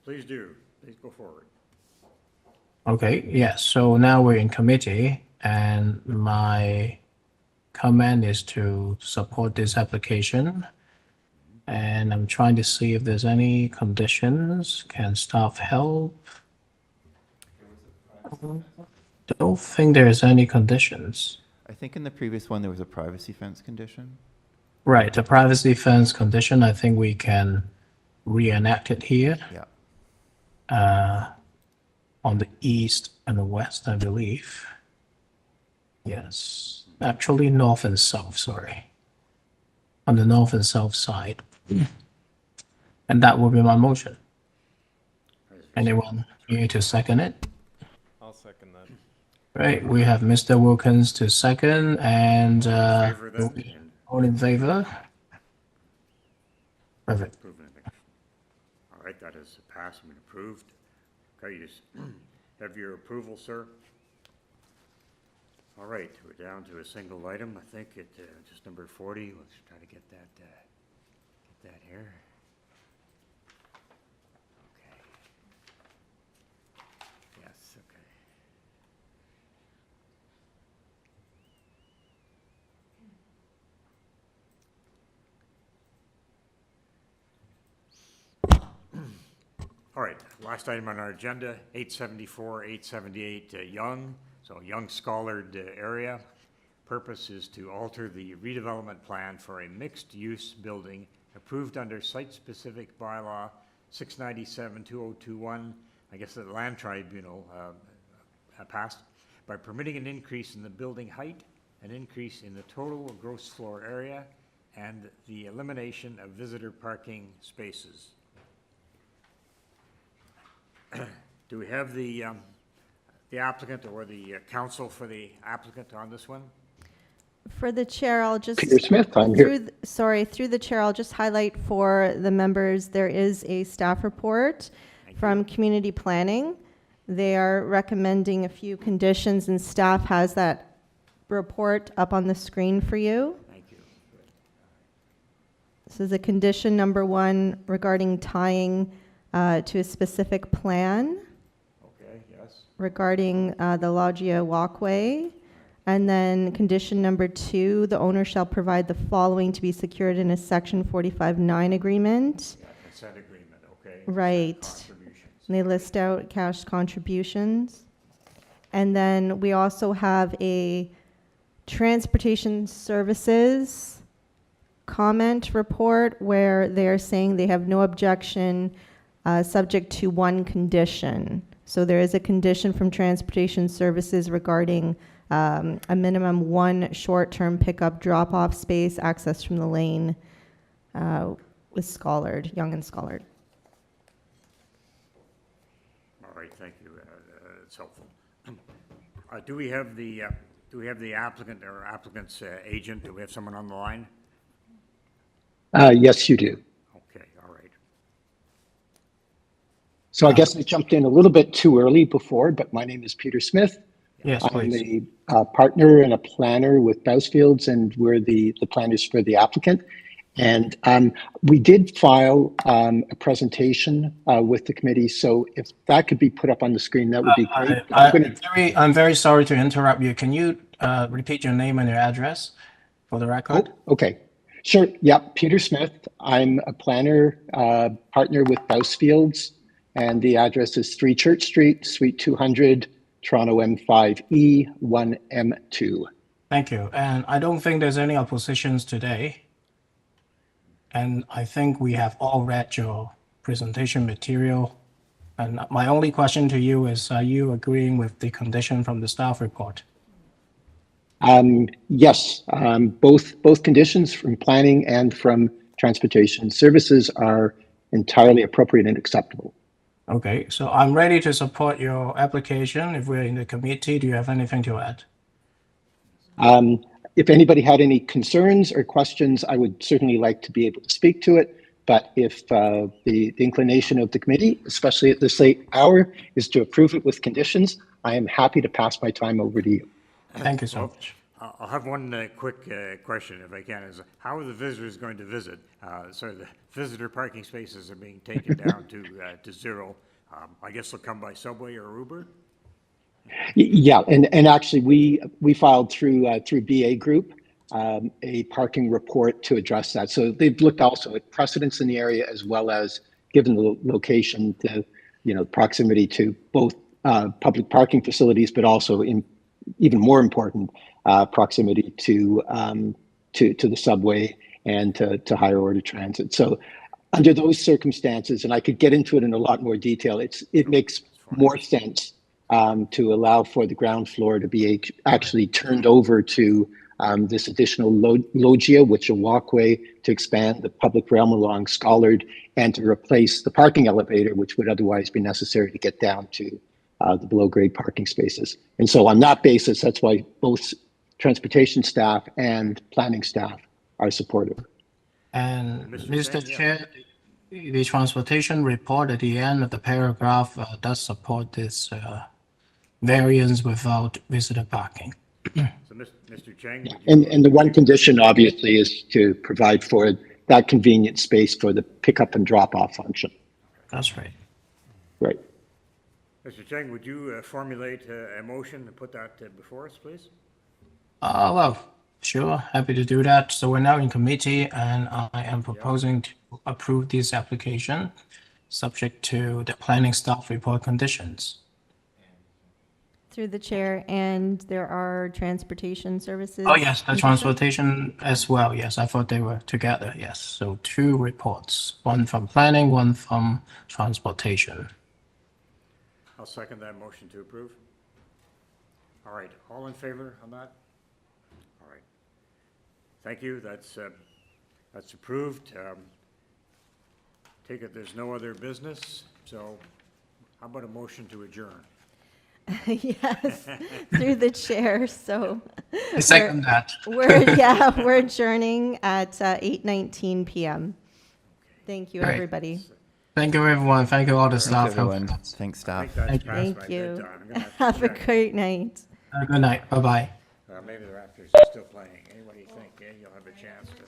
Please do. Please go forward. Okay, yes, so now we're in committee, and my comment is to support this application. And I'm trying to see if there's any conditions. Can staff help? Don't think there's any conditions. I think in the previous one, there was a privacy fence condition. Right, the privacy fence condition, I think we can reenact it here. Yeah. On the east and the west, I believe. Yes, actually north and south, sorry. On the north and south side. And that will be my motion. Anyone here to second it? I'll second that. Right, we have Mr. Wilkins to second, and all in favor? Perfect. All right, that is passed and approved. Okay, you just have your approval, sir. All right, we're down to a single item. I think it just number 40. Let's try to get that that here. Okay. Yes, okay. All right, last item on our agenda, 874, 878 Young, so Young Schollard area. Purpose is to alter the redevelopment plan for a mixed-use building approved under site-specific bylaw 697-2021, I guess the Land Tribunal passed, by permitting an increase in the building height, an increase in the total gross floor area, and the elimination of visitor parking spaces. Do we have the applicant or the counsel for the applicant on this one? For the chair, I'll just... Peter Smith, I'm here. Through the chair, I'll just highlight for the members, there is a staff report from Community Planning. They are recommending a few conditions, and staff has that report up on the screen for you. Thank you. This is a condition number 1 regarding tying to a specific plan. Okay, yes. Regarding the Loggia walkway. And then condition number 2, the owner shall provide the following to be secured in a section 45-9 agreement. Yeah, consent agreement, okay. Right. Contributions. And they list out cash contributions. And then we also have a transportation services comment report where they're saying they have no objection subject to one condition. So there is a condition from transportation services regarding a minimum 1 short-term pickup drop-off space access from the lane with SCOLLARD, Young and SCOLLARD. All right, thank you. It's helpful. Do we have the applicant or applicant's agent? Do we have someone on the line? Yes, you do. Okay, all right. So I guess I jumped in a little bit too early before, but my name is Peter Smith. Yes, I'm please. a partner and a planner with Bousfields, and we're the planners for the applicant. And we did file a presentation with the committee, so if that could be put up on the screen, that would be great. I'm very sorry to interrupt you. Can you repeat your name and your address for the record? Oh, okay. Sure. Yeah, Peter Smith. I'm a planner, partner with Bousfields, and the address is 3 Church Street, Suite 200, Toronto M5E 1M2. Thank you. And I don't think there's any oppositions today. And I think we have all read your presentation material. And my only question to you is, are you agreeing with the condition from the staff report? Yes, both conditions from planning and from transportation services are entirely appropriate and acceptable. Okay, so I'm ready to support your application. If we're in the committee, do you have anything to add? If anybody had any concerns or questions, I would certainly like to be able to speak to it. But if the inclination of the committee, especially at this late hour, is to approve it with conditions, I am happy to pass my time over to you. Thank you so much. I'll have one quick question, if I can, is how are the visitors going to visit? So the visitor parking spaces are being taken down to 0. I guess they'll come by subway or Uber? Yeah, and actually we filed through BA Group a parking report to address that. So they've looked also at precedents in the area, as well as, given the location, the proximity to both public parking facilities, but also even more important, proximity to the subway and to higher order transit. So under those circumstances, and I could get into it in a lot more detail, it makes more sense to allow for the ground floor to be actually turned over to this additional loggia, which a walkway to expand the public realm along SCOLLARD, and to replace the parking elevator, which would otherwise be necessary to get down to the below grade parking spaces. And so on that basis, that's why both transportation staff and planning staff are supportive. And Mr. Chair, the transportation report at the end of the paragraph does support this variance without visitor parking. So Mr. Chang? And the one condition, obviously, is to provide for that convenient space for the pickup and drop off function. That's right. Right. Mr. Cheng, would you formulate a motion to put that before us, please? Well, sure, happy to do that. So we're now in committee, and I am proposing to approve this application, subject to the planning staff report conditions. Through the chair, and there are transportation services. Oh, yes, the conditions. transportation as well. Yes, I thought they were together. Yes, so 2 reports, one from planning, one from transportation. I'll second that motion to approve. All right, all in favor on that? All right. Thank you, that's approved. Take it there's no other business, so how about a motion to adjourn? Yes, through the chair, so. I second that. We're adjourning at 8:19 PM. Thank you, Great. everybody. Thank you, everyone. Thank you, all the staff. everyone. Thanks, staff. Thank you. Have a great night. Have a good night. Bye-bye. Maybe the Raptors are still playing. Anybody think, you'll have a chance to